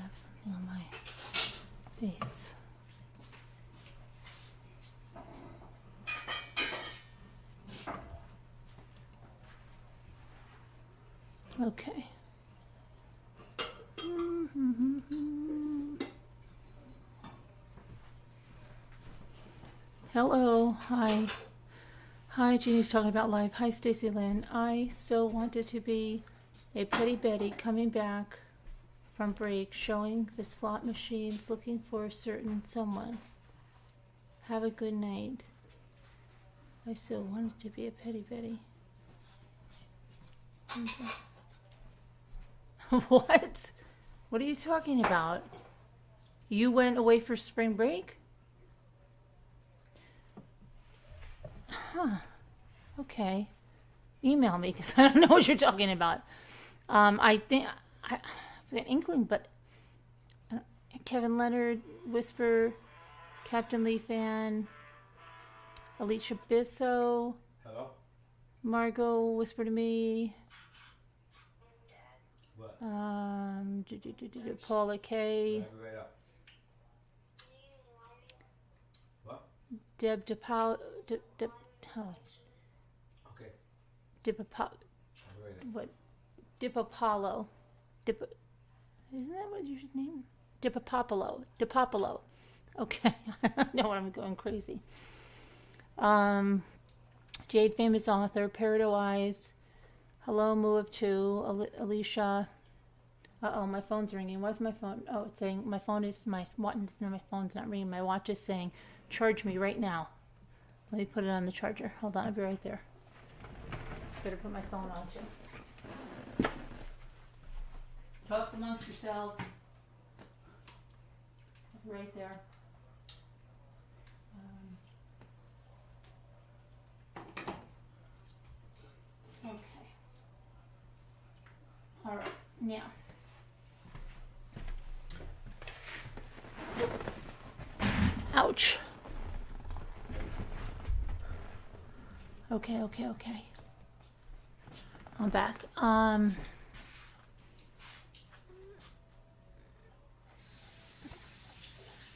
have something on my face. Okay. Hello. Hi. Hi, Jeannie's talking about life. Hi, Stacy Lynn. I so wanted to be a Petty Betty coming back from break, showing the slot machines, looking for a certain someone. Have a good night. I so wanted to be a Petty Betty. What? What are you talking about? You went away for spring break? Huh. Okay. Email me because I don't know what you're talking about. I think I have an inkling, but Kevin Leonard, Whisper, Captain Lee Fan, Alicia Bisso. Hello? Margot, Whisper to Me. What? Paula K. Right up. What? Deb DePaul. Oh. Okay. DePaul. What? DiPapalo. Isn't that what you should name? DiPapalo. DiPapalo. Okay. I know I'm going crazy. Jade, famous author. Peridot Eyes. Hello, Moo of Two. Alicia. Uh-oh, my phone's ringing. Why's my phone? Oh, it's saying my phone's not ringing. My watch is saying, charge me right now. Let me put it on the charger. Hold on, I'll be right there. Better put my phone on too. Talk amongst yourselves. Right there. Okay. All right, now. Ouch. Okay. I'm back.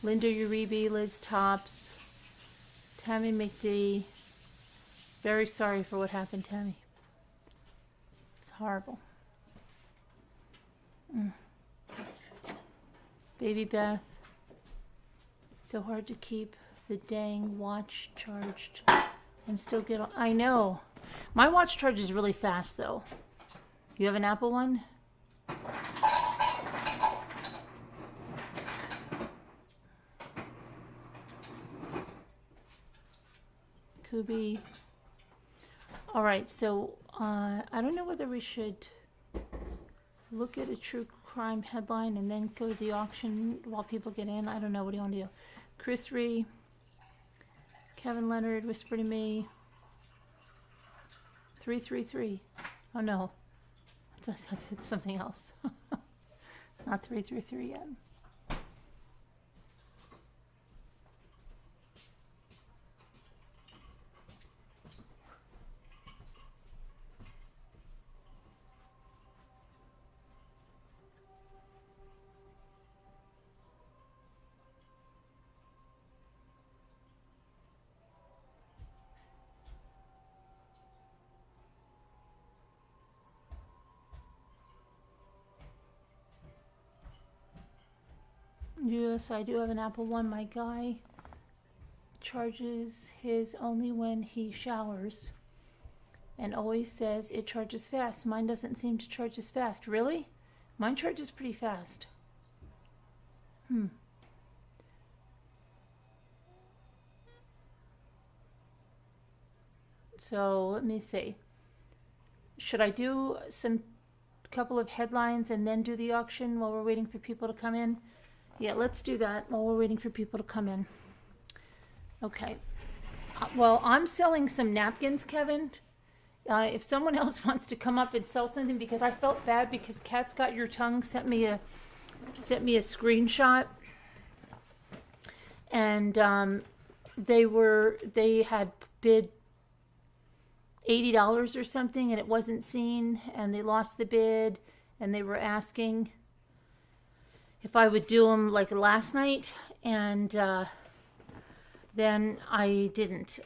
Linda Uribe, Liz Tops, Tammy McD. Very sorry for what happened, Tammy. It's horrible. Baby Beth. It's so hard to keep the dang watch charged and still get on. I know. My watch charges really fast though. You have an Apple one? Kubi. All right, so I don't know whether we should look at a true crime headline and then go to the auction while people get in. I don't know. What do you want to do? Chris Ree, Kevin Leonard, Whisper to Me. 333. Oh no, it's something else. It's not 333 yet. Yes, I do have an Apple One. My guy charges his only when he showers and always says it charges fast. Mine doesn't seem to charge as fast. Really? Mine charges pretty fast. So let me see. Should I do some couple of headlines and then do the auction while we're waiting for people to come in? Yeah, let's do that while we're waiting for people to come in. Okay. Well, I'm selling some napkins, Kevin. If someone else wants to come up and sell something, because I felt bad because Cat's Got Your Tongue sent me a screenshot, and they had bid $80 or something, and it wasn't seen, and they lost the bid, and they were asking. if I would do them like last night, and then I didn't.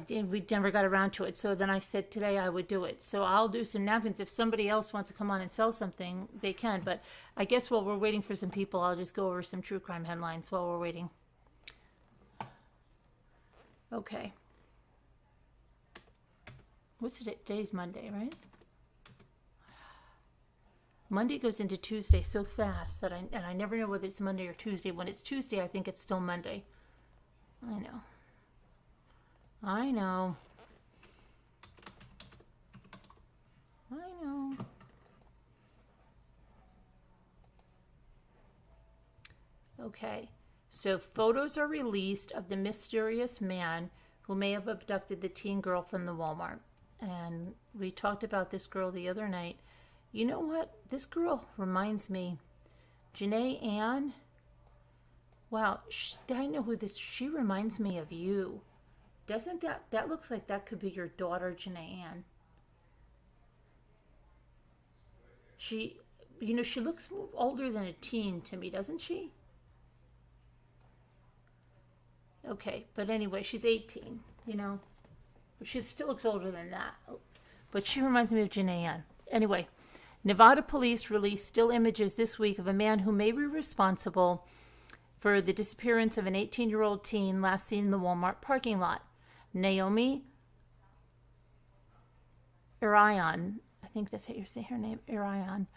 We never got around to it. So then I said today I would do it. So I'll do some napkins. If somebody else wants to come on and sell something, they can. But I guess while we're waiting for some people, I'll just go over some true crime headlines while we're waiting. Okay. What's today? Today's Monday, right? Monday goes into Tuesday so fast that I never know whether it's Monday or Tuesday. When it's Tuesday, I think it's still Monday. I know. I know. I know. Okay. So photos are released of the mysterious man who may have abducted the teen girl from the Walmart. And we talked about this girl the other night. You know what? This girl reminds me. Janae Ann. Wow, I know who this. She reminds me of you. Doesn't that looks like that could be your daughter, Janae Ann? She, she looks older than a teen to me, doesn't she? Okay, but anyway, she's 18, But she still looks older than that. But she reminds me of Janae Ann. Anyway, Nevada police released still images this week of a man who may be responsible for the disappearance of an 18-year-old teen last seen in the Walmart parking lot. Naomi Irion, I think that's how you say her name, Irion,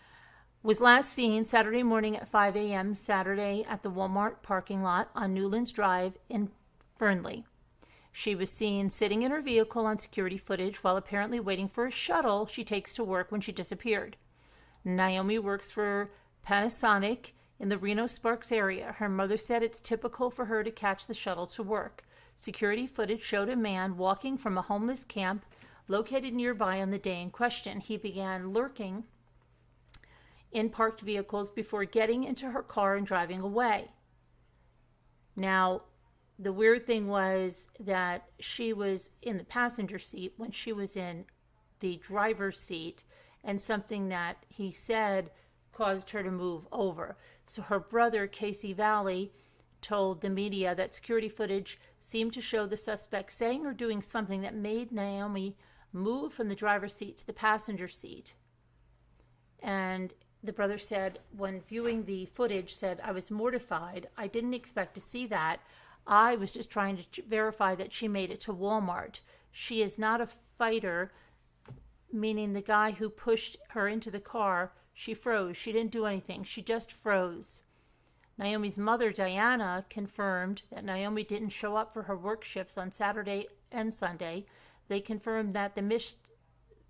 was last seen Saturday morning at 5 a.m. Saturday at the Walmart parking lot on Newlands Drive in Fernley. She was seen sitting in her vehicle on security footage while apparently waiting for a shuttle she takes to work when she disappeared. Naomi works for Panasonic in the Reno Sparks area. Her mother said it's typical for her to catch the shuttle to work. Security footage showed a man walking from a homeless camp located nearby on the day in question. He began lurking in parked vehicles before getting into her car and driving away. Now, the weird thing was that she was in the passenger seat when she was in the driver's seat, and something that he said caused her to move over. So her brother, Casey Valley, told the media that security footage seemed to show the suspect saying or doing something that made Naomi move from the driver's seat to the passenger seat. And the brother said, when viewing the footage, said, I was mortified. I didn't expect to see that. I was just trying to verify that she made it to Walmart. She is not a fighter, meaning the guy who pushed her into the car, she froze. She didn't do anything. She just froze. Naomi's mother, Diana, confirmed that Naomi didn't show up for her work shifts on Saturday and Sunday. They confirmed that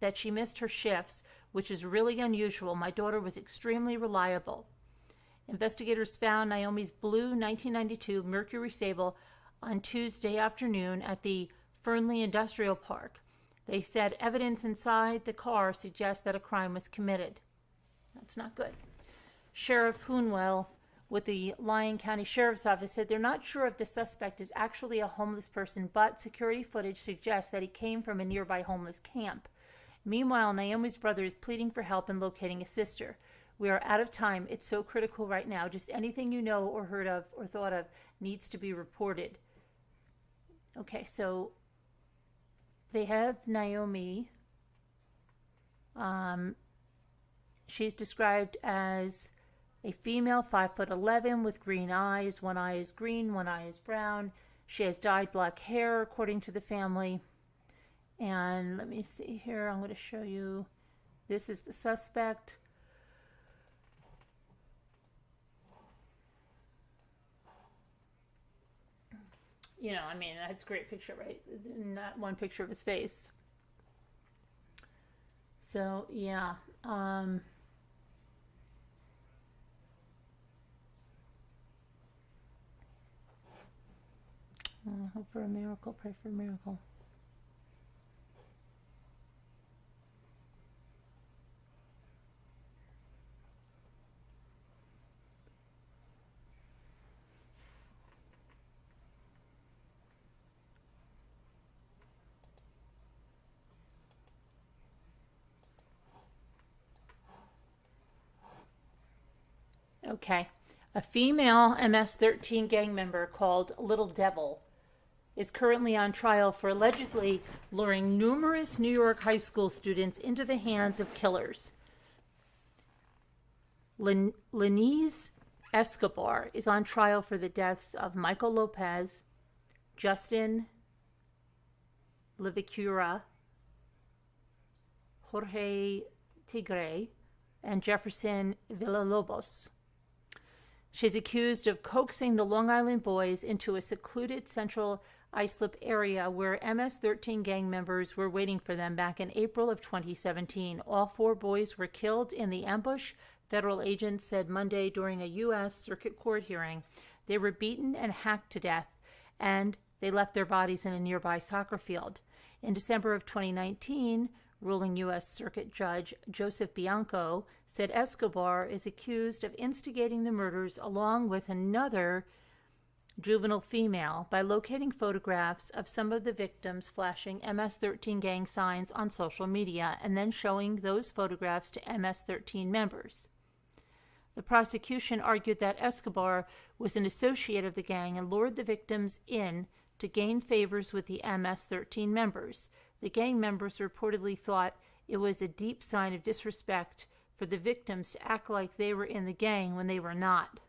that she missed her shifts, which is really unusual. My daughter was extremely reliable. Investigators found Naomi's blue 1992 Mercury Sable on Tuesday afternoon at the Fernley Industrial Park. They said evidence inside the car suggests that a crime was committed. That's not good. Sheriff Hoonwell with the Lyon County Sheriff's Office said they're not sure if the suspect is actually a homeless person, but security footage suggests that he came from a nearby homeless camp. Meanwhile, Naomi's brother is pleading for help in locating a sister. We are out of time. It's so critical right now. Just anything you know or heard of or thought of needs to be reported. Okay, so they have Naomi. She's described as a female, 5'11", with green eyes. One eye is green, one eye is brown. She has dyed black hair, according to the family. And let me see here. I'm going to show you. This is the suspect. That's a great picture, right? Not one picture of his face. So, yeah. Hope for a miracle, pray for a miracle. Okay. A female MS-13 gang member called Little Devil is currently on trial for allegedly luring numerous New York high school students into the hands of killers. Lenise Escobar is on trial for the deaths of Michael Lopez, Justin Livicura, Jorge Tigre, and Jefferson Villalobos. She's accused of coaxing the Long Island boys into a secluded central Islip area where MS-13 gang members were waiting for them back in April of 2017. All 4 boys were killed in the ambush, federal agents said Monday during a U.S. Circuit Court hearing. They were beaten and hacked to death, and they left their bodies in a nearby soccer field. In December of 2019, ruling U.S. Circuit Judge Joseph Bianco said Escobar is accused of instigating the murders along with another juvenile female by locating photographs of some of the victims flashing MS-13 gang signs on social media and then showing those photographs to MS-13 members. The prosecution argued that Escobar was an associate of the gang and lured the victims in to gain favors with the MS-13 members. The gang members reportedly thought it was a deep sign of disrespect for the victims to act like they were in the gang when they were not.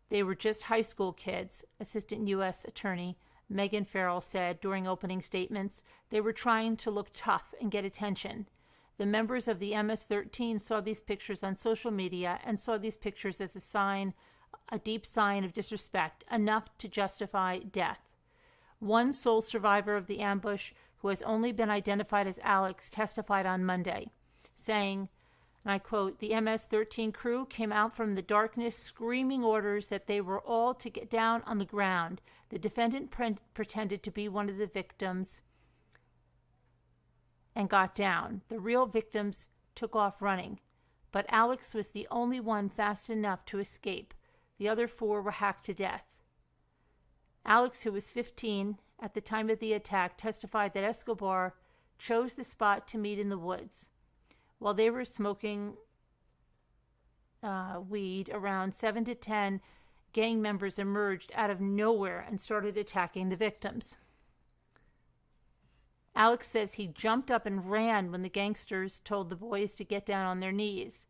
They were just high school kids, Assistant U.S. Attorney Megan Farrell said during opening statements. They were trying to look tough and get attention. The members of the MS-13 saw these pictures on social media and saw these pictures as a deep sign of disrespect, enough to justify death. One sole survivor of the ambush, who has only been identified as Alex, testified on Monday, saying, and I quote, "The MS-13 crew came out from the darkness screaming orders that they were all to get down on the ground. The defendant pretended to be one of the victims and got down. The real victims took off running, but Alex was the only one fast enough to escape. The other 4 were hacked to death." Alex, who was 15 at the time of the attack, testified that Escobar chose the spot to meet in the woods. While they were smoking weed, around 7 to 10 gang members emerged out of nowhere and started attacking the victims. Alex says he jumped up and ran when the gangsters told the boys to get down on their knees.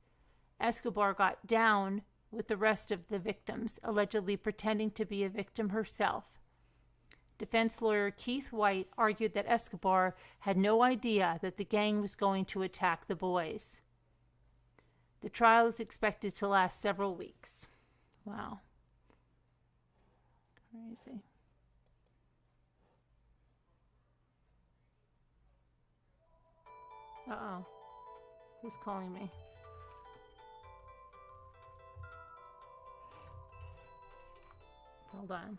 Escobar got down with the rest of the victims, allegedly pretending to be a victim herself. Defense lawyer Keith White argued that Escobar had no idea that the gang was going to attack the boys. The trial is expected to last several weeks. Wow. Crazy. Uh-oh. Who's calling me? Hold on.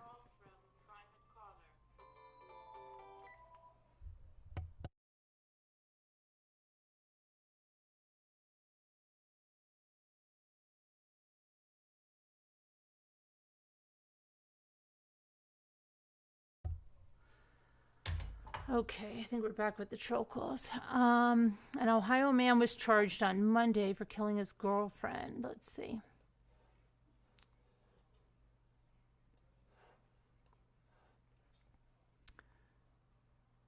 Okay, I think we're back with the troll calls. An Ohio man was charged on Monday for killing his girlfriend. Let's see.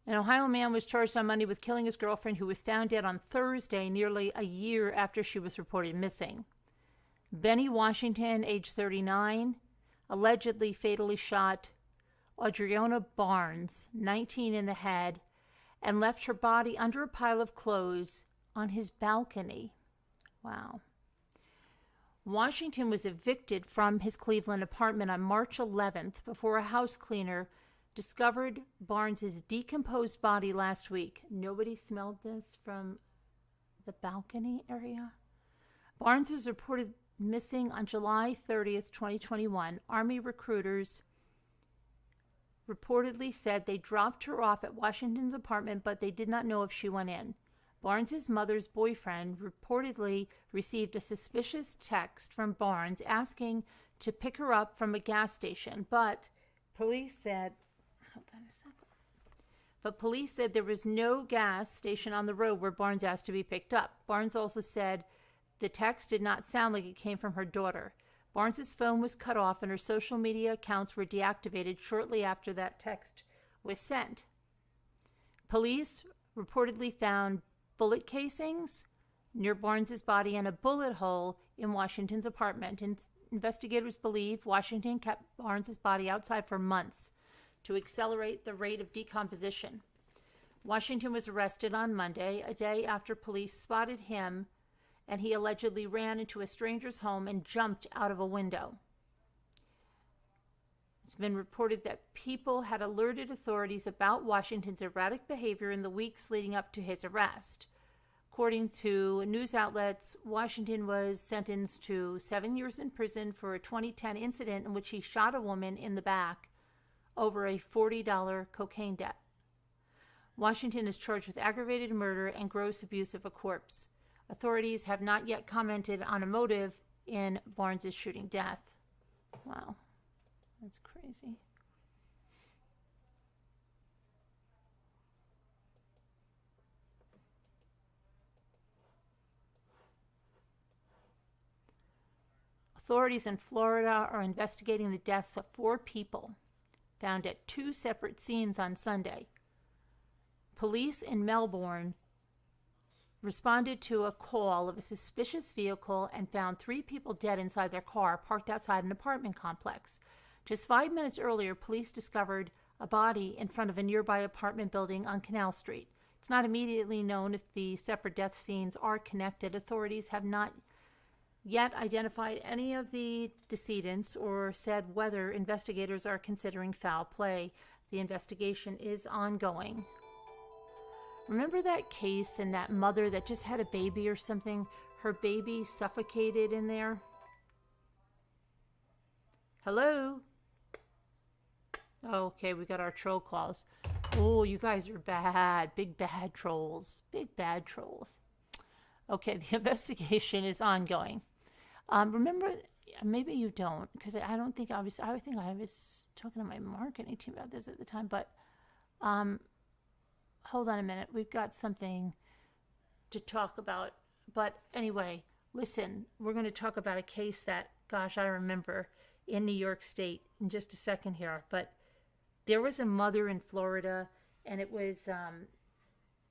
An Ohio man was charged on Monday with killing his girlfriend, who was found dead on Thursday, nearly a year after she was reported missing. Benny Washington, age 39, allegedly fatally shot Audriana Barnes, 19, in the head and left her body under a pile of clothes on his balcony. Wow. Washington was evicted from his Cleveland apartment on March 11th before a house cleaner discovered Barnes's decomposed body last week. Nobody smelled this from the balcony area? Barnes was reported missing on July 30th, 2021. Army recruiters reportedly said they dropped her off at Washington's apartment, but they did not know if she went in. Barnes's mother's boyfriend reportedly received a suspicious text from Barnes asking to pick her up from a gas station, but police said, hold on a second. But police said there was no gas station on the road where Barnes asked to be picked up. Barnes also said The text did not sound like it came from her daughter. Barnes's phone was cut off and her social media accounts were deactivated shortly after that text was sent. Police reportedly found bullet casings near Barnes's body and a bullet hole in Washington's apartment. Investigators believe Washington kept Barnes's body outside for months to accelerate the rate of decomposition. Washington was arrested on Monday, a day after police spotted him, and he allegedly ran into a stranger's home and jumped out of a window. It's been reported that people had alerted authorities about Washington's erratic behavior in the weeks leading up to his arrest. According to news outlets, Washington was sentenced to 7 years in prison for a 2010 incident in which he shot a woman in the back over a $40 cocaine debt. Washington is charged with aggravated murder and gross abuse of a corpse. Authorities have not yet commented on a motive in Barnes's shooting death. Wow, that's crazy. Authorities in Florida are investigating the deaths of 4 people found at 2 separate scenes on Sunday. Police in Melbourne responded to a call of a suspicious vehicle and found 3 people dead inside their car parked outside an apartment complex. Just 5 minutes earlier, police discovered a body in front of a nearby apartment building on Canal Street. It's not immediately known if the separate death scenes are connected. Authorities have not yet identified any of the decedents or said whether investigators are considering foul play. The investigation is ongoing. Remember that case and that mother that just had a baby or something? Her baby suffocated in there? Hello? Okay, we got our troll calls. Oh, you guys are bad. Big bad trolls. Big bad trolls. Okay, the investigation is ongoing. Remember, maybe you don't, because I don't think I think I was talking to my marketing team about this at the time, but hold on a minute. We've got something to talk about. But anyway, listen, we're going to talk about a case that, gosh, I remember in New York State in just a second here. But there was a mother in Florida, and it was,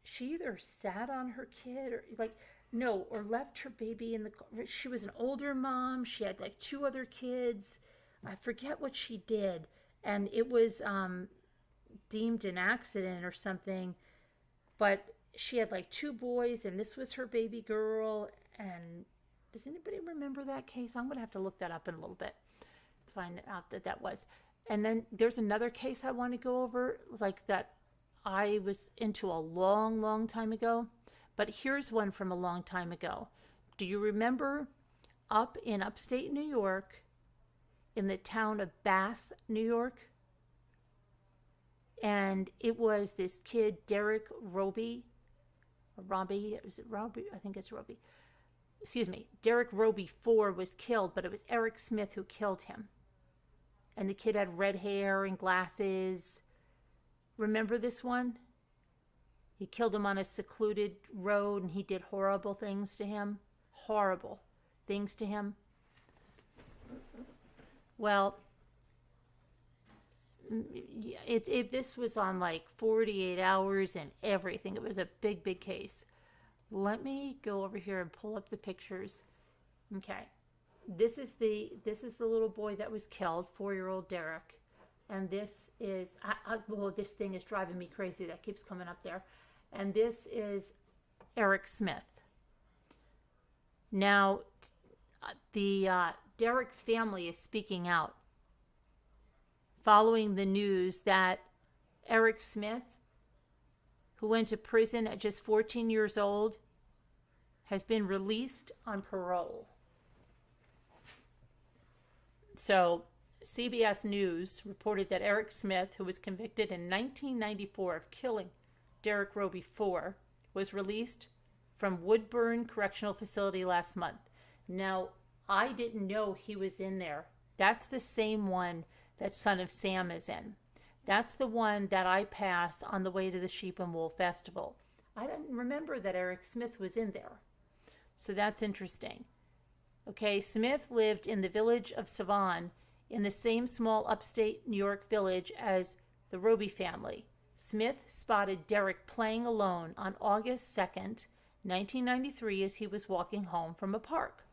she either sat on her kid or left her baby in the car. She was an older mom. She had 2 other kids. I forget what she did. And it was deemed an accident or something. But she had 2 boys, and this was her baby girl. And does anybody remember that case? I'm going to have to look that up in a little bit to find out that was. And then there's another case I want to go over, that I was into a long, long time ago. But here's one from a long time ago. Do you remember up in upstate New York, in the town of Bath, New York? And it was this kid, Derek Roby. Is it Roby? I think it's Roby. Excuse me. Derek Roby IV was killed, but it was Eric Smith who killed him. And the kid had red hair and glasses. Remember this one? He killed him on a secluded road, and he did horrible things to him. Horrible things to him. Well, this was on 48 hours and everything. It was a big, big case. Let me go over here and pull up the pictures. Okay. This is the little boy that was killed, 4-year-old Derek. And this is, this thing is driving me crazy. That keeps coming up there. And this is Eric Smith. Now, Derek's family is speaking out following the news that Eric Smith, who went to prison at just 14 years old, has been released on parole. So, CBS News reported that Eric Smith, who was convicted in 1994 of killing Derek Roby IV, was released from Woodburn Correctional Facility last month. Now, I didn't know he was in there. That's the same one that Son of Sam is in. That's the one that I pass on the way to the Sheep and Wool Festival. I didn't remember that Eric Smith was in there. So that's interesting. Okay, Smith lived in the village of Savon in the same small upstate New York village as the Roby family. Smith spotted Derek playing alone on August 2nd, 1993, as he was walking home from a park.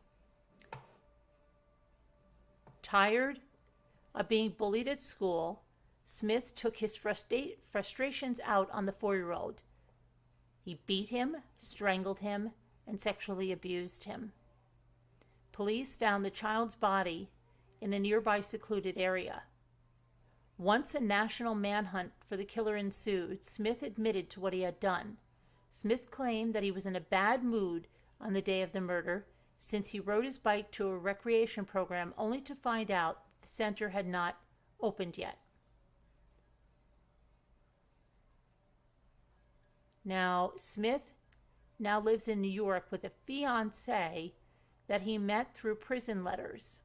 Tired of being bullied at school, Smith took his frustrations out on the 4-year-old. He beat him, strangled him, and sexually abused him. Police found the child's body in a nearby secluded area. Once a national manhunt for the killer ensued, Smith admitted to what he had done. Smith claimed that he was in a bad mood on the day of the murder, since he rode his bike to a recreation program only to find out the center had not opened yet. Now, Smith now lives in New York with a fiancée that he met through prison letters.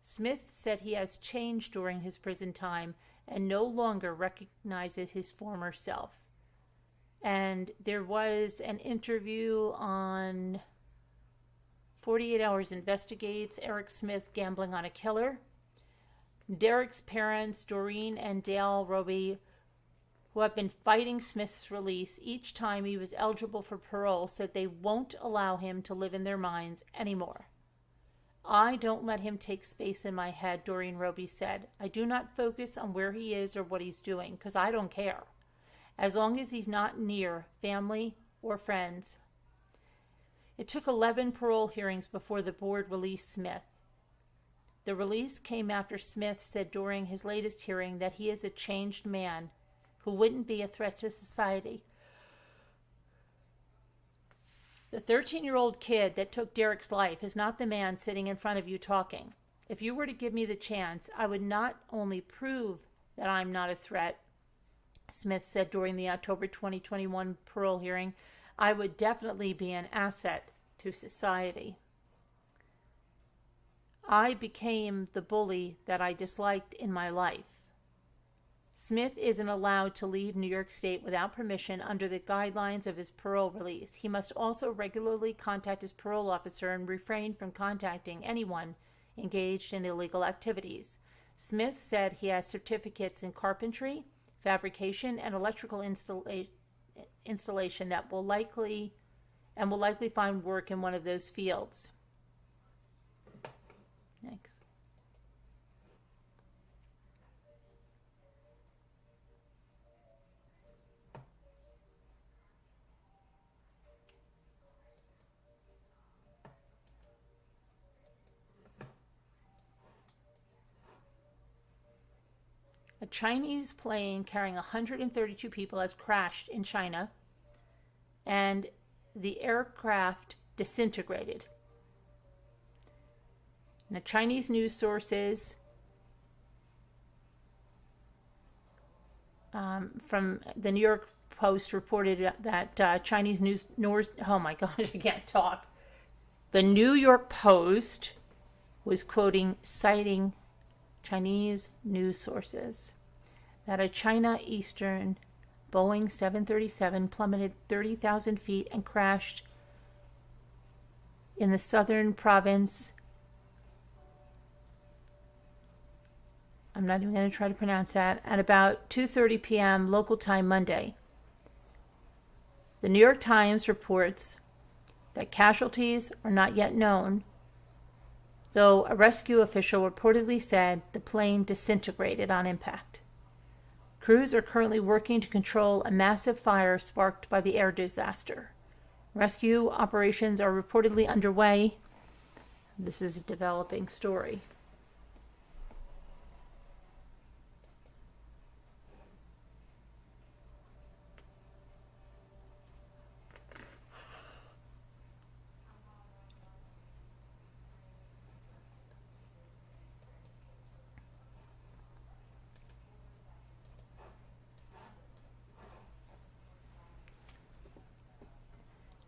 Smith said he has changed during his prison time and no longer recognizes his former self. And there was an interview on 48 Hours Investigates Eric Smith gambling on a killer. Derek's parents, Doreen and Dale Roby, who have been fighting Smith's release each time he was eligible for parole, said they won't allow him to live in their minds anymore. I don't let him take space in my head, Doreen Roby said. I do not focus on where he is or what he's doing, because I don't care, as long as he's not near family or friends. It took 11 parole hearings before the board released Smith. The release came after Smith said during his latest hearing that he is a changed man who wouldn't be a threat to society. The 13-year-old kid that took Derek's life is not the man sitting in front of you talking. If you were to give me the chance, I would not only prove that I'm not a threat, Smith said during the October 2021 parole hearing, I would definitely be an asset to society. I became the bully that I disliked in my life. Smith isn't allowed to leave New York State without permission under the guidelines of his parole release. He must also regularly contact his parole officer and refrain from contacting anyone engaged in illegal activities. Smith said he has certificates in carpentry, fabrication, and electrical installation that will likely find work in one of those fields. Next. A Chinese plane carrying 132 people has crashed in China, and the aircraft disintegrated. Now, Chinese news sources from the New York Post reported that Chinese news... Oh my gosh, I can't talk. The New York Post was citing Chinese news sources that a China Eastern Boeing 737 plummeted 30,000 feet and crashed in the southern province. I'm not even going to try to pronounce that. At about 2:30 p.m. local time Monday. The New York Times reports that casualties are not yet known, though a rescue official reportedly said the plane disintegrated on impact. Crews are currently working to control a massive fire sparked by the air disaster. Rescue operations are reportedly underway. This is a developing story.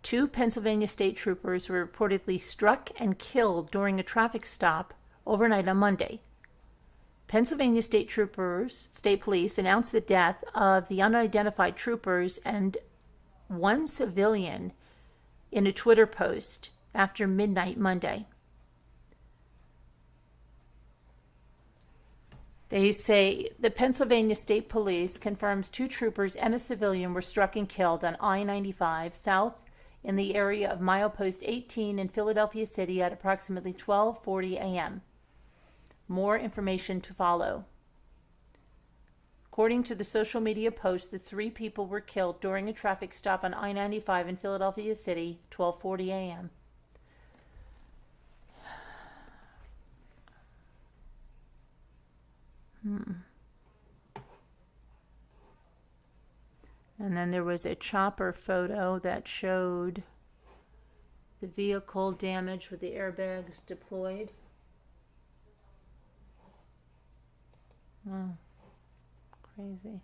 Two Pennsylvania state troopers were reportedly struck and killed during a traffic stop overnight on Monday. Pennsylvania state police announced the death of the unidentified troopers and one civilian in a Twitter post after midnight Monday. They say the Pennsylvania State Police confirms 2 troopers and a civilian were struck and killed on I-95 south in the area of milepost 18 in Philadelphia City at approximately 12:40 a.m. More information to follow. According to the social media post, the 3 people were killed during a traffic stop on I-95 in Philadelphia City, 12:40 a.m. And then there was a chopper photo that showed the vehicle damaged with the airbags deployed. Oh, crazy.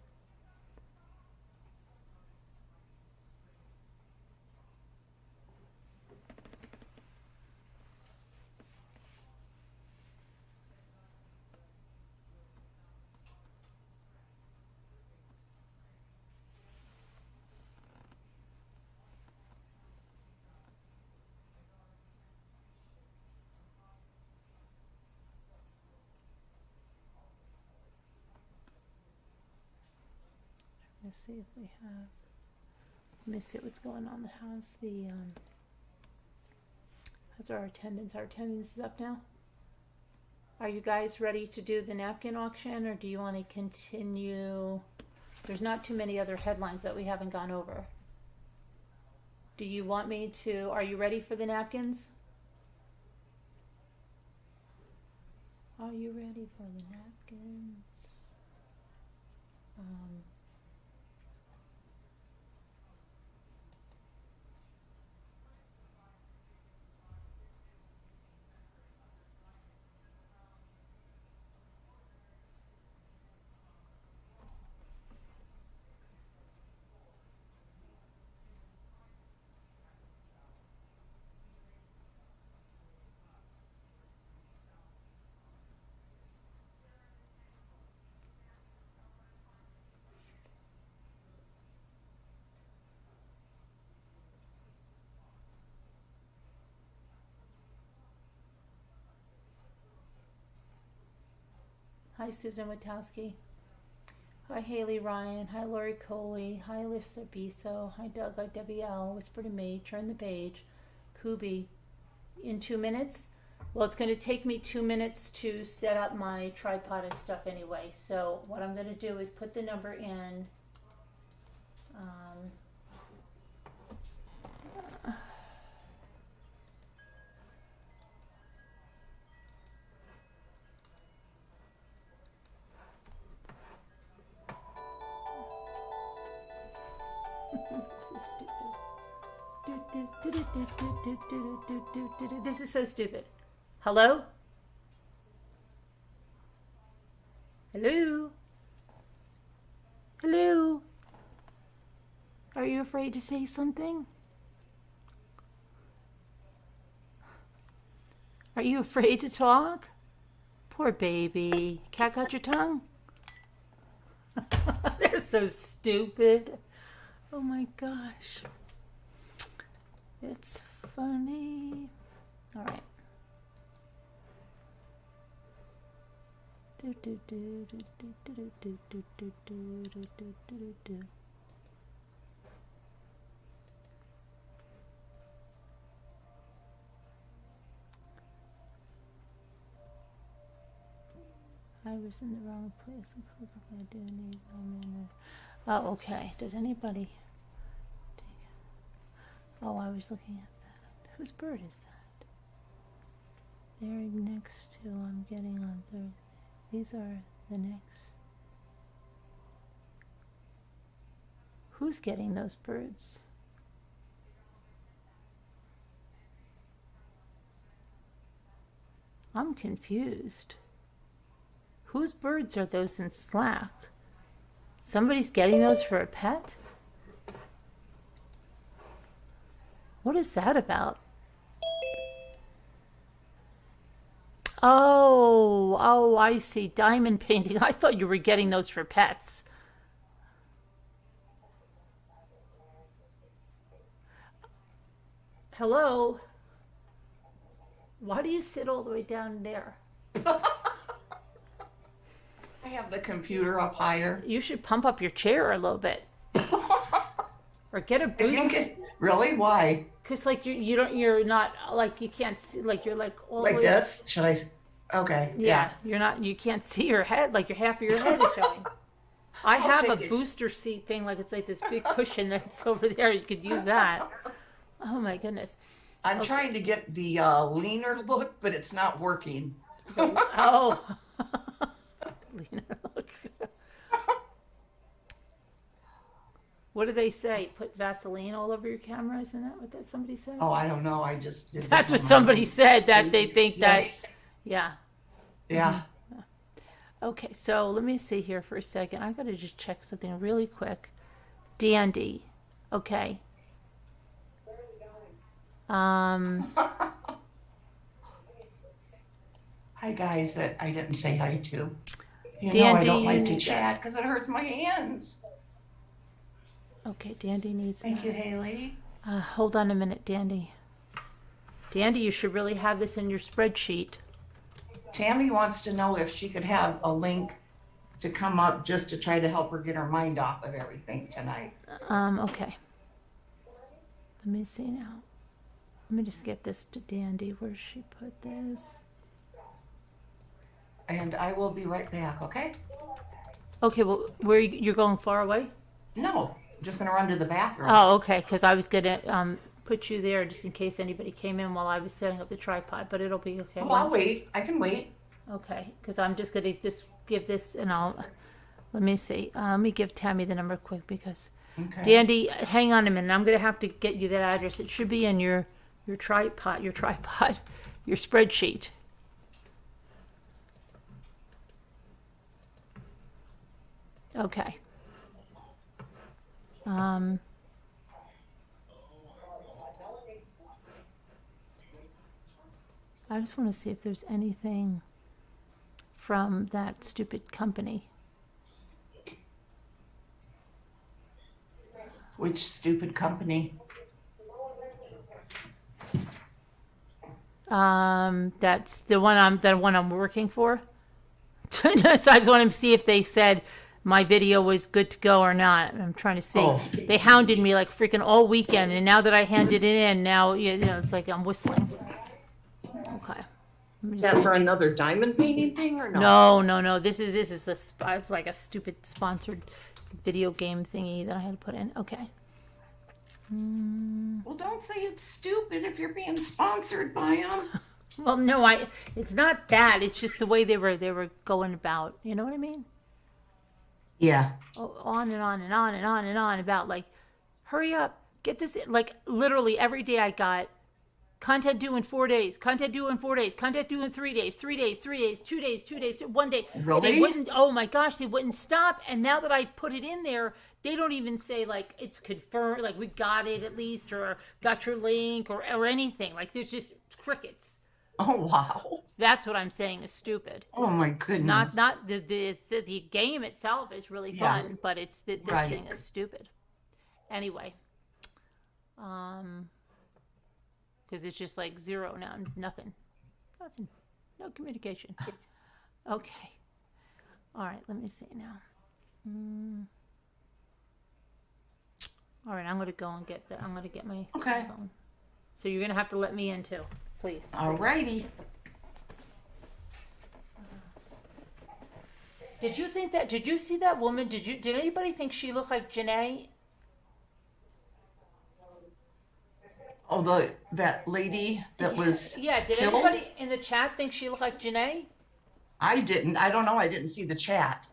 Let's see if we have. Let me see what's going on in the house. How's our attendance? Our attendance is up now. Are you guys ready to do the napkin auction, or do you want to continue? There's not too many other headlines that we haven't gone over. Do you want me to? Are you ready for the napkins? Are you ready for the napkins? Hi, Susan Witowski. Hi, Haley Ryan. Hi, Lori Coley. Hi, Lisa Biso. Hi, Doug. Hi, Debbie L. Whisper to me. Turn the page. Kubi. In 2 minutes? Well, it's going to take me 2 minutes to set up my tripod and stuff anyway. So what I'm going to do is put the number in. This is so stupid. Hello? Hello? Hello? Are you afraid to say something? Are you afraid to talk? Poor baby. Cat got your tongue? They're so stupid. Oh my gosh. It's funny. All right. I was in the wrong place. I do need oh, okay. Does anybody take it? Oh, I was looking at that. Whose bird is that? They're next to I'm getting on Thursday. These are the next. Who's getting those birds? I'm confused. Whose birds are those in Slack? Somebody's getting those for a pet? What is that about? Oh, I see. Diamond painting. I thought you were getting those for pets. Hello? Why do you sit all the way down there? I have the computer up higher. You should pump up your chair a little bit. Or get a I boost. think really? Why? Cause like you're not like you can't see like you're like all the Like way. this? Should I? Okay. Yeah, you can't see your head like your half of your head is showing. I have a take it. booster seat thing like it's like this big cushion that's over there. You could use that. Oh my goodness. I'm trying to get the leaner look, but it's not working. Oh. Lena, look. What do they say? Put Vaseline all over your camera? Isn't that what somebody said? Oh, I don't know. I just did. That's this what on my somebody own. said, that they think Yes. that. Yeah. Yeah. Okay, so let me see here for a second. I gotta just check something really quick. Dandy. Okay. Hi guys that I didn't say hi to. You know I don't like to Dandy. chat because it hurts my hands. Okay, Dandy needs Thank you, Haley. hold on a minute, Dandy. Dandy, you should really have this in your spreadsheet. Tammy wants to know if she could have a link to come up just to try to help her get her mind off of everything tonight. Okay. Let me see now. Let me just get this to Dandy. Where she put this? And I will be right back, okay? Okay, well, you're going far away? No, I'm just gonna run to the bathroom. Oh, okay, because I was gonna put you there just in case anybody came in while I was setting up the tripod, but it'll be okay. Oh, I'll wait. I can wait. Okay, because I'm just gonna give this and let me see. Let me give Tammy the number quick because Okay. Dandy, hang on a minute. I'm gonna have to get you that address. It should be in your tripod, your spreadsheet. Okay. I just want to see if there's anything from that stupid company. Which stupid company? That's the one I'm working for. So I just want to see if they said my video was good to go or not. I'm trying to see. Oh. They hounded me like freaking all weekend, and now that I handed it in, now it's like I'm whistling. Okay. Is that for another diamond painting thing or no? No. This is it's like a stupid sponsored video game thingy that I had to put in. Okay. Well, don't say it's stupid if you're being sponsored by them. Well, no, it's not that. It's just the way they were going about. You know what I mean? Yeah. Oh, on and on and on and on and on about like, hurry up, get this. Like literally every day I got content due in 4 days, content due in 4 days, content due in 3 days, 3 days, 3 days, 2 days, 2 days, 1 day. Really? They wouldn't. Oh my gosh, they wouldn't stop. And now that I put it in there, they don't even say like it's confirmed, like we got it at least, or got your link, or anything. Like there's just crickets. Oh, wow. So that's what I'm saying is stupid. Oh, my goodness. Not the game itself is really Yeah. fun, but it's this Right. thing is stupid. Anyway, because it's just like zero now, nothing, no communication. Okay, all right. Let me see now. All right, I'm gonna go and get that. I'm gonna get my Okay. phone. So you're gonna have to let me in too, please. All righty. Did you see that woman? Did anybody think she looked like Janae? Oh, that lady that was Yeah, did killed? anybody in the chat think she looked like Janae? I didn't. I don't know. I didn't see the chat.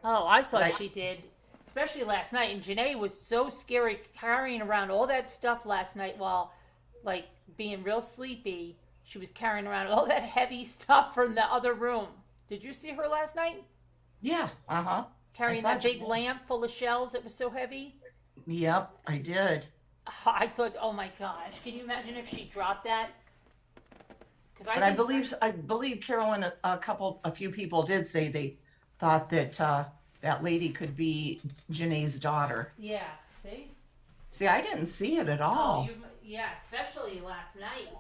Oh, I thought Like- she did. Especially last night. And Janae was so scary carrying around all that stuff last night while, like, being real sleepy. She was carrying around all that heavy stuff from the other room. Did you see her last night? Yeah. Uh-huh. Carrying saw that big Janae. lamp full of shells that was so heavy? Yep, I did. I thought, oh my gosh. Can you imagine if she dropped that? Because But I believe Carolyn, a few people did say they thought that that lady could be Janae's daughter. Yeah, see? See, I didn't see it at all. Yeah, especially last night.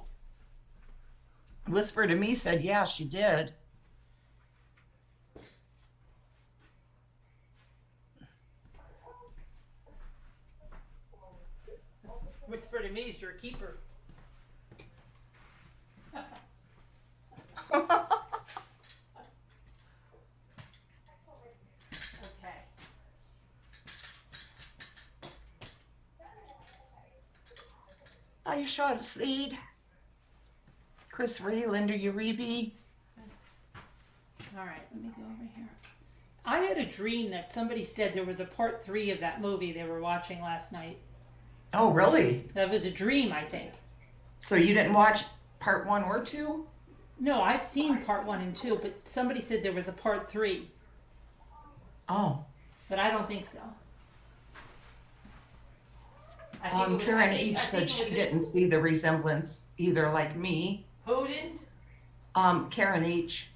Whisper to Me said, yeah, she did. Whisper to Me is your keeper. Okay. I shot a seed. Chris Ree, Linda Uribe. All right, let me go over here. I had a dream that somebody said there was a part 3 of that movie they were watching last night. Oh, really? That was a dream, I think. So you didn't watch part 1 or 2? No, I've seen part 1 and 2, but somebody said there was a part 3, Oh. but I don't think so. I think it was- Karen I think- H I said think it she was- didn't see the resemblance either, like me. Who didn't? Karen H.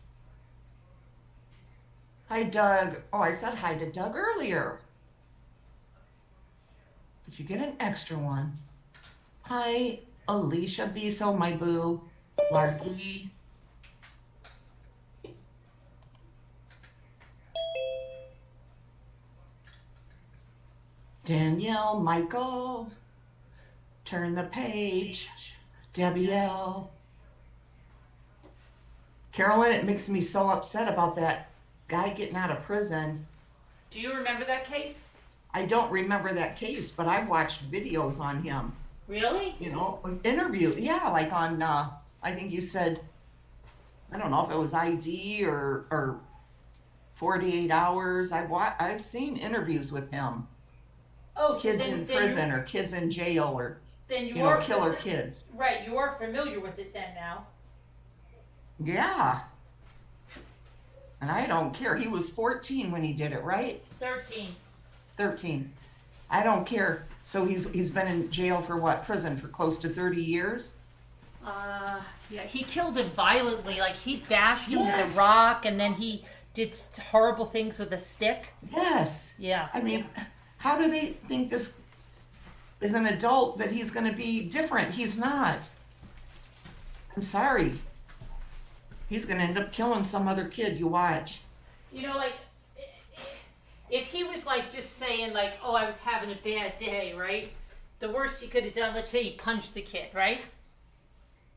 Hi, Doug. Oh, I said hi to Doug earlier. But you get an extra one. Hi, Alicia Biso, my boo. Larky. Danielle, Michael. Turn the page. Debbie L. Carolyn, it makes me so upset about that guy getting out of prison. Do you remember that case? I don't remember that case, but I've watched videos on him. Really? You know, interview. Yeah, like on, I think you said, I don't know if it was ID or 48 Hours. I've seen interviews with him. Oh, so Kids then, in then prison or kids in jail or, then you know, killer kids. Right, you are familiar with it then now. Yeah. And I don't care. He was 14 when he did it, right? 13. 13. I don't care. So he's been in jail for what? Prison for close to 30 years? Yeah, he killed him violently. Like, he bashed him with Yes. a rock, and then he did horrible things with a stick. Yes. Yeah. I mean, how do they think this is an adult that he's going to be different? He's not. I'm sorry. He's going to end up killing some other kid. You watch. You know, like, if he was, like, just saying, like, oh, I was having a bad day, right? The worst he could have done, let's say he punched the kid, right?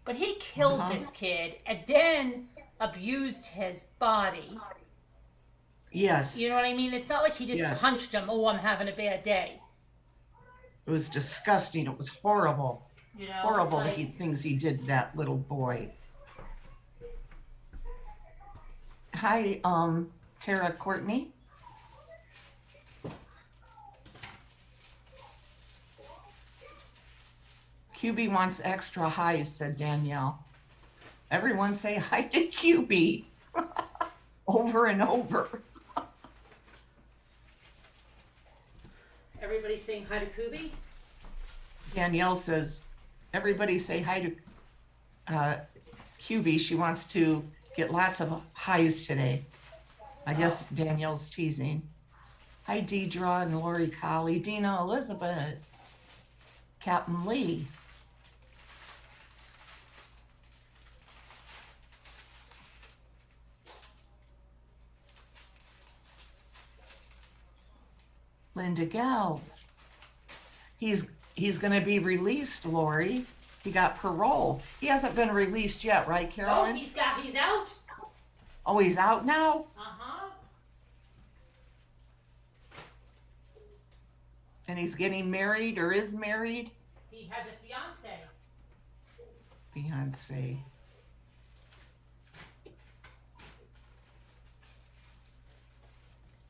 But he killed this kid and then abused his body. Yes. You know what I mean? It's not like he just Yes. punched him, oh, I'm having a bad day. It was disgusting. It was horrible. You know? Horrible it's like, things he did to that little boy. Hi, Tara Courtney. QB wants extra highs, said Danielle. Everyone say hi to QB. Over and over. everybody's saying hi to Kubi? Danielle says, everybody say hi to QB. She wants to get lots of highs today. I guess Danielle's teasing. Hi, Deidre and Lori Colley, Dina Elizabeth, Captain Lee. Linda Gell. He's going to be released, Lori. He got parole. He hasn't been released yet, right, Oh, Carolyn? he's out. Oh, he's out now? Uh-huh. And he's getting married or is married? He has a fiance. Beyonce.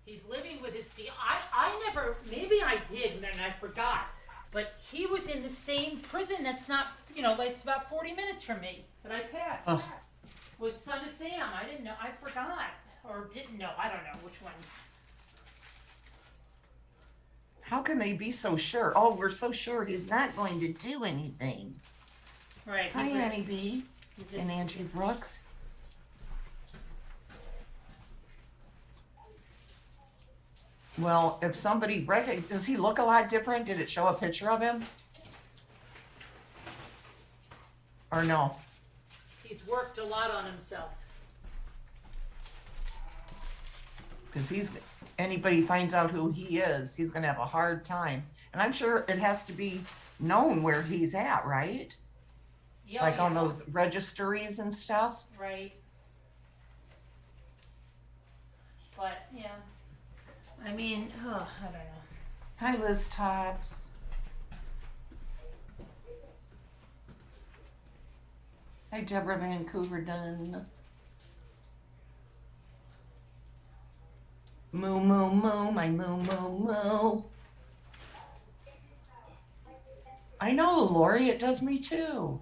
He's living with his I never, maybe I did and then I forgot. But he was in the same prison that's not, like it's about 40 minutes from me that I passed. Ugh. With Son of Sam. I didn't know, I forgot. Or didn't know, I don't know which one. How can they be so sure? Oh, we're so sure he's not going to do anything. Right. Hi, he's Annie B. he's a- and Andrew Brooks. Well, if somebody does he look a lot different? Did it show a picture of him? Or no? He he's worked a lot on himself. Because anybody finds out who he is, he's gonna have a hard time. And I'm sure it has to be known where he's at, right? Yeah, Like on those registries and stuff. Right. But, yeah. I mean, oh, I don't know. Hi, Liz Tops. Hi, Deborah Vancouver Dunn. Moo, moo, moo, my moo, moo, moo. I know, Lori, it does me too.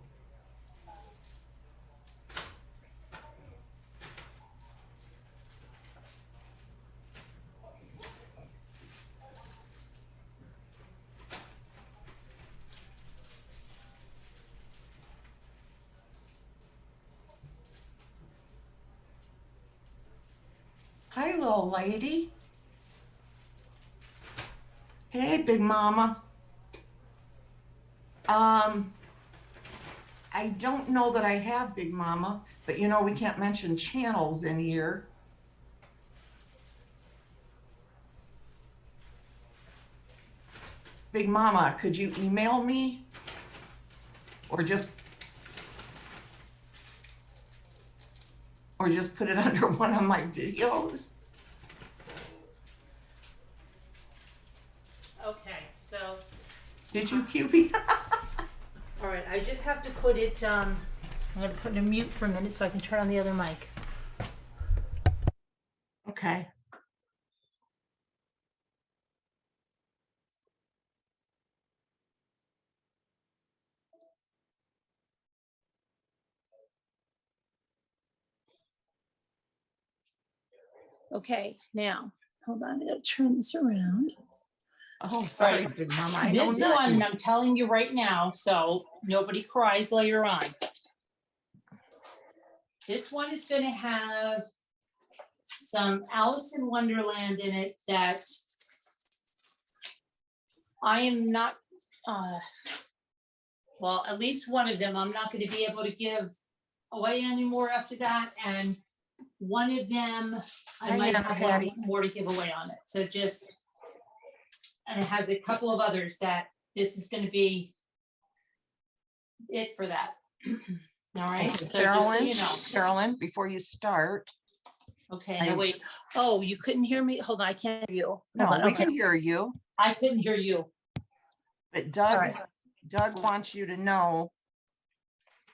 Hi, little lady. Hey, big mama. I don't know that I have Big Mama, but you know, we can't mention channels in here. Big Mama, could you email me? Or just put it under one of my videos? Okay, so, Did you, QB? all right, I just have to put it, I'm gonna put it in mute for a minute so I can turn on the other mic. Okay. Okay, now, hold on, I gotta turn this around. Oh, sorry, Right. Big Mama. I know This nothing. one, I'm telling you right now, so nobody cries later on. This one is gonna have some Alice in Wonderland in it that I am not, well, at least one of them, I'm not gonna be able to give away anymore after that, and one of them, I Hi, might Aunt have one Patty. more to give away on it, so just, and it has a couple of others that this is gonna be it for that. All right, Okay, so just so Carolyn, you know. Carolyn, before you start, Okay, I- now wait, oh, you couldn't hear me? Hold on, I can't hear you. Hold no, on, we okay. can hear you, I couldn't hear you. but All Doug, right. Doug wants you to know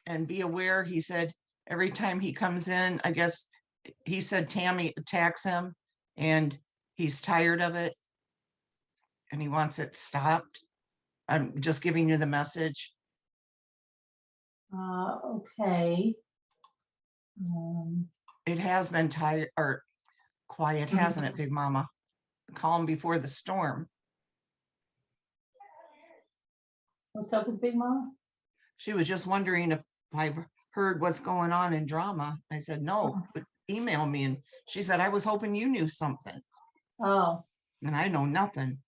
and be aware. He said every time he comes in, I guess he said Tammy attacks him and he's tired of it and he wants it stopped. I'm just giving you the message. Okay. It has been tired or quiet, hasn't it, Big Mama? Calm before the storm. What's up with Big Mama? She was just wondering if I've heard what's going on in drama. I said, no, but email me. And she said, I was hoping you knew something. Oh, And I know nothing.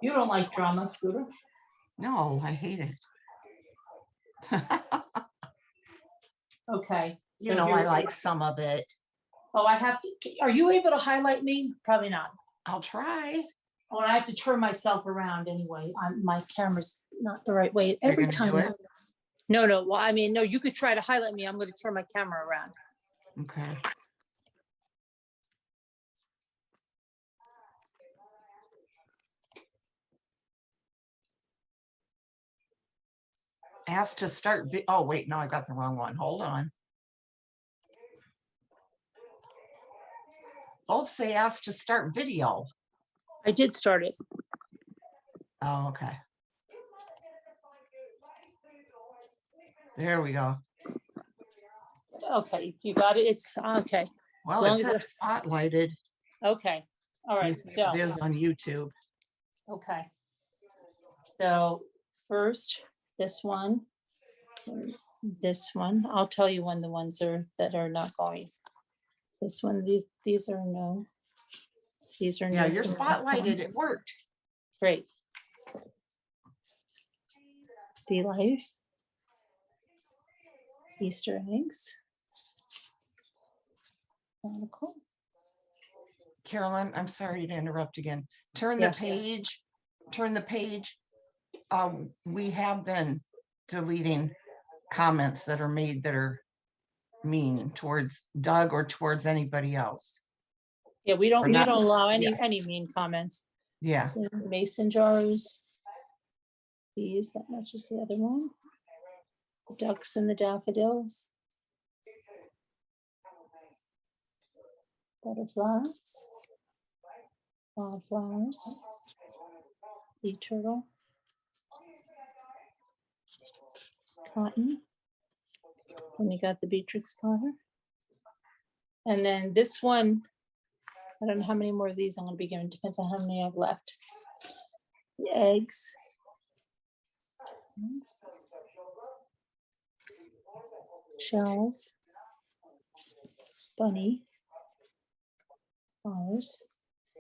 you don't like drama, Scooter? No, I hate it. Okay. You so know, here I it like is. some of it. Oh, I have to, are you able to highlight me? Probably not. I'll try. Oh, and I have to turn myself around anyway. My camera's not the right way. You're Every gonna time. do it? No, well, I mean, no, you could try to highlight me. I'm gonna turn my camera around. Okay. Asked to start. Oh, wait, no, I got the wrong one. Hold on. Both say asked to start video. I did start it. Oh, okay. There we go. Okay, you got it. It's okay. Well, long it as says spotlighted. Okay. All right. So, It is on YouTube. okay. So first, this one. I'll tell you when the ones are that are not going. This one, these are no. These are Yeah, no you're from this spotlighted. one. It worked. Great. See life. Easter eggs. Article. Carolyn, I'm sorry to interrupt again. Turn Yeah. the page, turn the page. We have been deleting comments that are made that are mean towards Doug or towards anybody else. Yeah, we Or don't not- allow yeah. any mean comments. Yeah, The mason jars. These, that matches the other one. The ducks and the daffodils. Butterflies. Wildflowers. Sea turtle. Cotton. And you got the Beatrix Potter. And then this one, I don't know how many more of these I'm gonna be given, depends on how many I have left. The eggs. Shells. Bunny. Flowers.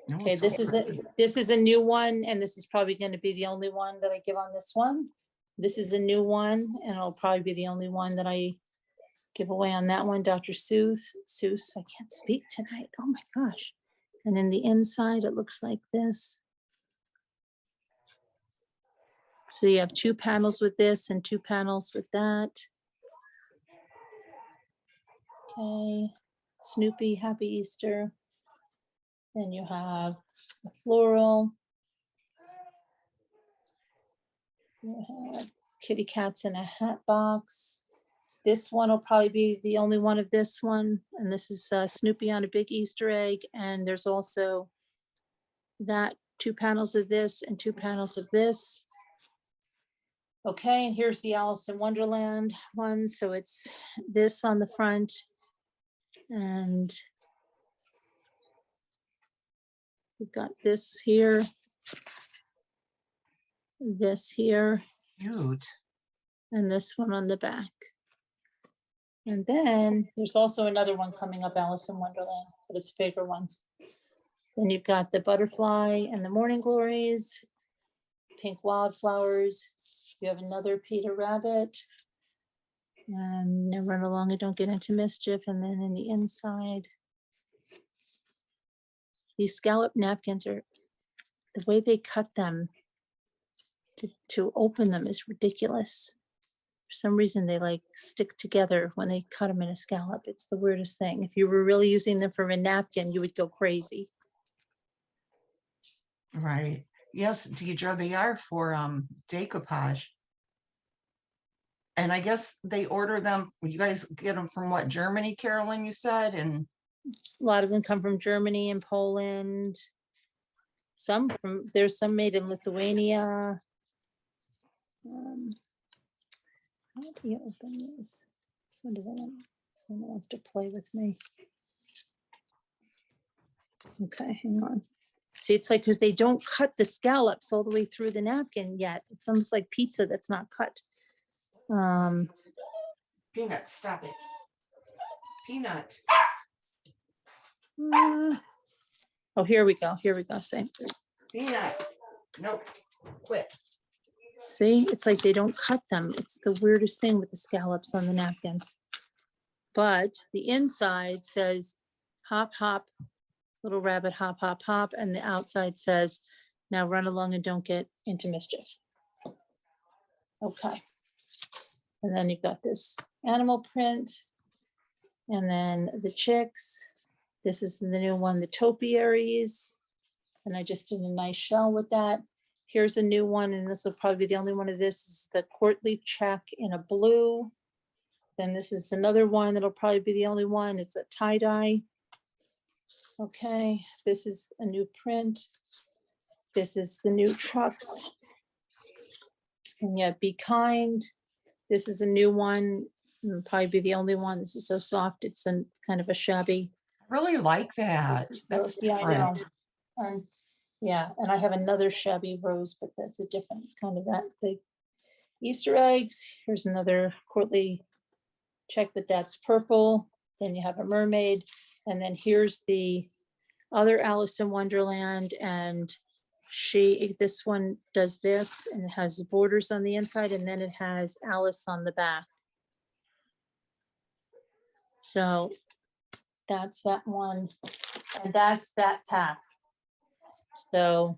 no, Okay, it's this okay. is a new one, and this is probably gonna be the only one that I give on this one. This is a new one, and it'll probably be the only one that I give away on that one. Dr. Seuss, I can't speak tonight, oh my gosh. And then the inside, it looks like this. So you have 2 panels with this and 2 panels with that. Okay, Snoopy, Happy Easter. Then you have a floral. You have kitty cats in a hat box. This one will probably be the only one of this one. And this is Snoopy on a big Easter egg. And there's also that 2 panels of this and 2 panels of this. Okay, and here's the Alice in Wonderland one. So it's this on the front and we've got this here, this here, Cute. and this one on the back. And then there's also another one coming up, Alice in Wonderland, but it's a bigger one. Then you've got the butterfly and the morning glories, pink wildflowers. You have another Peter Rabbit. And now run along and don't get into mischief. And then in the inside, these scallop napkins are, the way they cut them to open them is ridiculous. For some reason, they like stick together when they cut them in a scallop. It's the weirdest thing. If you were really using them for a napkin, you would go crazy. Right. Yes, Deidre, they are for decoupage. And I guess they order them, you guys get them from what, Germany, Carolyn, you said? And A lot of them come from Germany and Poland. There's some made in Lithuania. How do you open these? This one doesn't want, this one wants to play with me. Okay, hang on. See, it's like, because they don't cut the scallops all the way through the napkin yet. It's almost like pizza that's not cut. Peanut, stop it. Peanut. Oh, here we go. Here we go. Same. Peanut. Nope. Quit. See, it's like they don't cut them. It's the weirdest thing with the scallops on the napkins. But the inside says hop, hop, little rabbit, hop, hop, hop. And the outside says, now run along and don't get into mischief. Okay. And then you've got this animal print. And then the chicks. This is the new one, the topiaries. And I just did a nice shell with that. Here's a new one, and this will probably be the only one of this, is the court leaf check in a blue. Then this is another one that'll probably be the only one. It's a tie-dye. Okay, this is a new print. This is the new trucks. And yeah, be kind. This is a new one. It'll probably be the only one. This is so soft. It's a kind of a shabby. Really like that. That's Yeah, I know. different. And yeah, and I have another shabby rose, but that's a different kind of that big. Easter eggs. Here's another courtly check, but that's purple. Then you have a mermaid. And then here's the other Alice in Wonderland. And this one does this and it has borders on the inside and then it has Alice on the back. So that's that one, and that's that pack. So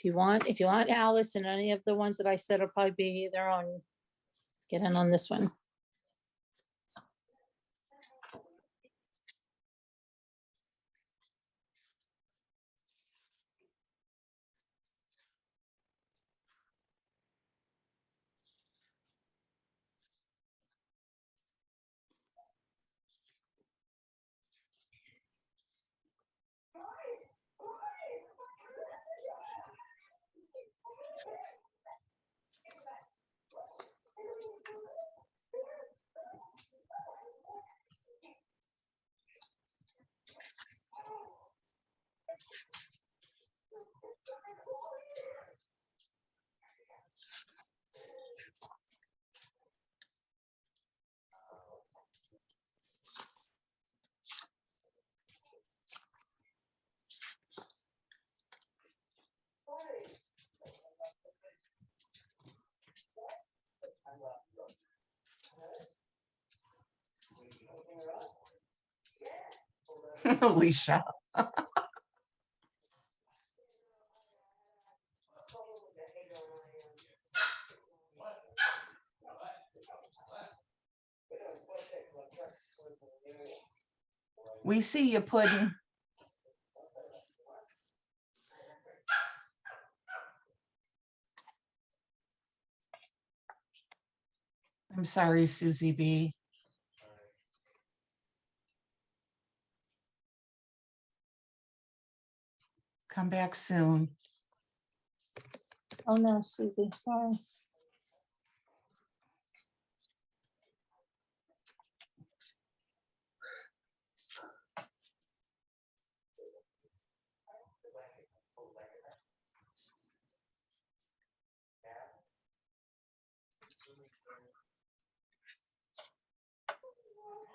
if you want Alice and any of the ones that I said will probably be their own, get in on this one. Alicia. We see you, Pudding. I'm sorry, Susie B. Come back soon. Oh no, Susie, sorry.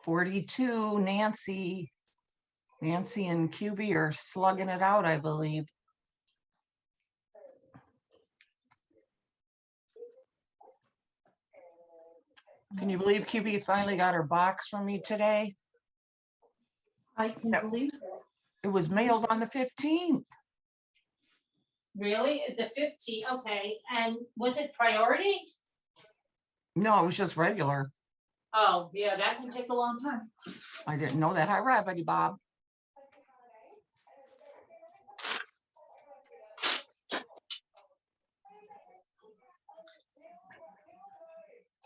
$42, Nancy. Nancy and QB are slugging it out, I believe. Can you believe QB finally got her box from me today? I can Yep. believe it. It was mailed on the 15th. Really? The 15, okay, and was it priority? No, it was just regular. Oh, yeah, that can take a long time. I didn't know that. Hi, Rabbity Bob.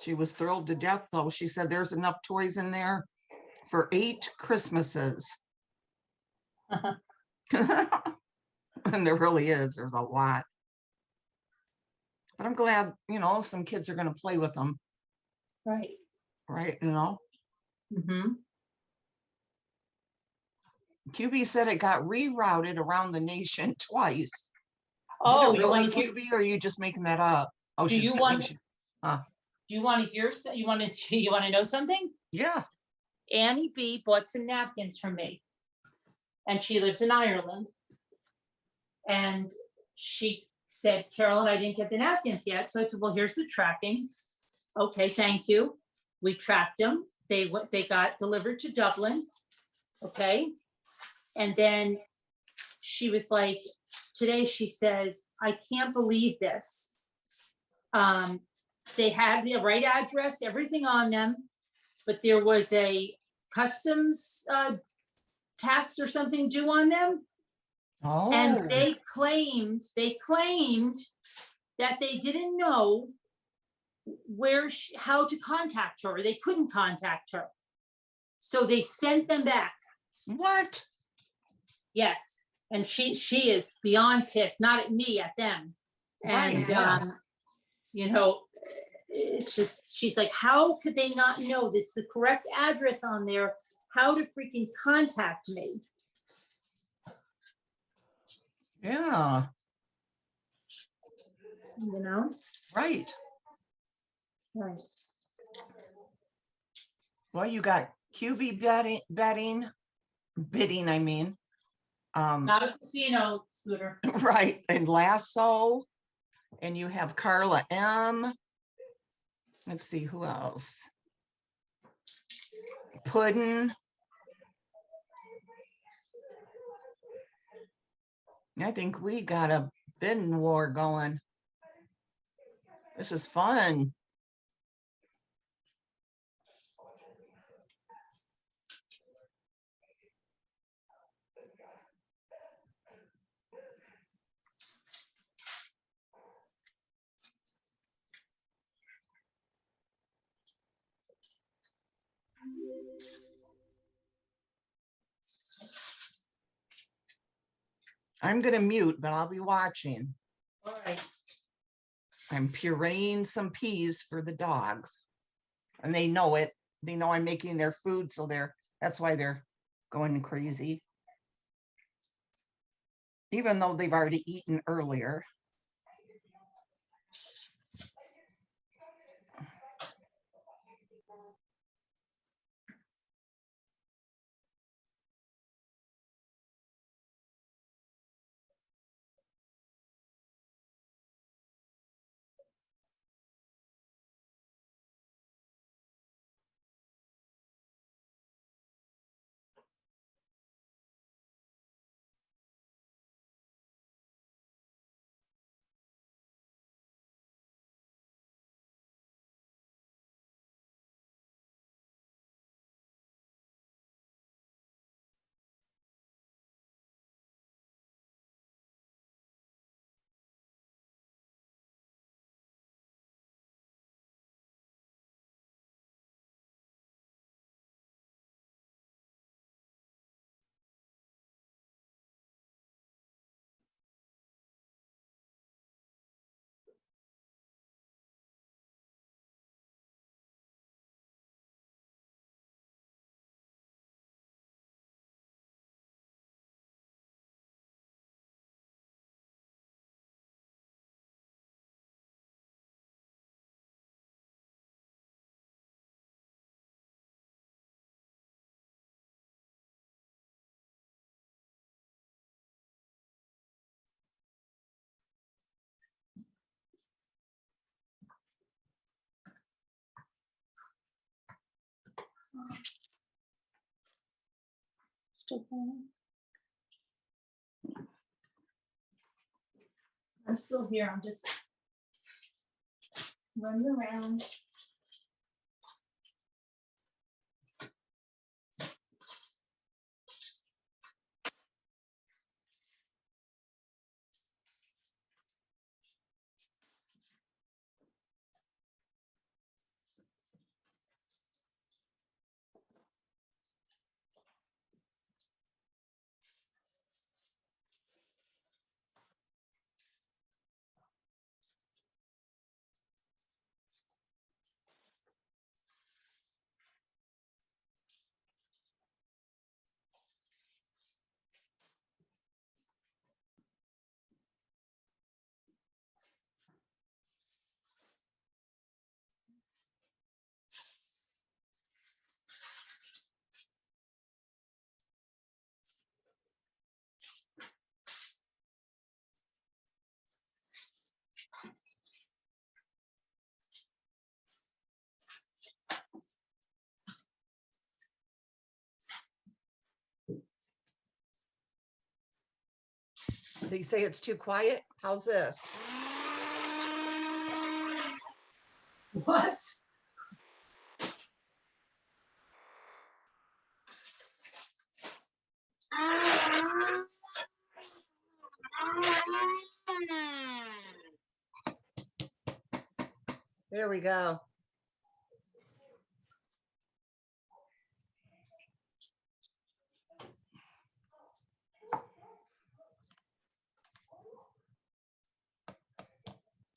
She was thrilled to death, though. She said there's enough toys in there for 8 Christmases. And there really is. There's a lot. But I'm glad, some kids are going to play with them, Right. right? Mm-hmm. QB said it got rerouted around the nation twice. Oh, Did it you really, want to, QB, or are you just making that up? Oh, do she's you I want, think she- do you want to hear, you want to, you want to know something? yeah. Annie B bought some napkins from me. And she lives in Ireland. And she said, Carolyn, I didn't get the napkins yet. So I said, well, here's the tracking. Okay, thank you. We tracked them. They got delivered to Dublin. Okay. And then she was like, today she says, I can't believe this. They had the right address, everything on them, but there was a customs tax or something due on them. Oh, And they claimed that they didn't know how to contact her. They couldn't contact her. So they sent them back. what? Yes. And she is beyond pissed, not at me, at them. And, Right, yeah. it's just, she's like, how could they not know that's the correct address on there? How to freaking contact me? Yeah, Right. right. Well, you got QB bidding, I mean. Not a casino, Scooter. Right, and Lasso, and you have Carla M. Let's see, who else? Pudding. I think we got a bidding war going. This is fun. I'm gonna mute, but I'll be watching. All right. I'm pureeing some peas for the dogs. And they know it. They know I'm making their food, so that's why they're going crazy. Even though they've already eaten earlier. Still going? I'm still here. I'm just running around. They say it's too quiet. How's this? What? There we go.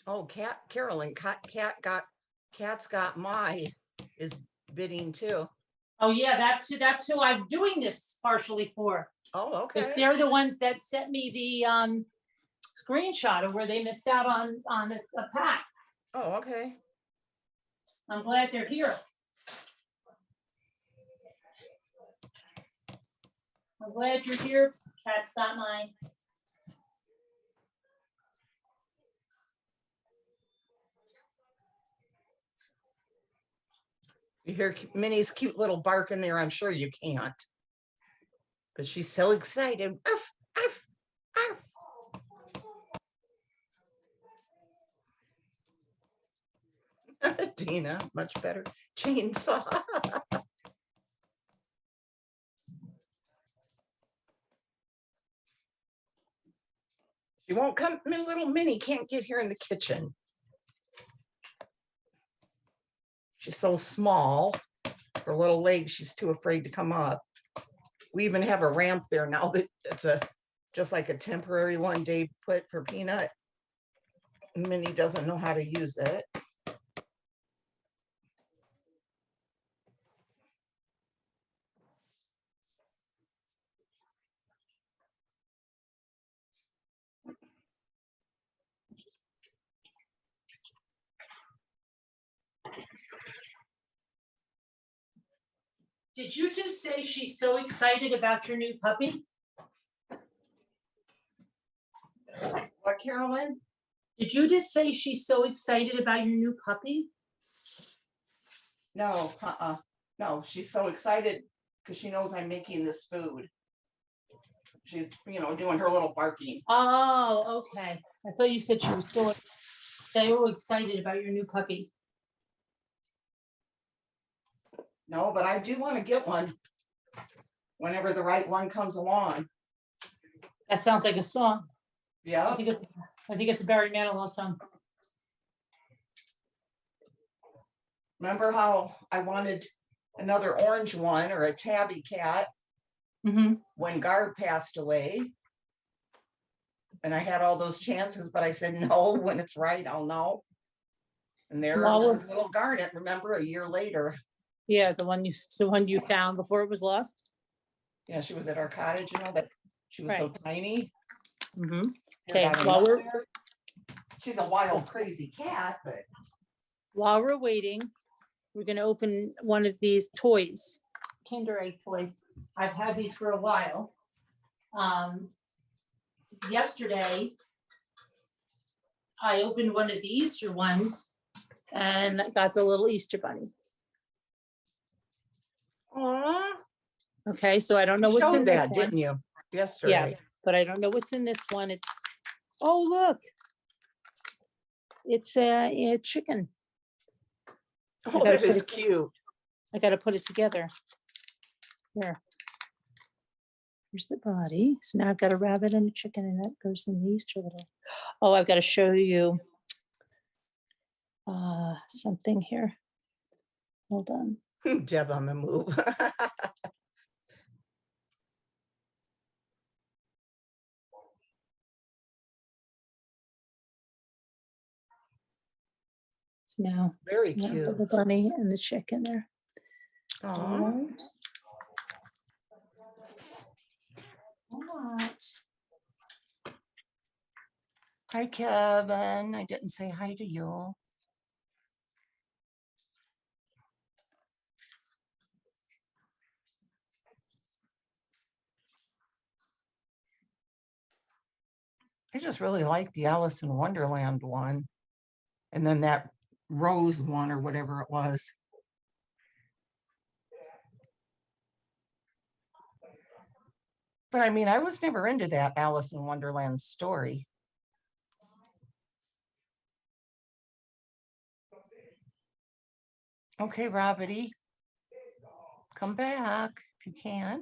Oh, Carolyn, Cat's got my is bidding too. Oh yeah, that's who I'm doing this partially for. Oh, Because okay. they're the ones that sent me the screenshot of where they missed out on a pack. Oh, okay. I'm glad they're here. I'm glad you're here. Cat's got mine. You hear Minnie's cute little bark in there. I'm sure you can't. But she's so excited. Arf, arf, arf. Dina, much better. Chainsaw. She won't come. Little Minnie can't get here in the kitchen. She's so small. Her little legs, she's too afraid to come up. We even have a ramp there now that it's just like a temporary one Dave put for Peanut. Minnie doesn't know how to use it. Did you just say she's so excited about your new puppy? What, Carolyn? Did you just say she's so excited about your new puppy? No, no, she's so excited because she knows I'm making this food. She's, doing her little barking. Oh, okay. I thought you said she was so excited about your new puppy. No, but I do want to get one whenever the right one comes along. That sounds like a song. Yeah. I think it's a Barry Manilow song. Remember how I wanted another orange one or a tabby cat when Guard passed away? And I had all those chances, but I said, no, when it's right, I'll know. And there was little Garnet, remember, a year later. Yeah, the one you found before it was lost. Yeah, she was at our cottage, that she was so tiny. Okay, she's a wild, crazy cat, but while we're waiting, we're gonna open one of these toys, Kinder Egg toys. I've had these for a while. Yesterday, I opened one of the Easter ones and I got the little Easter bunny. Aww. Okay, so I don't know what's in that, this one. didn't you? Yesterday. Yeah, but I don't know what's in this one. It's, oh, look. It's a chicken. Oh, that is cute. I got to put it together. There. Here's the body. So now I've got a rabbit and a chicken, and that goes in the Easter little. Oh, I've got to show you something here. Hold on. Deb on the move. So now, very cute. The bunny and the chicken there. Aww. Hi, Kevin. I didn't say hi to you. I just really like the Alice in Wonderland one. And then that Rose one or whatever it was. But I mean, I was never into that Alice in Wonderland story. Okay, Robbity, come back if you can.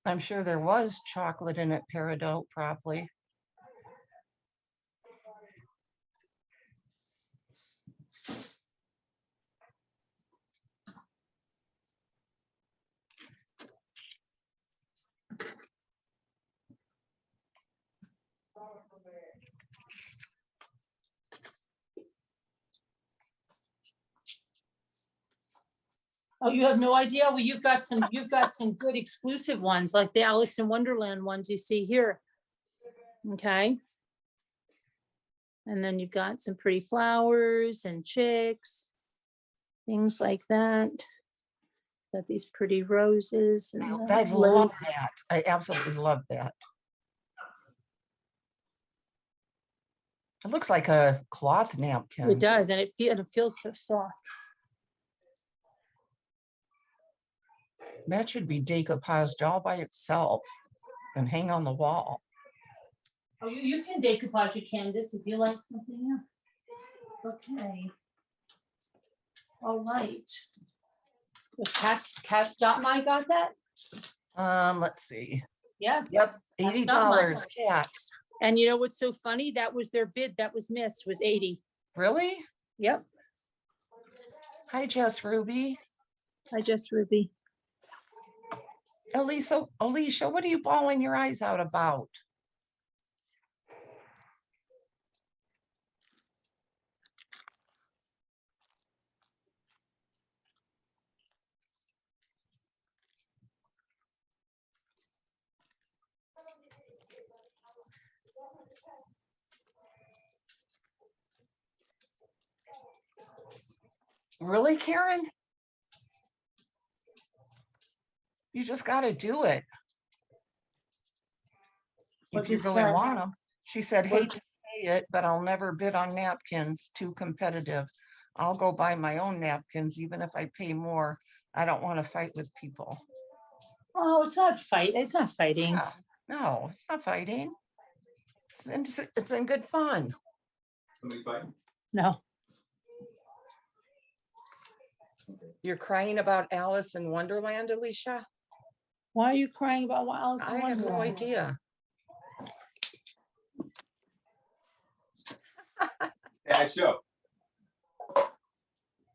I'm sure there was chocolate in it, Peridot, probably. Oh, you have no idea? Well, you've got some good exclusive ones, like the Alice in Wonderland ones you see here. Okay. And then you've got some pretty flowers and chicks, things like that. Got these pretty roses. And I love that. I absolutely love that. It looks like a cloth It napkin. does, and it feels so soft. That should be decoupaged all by itself and hang on the wall. Oh, you can decoupage your canvas if you like something else. Okay. All right. So cats.my got that? Let's see. Yes. Yep, That's $80 not mine. cats. And you know what's so funny? That was their bid that was missed, was 80. Really? Yep. Hi, Jess Ruby. I just Ruby. Alicia, what are you bawling your eyes out about? Really, Karen? You just got to do it. If you really want them. She said, hate to say it, but I'll never bid on napkins. Too competitive. I'll go buy my own napkins, even if I pay more. I don't want to fight with people. Oh, it's not fighting. Yeah, no, it's not fighting. It's in good fun. Somebody fighting? No. You're crying about Alice in Wonderland, Alicia? Why are you crying about Alice in I have no Wonderland? idea. Sad show.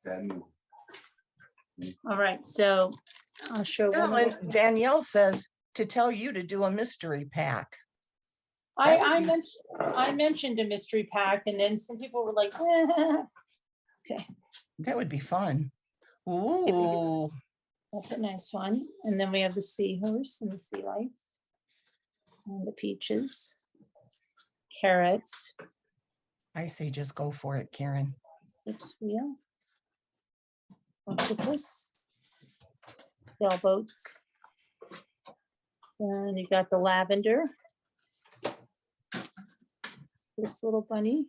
Sad move. All right, so I'll show one more. Danielle says to tell you to do a mystery pack. I mentioned a mystery pack, and then some people were like, okay, That would be fun. Ooh, that's a nice one. And then we have the seahorse and the sea life, and the peaches, carrots, I say just go for it, Karen. Gibbs wheel, octopus, sailboats. And you got the lavender, this little bunny,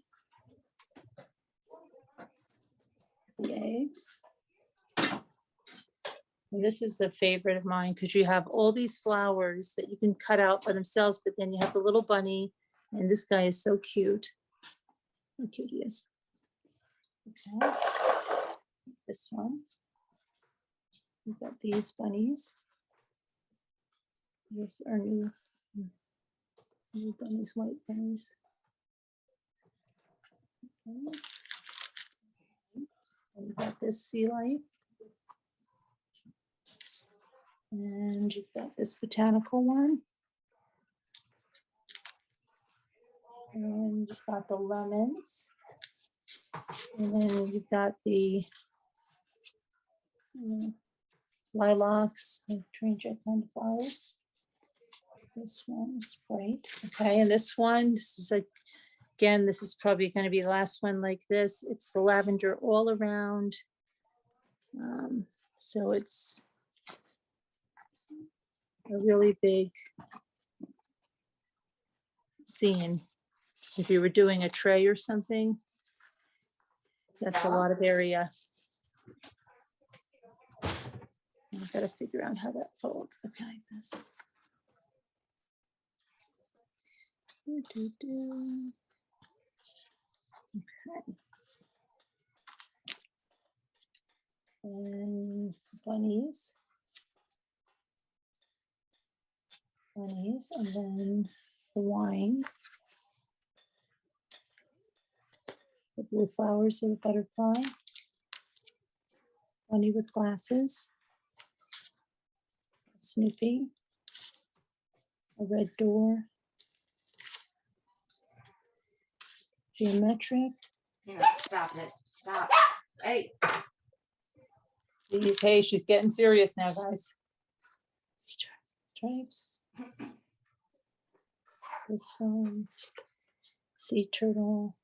the eggs. And this is a favorite of mine because you have all these flowers that you can cut out by themselves, but then you have the little bunny, and this guy is so cute. How cute he is. Okay. This one. We've got these bunnies. These are new bunnies, white bunnies. Okay. And we've got this sea life. And you've got this botanical one. And you've got the lemons. And then you've got the lilacs, strange kind of flowers. This one is bright. Okay, and this one, this is again, this is probably going to be the last one like this. It's the lavender all around. So it's a really big scene. If you were doing a tray or something, that's a lot of area. I've got to figure out how that folds. Okay, like this. Okay. And bunnies. Bunnies, and then the wine. The blue flowers of the butterfly. Bunny with glasses. Snoopy. A red door. Geometric. Yeah, stop it. Stop. Hey. Hey, she's getting serious now, guys. Stripes. This one. Sea turtle.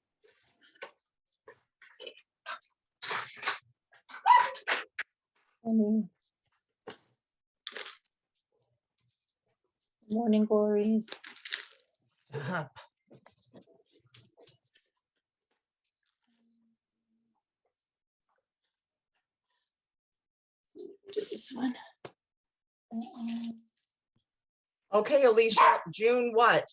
Bunny. Morning glories. Stop. Do this one. Okay, Alicia, June what?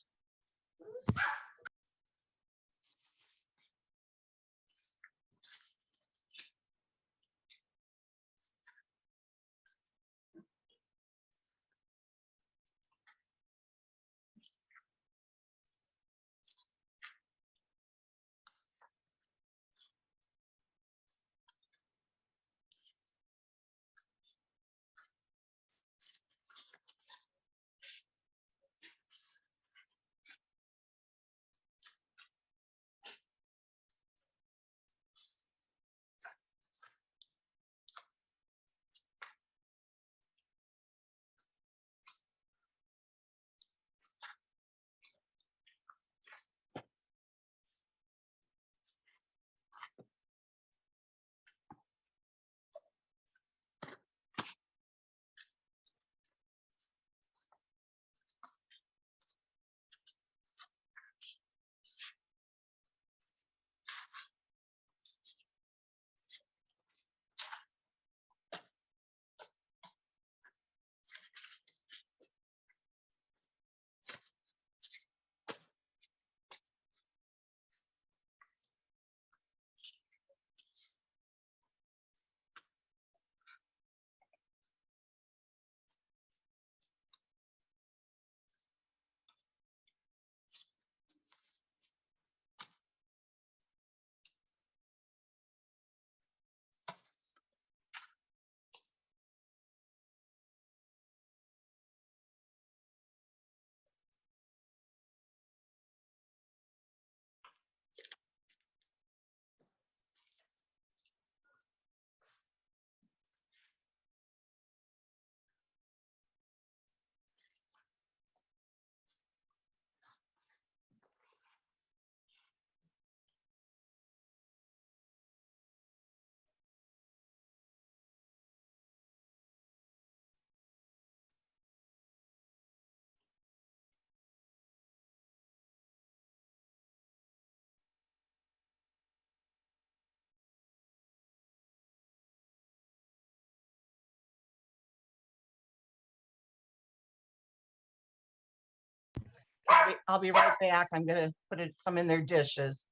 I'll be right back. I'm gonna put some in their dishes.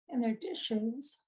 And their dishes.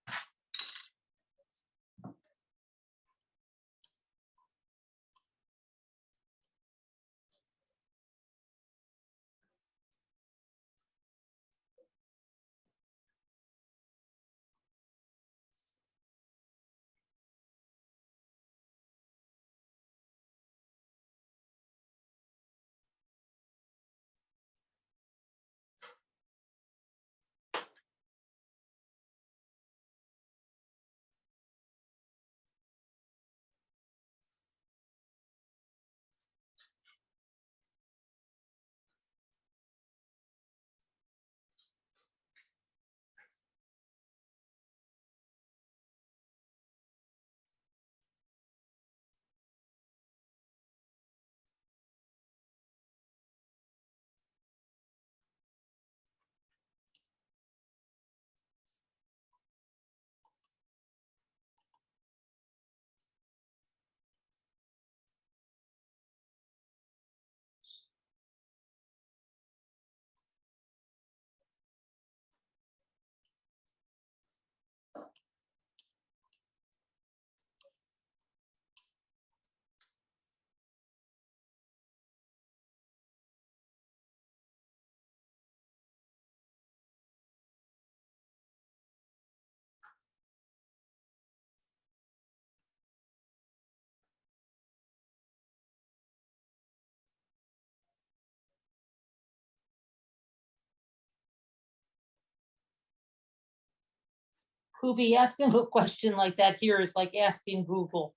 Kubi, asking a question like that here is like asking Google.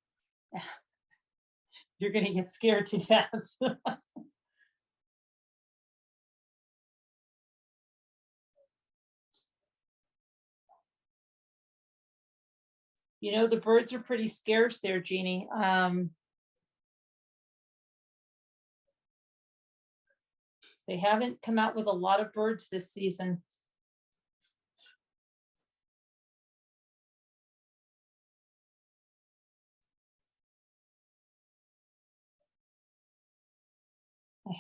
You're gonna get scared to death. You know, the birds are pretty scarce there, Jeannie. They haven't come out with a lot of birds this season.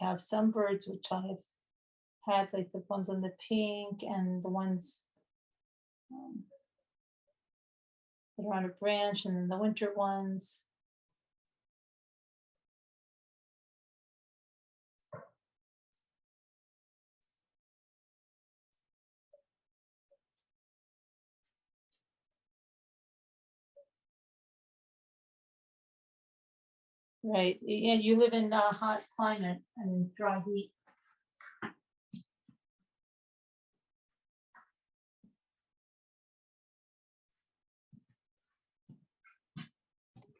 have some birds which I have had, like the ones on the pink and the ones that are on a branch, and then the winter ones. Right, and you live in a hot climate and dry heat.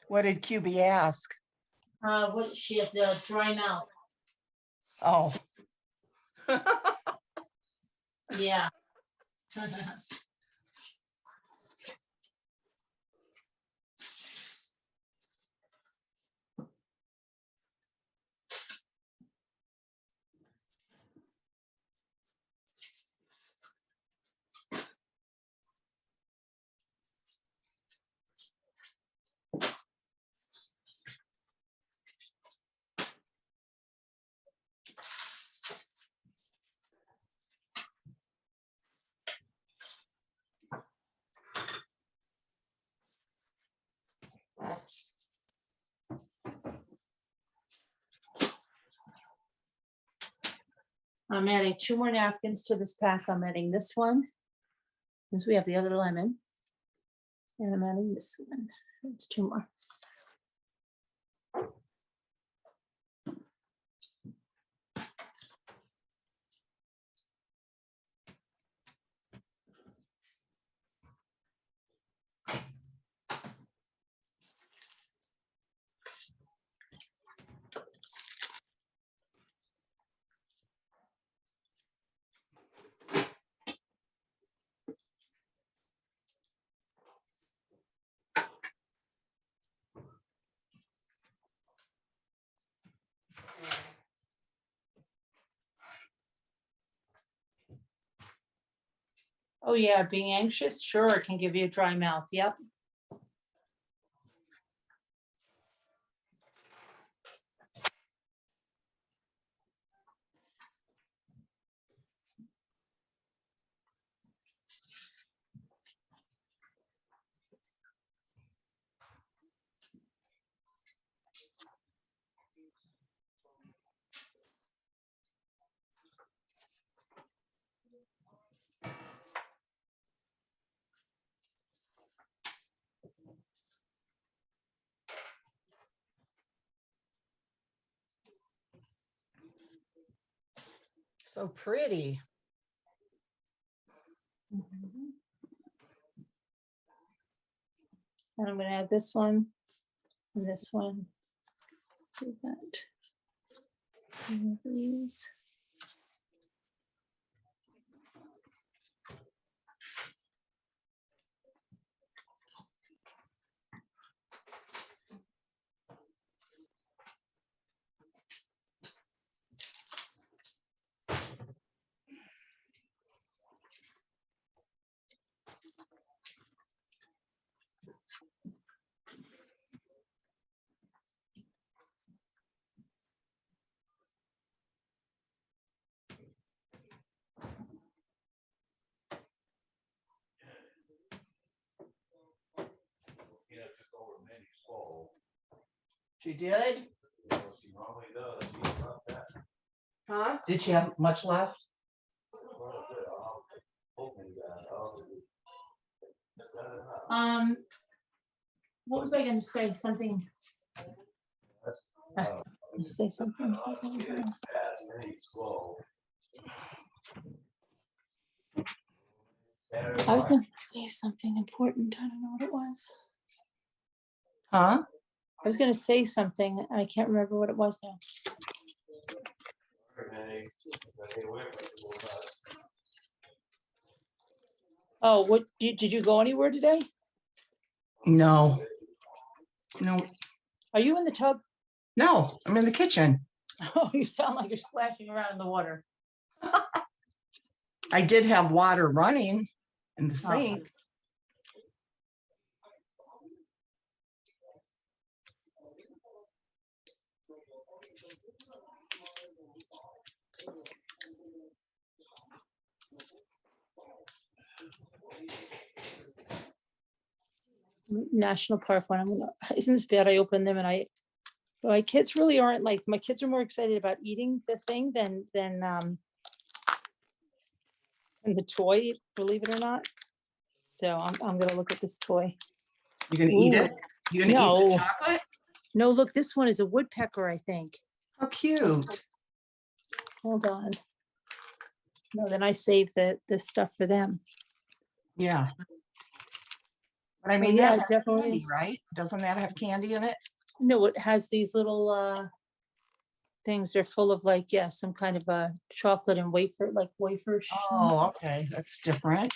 What did QB ask? What, she has a dry mouth. Oh, Yeah. I'm adding 2 more napkins to this pack. I'm adding this one, because we have the other lemon. And I'm adding this one. It's 2 more. Oh yeah, being anxious, sure, it can give you a dry mouth. Yep. so pretty. Mhm. And I'm gonna add this one and this one to that. And these. She did? Huh? Did she have much left? What was I gonna say? Something. Say something. What was I gonna say? I was gonna say something important. I don't know what it was. Huh? I was gonna say something. I can't remember what it was now. Oh, what did you go anywhere today? No. No, Are you in the tub? no, I'm in the kitchen. Oh, you sound like you're splashing around in the water. I did have water running in the sink. national park one. Isn't this bad? I opened them and my kids really aren't like, my kids are more excited about eating the thing than the toy, believe it or not. So I'm gonna look at this toy. You gonna eat it? Ooh, You gonna eat no. the chocolate? No, look, this one is a woodpecker, I think. How cute. Hold on. No, then I saved the stuff for them. Yeah. But I Oh, mean, yeah, that it has definitely candy, is. right? Doesn't that have candy in it? No, it has these little things. They're full of like, yeah, some kind of a chocolate and wafer, like wafers. Oh, okay, that's different.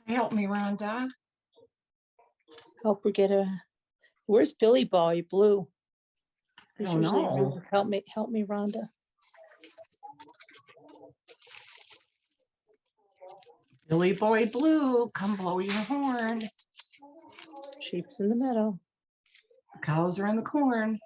Help me, Rhonda. Help her get a. Where's Billy Boy Blue? I He's don't usually know. around. Help me, Rhonda. Billy Boy Blue, come blow your horn. Sheep's in the meadow. The cows are in the corn.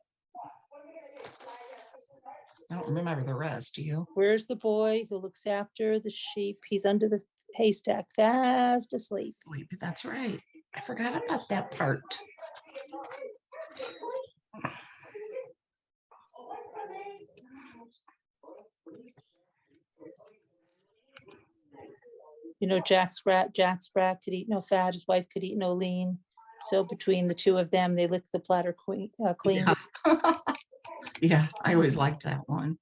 I don't remember the rest, do you? Where's the boy who looks after the sheep? He's under the haystack, fast asleep. Sleep, that's right. I forgot about that part. You know, Jack Sprat could eat no fat. His wife could eat no lean. So between the two of them, they licked the platter clean. Yeah. Yeah, I always liked that one.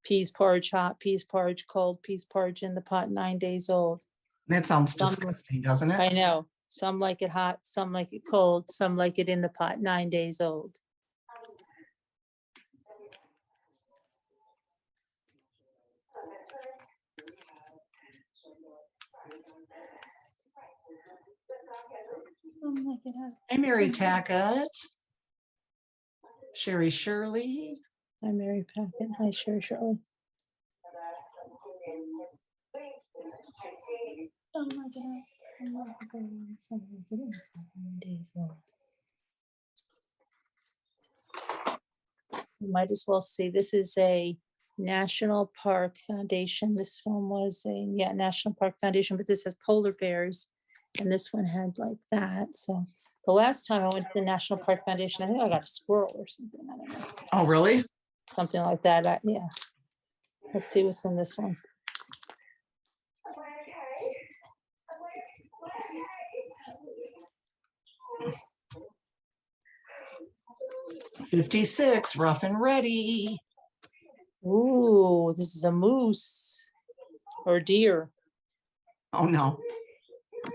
Peas porridge hot, peas porridge cold, peas porridge in the pot 9 days old. That sounds Some- disgusting, doesn't I it? know. Some like it hot, some like it cold, some like it in the pot 9 days old. Some like it hot. Hey, Mary some- Tackett. Sherry Shirley. Hi, Mary Packet. Hi, Shirley. Some like it hot, some like it cold, some like it in the pot 9 days old. You might as well see, this is a National Park Foundation. This one was a, yeah, National Park Foundation, but this has polar bears. And this one had like that. So the last time I went to the National Park Foundation, I think I got a squirrel or something. I don't know. Oh, really? Something like that. Yeah. Let's see what's in this one. '56, rough and ready. Ooh, this is a moose or deer. Oh, no.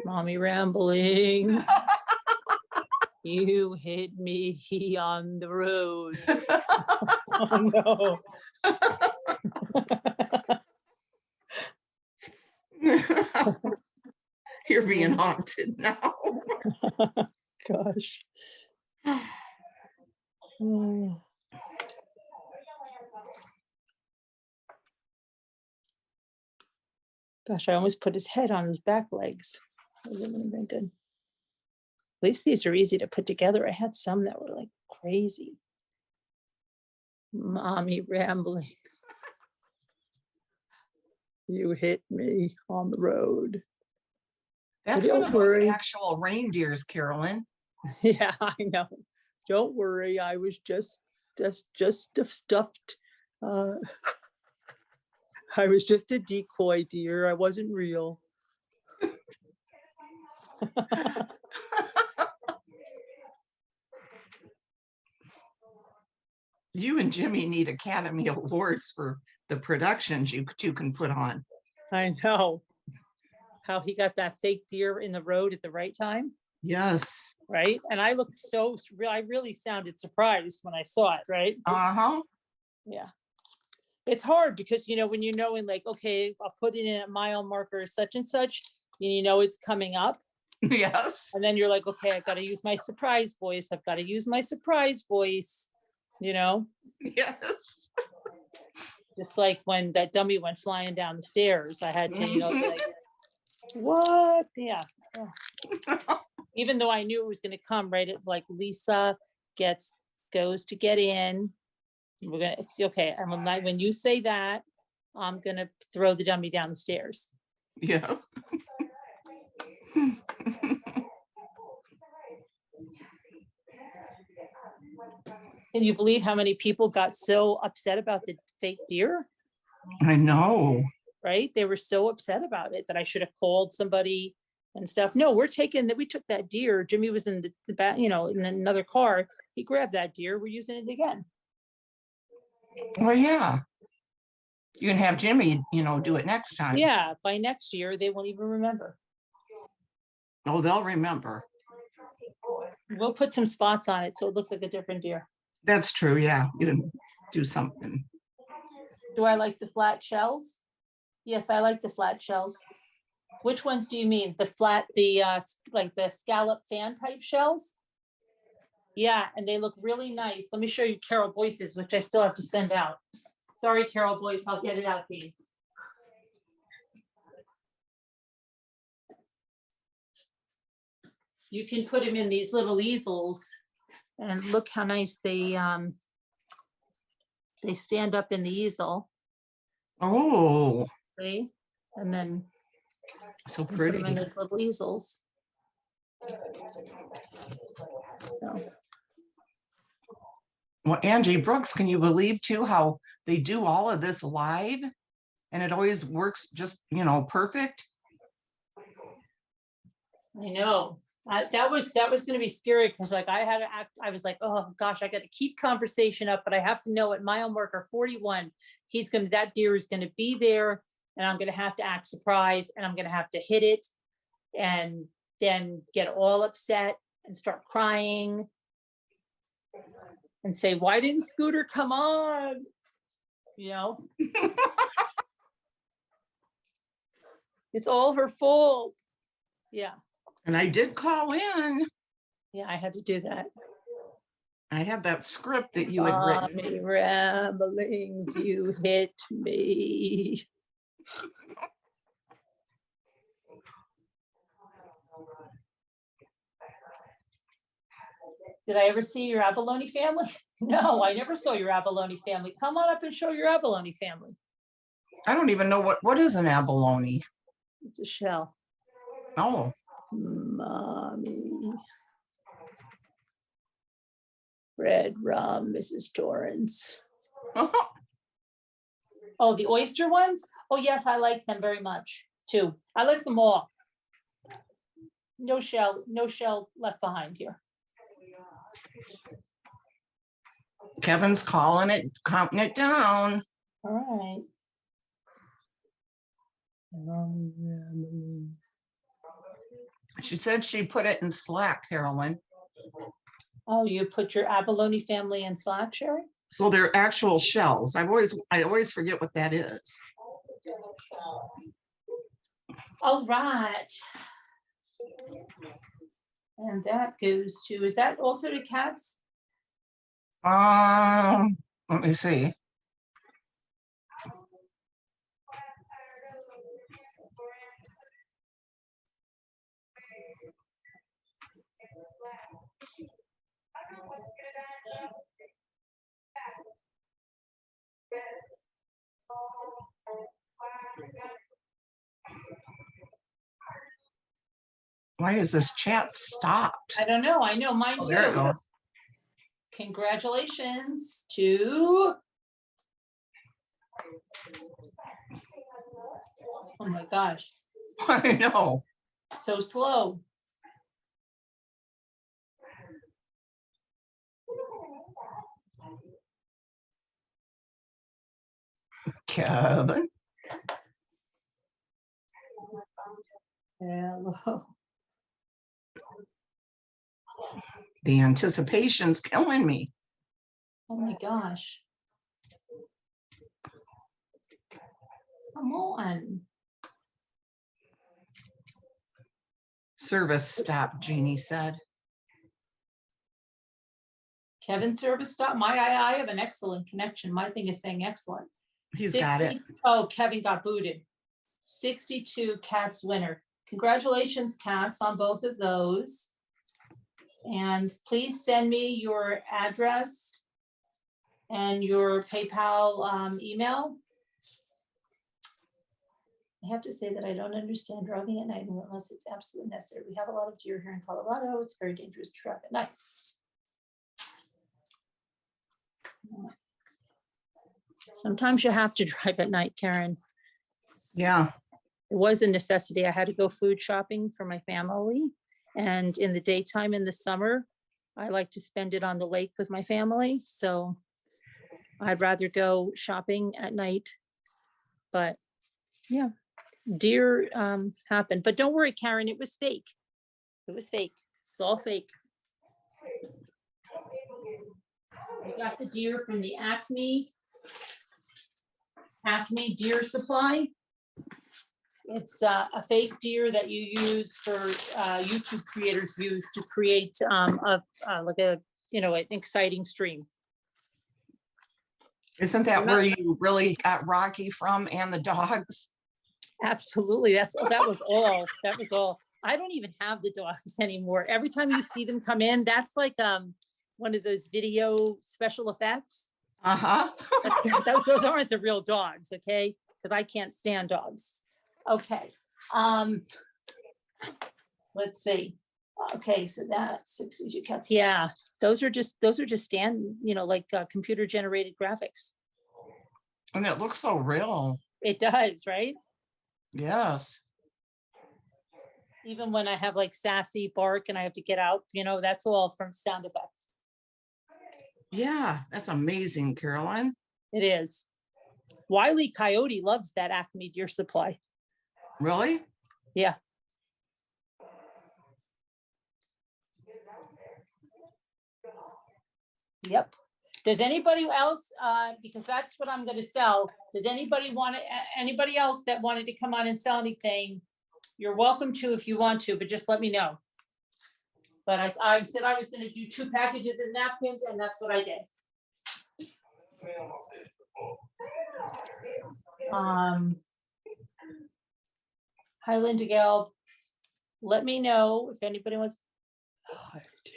Mommy ramblings. You hit me on the road. Oh no. You're being haunted now. Gosh. Mm. Gosh, I almost put his head on his back legs. That wouldn't have been good. At least these are easy to put together. I had some that were like crazy. Mommy rambling. You hit me on the road. That's Don't one of those worry. actual reindeers, Carolyn. Yeah, I know. Don't worry. I was just stuffed. I was just a decoy, dear. I wasn't real. You and Jimmy need Academy Awards for the productions you two can put on. I know. How he got that fake deer in the road at the right time, Yes. right? And I looked I really sounded surprised when I saw it, right? Uh-huh. Yeah. It's hard because, you know, when you know, in like, okay, I'll put it in at mile marker such and such, and you know it's coming up. Yes. And then you're like, okay, I've got to use my surprise voice. I've got to use my surprise voice, you know? Yes. Just like when that dummy went flying down the stairs, I had to, you know, be like, what? Yeah. Oh. Even though I knew it was going to come right at like Lisa goes to get in, We're gonna, okay, when you say that, I'm gonna throw the dummy down the stairs. Yeah. Can you believe how many people got so upset about the fake deer? I know. Right? They were so upset about it that I should have called somebody and stuff. No, we took that deer. Jimmy was in the back, in another car. He grabbed that deer. We're using it again. Well, yeah. You can have Jimmy, do it next time. Yeah, by next year, they won't even remember. Oh, they'll remember. We'll put some spots on it so it looks like a different deer. That's true. Yeah. You can do something. Do I like the flat shells? Yes, I like the flat shells. Which ones do you mean? The flat, like the scallop fan type shells? Yeah, and they look really nice. Let me show you Carol Boyce's, which I still have to send out. Sorry, Carol Boyce, I'll get it out to you. You can put them in these little easels and look how nice they stand up in the easel. Oh, See? And then so you put pretty. them in these little easels. So, Well, Angie Brooks, can you believe too how they do all of this live and it always works just, perfect? I know. That was going to be scary because like I had to act, I was like, oh gosh, I got to keep conversation up, but I have to know at mile marker 41, that deer is going to be there and I'm going to have to act surprised and I'm going to have to hit it and then get all upset and start crying and say, why didn't Scooter come on? It's all her fault. Yeah. And I did call in. Yeah, I had to do that. I had that script that you had written. Mommy ramblings, you hit me. Did I ever see your abalone family? No, I never saw your abalone family. Come on up and show your abalone family. I don't even know what is an abalone. It's a shell. Oh, Mommy. Red rum, Mrs. Torrance. Oh, the oyster ones? Oh, yes, I like them very much too. I like them all. No shell left behind here. Kevin's calling it, counting it down. All right. She said she put it in Slack, Carolyn. Oh, you put your abalone family in Slack, Sherry? So they're actual shells. I always forget what that is. All right. And that goes to, is that also to cats? Let me see. Why is this chat stopped? I don't know. I know mine Oh, too. there it goes. Congratulations to. Oh my gosh, I know. so slow. Kevin. Hello. The anticipation's killing me. Oh my gosh. Come on. Service stopped, Jeannie said. Kevin service stop. I have an excellent connection. My thing is saying excellent. He's got it. Oh, Kevin got booted. 62 cats winner. Congratulations, cats, on both of those. And please send me your address and your PayPal email. I have to say that I don't understand driving at night unless it's absolutely necessary. We have a lot of deer here in Colorado. It's very dangerous to drive at night. Sometimes you have to drive at night, Karen. Yeah. It was a necessity. I had to go food shopping for my family. And in the daytime, in the summer, I like to spend it on the lake with my family. So I'd rather go shopping at night. But yeah, deer happen. But don't worry, Karen, it was fake. It was fake. It's all fake. I got the deer from the Acme deer supply. It's a fake deer that you use for YouTube creators use to create like a, you know, an exciting stream. Isn't that where you really got Rocky from and the dogs? Absolutely. That was all. That was all. I don't even have the dogs anymore. Every time you see them come in, that's like one of those video special effects. Uh-huh. Those aren't the real dogs, okay? Because I can't stand dogs. Okay. Let's see. Okay, so that's 62 cats. Yeah, those are just stand, you know, like computer generated graphics. And it looks so real. It does, right? Yes. Even when I have like sassy bark and I have to get out, you know, that's all from sound effects. Yeah, that's amazing, Caroline. It is. Wile E. Coyote loves that Acme deer supply. Really? Yeah. Yep. Does anybody else, because that's what I'm going to sell. Does anybody anybody else that wanted to come on and sell anything? You're welcome to if you want to, but just let me know. But I said I was going to do 2 packages of napkins, and that's what I did. Hi, Linda Gale. Let me know if anybody wants. Oh, dear.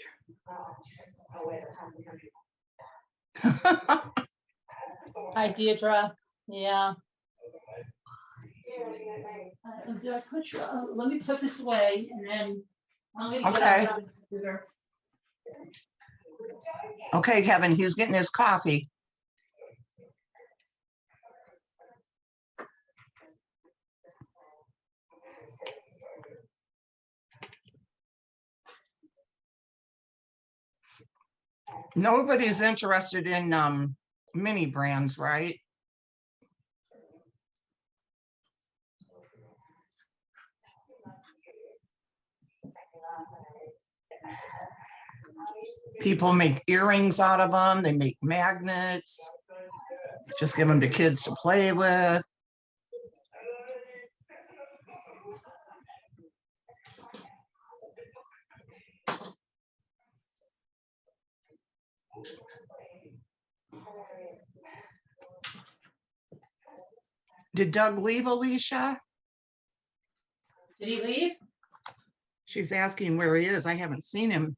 Hi, Deidre. Yeah. Did I put let me put this away, and then I'm going to get Okay. out of the computer. Okay, Kevin, he's getting his coffee. Nobody's interested in mini brands, right? People make earrings out of them. They make magnets. Just give them to kids to play with. Did Doug leave, Alicia? Did he leave? She's asking where he is. I haven't seen him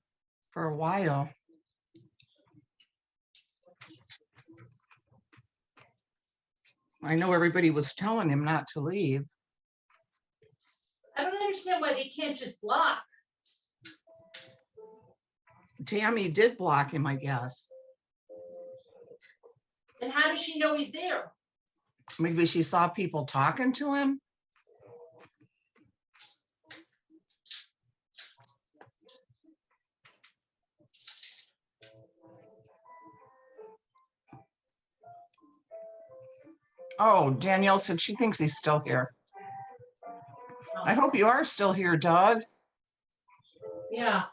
for a while. I know everybody was telling him not to leave. I don't understand why they can't just block. Tammy did block him, I guess. Then how does she know he's there? Maybe she saw people talking to him. Oh, Danielle said she thinks he's still here. I hope you are still here, Doug. Yeah.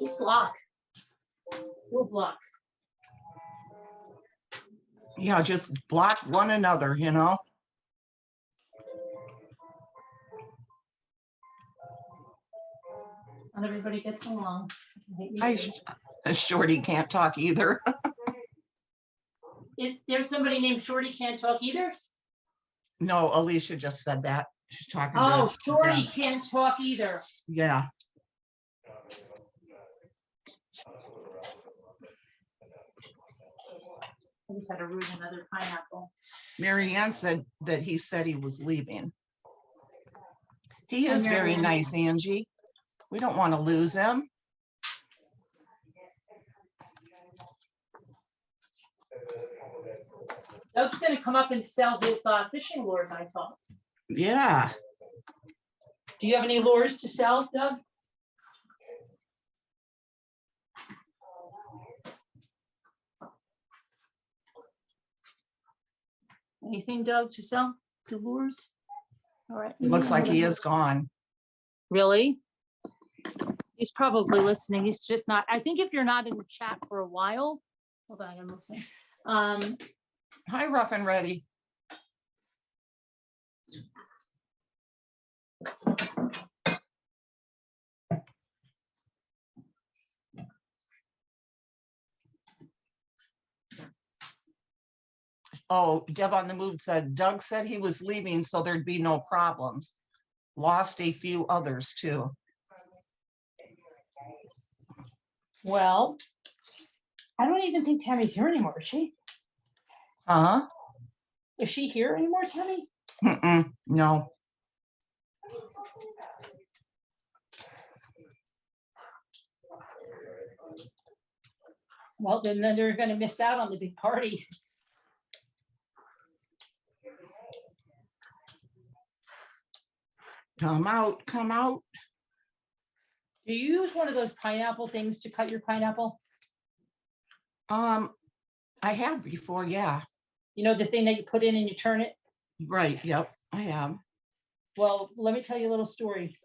Just block. We'll block. Yeah, just block one another, you know. Not everybody gets along. Shorty can't talk either. If there's somebody named Shorty can't talk either. No, Alicia just said that. She's talking Oh, to Shorty yeah. can't talk either. Yeah. I just had to ruin another pineapple. Mary Ann said that he said he was leaving. He Hi, is very Mary Ann. nice, Angie. We don't want to lose him. Doug's gonna come up and sell his fishing lures, I thought. Yeah. Do you have any lures to sell, Doug? Anything, Doug, to sell? The lures? All right. Looks like he is gone. Really? He's probably listening. He's just not. I think if you're not in the chat for a while, hold on, I'm listening. Hi, Rough and Ready. Oh, Deb on the Move said, Doug said he was leaving, so there'd be no problems. Lost a few others too. Well, I don't even think Tammy's here anymore, is she? Huh? Is she here anymore, Tammy? No. Well, then they're gonna miss out on the big party. Come out, come out. Do you use one of those pineapple things to cut your pineapple? I have before, yeah. You know, the thing that you put in and you turn it? Right, yep, I have. Well, let me tell you a little story.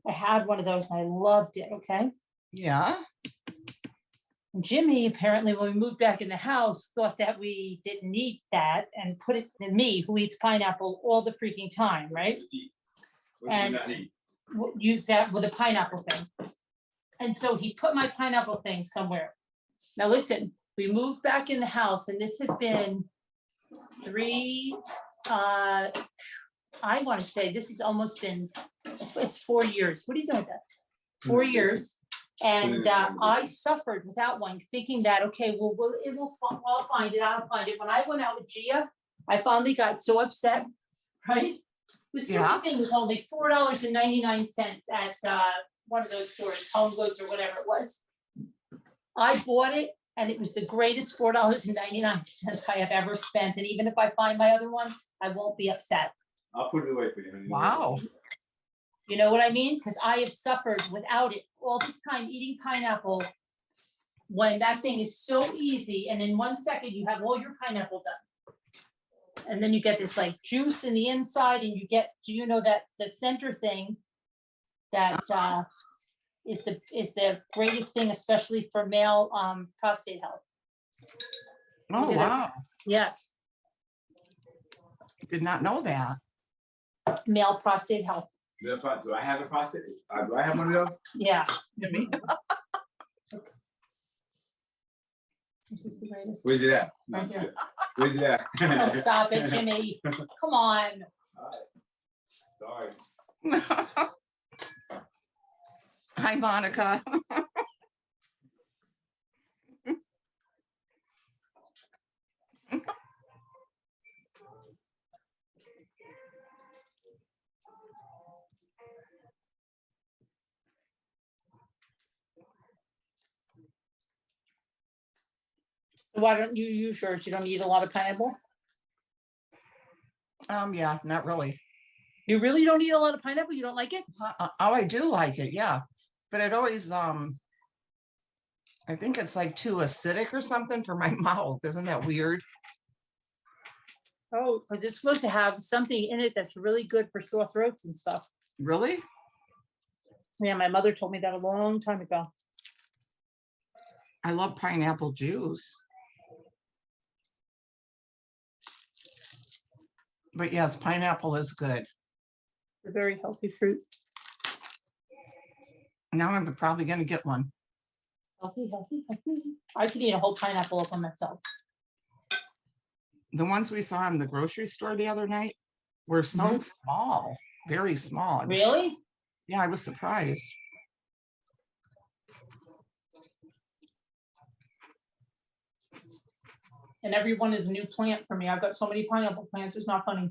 I had one of those and I loved it, okay? Yeah. And Jimmy, apparently, when we moved back in the house, thought that we didn't need that and put it to me, who eats pineapple all the freaking time, right? What do you And- not need? Use that with a pineapple thing. And so he put my pineapple thing somewhere. Now listen, we moved back in the house and this has been I want to say this has almost been, it's 4 years. What are you doing with that? 4 years. And I suffered without one, thinking that, okay, well, I'll find it, I'll find it. When I went out with Gia, I finally got so upset, right? The Yeah. silly thing was only $4.99 at one of those stores, Home Goods or whatever it was. I bought it and it was the greatest $4.99 I have ever spent. And even if I find my other one, I won't be upset. I'll put it away for you. honey. Wow. You know what I mean? Because I have suffered without it all this time eating pineapple when that thing is so easy and in 1 second you have all your pineapple done. And then you get this like juice in the inside and you get, do you know that the center thing that is the greatest thing, especially for male prostate health. Oh, Look at that. wow. Yes, Did not know that. male prostate health. Do I have a prostate? Do I have one of those? Yeah. This is the greatest. Where's it at? No, Right here. Where's it at? Oh, stop it, Jimmy. Come on. Sorry. Hi, Monica. So why don't you use yours? You don't eat a lot of pineapple? Yeah, not really. You really don't eat a lot of pineapple? You don't like it? Oh, I do like it, yeah. But it always, I think it's like too acidic or something for my mouth. Isn't that weird? Oh, but it's supposed to have something in it that's really good for sore throats and stuff. Really? Yeah, my mother told me that a long time ago. I love pineapple juice. But yes, pineapple is good. It's a very healthy fruit. Now I'm probably gonna get one. Healthy, healthy, healthy. I could eat a whole pineapple up on myself. The ones we saw in the grocery store the other night were so small, very small. Really? Yeah, I was surprised. And every one is a new plant for me. I've got so many pineapple plants, it's not funny.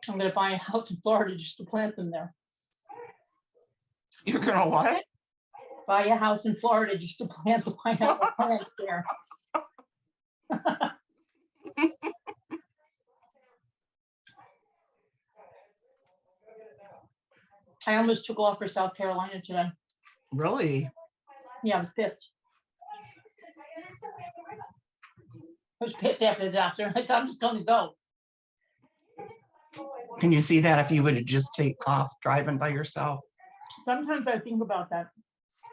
I'm gonna buy a house in Florida just to plant them there. You're gonna what? Buy a house in Florida just to plant the pineapple plants there. I almost took off for South Carolina today. Really? Yeah, I was pissed. I was pissed after the doctor. I said, I'm just gonna go. Can you see that if you would have just take off driving by yourself? Sometimes I think about that.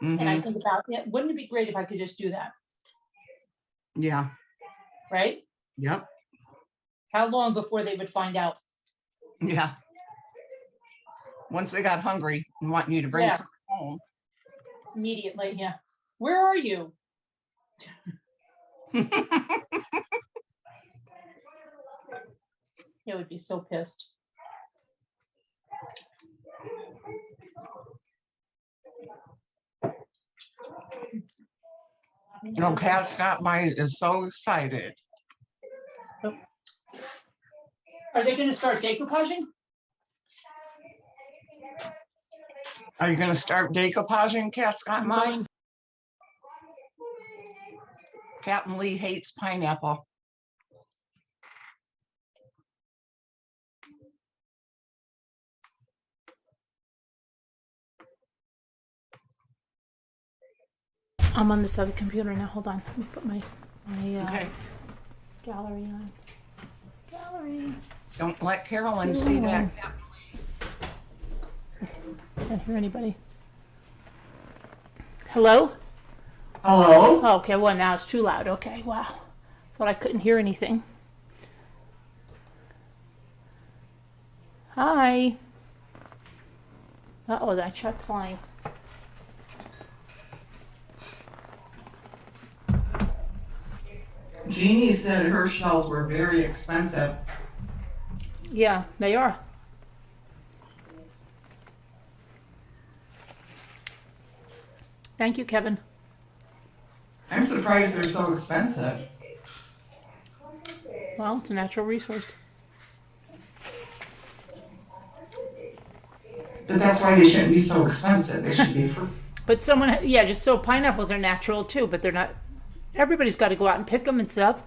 And I Mhm. think about, yeah, wouldn't it be great if I could just do that, Yeah, right? yep, How long before they would find out? yeah. Once they got hungry and wanting you to bring Yeah. something home. Immediately, yeah. Where are you? It would be so pissed. You know, Kat stopped by, is so excited. Are they gonna start decoupaging? Are you gonna start decoupaging, Kat Scott I'm mine? going- Captain Lee hates pineapple. I'm on this other computer now. Hold on. Let me put my Okay, gallery on. Gallery. don't let Carolyn see that. Can't hear anybody. Hello? Hello? Oh, okay, well, now it's too loud. Okay, wow. Thought I couldn't hear anything. Hi. Uh-oh, that shot's flying. Jeannie said her shells were very expensive. Yeah, they are. Thank you, Kevin. I'm surprised they're so expensive. Well, it's a natural resource. But that's why they shouldn't be so expensive. They should be free. But someone, yeah, just so pineapples are natural too, but they're not. Everybody's got to go out and pick them and stuff.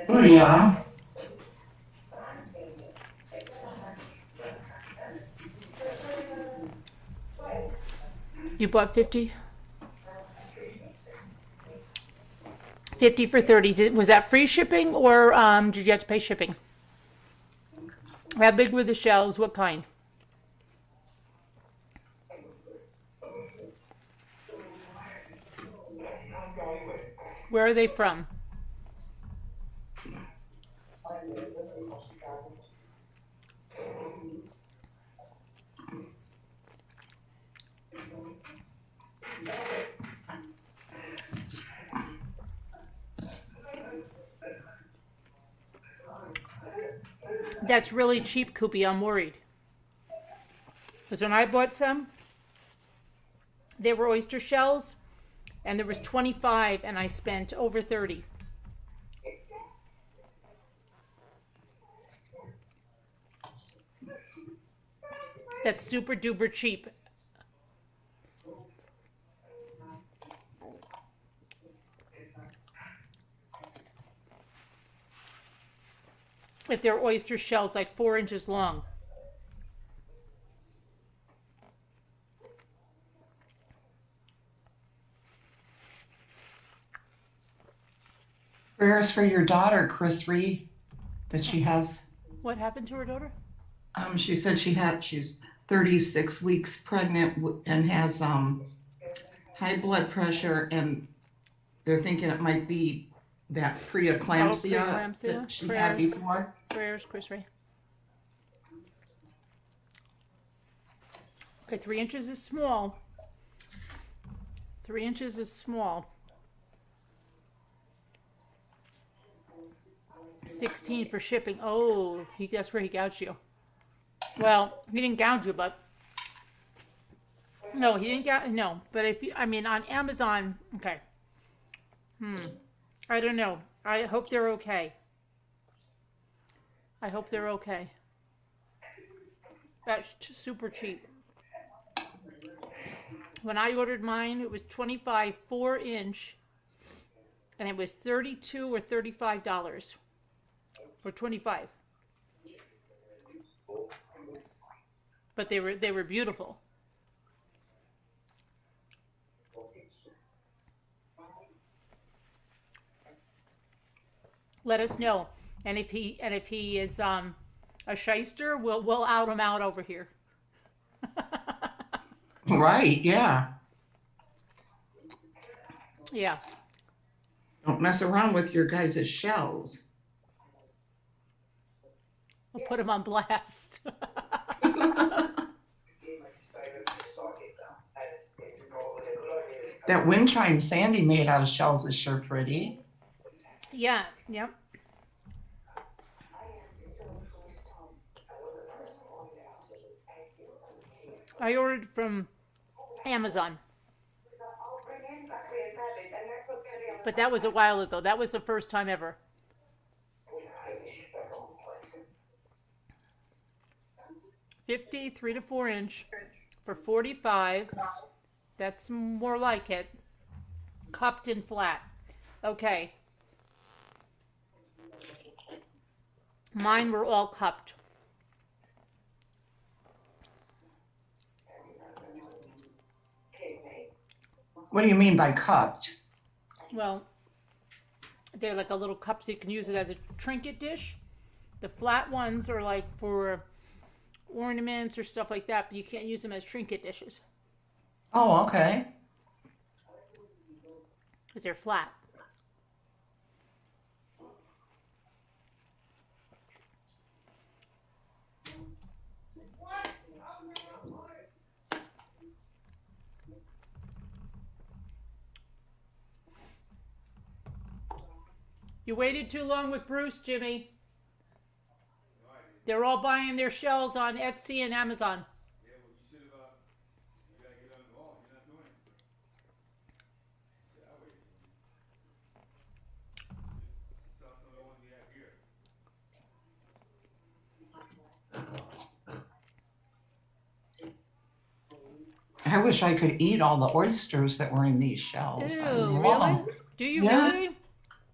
Oh, yeah. You bought 50? 50 for 30. Was that free shipping or did you have to pay shipping? How big were the shells? What kind? Where are they from? That's really cheap, Koopy. I'm worried. Because when I bought some, they were oyster shells, and there was 25, and I spent over 30. That's super duper cheap. If they're oyster shells like 4 inches long. Prayers for your daughter, Chris Ree, that she has. What happened to her daughter? She said she's 36 weeks pregnant and has high blood pressure, and they're thinking it might be that preeclampsia preeclampsia. that she had Prayers. before. Prayers, Chris Ray. Okay, 3 inches is small. 3 inches is small. 16 for shipping. Oh, that's where he gouged you. Well, he didn't gouge you, but No, he didn't get, no, but if you, I mean, on Amazon, okay. I don't know. I hope they're okay. I hope they're okay. That's super cheap. When I ordered mine, it was 25 4-inch, and it was $32 or $35 or 25. But they were beautiful. Let us know, and if he is a shyster, we'll out him out over here. Right, yeah. Yeah. Don't mess around with your guys' shells. We'll put him on blast. That wind chime Sandy made out of shells is sure pretty. Yeah, yep. I ordered from Amazon. But that was a while ago. That was the first time ever. $50, 3 to 4 inch for $45. That's more like it. Cupped and flat. Okay. Mine were all cupped. What do you mean by cupped? Well, they're like a little cup so you can use it as a trinket dish. The flat ones are like for ornaments or stuff like that, but you can't use them as trinket dishes Oh, okay. because they're flat. You waited too long with Bruce, Jimmy. They're all buying their shells on Etsy and Amazon. Yeah, well, you should have, you gotta get involved, you're not doing it. Yeah, I waited. Saw some of the ones we have here. I wish I could eat all the oysters that were in these shells. I Ew, love really? 'em. Do you Yeah. really?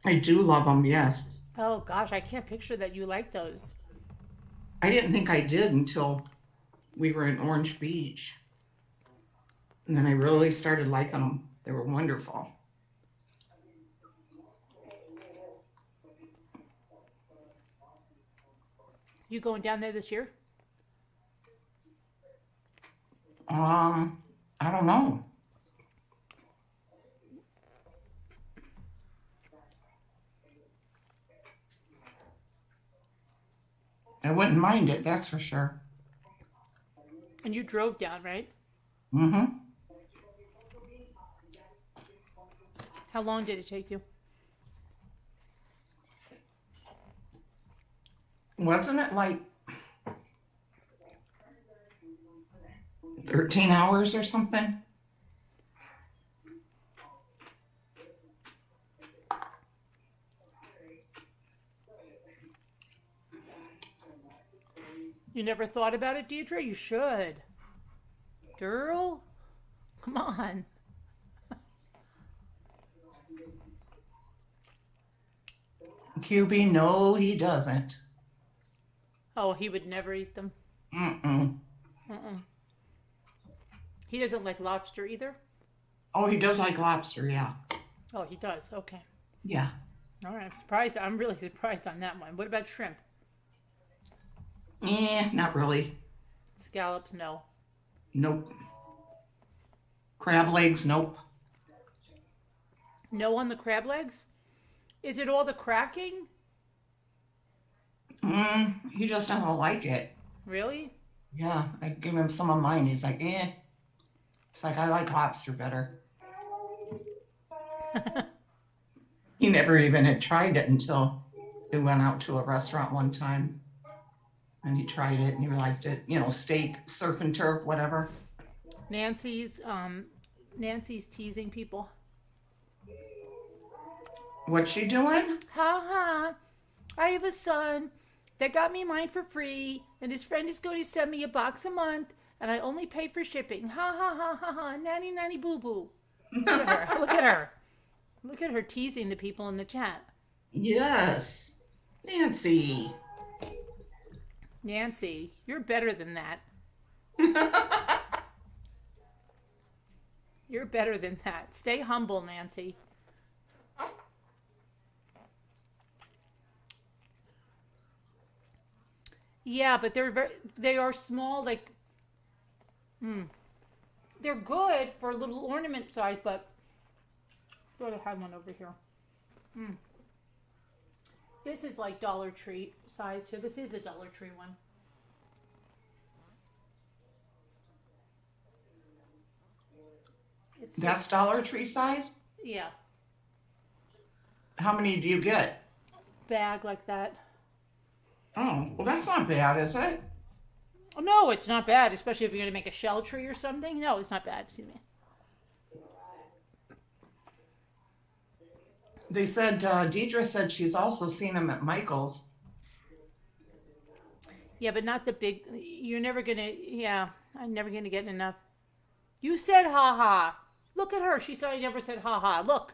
I do love them, yes. Oh gosh, I can't picture that you like those. I didn't think I did until we were in Orange Beach. And then I really started liking them. They were wonderful. You going down there this year? I don't know. I wouldn't mind it, that's for sure. And you drove down, right? Mm-hmm. How long did it take you? Wasn't it like 13 hours or something? You never thought about it, Deidre? You should. Girl, come on. QB, no, he doesn't. Oh, he would never eat them. Mm-mm. He doesn't like lobster either? Oh, he does like lobster, yeah. Oh, he does. Okay. Yeah. All right. I'm surprised. I'm really surprised on that one. What about shrimp? Not really. Scallops? No. Nope. Crab legs, nope. No on the crab legs? Is it all the cracking? He just doesn't like it. Really? Yeah, I gave him some of mine. He's like, It's like, I like lobster better. He never even had tried it until we went out to a restaurant one time. And he tried it and he liked it. You know, steak, surf and turf, whatever. Nancy's teasing people. What's she doing? Ha ha. I have a son that got me mine for free, and his friend is going to send me a box a month, and I only pay for shipping. Ha ha ha ha ha. Nanny nanny boo boo. Look at her. Look at her. Look at her teasing the people in the chat. Yes. Nancy. Nancy, you're better than that. You're better than that. Stay humble, Nancy. Yeah, but they are small, like, they're good for a little ornament size, but I thought I had one over here. This is like Dollar Tree size here. This is a Dollar Tree one. It's That's just, Dollar Tree size? yeah, How many do you get? bag like that. Oh, well, that's not bad, is it? Oh, no, it's not bad, especially if you're going to make a shell tree or something. No, it's not bad. Excuse me. They said, Deidre said she's also seen them at Michael's. Yeah, but not the big. You're never going to, yeah, I'm never going to get enough. You said ha ha. Look at her. She said I never said ha ha. Look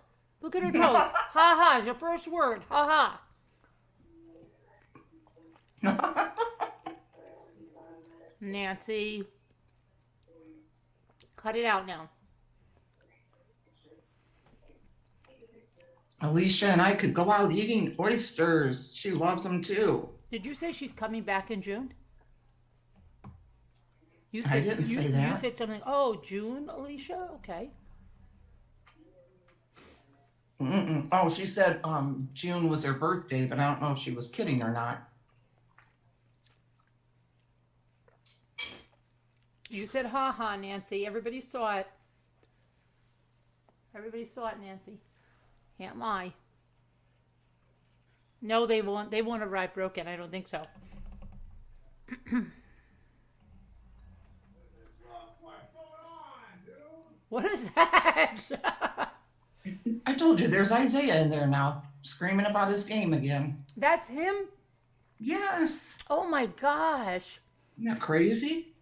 at her post. Ha ha is your first word. Ha ha. Nancy. Cut it out now. Alicia and I could go out eating oysters. She loves them too. Did you say she's coming back in June? You I didn't say that. You said something. Oh, June, Alicia? Okay. Oh, she said June was her birthday, but I don't know if she was kidding or not. You said ha ha, Nancy. Everybody saw it. Everybody saw it, Nancy. Can't lie. No, they won't. They won't arrive broken. I don't think so. What is that? I told you, there's Isaiah in there now, screaming about his game again. That's him? Yes. Oh my gosh. Isn't that crazy?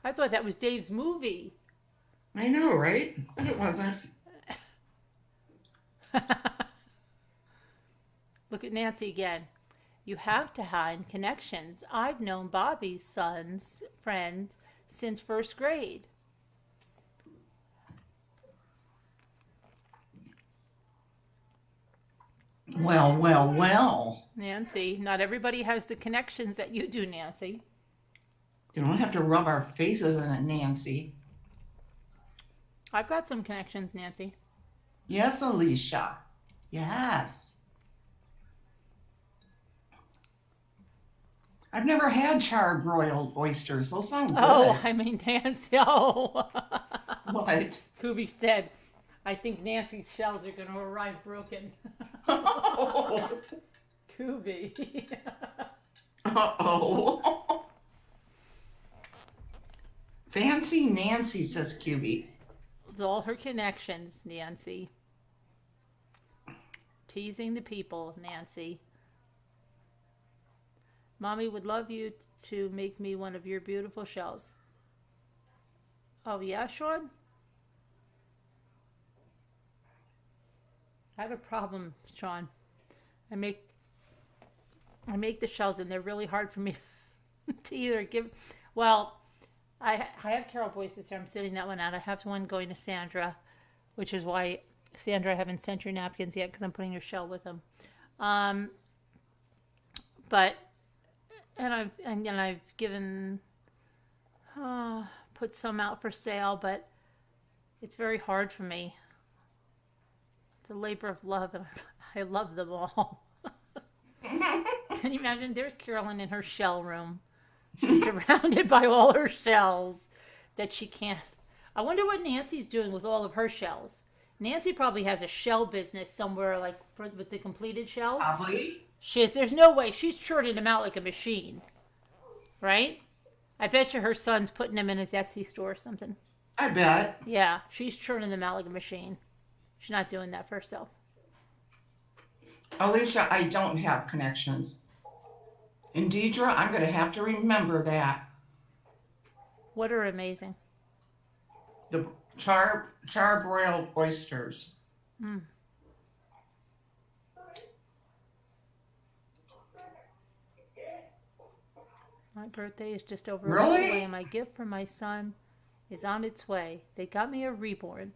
I thought that was Dave's movie. I know, right? But it wasn't. Look at Nancy again. You have to hide connections. I've known Bobby's son's friend since first grade. Well, well, well. Nancy, not everybody has the connections that you do, Nancy. You don't have to rub our faces in it, Nancy. I've got some connections, Nancy. Yes, Alicia. Yes. I've never had charred broiled oysters. Those sound good. Oh, I mean, Nancy. Oh. What? Kubi's dead. I think Nancy's shells are going to arrive broken. Oh. Kubi. Uh-oh. Fancy Nancy, says QB. With all her connections, Nancy. Teasing the people, Nancy. Mommy would love you to make me one of your beautiful shells. Oh, yeah, Sean? I have a problem, Sean. I make the shells and they're really hard for me to either give. Well, I have Carol Boyce's here. I'm sitting that one out. I have one going to Sandra, which is why, Sandra, I haven't sent your napkins yet because I'm putting your shell with them. But I've given put some out for sale, but it's very hard for me. It's a labor of love, and I love them all. Can you imagine? There's Carolyn in her shell room. She's surrounded by all her shells that she can't. I wonder what Nancy's doing with all of her shells. Nancy probably has a shell business somewhere, like with the completed shells. Probably. There's no way she's churning them out like a machine, right? I bet you her son's putting them in his Etsy store or something. I bet. Yeah, she's churning them out like a machine. She's not doing that for herself. Alicia, I don't have connections. And Deidre, I'm gonna have to remember that. What are amazing. The charbroiled oysters. My birthday is just over a Really? week away, and my gift from my son is on its way. They got me a reborn.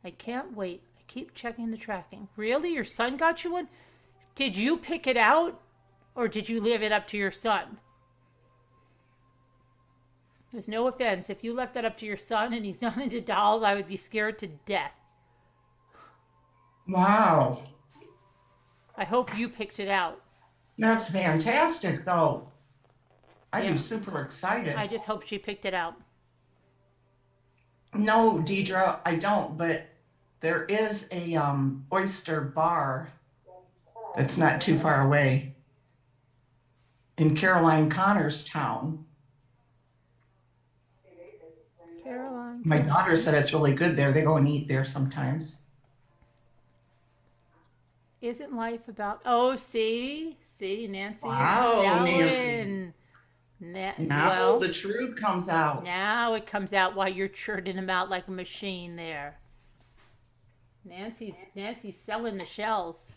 I can't wait. I keep checking the tracking. Really? Your son got you one? Did you pick it out, or did you leave it up to your son? There's no offense. If you left that up to your son and he's not into dolls, I would be scared to death. Wow. I hope you picked it out. That's fantastic, though. I'd Yeah. be super excited. I just hope she picked it out. No, Deidre, I don't, but there is a oyster bar that's not too far away in Caroline Connor's town. Caroline. My daughter said it's really good there. They go and eat there sometimes. Isn't life about... Oh, see? Nancy Wow, is Nancy. selling. Now Well, the truth comes out. now it comes out while you're churning them out like a machine there. Nancy's selling the shells.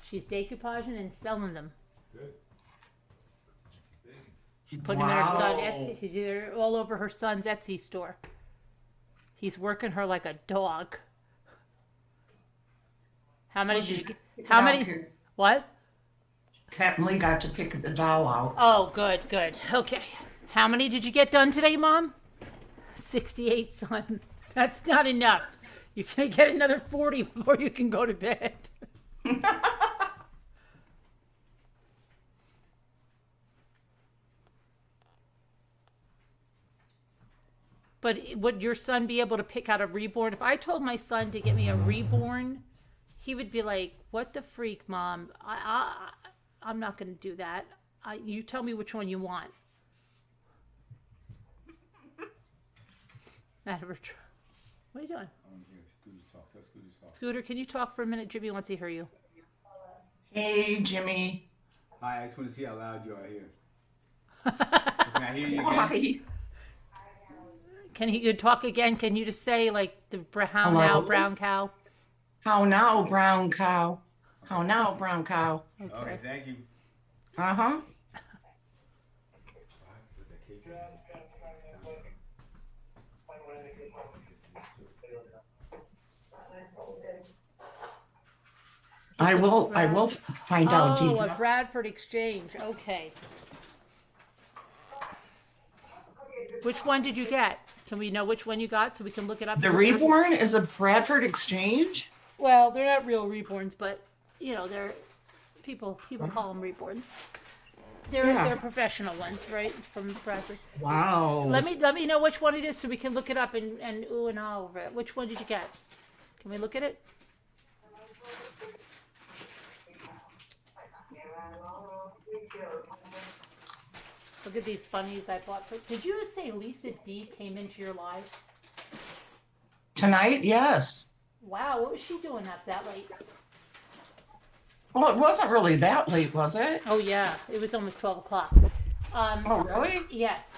She's decoupaging and selling them. Good. She's putting them in her son Wow. Etsy. He's either all over her son's Etsy store. He's working her like a dog. How many Well, did she you get? picked How out many? here. What? Captain Lee got to pick the doll out. Oh, good. Okay. How many did you get done today, Mom? 68, son. That's not enough. You're going to get another 40 before you can go to bed. But would your son be able to pick out a reborn? If I told my son to get me a reborn, he would be like, "What the freak, Mom? I'm not going to do that. You tell me which one you want." What are you doing? I'm here. Scooter talk. Tell Scooter talk. Scooter, can you talk for a minute? Jimmy wants to hear you. Hey, Jimmy. Hi, I just want to see how loud you are here. So can I hear you again? Why? Can he talk again? Can you just say like the brown Hello? now, brown cow? How now, brown cow? How now, brown cow? Okay, thank you. Uh-huh. I will find out, Oh, Deidre. a Bradford exchange. Okay. Which one did you get? Can we know which one you got so we can look it up? The reborn is a Bradford exchange? Well, they're not real reborns, but you know, they're people call them reborns. Yeah. They're professional ones, right? From Bradford. Wow. Let me know which one it is so we can look it up and ooh and ah over it. Which one did you get? Can we look at it? Look at these bunnies I bought. Did you say Lisa D came into your life? Tonight, yes. Wow, what was she doing up that late? Well, it wasn't really that late, was it? Oh yeah, it was almost 12 o'clock. Oh, really? Yes.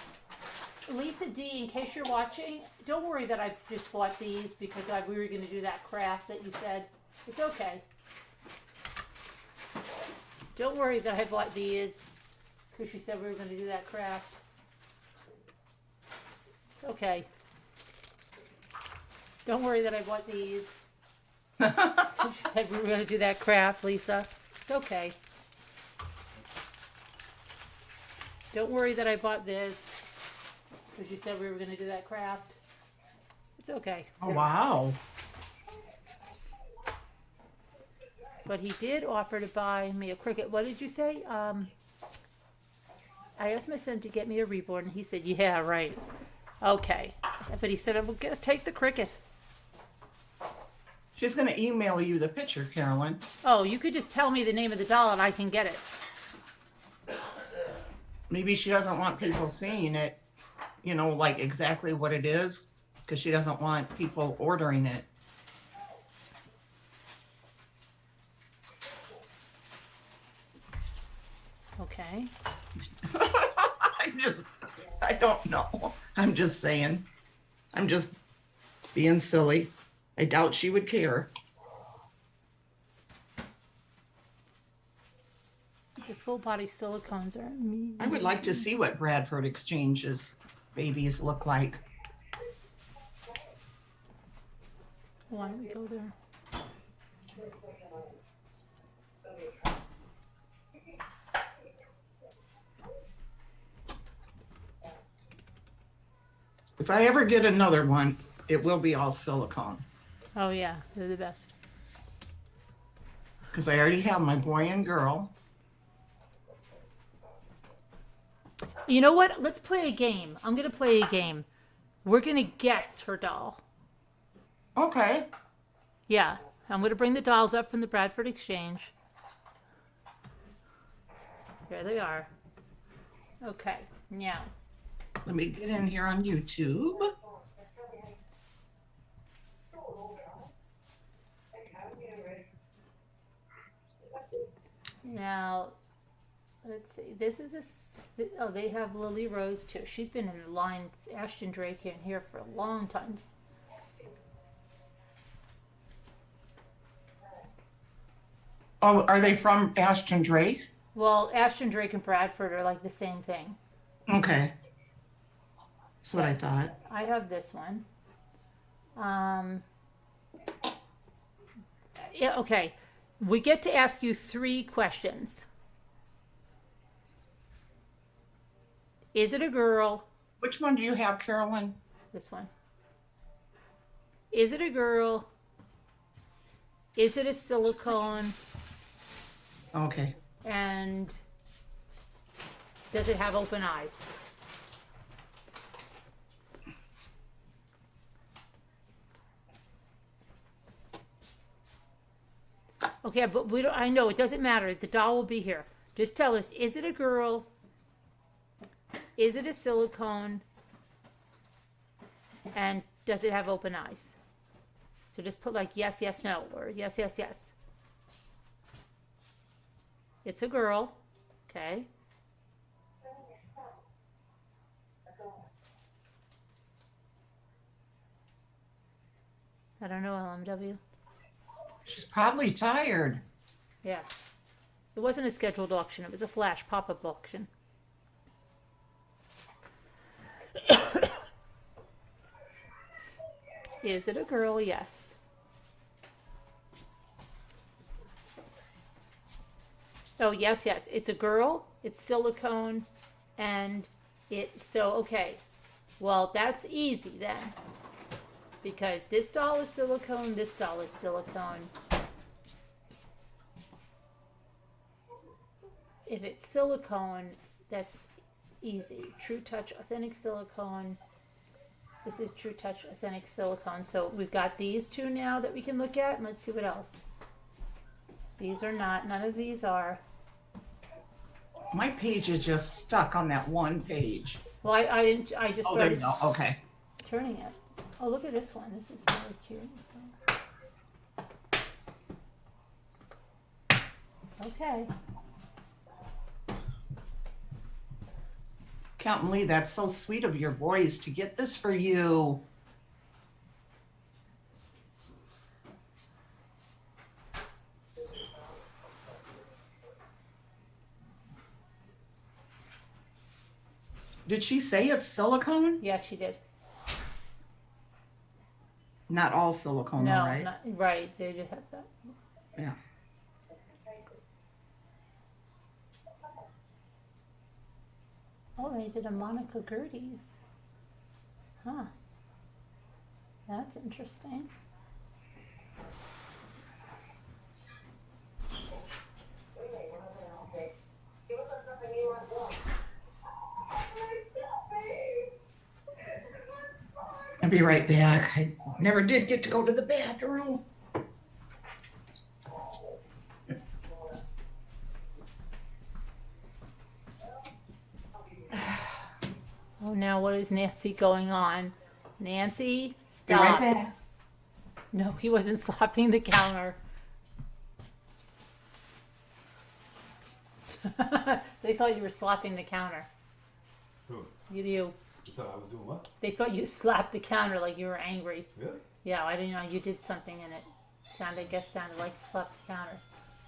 Lisa D, in case you're watching, don't worry that I just bought these because we were going to do that craft that you said. It's okay. Don't worry that I bought these because you said we were going to do that craft. It's okay. Don't worry that I bought these. You said we were going to do that craft, Lisa. It's okay. Don't worry that I bought this because you said we were going to do that craft. It's okay. Oh, wow. But he did offer to buy me a cricket. What did you say? I asked my son to get me a reborn. He said, "Yeah, right." Okay. But he said, "I will take the cricket." She's going to email you the picture, Carolyn. Oh, you could just tell me the name of the doll and I can get it. Maybe she doesn't want people seeing it, you know, like exactly what it is, because she doesn't want people ordering it. Okay. I don't know. I'm just saying. I'm just being silly. I doubt she would care. The full body silicones are me. I would like to see what Bradford Exchange's babies look like. Why don't we go there? If I ever get another one, it will be all silicone, Oh yeah, they're the best. because I already have my boy and girl. You know what? Let's play a game. I'm gonna play a game. We're gonna guess her doll. Okay. Yeah, I'm gonna bring the dolls up from the Bradford Exchange. Here they are. Okay, now. Let me get in here on YouTube. Now, let's see. This is oh, they have Lily Rose too. She's been in the line. Ashton Drake in here for a long time. Oh, are they from Ashton Drake? Well, Ashton Drake and Bradford are like the same thing. Okay. That's what I thought. I have this one. Yeah, okay. We get to ask you 3 questions. Is it a girl? Which one do you have, Carolyn? This one. Is it a girl? Is it a silicone? Okay. And does it have open eyes? Okay, but we don't, I know it doesn't matter. The doll will be here. Just tell us, is it a girl? Is it a silicone? And does it have open eyes? So just put like yes, yes, no, or yes, yes, yes. It's a girl. Okay. I don't know, LMW. She's probably tired. Yeah. It wasn't a scheduled auction. It was a flash pop-up auction. Is it a girl? Yes. Oh, yes, yes. It's a girl. It's silicone. And okay. Well, that's easy then. Because this doll is silicone, this doll is silicone. If it's silicone, that's easy. True Touch Authentic Silicone. This is True Touch Authentic Silicone. So we've got these 2 now that we can look at, and let's see what else. These are not, none of these are. My page is just stuck on that one page. Well, I just Oh, there you started go. Okay. turning it. Oh, look at this one. This is really cute. Okay. Captain Lee, that's so sweet of your boys to get this for you. Did she say it's silicone? Yeah, she did. Not all silicone, No, though, right? not right. They just had that. Yeah. Oh, they did a Monica Gertie's. Huh. That's interesting. I'll be right back. I never did get to go to the bathroom. now what is Nancy going on? Nancy, Be right stop. back. No, he wasn't slapping the counter. They thought you were slapping the counter. Who? You. You thought I was doing what? They thought you slapped the counter like you were angry. Really? Yeah, I didn't know you did something and it sounded, I guess, sounded like you slapped the counter.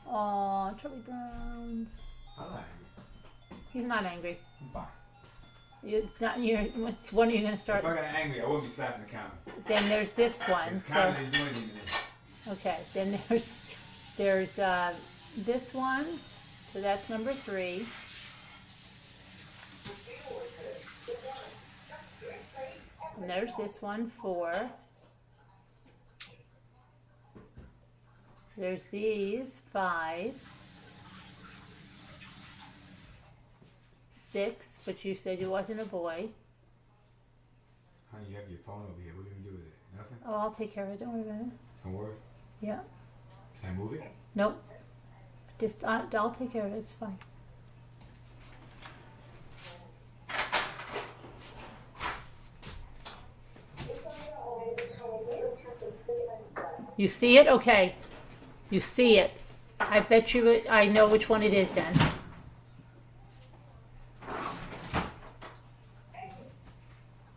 Oh, Charlie Brown's. I'm not angry. He's not angry. I'm fine. When are you gonna start? If I got angry, I wouldn't be slapping the counter. Then there's this one. The So counter didn't do anything to me. okay, then there's this one. So that's number 3. And there's this one, 4. There's these, 5. 6, but you said you wasn't a boy. Honey, you have your phone over here. What are you gonna do with it? Nothing? Oh, I'll take care of it. Don't worry about it. Don't worry. Yeah. Can I move it? Nope. Just I'll take care of it. It's fine. You see it? Okay. You see it. I bet you I know which one it is then.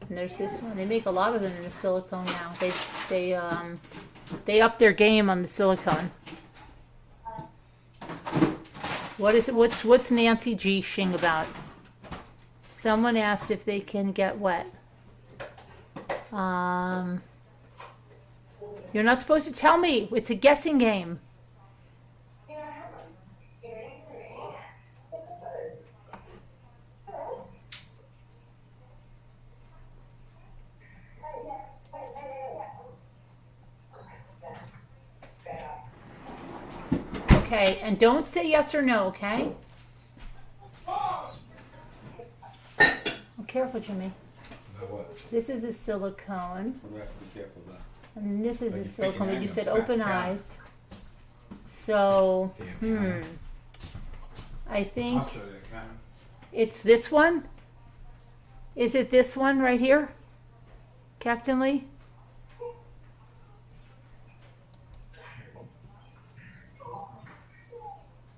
And there's this one. They make a lot of them in the silicone now. They up their game on the silicone. What is it? What's Nancy G shing about? Someone asked if they can get wet. You're not supposed to tell me. It's a guessing game. Okay, and don't say yes or no, okay? Oh, careful, Jimmy. About what? This is a silicone, I'm gonna have to be careful about. and this is Like a you're silicone, picking but you said angles, open back down. eyes. So, Damn, I think I'll show you the counter. it's this one. Is it this one right here, Captain Lee?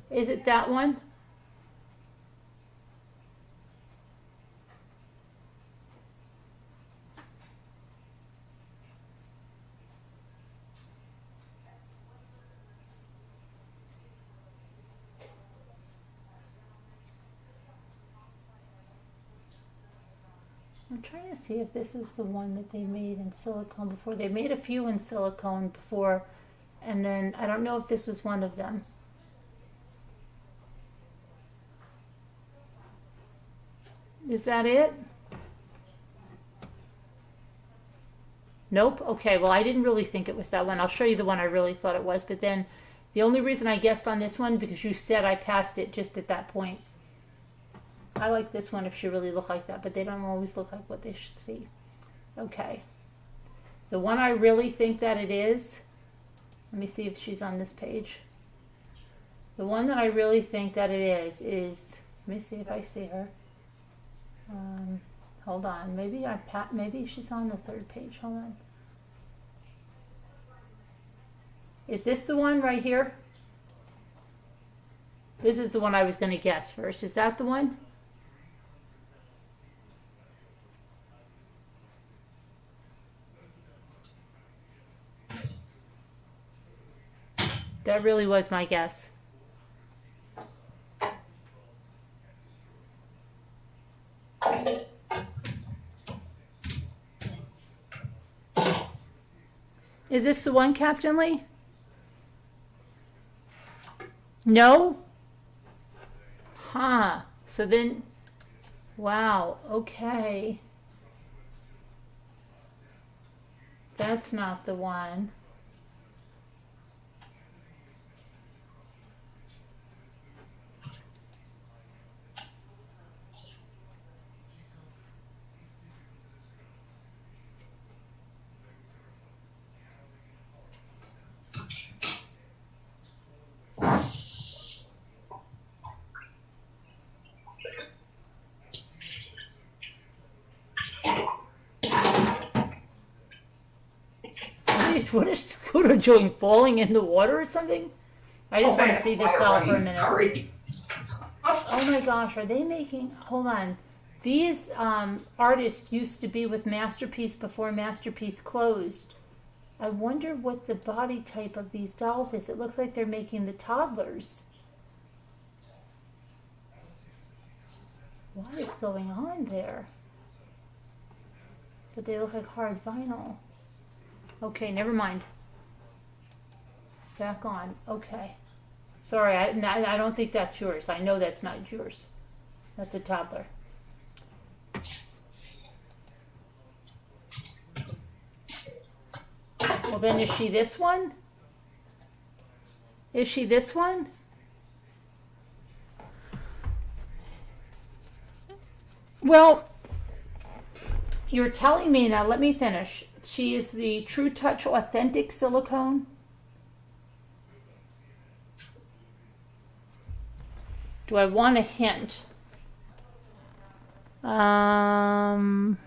Is it that one? I'm trying to see if this is the one that they made in silicone before. They made a few in silicone before, and then I don't know if this was one of them. Is that it? Nope. Okay, well, I didn't really think it was that one. I'll show you the one I really thought it was, but then the only reason I guessed on this one because you said I passed it just at that point. I like this one if she really looked like that, but they don't always look like what they should see. Okay. The one I really think that it is, let me see if she's on this page. The one that I really think that it is, let me see if I see her. Hold on, maybe she's on the 3rd page, hold on. Is this the one right here? This is the one I was going to guess first. Is that the one? That really was my guess. Is this the one, Captain Lee? No? Huh. So then, wow, okay. That's not the one. what is Scooter doing? Falling in the water or something? I just want to see this doll for a minute. Sorry. Oh my gosh, are they making? Hold on. These artists used to be with Masterpiece before Masterpiece closed. I wonder what the body type of these dolls is. It looks like they're making the toddlers. What is going on there? But they look like hard vinyl. Okay, never mind. Back on. Okay. Sorry, I don't think that's yours. I know that's not yours. That's a toddler. Well, then is she this one? Is she this one? Well, you're telling me now, let me finish. She is the True Touch Authentic Silicone. Do I want a hint? Nope.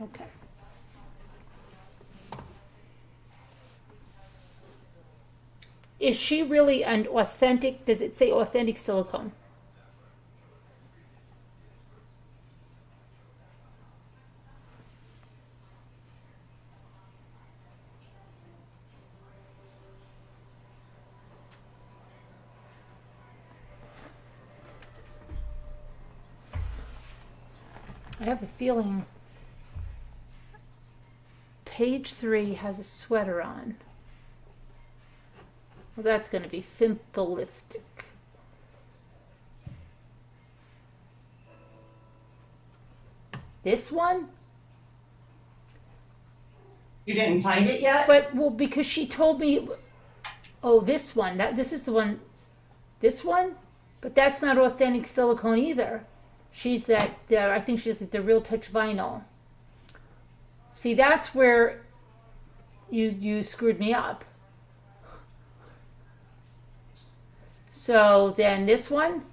Okay. Is she really an authentic? Does it say authentic silicone? I have a feeling page 3 has a sweater on. Well, that's going to be simplistic. This one? You didn't find it yet? But, well, because she told me, oh, this one, this is the one, this one? But that's not authentic silicone either. She's I think she's the Real Touch vinyl. See, that's where you screwed me up. So then this one,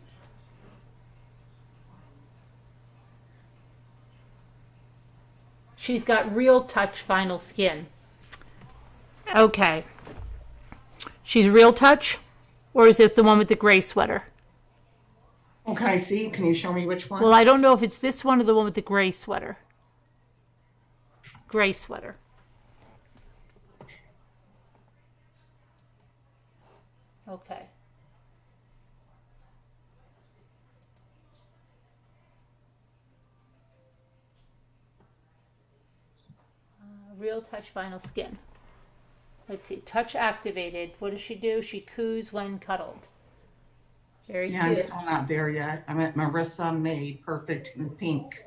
she's got Real Touch vinyl skin. Okay. She's Real Touch, or is it the one with the gray sweater? Okay, see, can you show me which one? Well, I don't know if it's this one or the one with the gray sweater. Gray sweater. Okay. Real Touch vinyl skin. Let's see. Touch activated. What does she do? She coos when cuddled. Very Yeah, I'm cute. still not there yet. I'm at Marissa May, perfect in pink.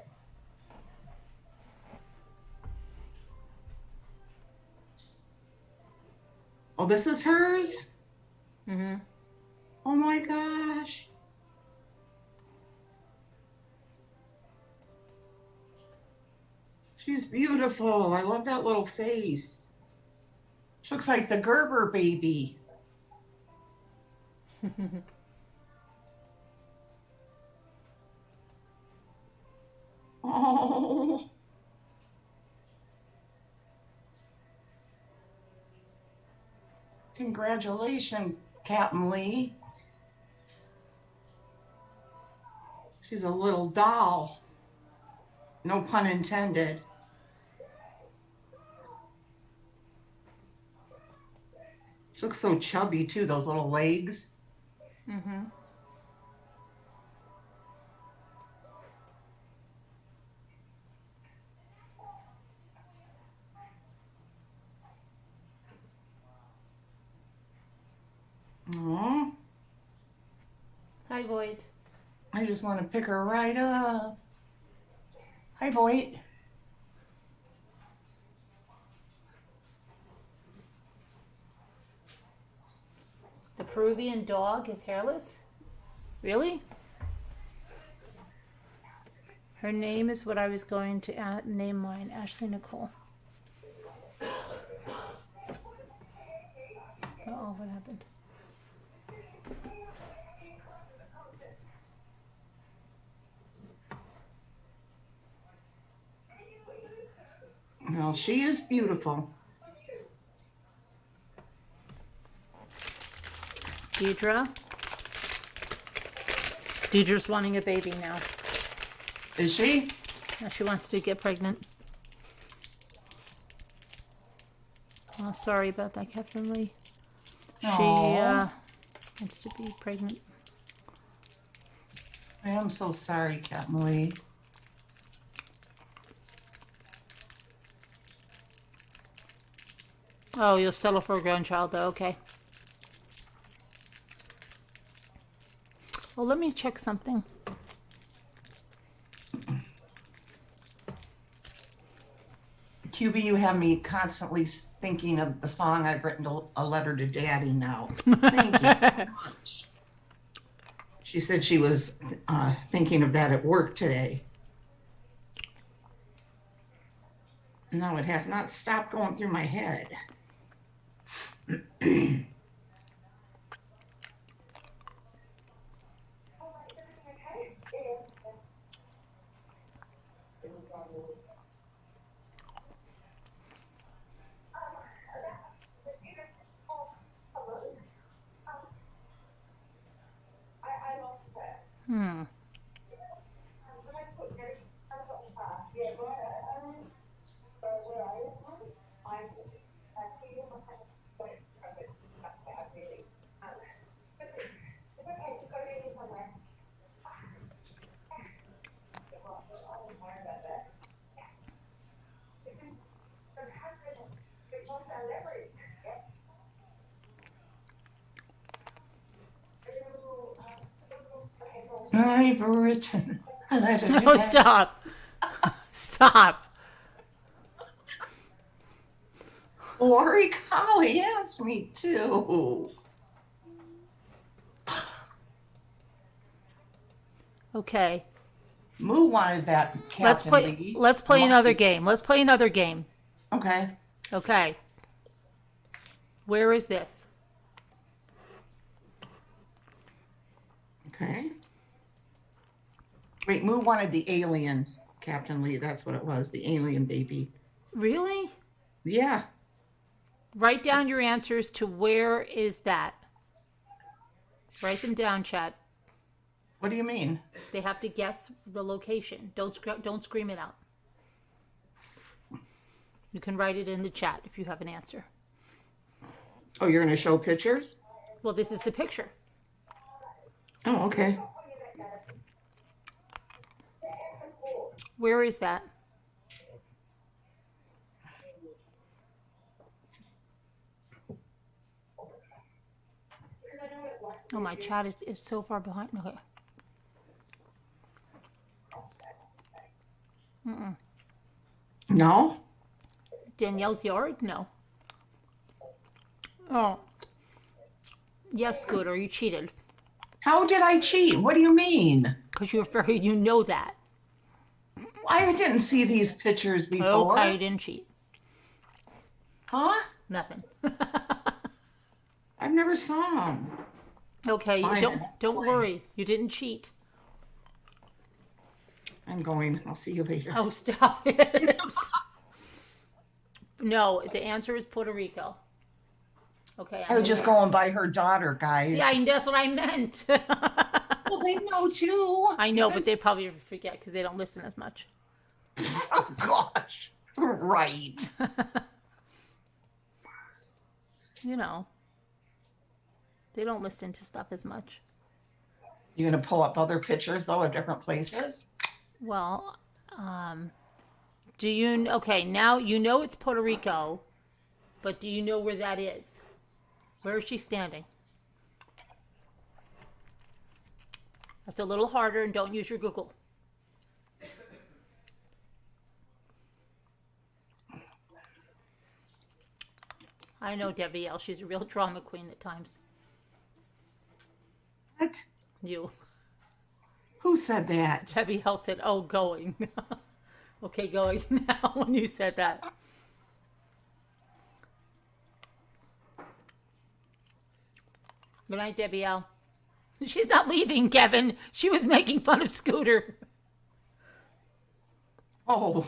Oh, this is hers? Mm-hmm. Oh my gosh. She's beautiful. I love that little face. She looks like the Gerber baby. Oh. Congratulations, Captain Lee. She's a little doll. No pun intended. She looks so chubby too, those little legs. Mm-hmm. Aww. Hi, Void. I just want to pick her right up. Hi, Voight. The Peruvian dog is hairless? Really? Her name is what I was going to name mine, Ashley Nicole. Uh-oh, what happened? Well, she is beautiful. Deidre. Deidre's wanting a baby now. Is she? Now she wants to get pregnant. Oh, sorry about that, Captain Lee. She Aw. wants to be pregnant. I am so sorry, Captain Lee. Oh, you'll settle for a grandchild, though. Okay. Well, let me check something. QB, you have me constantly thinking of the song I've written a letter to Daddy now. Thank you so much. She said she was thinking of that at work today. No, it has not stopped going through my head. I've written a letter to No, Daddy. stop. Stop. Lori Colley asked me to. Okay. Moo wanted that, Captain Let's play. Lee. Let's play another game. Let's play another game. Okay. Okay. Where is this? Okay. Wait, Moo wanted the alien, Captain Lee. That's what it was, the alien baby. Really? Yeah. Write down your answers to where is that. Write them down, chat. What do you mean? They have to guess the location. Don't scream it out. You can write it in the chat if you have an answer. Oh, you're going to show pictures? Well, this is the picture. Oh, okay. Where is that? Oh, my chat is so far behind. Okay. No? Danielle's yard? No. Oh. Yes, Scooter, you cheated. How did I cheat? What do you mean? Because you know that. I didn't see these pictures before. Okay, you didn't cheat. Huh? Nothing. I've never saw them. Okay, Fine. don't worry. You didn't cheat. I'm going. I'll see you later. Oh, stop it. No, the answer is Puerto Rico. Okay. I was just going by her daughter, guys. Yeah, that's what I meant. Well, they know too. I know, but they probably forget because they don't listen as much. Oh, gosh. Right. You know, they don't listen to stuff as much. You going to pull up other pictures, though, of different places? Well, okay, now you know it's Puerto Rico, but do you know where that is? Where is she standing? That's a little harder, and don't use your Google. I know Debbie L. She's a real drama queen at times. What? You. Who said that? Debbie L. said, oh, going. Okay, going now when you said that. Good night, Debbie L. She's not leaving, Kevin. She was making fun of Scooter. Oh.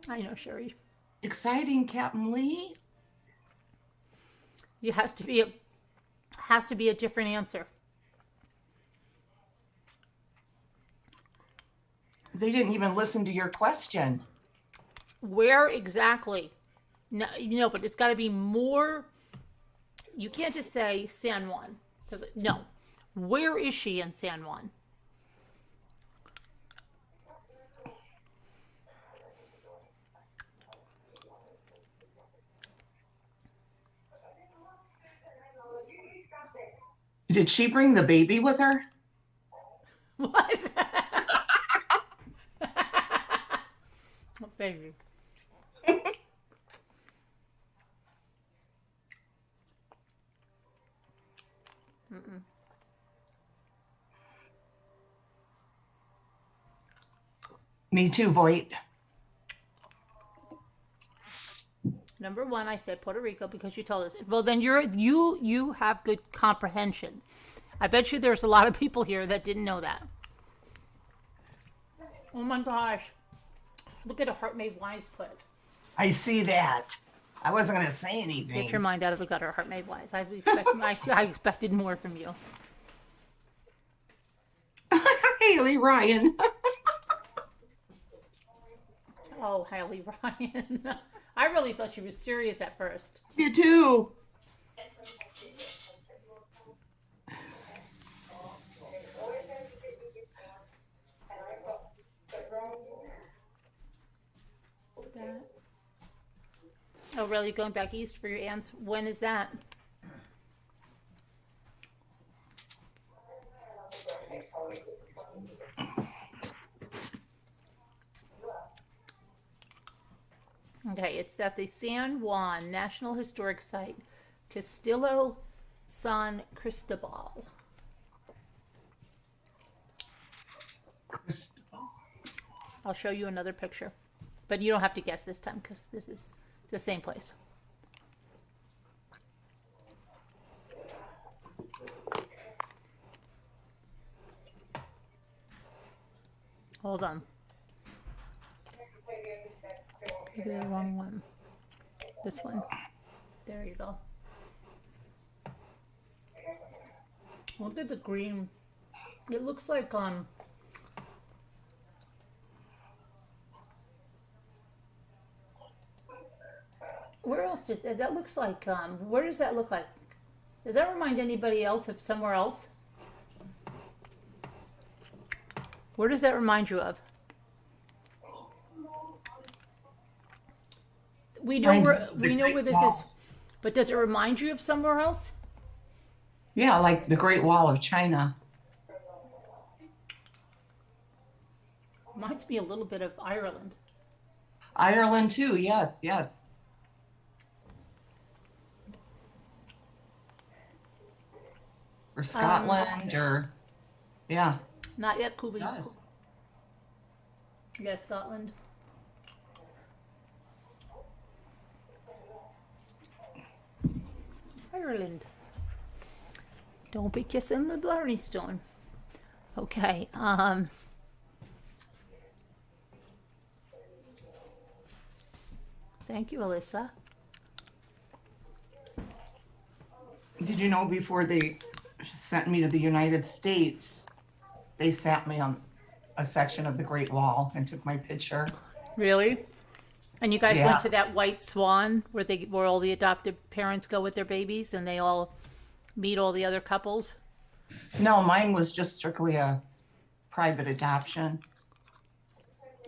I know, Sherry. Exciting, Captain Lee. It has to be a different answer. They didn't even listen to your question. Where exactly? No, but it's got to be more. You can't just say San Juan, because no. Where is she in San Juan? Did she bring the baby with her? What? Oh, baby. Me too, Voight. Number one, I said Puerto Rico because you told us. Well, then you have good comprehension. I bet you there's a lot of people here that didn't know that. Oh my gosh! Look at a heart made wise put. I see that. I wasn't going to say anything. Get your mind out of the gutter, heart made wise. I expected more from you. Haley Ryan. Oh, Haley Ryan. I really thought she was serious at first. You too. That. Oh, really? Going back east for your aunts? When is that? Okay, it's at the San Juan National Historic Site, Castillo San Cristobal. I'll show you another picture, but you don't have to guess this time because it's the same place. Hold on. Maybe the wrong one. This one. There you go. Look at the green. It looks like where else does that looks like where does that look like? Does that remind anybody else of somewhere else? Where does that remind you of? We know where this is, but does it remind you of somewhere else? Yeah, like the Great Wall of China. Reminds me a little bit of Ireland. Ireland too, yes, yes. Or Scotland, or yeah. Not yet, Cuba. Yes. Yeah, Scotland. Ireland. Don't be kissing the Blarney Stone. Okay. Thank you, Alyssa. Did you know before they sent me to the United States, they sat me on a section of the Great Wall and took my picture? Really? And you guys Yeah. went to that White Swan where all the adoptive parents go with their babies and they all meet all the other couples? No, mine was just strictly a private adoption.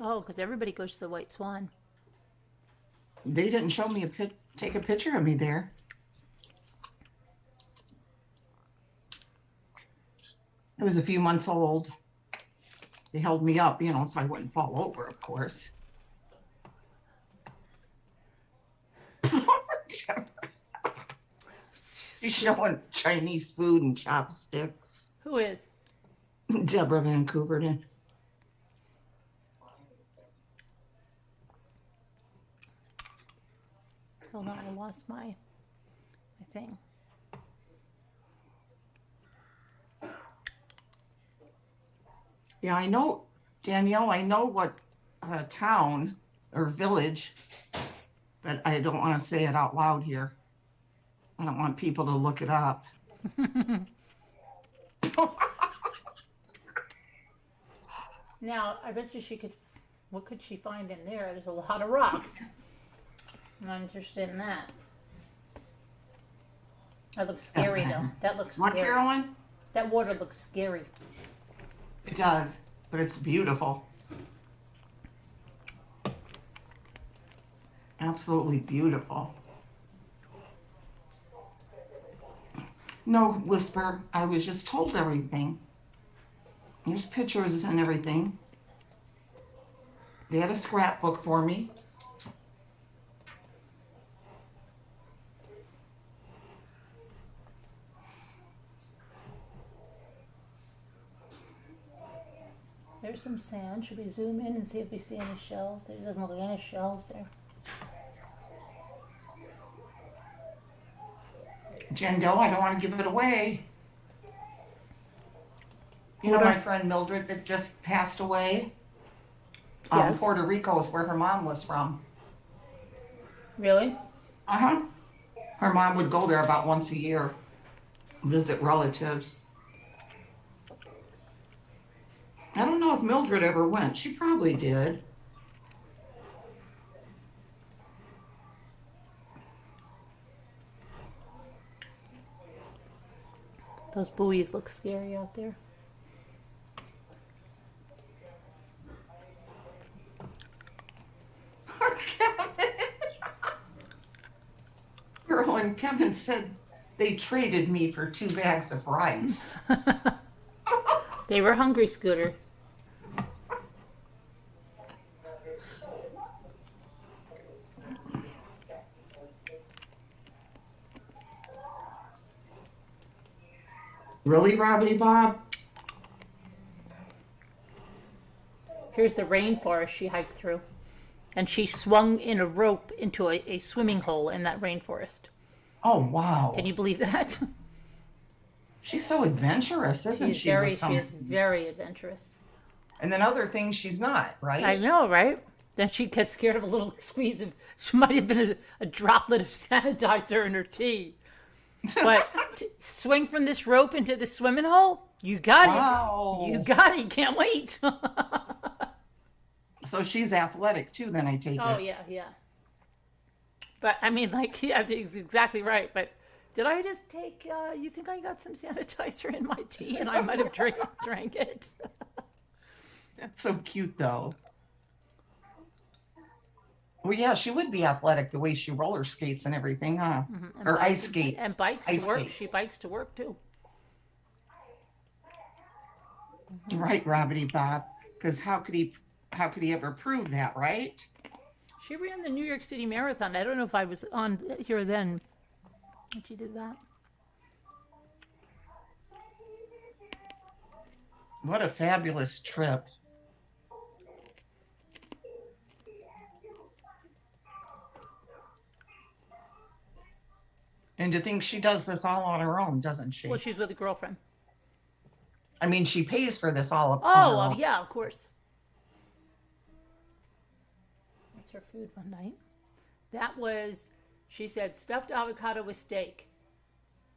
Oh, because everybody goes to the White Swan. They didn't show me take a picture of me there. I was a few months old. They held me up, so I wouldn't fall over, of course. She's showing Chinese food and chopsticks. Who is? Deborah Van Couverton. Hold on, I lost my thing. Yeah, I know, Danielle, I know what town or village, but I don't want to say it out loud here. I don't want people to look it up. Now, I bet you she could, what could she find in there? There's a lot of rocks. I'm not interested in that. That looks scary though. That looks What, scary. Carolyn? That water looks scary. It does, but it's beautiful. Absolutely beautiful. No, Whisper, I was just told everything. There's pictures and everything. They had a scrapbook for me. There's some sand. Should we zoom in and see if we see any shells? There doesn't look like any shells there. Jen Doe, I don't want to give it away. You know my friend Mildred that just passed away? Yes. Puerto Rico is where her mom was from. Really? Uh-huh. Her mom would go there about once a year, visit relatives. I don't know if Mildred ever went. She probably did. Those buoys look scary out there. Girl and Kevin said they traded me for 2 bags of rice. They were hungry, Scooter. Really, Robbie Bob? Here's the rainforest she hiked through. And she swung in a rope into a swimming hole in that rainforest. Oh, wow. Can you believe that? She's so adventurous, isn't she? She is very adventurous. And then other things she's not, right? I know, right? Then she gets scared of a little squeeze of, she might have been a droplet of sanitizer in her tea. But swing from this rope into the swimming hole? You got Wow. it. You got it. You can't wait. So she's athletic too, then I take Oh, it. yeah, yeah. But, I mean, like, yeah, that's exactly right. But did I just take, you think I got some sanitizer in my tea and I might have drank it? That's so cute, though. Well, yeah, she would be athletic the way she roller skates and everything, huh? And Or bikes- ice skates. And bikes Ice to work. skates. She bikes to work, too. Right, Robbie Bob. Because how could he ever prove that, right? She ran the New York City Marathon. I don't know if I was on here then when she did that. What a fabulous trip. And to think she does this all on her own, doesn't she? Well, she's with a girlfriend. I mean, she pays for this all on her Oh, own. yeah, of course. That's her food one night. That was, she said, stuffed avocado with steak.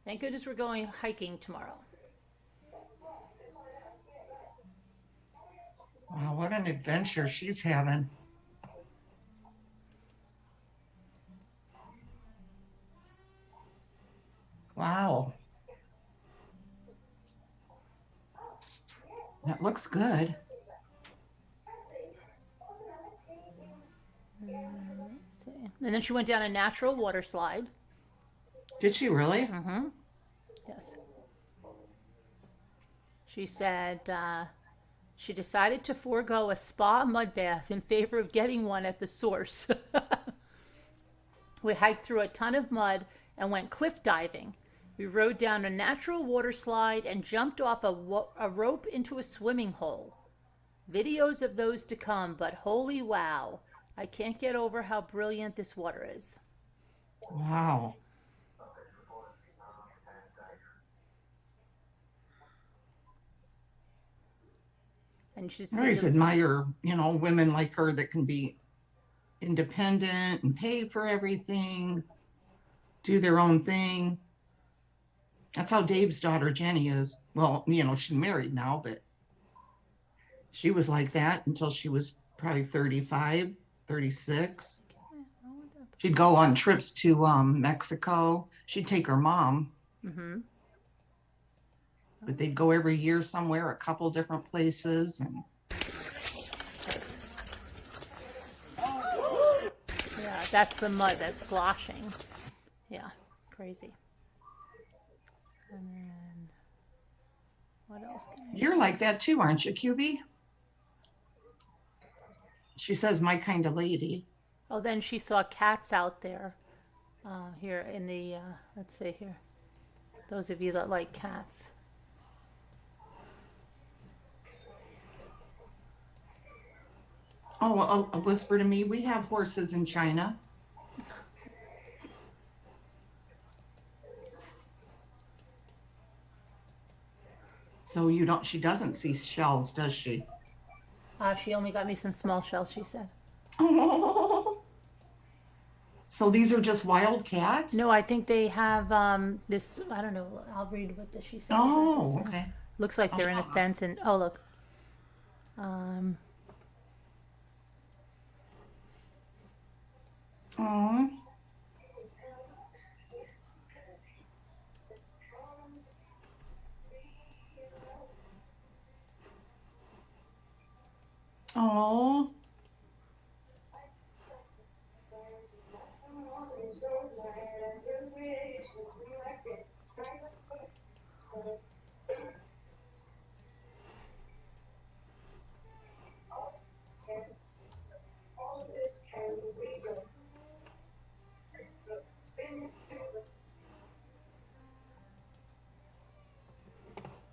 Thank goodness we're going hiking tomorrow. Wow, what an adventure she's having. Wow. That looks good. Let's see. And then she went down a natural water slide. Did she really? Mm-hmm. Yes. She said she decided to forego a spa mud bath in favor of getting one at the source. We hiked through a ton of mud and went cliff diving. We rode down a natural water slide and jumped off a rope into a swimming hole. Videos of those to come, but holy wow. I can't get over how brilliant this water is. Wow. And you should I see always the- admire, women like her that can be independent and pay for everything, do their own thing. That's how Dave's daughter Jenny is. Well, she's married now, but she was like that until she was probably 35, 36. She'd go on trips to Mexico. She'd take her mom, Mm-hmm. but they'd go every year somewhere, a couple different places. And Yeah, that's the mud that's sloshing. Yeah, crazy. And then, what else can I you're like that too, aren't you, QB? She says, my kind of lady. Oh, then she saw cats out there. Here in the, let's see here. Those of you that like cats. Oh, a whisper to me. We have horses in China. So she doesn't see shells, does she? She only got me some small shells, she said. Oh. So these are just wild cats? No, I think they have this, I don't know, I'll read what she said. Oh, okay. Looks like they're in a fence and, oh, look. Oh. Oh.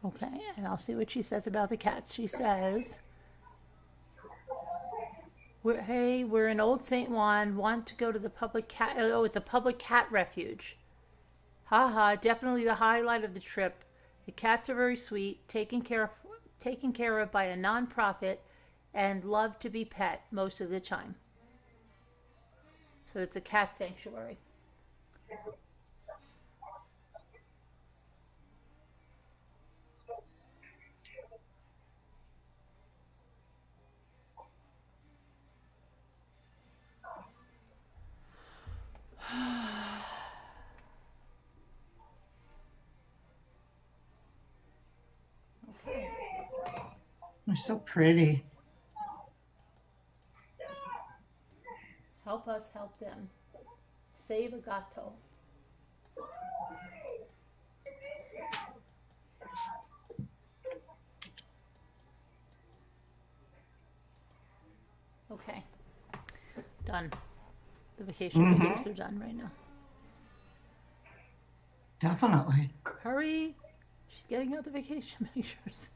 Okay, and I'll see what she says about the cats. She says, we're in Old St. Juan, want to go to the public cat, oh, it's a public cat refuge. Haha, definitely the highlight of the trip. The cats are very sweet, taken care of by a nonprofit, and love to be pet most of the time. So it's a cat sanctuary. They're so pretty. Help us help them. Save a gato. Okay. Done. The vacation pictures are done right now. Definitely. Hurry. She's getting out the vacation pictures.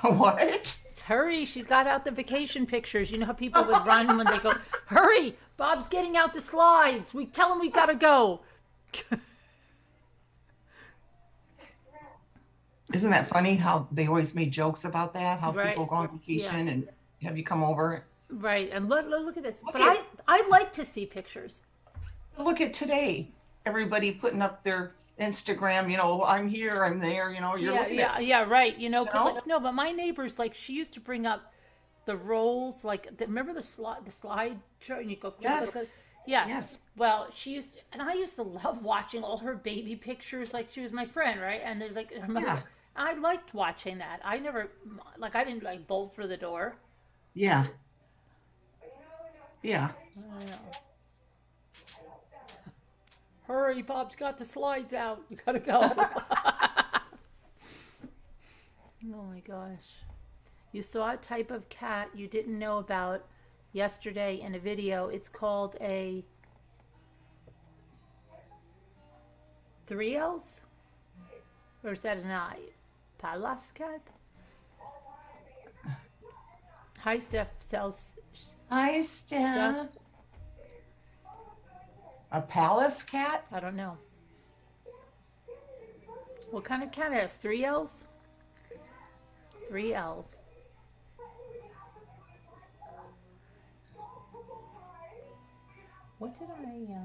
What? Hurry. She's got out the vacation pictures. You know how people would run when they go, hurry. Bob's getting out the slides. We tell him we gotta go. Isn't that funny how they always made jokes about that? How Right. people go on vacation and have you come over? Right. And look at this. But at- I like to see pictures. Look at today. Everybody putting up their Instagram, I'm here, I'm there, you're looking at. Yeah, right. Because know? no, but my neighbors, like, she used to bring up the rolls, like, remember the slide show, and you go, Yes. yeah. Yes. Well, and I used to love watching all her baby pictures, like she was my friend, right? And there's like her mother. Yeah. I liked watching that. I never, like, I didn't like bolt for the door. Yeah. Yeah. I don't know. Hurry, Bob's got the slides out. You gotta go. Oh my gosh. You saw a type of cat you didn't know about yesterday in a video. It's called a 3Ls? Or is that an I? Palas cat? Hi, Steph sells Hi, Steph. stuff. A palace cat? I don't know. What kind of cat has 3Ls? 3Ls. What did I,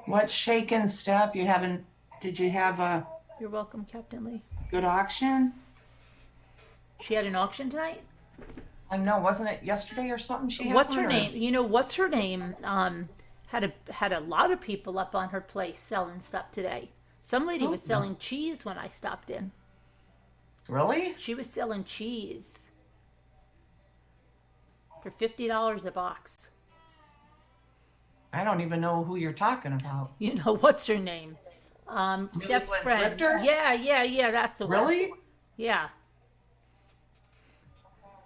What's shaking, Steph? Did you have a You're welcome, Captain Lee. good auction? She had an auction tonight? I know, wasn't it yesterday or something she had What's one, her or- name? You know, what's her name? Had a lot of people up on her place selling stuff today. Some lady was Oh. selling cheese when I stopped in. Really? She was selling cheese for $50 a box. I don't even know who you're talking about. You know, what's her name? Steph's Glenn friend. Thrifter? Yeah, that's the one. Really? Yeah.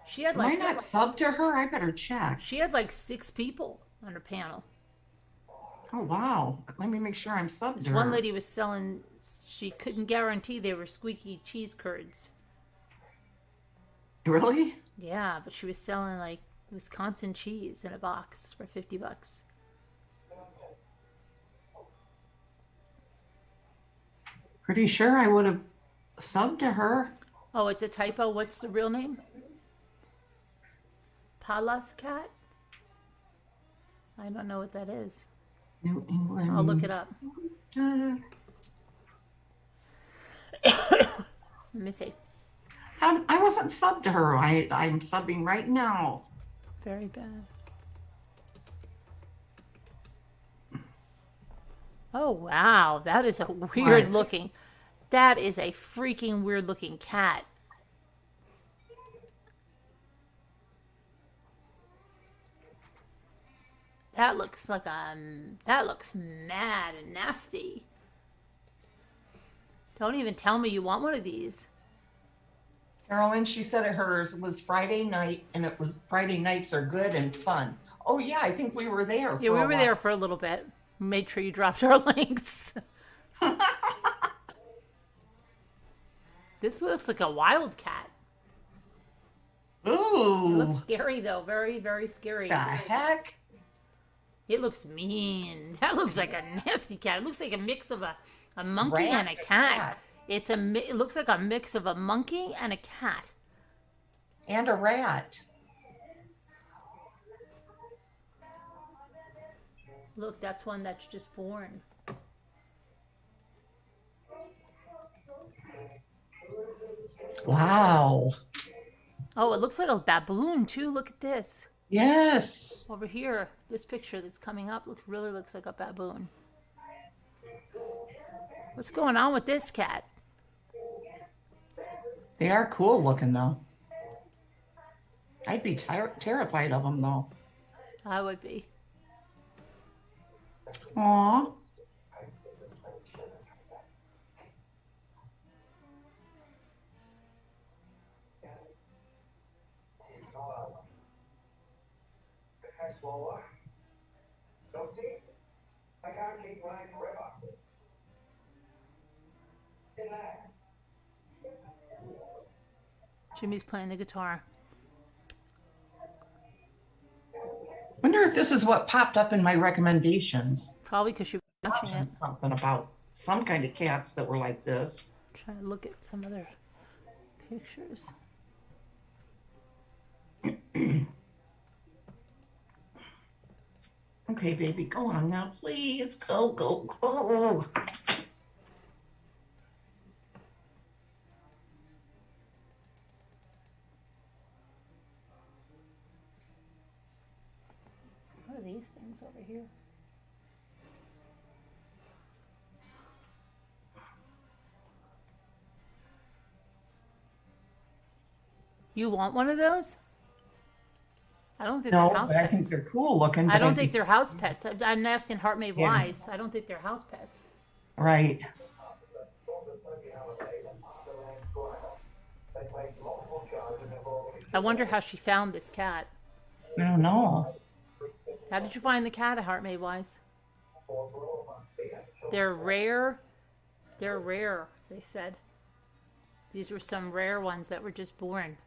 She had Am I like not sub to her? I better check. she had like 6 people on her panel. Oh, wow. Let me make sure I'm sub This to one her. lady was selling, she couldn't guarantee they were squeaky cheese curds. Really? Yeah, but she was selling like Wisconsin cheese in a box for $50. Pretty sure I would have subbed to her. Oh, it's a typo. What's the real name? Palas cat? I don't know what that is. New England. I'll look it up. Let me see. I wasn't subbed to her. I'm subbing right now. Very bad. Oh, wow. That is a weird What? looking. That is a freaking weird looking cat. That looks like that looks mad and nasty. Don't even tell me you want one of these. Carolyn, she said hers was Friday night, and it was Friday nights are good and fun. Oh yeah, I think we were there. Yeah, we were there for a little bit. Made sure you dropped our links. This looks like a wildcat. It Ooh, looks scary though. Very, very scary. the heck? It looks mean. That looks like a nasty cat. It looks like a mix of a monkey Rat and a and cat. cat. It looks like a mix of a monkey and a cat. And a rat. Look, that's one that's just born. Wow. Oh, it looks like a baboon too. Look at this. Yes. Over here, this picture that's coming up really looks like a baboon. What's going on with this cat? They are cool looking though. I'd be terrified of them though. I would be. Aw. Don't see? I can't keep running forever. Jimmy's playing the guitar. Wonder if this is what popped up in my recommendations. Probably because you're watching it. Something about some kind of cats that were like this. Trying to look at some other pictures. Okay, baby, go on now, please. Go, go, go. What are these things over here? You want one of those? I don't think No, they're house but I pets. think they're cool looking. I but don't I'd think be- they're house pets. I'm asking Heart Made Yeah. Wise. I don't think they're house pets. Right. I wonder how she found this cat. I don't know. How did you find the cat at Heart Made Wise? They're rare. They're rare, they said. These were some rare ones that were just born.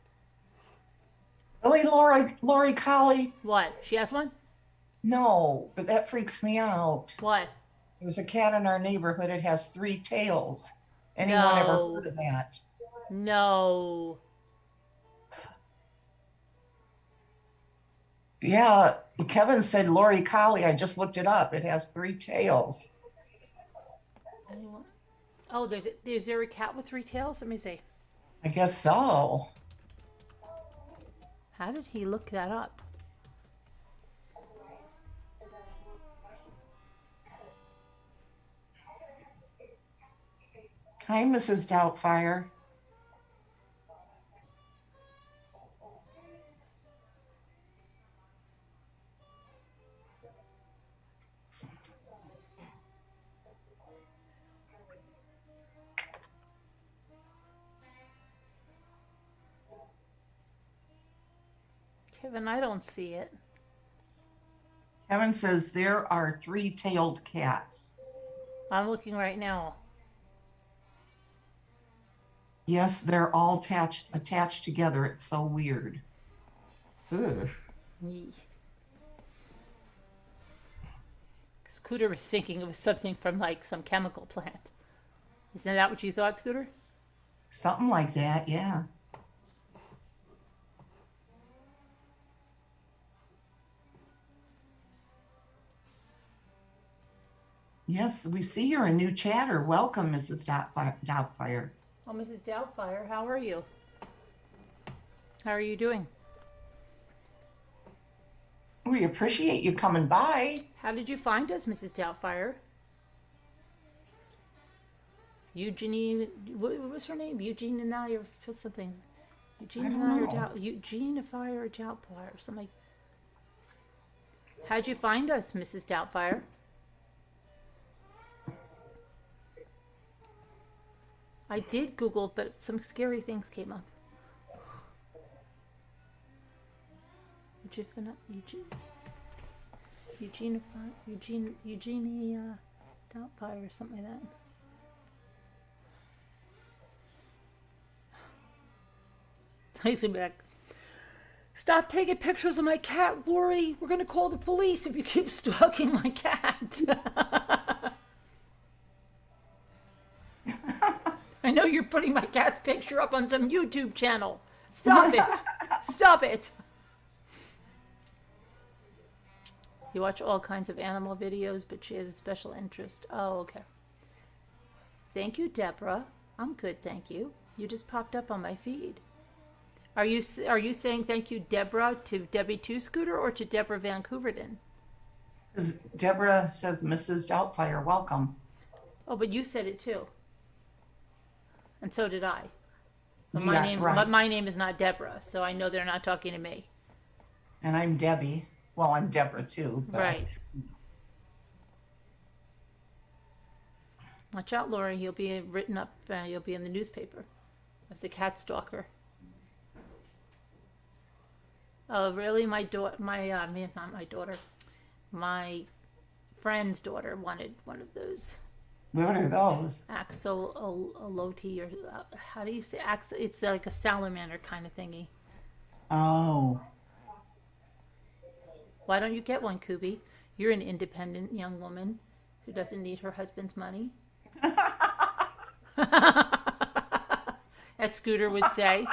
Really, Lori Collie? What? She has one? No, but that freaks me out. What? There's a cat in our neighborhood. It has 3 tails. Anyone ever No. heard of that? No. Yeah, Kevin said Lori Collie. I just looked it up. It has 3 tails. Anyone? Oh, there's there a cat with 3 tails? Let me see. I guess so. How did he look that up? Hi, Mrs. Doubtfire. Kevin, I don't see it. Kevin says there are 3-tailed cats. I'm looking right now. Yes, they're all attached together. It's so weird. Ugh. Yee. Scooter was thinking it was something from like some chemical plant. Isn't that what you thought, Scooter? Something like that, yeah. Yes, we see you're a new chatter. Welcome, Mrs. Doubtfire. Oh, Mrs. Doubtfire, how are you? How are you doing? We appreciate you coming by. How did you find us, Mrs. Doubtfire? Eugenie, what was her name? Eugene and I or something. Eugene and I or Eugene Fire or Doubtfire or something. How'd you find us, Mrs. Doubtfire? I did Google, but some scary things came up. Eugenia Doubtfire or something like that. He's gonna be like, stop taking pictures of my cat, Lori. We're gonna call the police if you keep stalking my cat. I know you're putting my cat's picture up on some YouTube channel. Stop it. Stop it. You watch all kinds of animal videos, but she has a special interest. Oh, okay. Thank you, Deborah. I'm good, thank you. You just popped up on my feed. Are you saying thank you, Deborah, to Debbie Two Scooter or to Deborah Van Couverton? Deborah says, Mrs. Doubtfire, welcome. Oh, but you said it too. And so did I. But Yeah, right. my name is not Deborah, so I know they're not talking to me. And I'm Debbie. Well, I'm Deborah too. But... Right. Watch out, Lori. You'll be written up. You'll be in the newspaper as the cat stalker. Oh, really? My daughter, not my daughter, my friend's daughter wanted one of those. What are those? Axolotl, or how do you say axol? It's like a salamander kind of thingy. Oh. Why don't you get one, Kubi? You're an independent young woman who doesn't need her husband's money. As Scooter would say.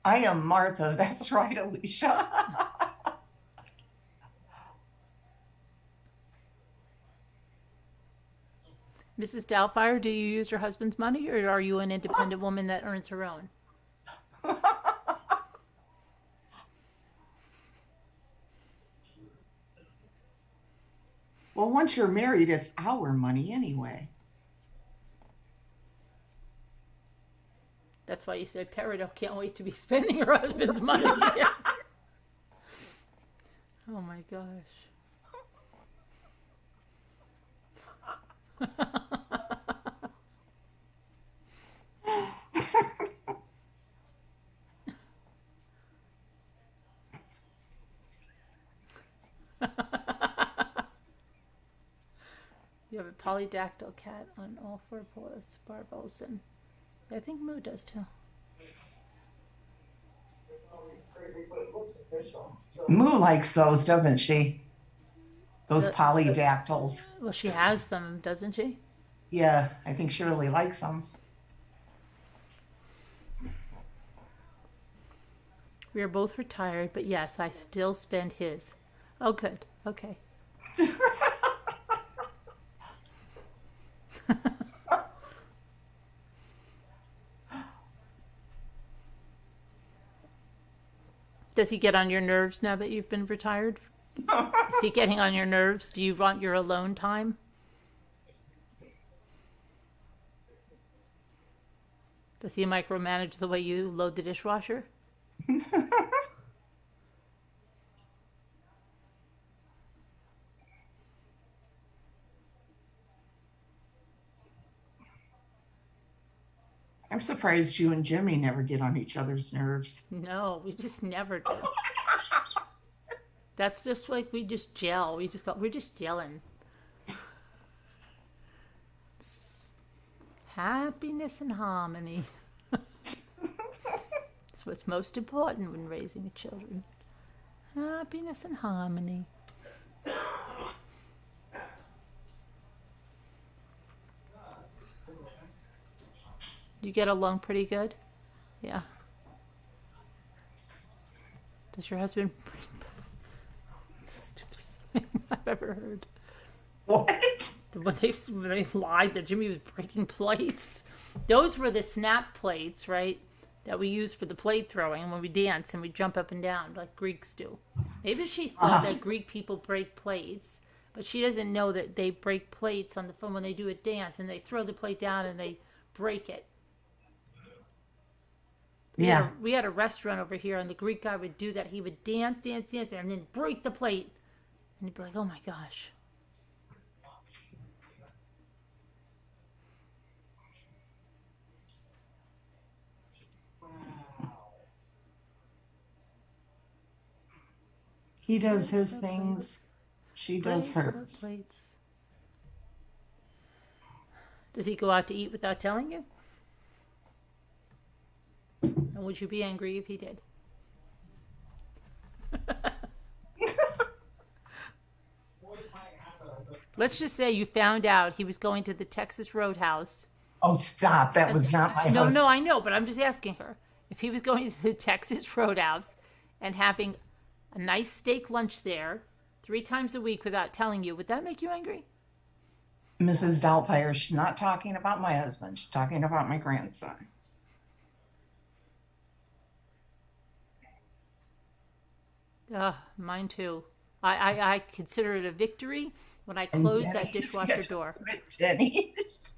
I am Martha. That's right, Alicia. Mrs. Doubtfire, do you use your husband's money, or are you an independent woman that earns her own? Well, once you're married, it's our money anyway. That's why you said Peridot can't wait to be spending her husband's money. Oh my gosh. You have a polydactyl cat on all 4 paws, barbels, and I think Moo does too. crazy, but it looks official. So Moo likes those, doesn't she? Those The- polydactyls. Well, she has them, doesn't she? Yeah, I think Shirley likes them. We are both retired, but yes, I still spend his. Oh, good. Okay. Does he get on your nerves now that you've been retired? Is he getting on your nerves? Do you want your alone time? Does he micromanage the way you load the dishwasher? I'm surprised you and Jimmy never get on each other's nerves. No, we just never do. That's just like we just gel. We're just gelling. Happiness and harmony. That's what's most important when raising children. Happiness and harmony. You get along pretty good? Yeah. Does your husband... It's the stupidest thing I've ever heard. What? When they lied that Jimmy was breaking plates. Those were the snap plates, right? That we use for the plate throwing when we dance and we jump up and down like Greeks do. Maybe she thought that Greek people break plates, but she doesn't know that they break plates on the phone when they do a dance and they throw the plate down and they break it. Yeah. We had a restaurant over here and the Greek guy would do that. He would dance, and then break the plate. And he'd be like, oh my gosh. He does his things. She does Break the hers. plates. Does he go out to eat without telling you? And would you be angry if he did? Let's just say you found out he was going to the Texas Roadhouse. Oh, stop. That was not my No, husband. no, I know, but I'm just asking her. If he was going to the Texas Roadhouse and having a nice steak lunch there 3 times a week without telling you, would that make you angry? Mrs. Doubtfire, she's not talking about my husband. She's talking about my grandson. Mine too. I consider it a victory when I close that dishwasher door. Denny's.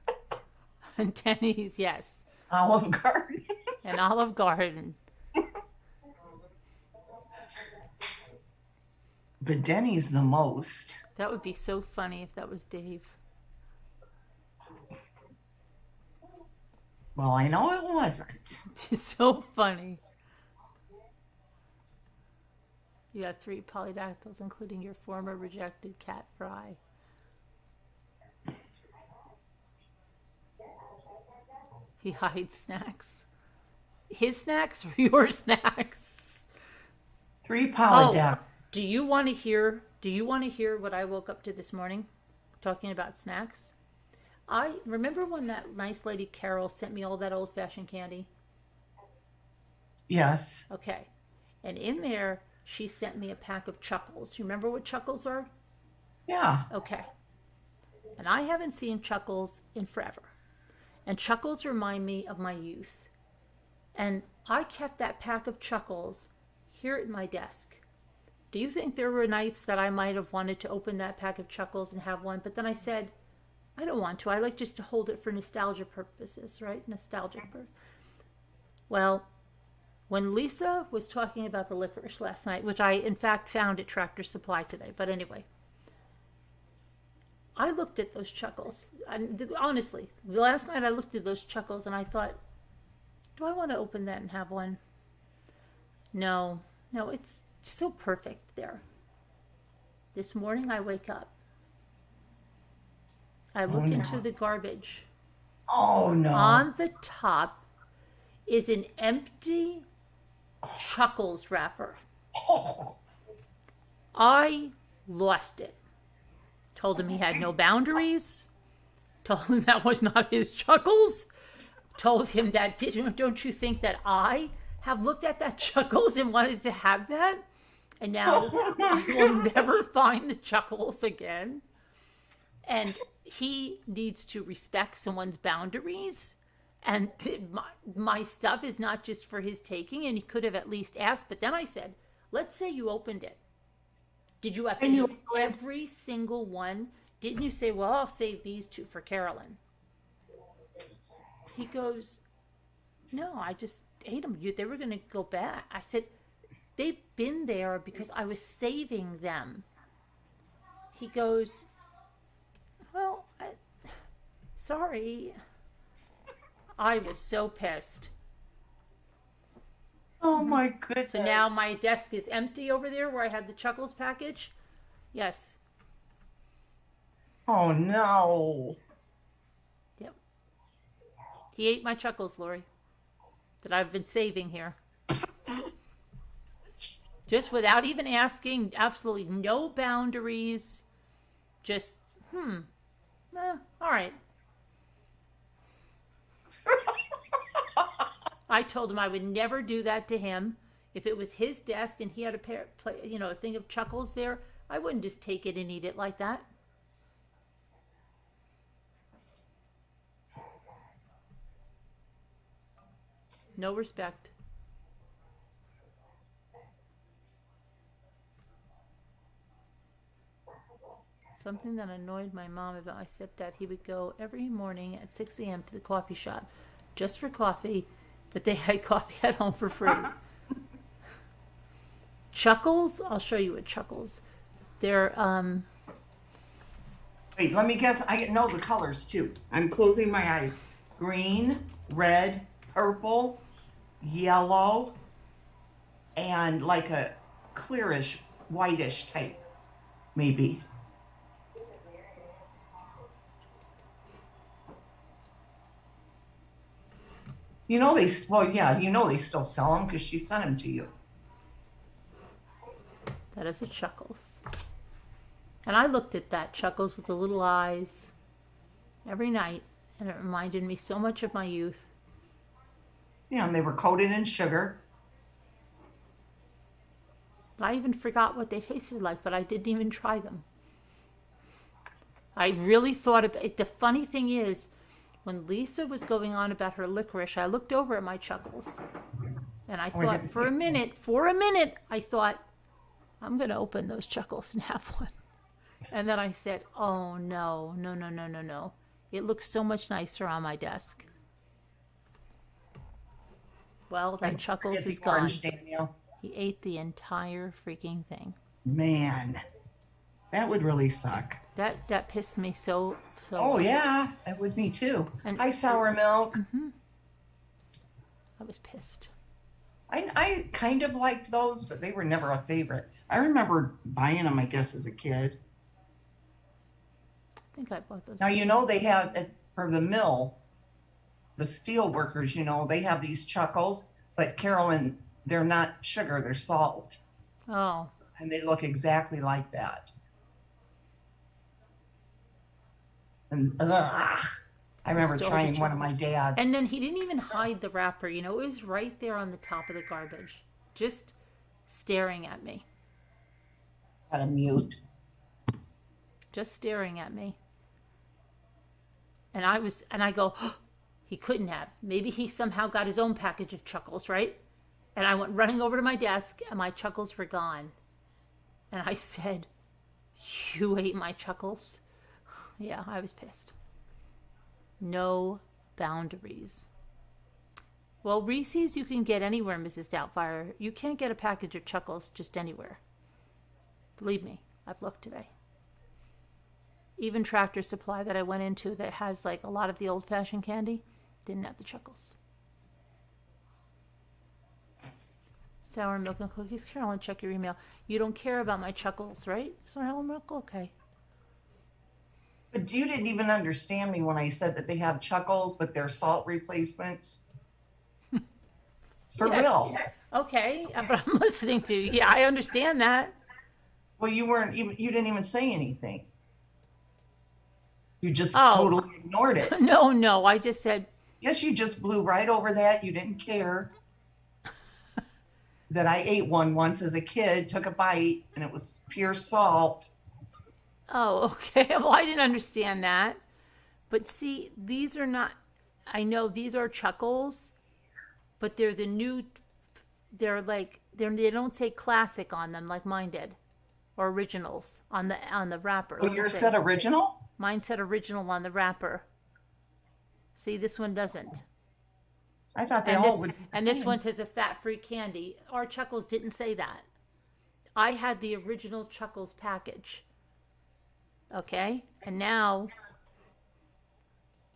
And Denny's, yes. Olive Garden. And Olive Garden. But Denny's the most. That would be so funny if that was Dave. Well, I know it wasn't. So funny. You got 3 polydactyls, including your former rejected cat Fry. He hides snacks. His snacks or your snacks? 3 polydactyls. Do you want to hear? Do you want to hear what I woke up to this morning, talking about snacks? I remember when that nice lady Carol sent me all that old-fashioned candy. Yes. Okay, and in there she sent me a pack of Chuckles. You remember what Chuckles are? Yeah. Okay, and I haven't seen Chuckles in forever, and Chuckles remind me of my youth, and I kept that pack of Chuckles here at my desk. Do you think there were nights that I might have wanted to open that pack of Chuckles and have one, but then I said, I don't want to. I like just to hold it for nostalgia purposes, right? Nostalgic. Well, when Lisa was talking about the licorice last night, which I in fact found at Tractor Supply today, but anyway, I looked at those Chuckles. Honestly, last night I looked at those Chuckles and I thought, do I want to open that and have one? No, it's so perfect there. This morning I wake up. I look into the garbage. Oh, no. On the top is an empty Chuckles wrapper. Oh, I lost it. Told him he had no boundaries. Told him that was not his Chuckles. Told him that, don't you think that I have looked at that Chuckles and wanted to have that? And now I will never find the Chuckles again. And he needs to respect someone's boundaries. And my stuff is not just for his taking, and he could have at least asked. But then I said, let's say you opened it. Did you have to And you do every single one? Didn't you say, well, I'll save these two for Carolyn? He goes, no, I just ate them. They were going to go bad. I said, they've been there because I was saving them. He goes, well, sorry. I was so pissed. oh my goodness. So now my desk is empty over there where I had the Chuckles package. Yes. Oh no. Yep. He ate my Chuckles, Lori, that I've been saving here. Just without even asking, absolutely no boundaries. Just, all right. I told him I would never do that to him. If it was his desk and he had a thing of Chuckles there, I wouldn't just take it and eat it like that. No respect. Something that annoyed my mom about my stepdad, he would go every morning at 6 a.m. to the coffee shop just for coffee, but they had coffee at home for free. Chuckles, I'll show you what Chuckles. They're, Wait, let me guess. I know the colors too. I'm closing my eyes. Green, red, purple, yellow, and like a clearish, whitish type, maybe. You know they still sell them because she sent them to you. that is a Chuckles. And I looked at that Chuckles with the little eyes every night, and it reminded me so much of my youth. Yeah, and they were coated in sugar. I even forgot what they tasted like, but I didn't even try them. I really thought about it. The funny thing is, when Lisa was going on about her licorice, I looked over at my Chuckles. And I thought, didn't for a minute, I thought, I'm going to open those Chuckles and have one. And then I said, oh, no. It looks so much nicer on my desk. Well, that Chuckles Get is the gone. orange, Daniel. He ate the entire freaking thing. Man, that would really suck. That pissed me so. Oh yeah, that would me too. And- Hi, sour milk. I was pissed. I kind of liked those, but they were never a favorite. I remember buying them, I guess, as a kid. I think I bought those. Now, they have, for the mill, the steel workers, they have these Chuckles, but Carolyn, they're not sugar, they're salt. Oh, And they look exactly like that. And I remember Stole the trying one of Chuckles. my dad's. and then he didn't even hide the wrapper. It was right there on the top of the garbage, just staring at me. Had a mute. Just staring at me. And I go, oh, he couldn't have. Maybe he somehow got his own package of Chuckles, right? And I went running over to my desk, and my Chuckles were gone. And I said, you ate my Chuckles? Yeah, I was pissed. No boundaries. Well, Reese's you can get anywhere, Mrs. Doubtfire. You can't get a package of Chuckles just anywhere. Believe me, I've looked today. Even Tractor Supply that I went into that has like a lot of the old-fashioned candy didn't have the Chuckles. Sour milk and cookies. Carolyn, check your email. You don't care about my Chuckles, right? Sour milk? Okay. But you didn't even understand me when I said that they have Chuckles, but they're salt replacements. For Yeah. real. Okay, but I'm listening to you. Yeah, I understand that. Well, you didn't even say anything. You just Oh, totally ignored it. no, I just said, Yes, you just blew right over that. You didn't care that I ate one once as a kid, took a bite, and it was pure salt. oh, okay. Well, I didn't understand that. But see, these are not, I know these are chuckles, but they're the new, they don't say classic on them like mine did, or originals on the wrapper. Oh, Let me yours see. said original? Mine said original on the wrapper. See, this one doesn't. I thought they And all this would be the and this same. one says a fat-free candy. Our Chuckles didn't say that. I had the original Chuckles package. Okay? And now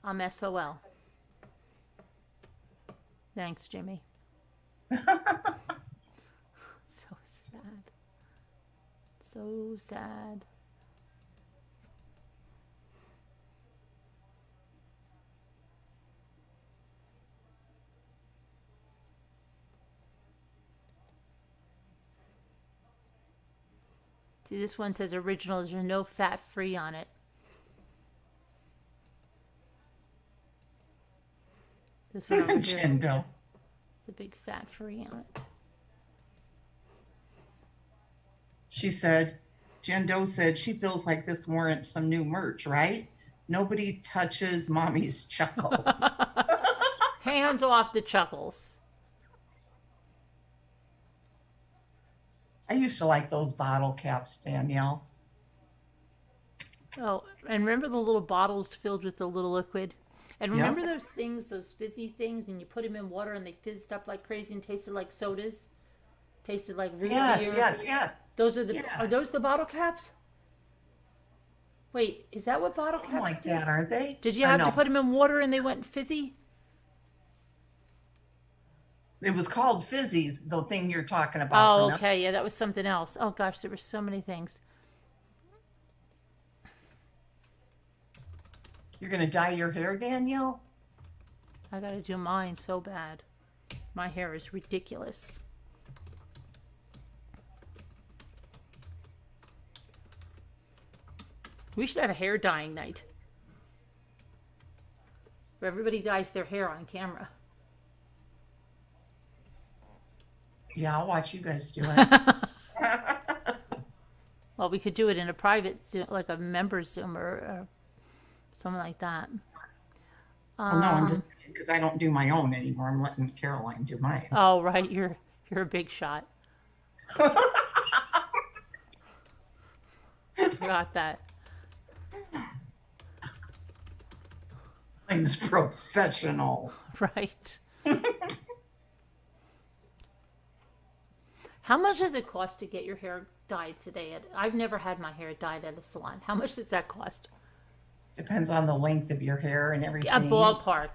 I'm SOL. Thanks, Jimmy. So sad. So sad. See, this one says original. There's no fat free on it. This one over here. Jendo. The big fat free on it. She said, Jen Doe said she feels like this warrants some new merch, right? Nobody touches mommy's chuckles. Hands off the Chuckles. I used to like those bottle caps, Danielle. Oh, and remember the little bottles filled with the little liquid? And Yeah. remember those things, those fizzy things, and you put them in water and they fizzed up like crazy and tasted like sodas? Tasted like root Yes, beer? yes. Those are the Yeah. are those the bottle caps? Wait, is that what bottle Something caps like do? that, aren't they? Did you Or have to no? put them in water and they went fizzy? It was called Fizzies, the thing you're talking about. Oh, remember? okay. Yeah, that was something else. Oh gosh, there were so many things. You're going to dye your hair, Danielle? I gotta do mine so bad. My hair is ridiculous. We should have a hair dyeing night where everybody dyes their hair on camera. Yeah, I'll watch you guys do it. Well, we could do it in a private Zoom, like a member's Zoom or something like that. Oh, no, I'm just because I don't do my own anymore. I'm letting Caroline do mine. Oh, right, you're a big shot. Forgot that. Mine's professional. Right. How much does it cost to get your hair dyed today? I've never had my hair dyed at a salon. How much does that cost? Depends on the length of your hair and everything. A ballpark.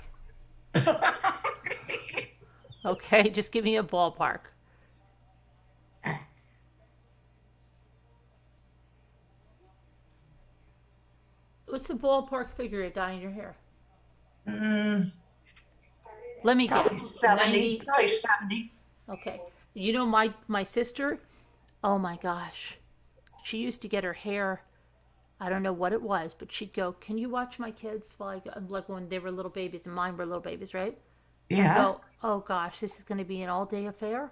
Okay, just give me a ballpark. What's the ballpark figure of dyeing your hair? Let me Probably guess. 70. 90? Probably 70. Okay. You know my sister? Oh my gosh. She used to get her hair, I don't know what it was, but she'd go, "Can you watch my kids while I go?" Like when they were little babies and mine were little babies, right? Yeah. Go, "Oh gosh, this is going to be an all-day affair."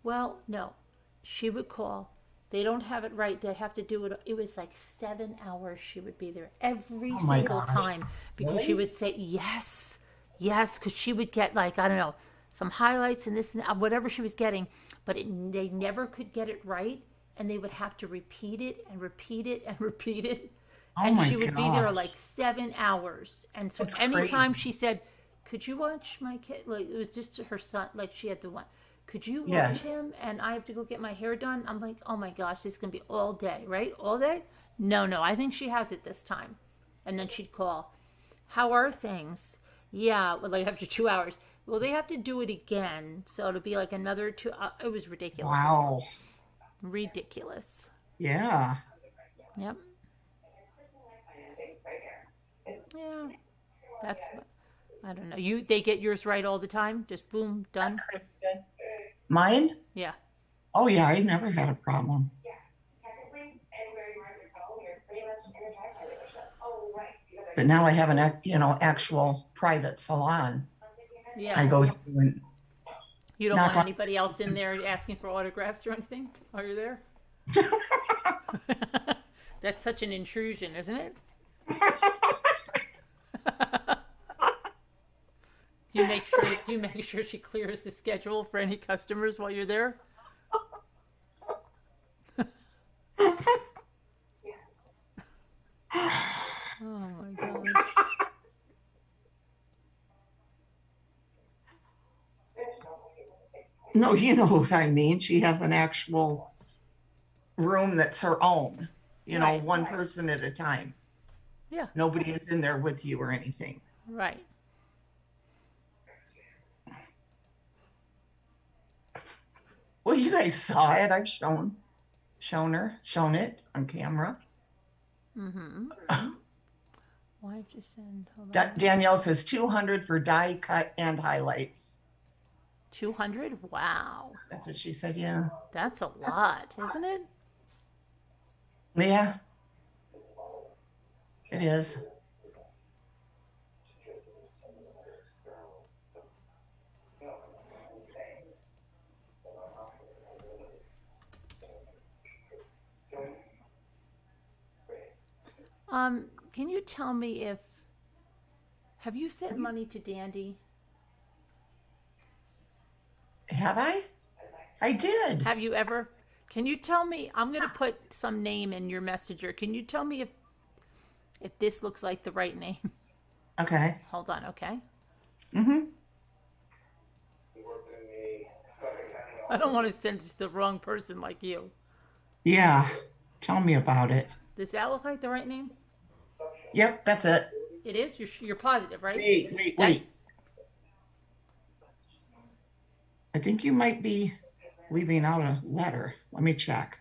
Well, no. She would call. They don't have it right. They have to do it. It was like 7 hours she would be there every Oh my single gosh. time because she Really? would say yes, yes, because she would get like, I don't know, some highlights and this and that, whatever she was getting, but they never could get it right, and they would have to repeat it and repeat it and repeat it. Oh And my she would be there gosh. like 7 hours. And so That's anytime crazy. she said, "Could you watch my kid?" Like it was just her son, like she had the one. "Could you Yeah. watch him?" And I have to go get my hair done. I'm like, oh my gosh, this is gonna be all day, right? All day? No, I think she has it this time. And then she'd call, "How are things?" "Yeah," well, like after 2 hours. "Well, they have to do it again, so it'll be like another 2." It was ridiculous. Wow. Ridiculous. Yeah. Yep. Yeah. That's. I don't know. They get yours right all the time? Just boom, done? Kristen. Mine? Yeah. Oh yeah, I never had a problem. Yeah, technically, anywhere you want to go, you're pretty much in a drive-by dealership. Oh, right. But now I have an, actual private salon I Yeah. go to, and You don't knock want on- anybody else in there asking for autographs or anything while you're there? That's such an intrusion, isn't it? You make sure she clears the schedule for any customers while you're there. Oh my god. no, you know what I mean. She has an actual room that's her own, Right. one person at a time. Yeah. Nobody is in there with you or anything. Right. Well, you guys saw it. I've shown it on camera. Mm-hmm. Why'd you send? Hold on. Danielle says 200 for die cut and highlights. 200? Wow. That's what she said. Yeah. That's a lot, isn't it? Yeah. It is. Can you tell me have you sent money to Dandy? Have I? I did. Have you ever? Can you tell me? I'm gonna put some name in your messenger. Can you tell me if this looks like the right name? Okay. Hold on, okay? Mm-hmm. I don't want to send it to the wrong person like you. Yeah. Tell me about it. Does that look like the right name? Yep, that's it. It is? You're positive, right? Wait. I think you might be leaving out a letter. Let me check.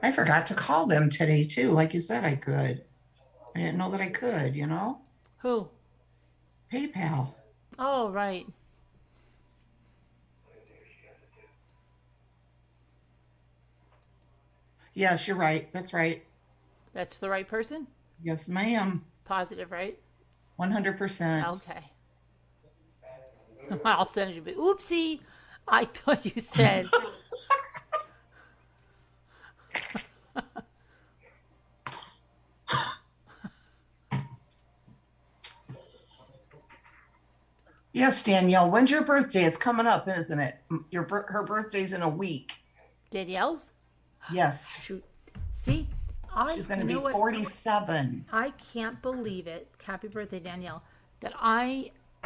I forgot to call them today too. Like you said, I could. I didn't know that I could, Who? PayPal. Oh, right. Yes, you're right. That's right. That's the right person? Yes, ma'am. Positive, right? 100%. Okay. I'll send you. Oopsie. I thought you said. Yes, Danielle. When's your birthday? It's coming up, isn't it? Her birthday's in a week. Danielle's? Yes. Shoot. See, She's going to you be know what? 47. I can't believe it. Happy birthday, Danielle.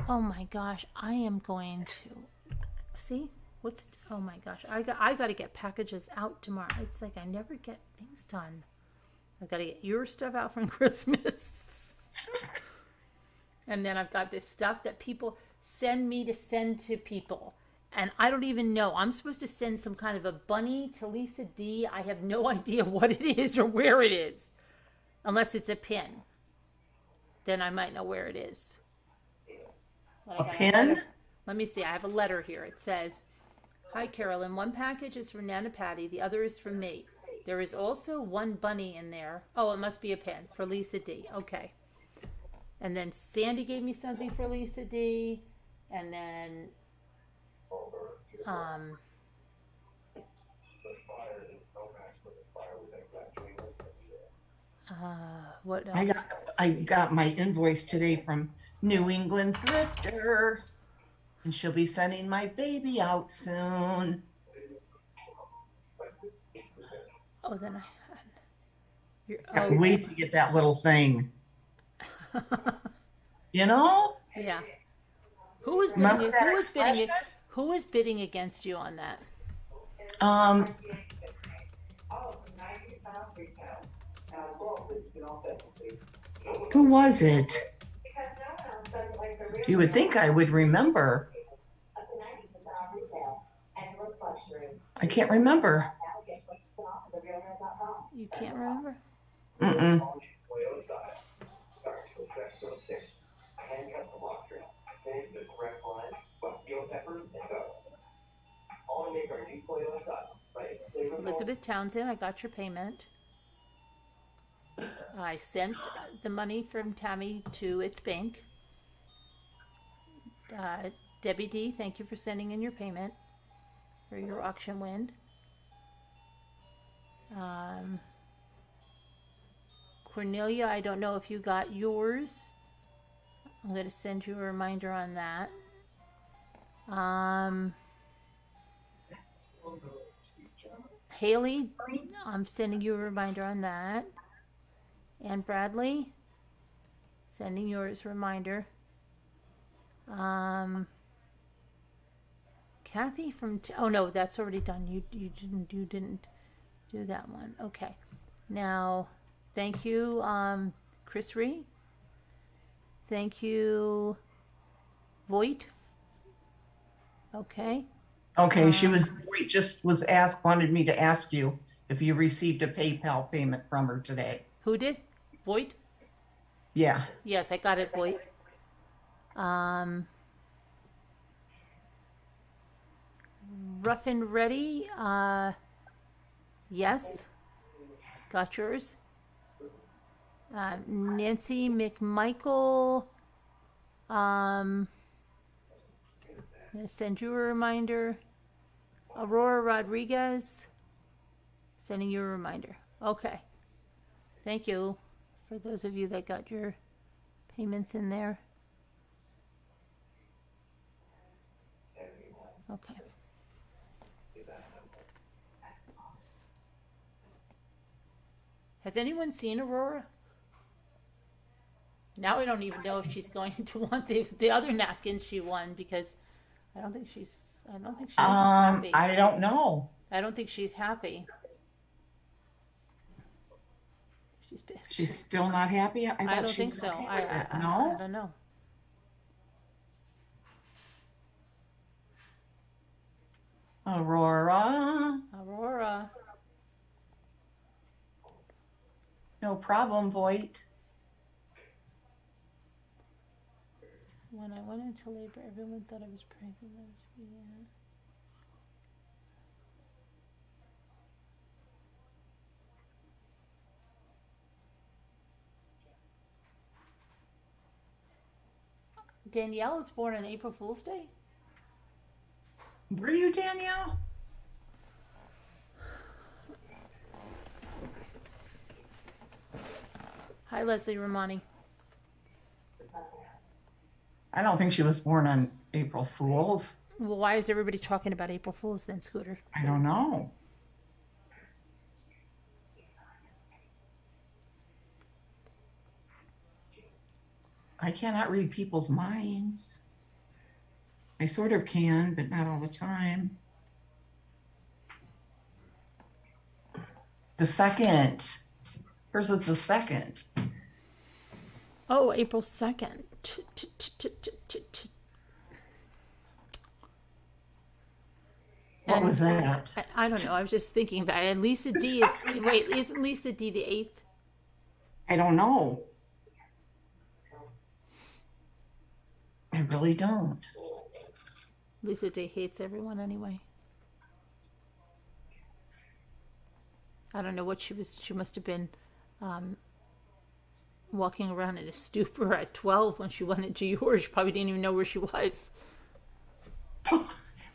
Oh my gosh, I am going to see oh my gosh, I got to get packages out tomorrow. It's like I never get things done. I got to get your stuff out from Christmas. And then I've got this stuff that people send me to send to people. And I don't even know. I'm supposed to send some kind of a bunny to Lisa D. I have no idea what it is or where it is. Unless it's a pin. Then I might know where it is. A pin? Let me see. I have a letter here. It says, "Hi, Carolyn. One package is from Nana Patty. The other is from me. There is also one bunny in there. Oh, it must be a pin for Lisa D. Okay. And then Sandy gave me something for Lisa D. And then, what else? I got my invoice today from New England Thrifter, and she'll be sending my baby out soon. Oh, then Have to wait to get that little thing. You know? yeah. Who was Remember bidding? that Who was bidding? expression? Who was bidding against you on that? Oh, it's a 90% off retail. Well, it's been all set. Who was it? Because no one else does it like the real. You would think I would remember. That's a 90% off retail. I can't remember. You can't remember? Mm-mm. Elizabeth Townsend, I got your payment. I sent the money from Tammy to its bank. Debbie D, thank you for sending in your payment for your auction win. Cornelia, I don't know if you got yours. I'm going to send you a reminder on that. Haley, I'm sending you a reminder on that. And Bradley, sending yours a reminder. Kathy from oh no, that's already done. You didn't do that one. Okay. Now, thank you, Chris Ree. Thank you, Voight. Okay. Okay, we just was asked, wanted me to ask you if you received a PayPal payment from her today. Who did? Voight? Yeah. Yes, I got it, Voight. Rough and Ready, yes. Got yours. Nancy McMichael, I'm gonna send you a reminder. Aurora Rodriguez, sending you a reminder. Okay. Thank you for those of you that got your payments in there. Okay. Has anyone seen Aurora? Now I don't even know if she's going to want the other napkins she won because I don't think she's happy. I don't know. I don't think she's happy. She's pissed. She's still not happy? I I thought don't she think was so. okay I with it. I No? don't know. Aurora, Aurora. no problem, Voight. When I went into labor, everyone thought I was pregnant. Yeah. Danielle was born on April Fool's Day. Were you, Danielle? Hi, Leslie Romani. I don't think she was born on April Fool's. Well, why is everybody talking about April Fool's then, Scooter? I don't know. I cannot read people's minds. I sort of can, but not all the time. The second. Hers is the second. Oh, April 2nd. What was that? I don't know. I was just thinking about it. And Lisa D is wait, isn't Lisa D the 8th? I don't know. I really don't. Lisa D hates everyone anyway. I don't know what she was. She must have been walking around in a stupor at 12 when she went into yours. She probably didn't even know where she was.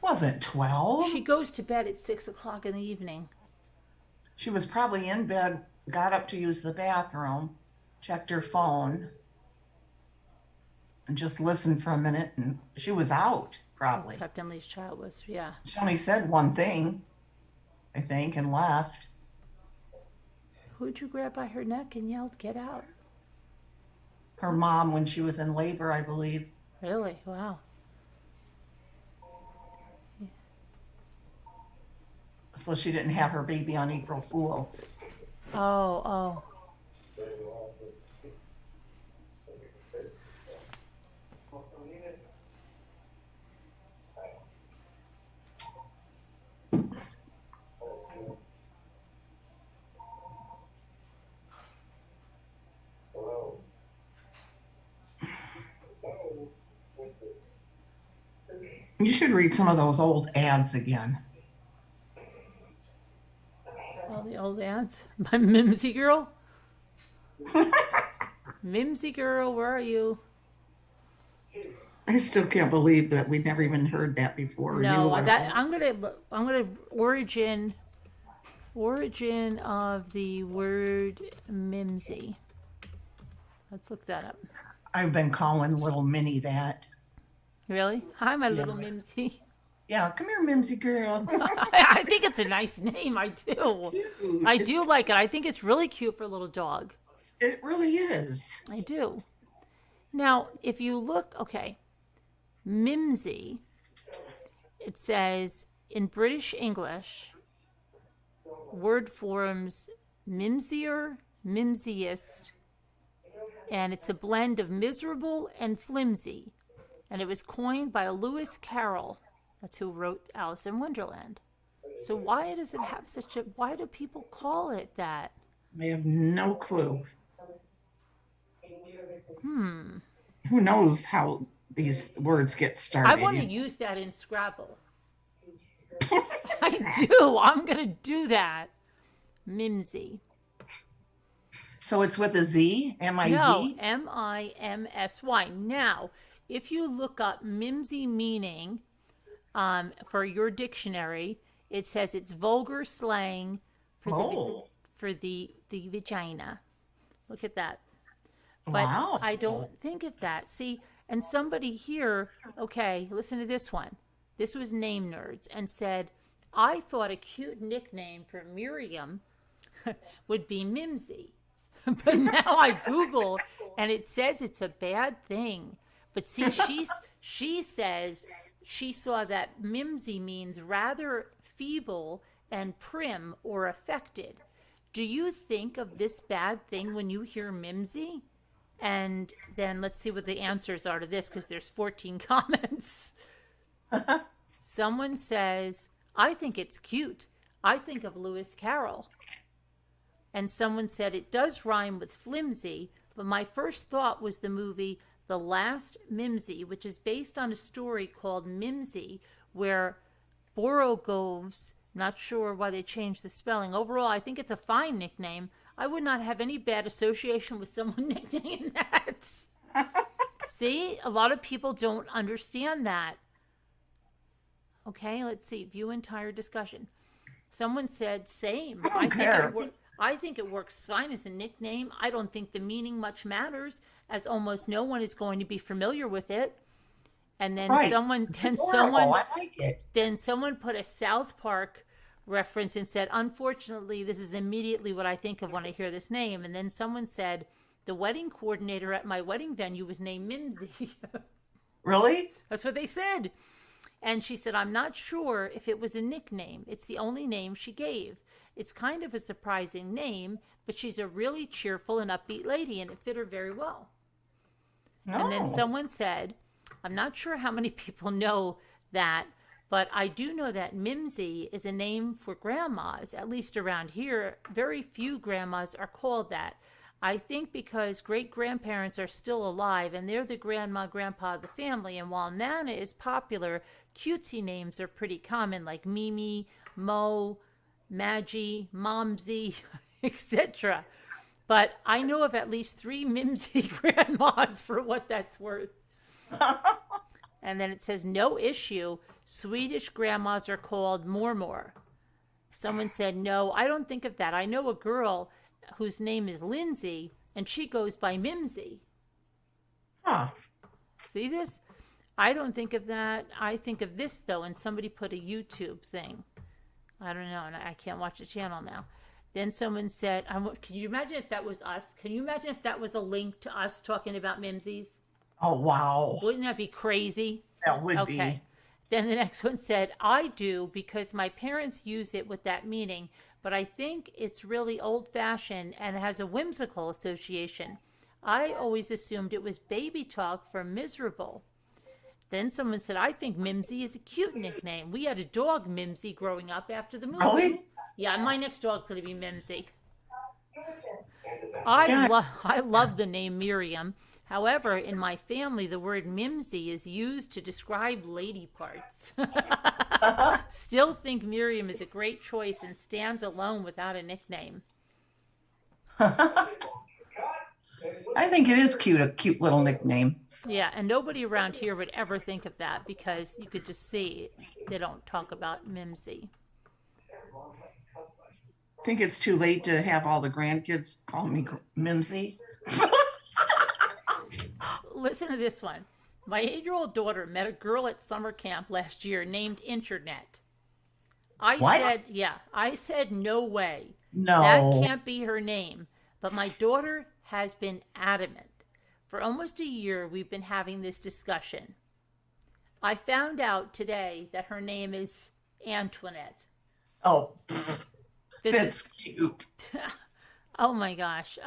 Wasn't 12. She goes to bed at 6 o'clock in the evening. She was probably in bed, got up to use the bathroom, checked her phone, and just listened for a minute, and she was out, probably. Captain Lee's child was, yeah. She only said one thing, I think, and left. Who'd you grab by her neck and yelled, "Get out"? Her mom, when she was in labor, I believe. Really? Wow. So she didn't have her baby on April Fool's. Oh. You should read some of those old ads again. All the old ads. My Mimsy girl. Mimsy girl, where are you? I still can't believe that we never even heard that before. Or knew No, what it that was. I'm gonna origin of the word mimsy. Let's look that up. I've been calling little Minnie that. Really? Hi, my little Yes. mimsy. Yeah, come here, Mimsy girl. I think it's a nice name. I do. Cute. I do like it. I think it's really cute for a little dog. It really is. I do. Now, if you look, okay, mimsy, it says in British English, word forms mimsier, mimsiest, and it's a blend of miserable and flimsy. And it was coined by Lewis Carroll. That's who wrote Alice in Wonderland. So why does it have such a, why do people call it that? I have no clue. Hmm. Who knows how these words get started? I want to use that in Scrabble. I do. I'm going to do that. Mimsy. So it's with a Z? M-I-Z? No, Mimsy. Now, if you look up mimsy meaning for your dictionary, it says it's vulgar slang for the vagina. Look at that. But Wow. I don't think of that. See, and somebody here, okay, listen to this one. This was Name Nerds and said, I thought a cute nickname for Miriam would be Mimsy. But now I Google and it says it's a bad thing. But see, she says she saw that Mimsy means rather feeble and prim or affected. Do you think of this bad thing when you hear Mimsy? And then let's see what the answers are to this because there's 14 comments. Someone says, I think it's cute. I think of Lewis Carroll. And someone said, it does rhyme with flimsy, but my first thought was the movie The Last Mimsy, which is based on a story called Mimsy, where Borogoves, not sure why they changed the spelling. Overall, I think it's a fine nickname. I would not have any bad association with someone nicknaming that. See, a lot of people don't understand that. Okay, let's see. View entire discussion. Someone said, same. I think it works fine as a nickname. I don't think the meaning much matters, as almost no one is going to be familiar with it. And then Right. someone Adorable. I like it. then someone put a South Park reference and said, unfortunately, this is immediately what I think of when I hear this name. And then someone said, the wedding coordinator at my wedding venue was named Mimsy. Really? That's what they said. And she said, I'm not sure if it was a nickname. It's the only name she gave. It's kind of a surprising name, but she's a really cheerful and upbeat lady, and it fit her very well. No. And then someone said, I'm not sure how many people know that, but I do know that Mimsy is a name for grandmas, at least around here. Very few grandmas are called that. I think because great-grandparents are still alive and they're the grandma, grandpa of the family. And while Nana is popular, cutesy names are pretty common, like Mimi, Mo, Maggie, Momsy, etc. But I know of at least 3 Mimsy grandmas for what that's worth. And then it says, no issue. Swedish grandmas are called mormor. Someone said, no, I don't think of that. I know a girl whose name is Lindsay, and she goes by Mimsy. Huh. See this? I don't think of that. I think of this, though, and somebody put a YouTube thing. I don't know, and I can't watch the channel now. Then someone said, can you imagine if that was us? Can you imagine if that was a link to us talking about Mimsies? Oh, wow. Wouldn't that be crazy? That would Okay. be. Then the next one said, I do because my parents use it with that meaning, but I think it's really old-fashioned and has a whimsical association. I always assumed it was baby talk for miserable. Then someone said, I think Mimsy is a cute nickname. We had a dog, Mimsy, growing up after the movie. Really? Yeah, my next dog's going to be Mimsy. Yeah. I love the name Miriam However, in my family, the word mimsy is used to describe lady parts. Still think Miriam is a great choice and stands alone without a nickname. I think it is cute, a cute little nickname. Yeah, and nobody around here would ever think of that because you could just see they don't talk about mimsy. I think it's too late to have all the grandkids call me Mimsy. Listen to this one. My 8-year-old daughter met a girl at summer camp last year named Internet. What? I said, no way. No. That can't be her name. But my daughter has been adamant. For almost a year, we've been having this discussion. I found out today that her name is Antoinette. Oh, This that's is, cute. oh my gosh.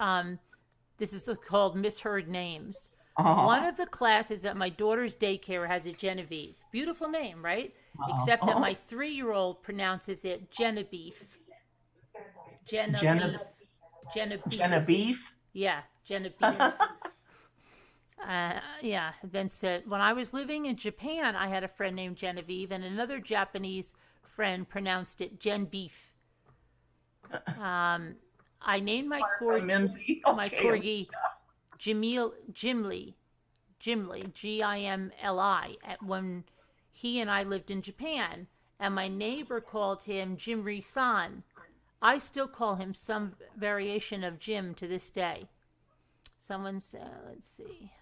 This is called Misheard Names. Oh. One of the classes at my daughter's daycare has a Genevieve. Beautiful name, right? Except that my 3-year-old pronounces it Genevieve. Genevieve. Genevieve? Yeah, Genevieve. Yeah, then said, when I was living in Japan, I had a friend named Genevieve, and another Japanese friend pronounced it Genbeef. I named my Mimsy. my corgi Jimli, Gimli, at when he and I lived in Japan, and my neighbor called him Jimri-san. I still call him some variation of Jim to this day. Someone said, let's see.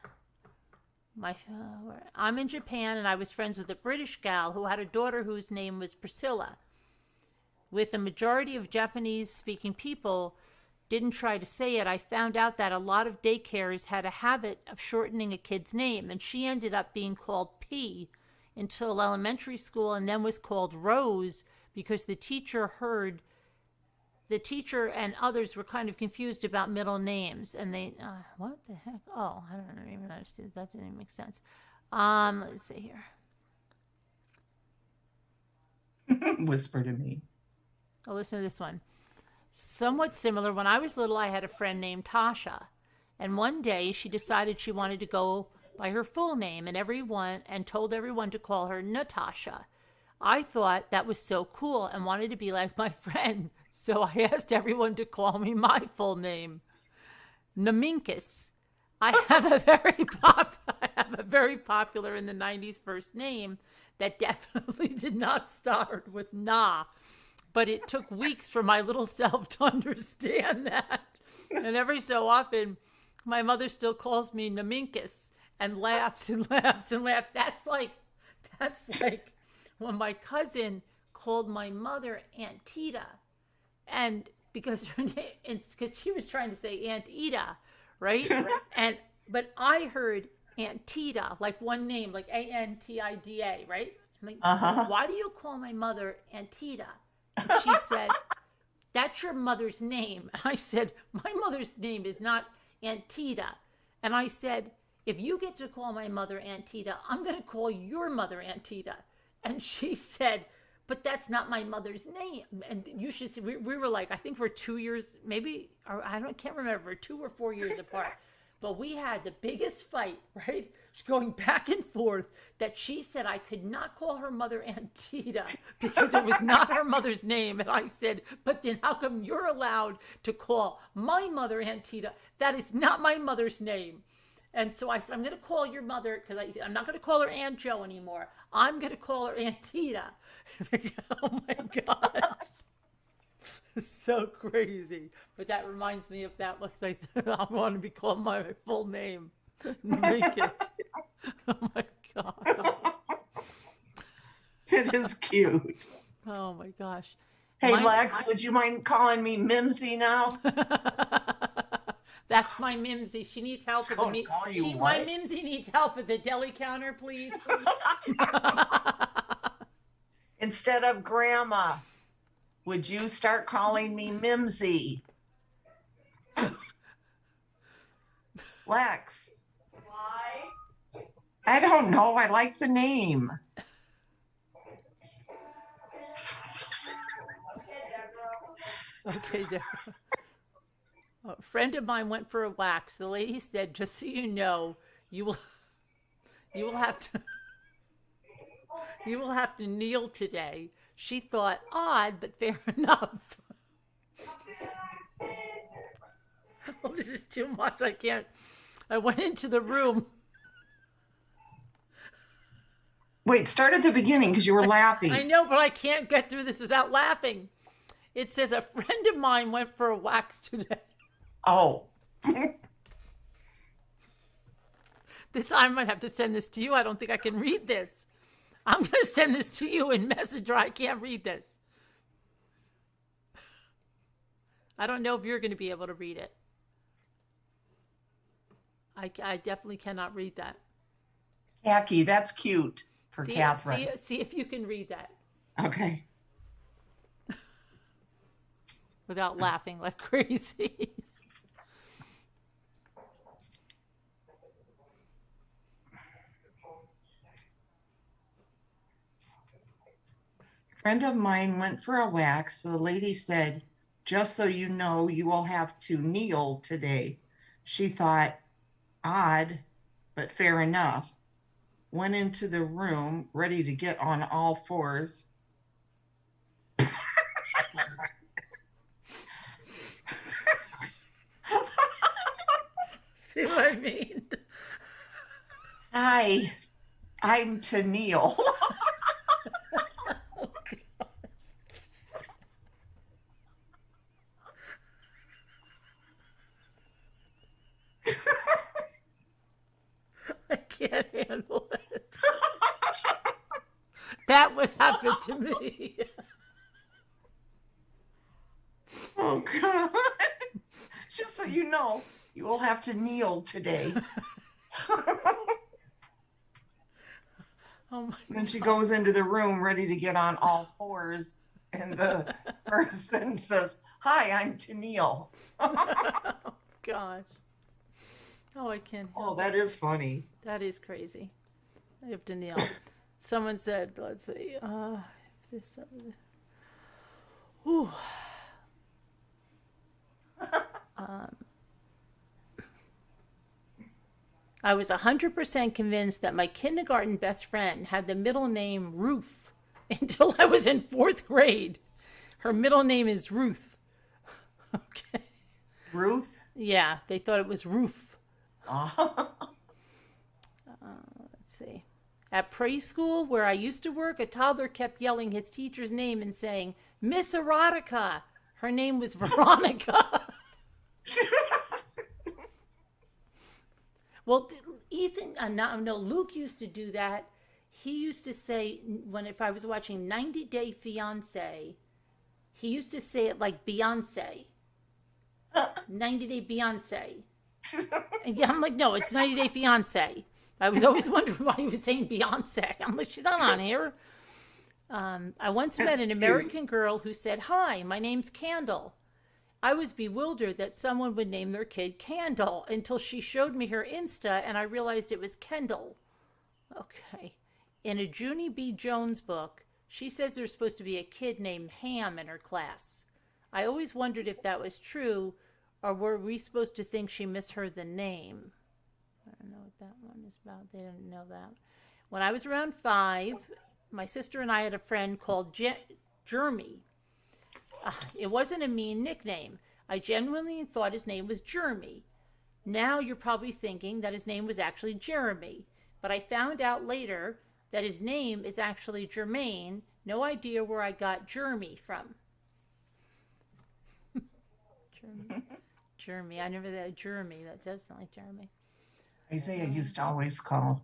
I'm in Japan, and I was friends with a British gal who had a daughter whose name was Priscilla. With the majority of Japanese-speaking people didn't try to say it, I found out that a lot of daycares had a habit of shortening a kid's name, and she ended up being called P until elementary school, and then was called Rose because the teacher and others were kind of confused about middle names, and they, what the heck? Oh, I don't even understand. That didn't even make sense. Let's see here. Whisper to me. Oh, listen to this one. Somewhat similar, when I was little, I had a friend named Tasha, and one day she decided she wanted to go by her full name, and told everyone to call her Natasha. I thought that was so cool and wanted to be like my friend, so I asked everyone to call me my full name, Naminkus. I have a very popular in the 90s first name that definitely did not start with Na, but it took weeks for my little self to understand that. And every so often, my mother still calls me Naminkus and laughs and laughs and laughs. That's like when my cousin called my mother Aunt Tita, and because her name, because she was trying to say Aunt Ida, right? But I heard Aunt Tita, like one name, like Antida, right? I'm like, why do you call my mother Aunt Tita? And she said, that's your mother's name. And I said, my mother's name is not Aunt Tita. And I said, if you get to call my mother Aunt Tita, I'm going to call your mother Aunt Tita. And she said, but that's not my mother's name. And you should see, we were like, I think we're 2 years, maybe, or can't remember, 2 or 4 years apart. But we had the biggest fight, right? Going back and forth, that she said I could not call her mother Aunt Tita because it was not her mother's name. And I said, but then how come you're allowed to call my mother Aunt Tita? That is not my mother's name. And so I said, I'm going to call your mother, because I'm not going to call her Aunt Joe anymore. I'm going to call her Aunt Tita. Oh my God. It's so crazy. But that reminds me of that. Looks like I want to be called my full name. Namikis. Oh my God. It is cute. Oh my gosh. Hey, Lex, would you mind calling me Mimsy now? That's my Mimsy. She needs help at the my Mimsy needs help at the deli counter, please. Instead of Grandma, would you start calling me Mimsy? Lex. Why? I don't know. I like the name. Okay, Deborah. A friend of mine went for a wax. The lady said, "Just so you know, you will you will have to you will have to kneel today." She thought odd, but fair enough. Oh, this is too much. I can't. I went into the room. Wait, start at the beginning because you were laughing. I know, but I can't get through this without laughing. It says a friend of mine went for a wax today. Oh, This I might have to send this to you. I don't think I can read this. I'm going to send this to you in Messenger. I can't read this. I don't know if you're going to be able to read it. I definitely cannot read that. khaki, that's cute for See, Catherine. see if you can read that Okay. without laughing like crazy. Friend of mine went for a wax. The lady said, "Just so you know, you will have to kneel today." She thought, odd, but fair enough. Went into the room ready to get on all fours. See what I mean? Hi, I'm to kneel. I can't handle it. That would happen to me. Oh, God. Just so you know, you will have to kneel today. Oh my Then she goes into the room ready to get on all fours, and the person says, "Hi, I'm Tennille." gosh. Oh, I can't. Oh, that is funny. That is crazy. I have to kneel. Someone said, let's see, this. Ooh. I was 100% convinced that my kindergarten best friend had the middle name Ruth until I was in 4th grade. Her middle name is Ruth. Okay. Ruth? Yeah, they thought it was Ruth. Oh. Let's see. At preschool, where I used to work, a toddler kept yelling his teacher's name and saying, "Miss Erotica." Her name was Veronica. Well, Ethan, no, Luke used to do that. He used to say, if I was watching 90 Day Fiance, he used to say it like Beyonce. 90 Day Beyonce. And yeah, I'm like, no, it's 90 Day Fiance. I was always wondering why he was saying Beyonce. I'm like, she's not on here. I once met an American girl who said, "Hi, my name's Candle." I was bewildered that someone would name their kid Candle until she showed me her Insta and I realized it was Kendall. Okay. In a Junie B. Jones book, she says there's supposed to be a kid named Ham in her class. I always wondered if that was true, or were we supposed to think she misheard the name? I don't know what that one is about. They didn't know that. When I was around 5, my sister and I had a friend called Jeremy. It wasn't a mean nickname. I genuinely thought his name was Jeremy. Now you're probably thinking that his name was actually Jeremy, but I found out later that his name is actually Jermaine. No idea where I got Jeremy from. Jeremy. I never that Jeremy. That does sound like Jeremy. Isaiah used to always call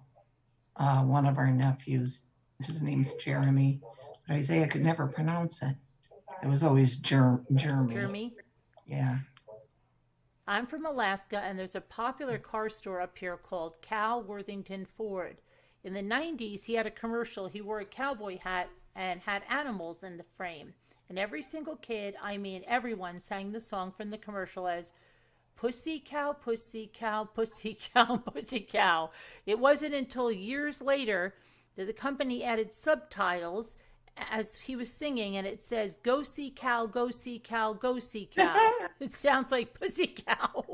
one of our nephews. His name's Jeremy, but Isaiah could never pronounce it. It was always Jeremy. Jeremy. Yeah. I'm from Alaska, and there's a popular car store up here called Cal Worthington Ford. In the 90s, he had a commercial. He wore a cowboy hat and had animals in the frame. And every single kid, I mean everyone, sang the song from the commercial as "Pussy cow, pussy cow, pussy cow, pussy cow." It wasn't until years later that the company added subtitles as he was singing, and it says, "Go see Cal, go see Cal, go see Cal." It sounds like Pussy Cow.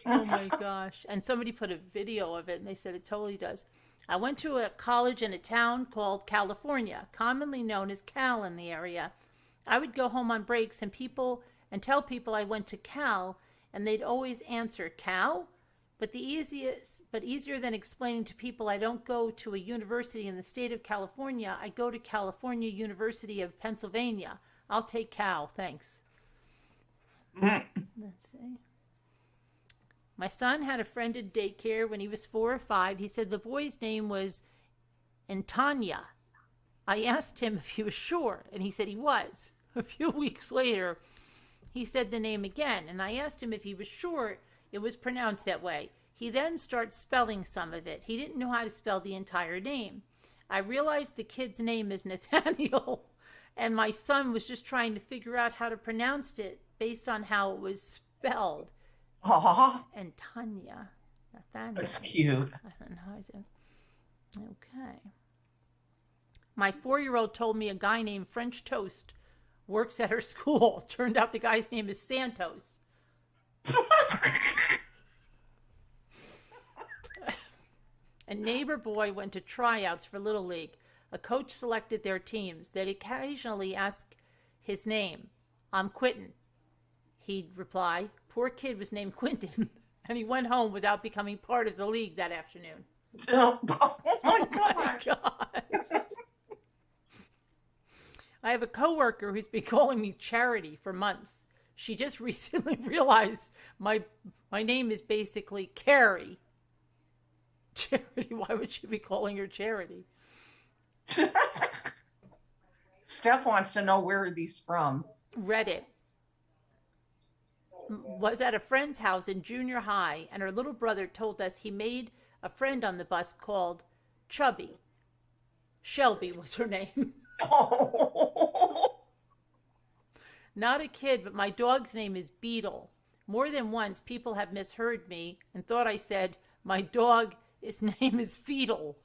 Oh my gosh. And somebody put a video of it and they said it totally does. I went to a college in a town called California, commonly known as Cal in the area. I would go home on breaks and tell people I went to Cal, and they'd always answer Cal. But easier than explaining to people I don't go to a university in the state of California, I go to California University of Pennsylvania. I'll take Cal, thanks. Let's see. My son had a friend at daycare when he was 4 or 5. He said the boy's name was Antanya. I asked him if he was sure, and he said he was. A few weeks later, he said the name again, and I asked him if he was sure it was pronounced that way. He then starts spelling some of it. He didn't know how to spell the entire name. I realized the kid's name is Nathaniel, and my son was just trying to figure out how to pronounce it based on how it was spelled. Aw, And Tanya. Nathaniel. that's cute. I don't know how I said. Okay. My 4-year-old told me a guy named French Toast works at her school. Turned out the guy's name is Santos. A neighbor boy went to tryouts for Little League. A coach selected their teams. They'd occasionally ask his name. "I'm Quentin," he'd reply. Poor kid was named Quentin, and he went home without becoming part of the league that afternoon. Oh my Oh my God. God. I have a coworker who's been calling me Charity for months. She just recently realized my name is basically Carrie. Charity, why would she be calling her Charity? Steph wants to know where are these from. Reddit. Was at a friend's house in junior high, and her little brother told us he made a friend on the bus called Chubby. Shelby was her name. Oh. Not a kid, but my dog's name is Beetle. More than once, people have misheard me and thought I said my his name is Fetal.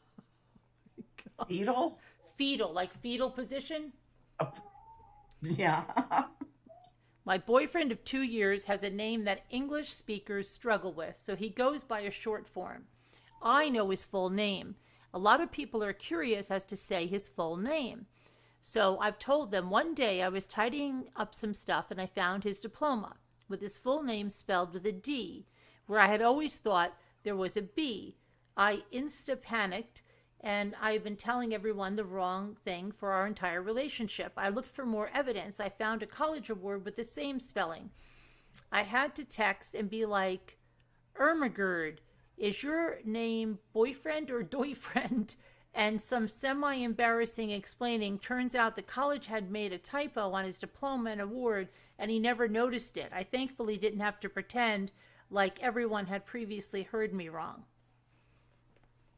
Beetle? Fetal, like fetal position. Yeah. My boyfriend of 2 years has a name that English speakers struggle with, so he goes by a short form. I know his full name. A lot of people are curious as to say his full name. So I've told them one day I was tidying up some stuff and I found his diploma with his full name spelled with a D, where I had always thought there was a B. I insta-panicked, and I've been telling everyone the wrong thing for our entire relationship. I looked for more evidence. I found a college award with the same spelling. I had to text and be like, Ermagerd, is your name boyfriend or doyfriend? And some semi-embarrassing explaining. Turns out the college had made a typo on his diploma and award, and he never noticed it. I thankfully didn't have to pretend like everyone had previously heard me wrong.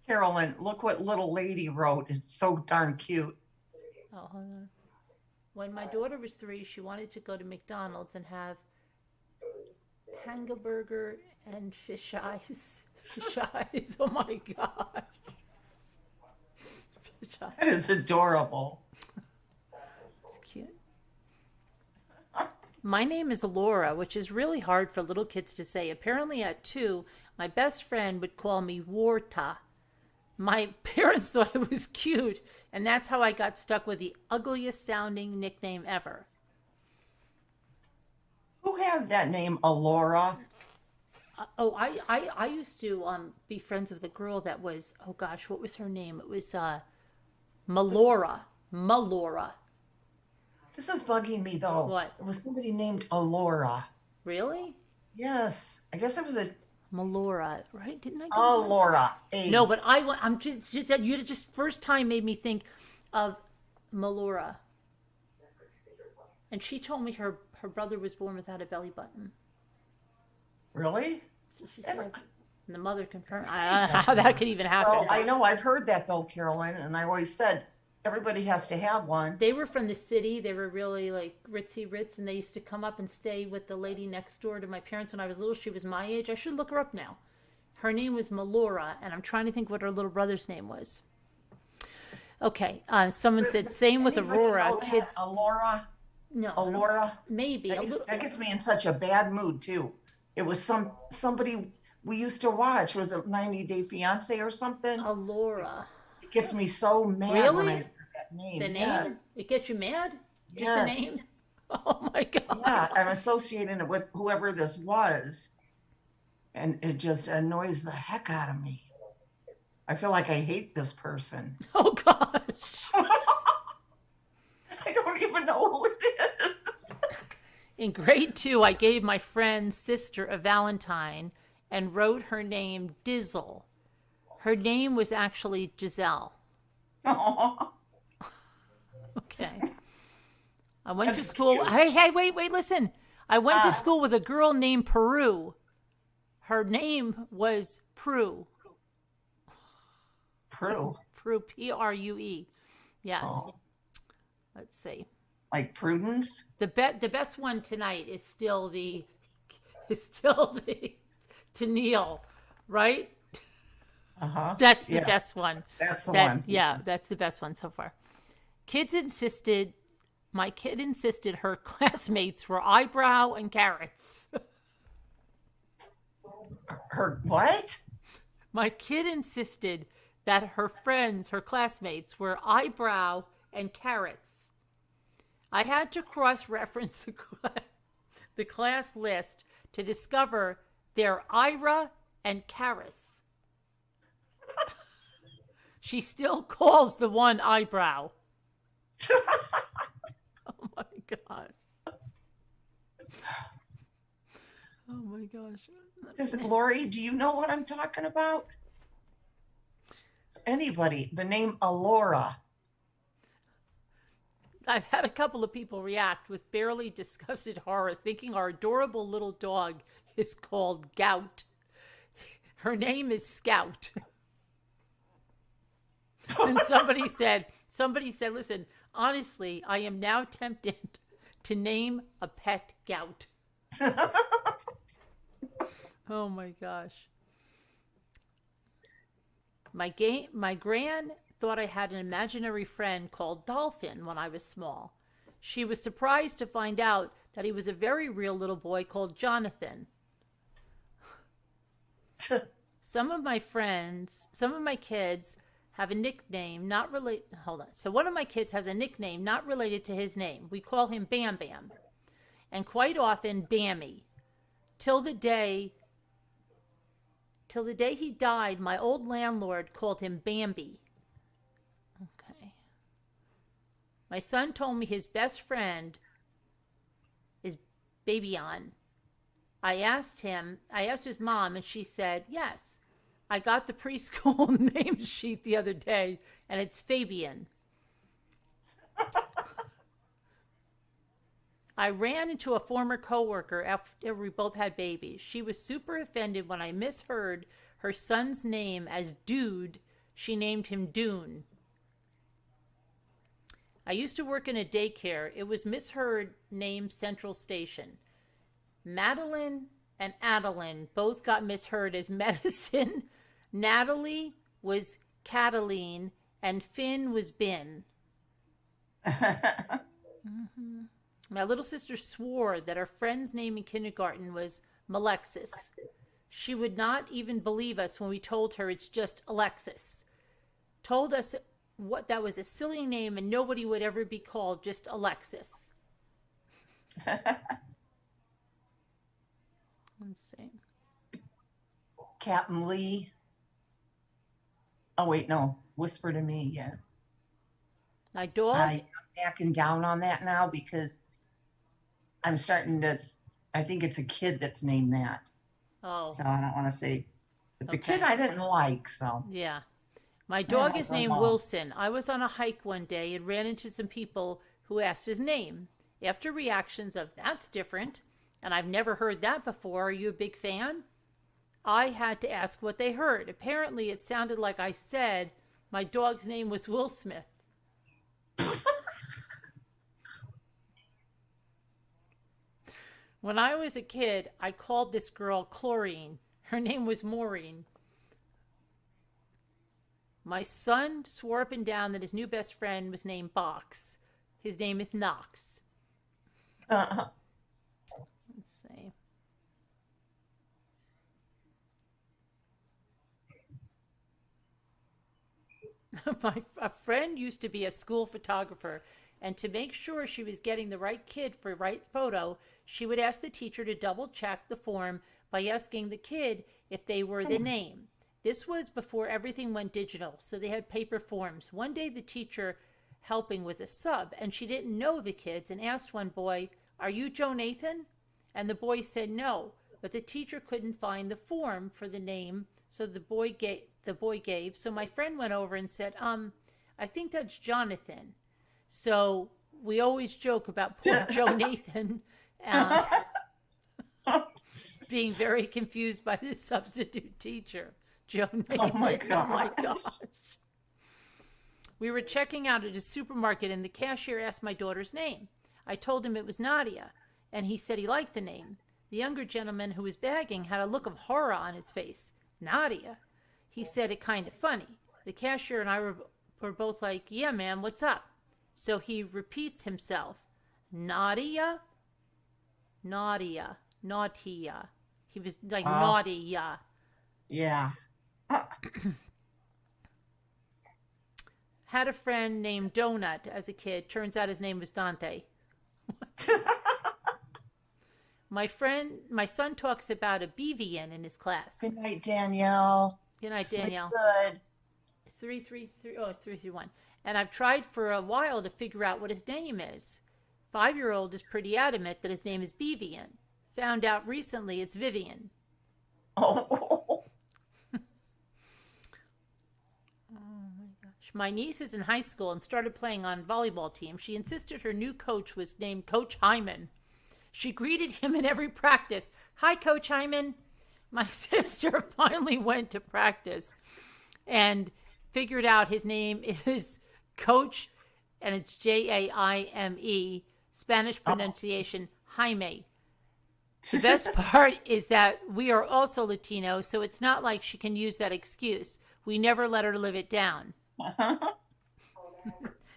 Carolyn, look what little lady wrote. It's so darn cute. Oh, hold on. When my daughter was 3, she wanted to go to McDonald's and have hamburger and fish eyes. Fish eyes. Oh my gosh. Fish eyes. That is adorable. It's cute. My name is Laura, which is really hard for little kids to say. Apparently at 2, my best friend would call me Warta. My parents thought it was cute, and that's how I got stuck with the ugliest sounding nickname ever. Who had that name, Alora? I used to be friends with a girl that was, oh gosh, what was her name? It was Malora. Malora. This is bugging me though. What? It was somebody named Alora. Really? Yes. I guess it was a Malora, right? Didn't I? Alora. No, but I'm just you just first time made me think of Malora. And she told me her brother was born without a belly button. Really? So she said, and the mother confirmed. I don't know how that could even happen. Well, I know I've heard that though, Carolyn, and I always said everybody has to have one. They were from the city. They were really like ritzy Ritz, and they used to come up and stay with the lady next door to my parents when I was little. She was my age. I should look her up now. Her name was Malora, and I'm trying to think what her little brother's name was. Okay, someone said same with Anybody Aurora. know that? Kids, Alora, no, Alora. maybe. That gets me in such a bad mood too. It was somebody we used to watch. Was it 90 Day Fiance or something? Alora. It gets me so mad when I Really? hear that name. The name? Yes. It gets you mad? Just the name? Yes. Oh my God. Yeah, I'm associating it with whoever this was, and it just annoys the heck out of me. I feel like I hate this person. Oh gosh. I don't even know who it is. In grade 2, I gave my friend's sister a Valentine and wrote her name Dizzle. Her name was actually Giselle. Aw. Okay. I went to That's school. cute. Hey, wait, listen. I went to school with a girl named Peru. Her name was Prue. Prue. Prue, Prue. Yes. Oh. Let's see. Like Prudence? The best one tonight is still the Tennille, right? Uh-huh. That's the Yes, best one. that's the one. Yeah, Yes. that's the best one so far. My kid insisted her classmates were eyebrow and carrots. Her what? My kid insisted that her classmates, were eyebrow and carrots. I had to cross-reference the class list to discover they're Ira and Karis. She still calls the one eyebrow. Oh my God. Oh my gosh. Lori, do you know what I'm talking about? Anybody, the name Alora. I've had a couple of people react with barely disgusted horror, thinking our adorable little dog is called Gout. Her name is Scout. And somebody said, listen, honestly, I am now tempted to name a pet Gout. Oh my gosh. My gran thought I had an imaginary friend called Dolphin when I was small. She was surprised to find out that he was a very real little boy called Jonathan. Some of my kids have a nickname not related. Hold on. So one of my kids has a nickname not related to his name. We call him Bam Bam, and quite often Bammy. Till the day he died, my old landlord called him Bambi. Okay. My son told me his best friend is Babyon. I asked his mom, and she said, yes. I got the preschool name sheet the other day, and it's Fabian. I ran into a former coworker after we both had babies. She was super offended when I misheard her son's name as Dude. She named him Dune. I used to work in a daycare. It was misheard name Central Station. Madeline and Adeline both got misheard as medicine. Natalie was Cataline, and Finn was Bin. Mm-hmm. My little sister swore that our friend's name in kindergarten was Malexis. She would not even believe us when we told her it's just Alexis. Told us what that was a silly name and nobody would ever be called just Alexis. Let's see. Captain Lee. Oh wait, no. Whisper to me, yeah. My dog? I'm backing down on that now because I'm starting to, I think it's a kid that's named that. Oh, So I don't want to say, but the Okay. kid I didn't like, so. yeah. My dog Yeah, is my named mom. Wilson. I was on a hike one day and ran into some people who asked his name. After reactions of, that's different, and I've never heard that before, are you a big fan? I had to ask what they heard. Apparently, it sounded like I said my dog's name was Will Smith. When I was a kid, I called this girl Chlorine. Her name was Maureen. My son swore up and down that his new best friend was named Box. His name is Knox. Uh, Let's see. A friend used to be a school photographer, and to make sure she was getting the right kid for right photo, she would ask the teacher to double check the form by asking the kid if they were the name. This was before everything went digital, so they had paper forms. One day the teacher helping was a sub, and she didn't know the kids and asked one boy, "Are you Joe Nathan?" And the boy said no, but the teacher couldn't find the form for the name, so the boy gave. So my friend went over and said, I think that's Jonathan. So we always joke about poor Joe Nathan being very confused by this substitute teacher. Joe Nathan. Oh my Oh my gosh. gosh. We were checking out at a supermarket and the cashier asked my daughter's name. I told him it was Nadia, and he said he liked the name. The younger gentleman who was bagging had a look of horror on his face. Nadia? He said it kind of funny. The cashier and I were both like, "Yeah, ma'am, what's up?" So he repeats himself. Nadia? Nadia. Naughtia. He was like, naughty, yeah. Had a friend named Donut as a kid. Turns out his name was Dante. My son talks about a BVN in his class. Good night, Danielle. Good night, Sleep Danielle. good. 333. Oh, it's 331. And I've tried for a while to figure out what his name is. 5-year-old is pretty adamant that his name is BVN. Found out recently it's Vivian. Oh. My niece is in high school and started playing on volleyball team. She insisted her new coach was named Coach Hyman. She greeted him in every practice. "Hi, Coach Hyman." My sister finally went to practice and figured out his name is Coach, and it's Jaime, Spanish pronunciation, Jaime. The best part is that we are also Latino, so it's not like she can use that excuse. We never let her live it down.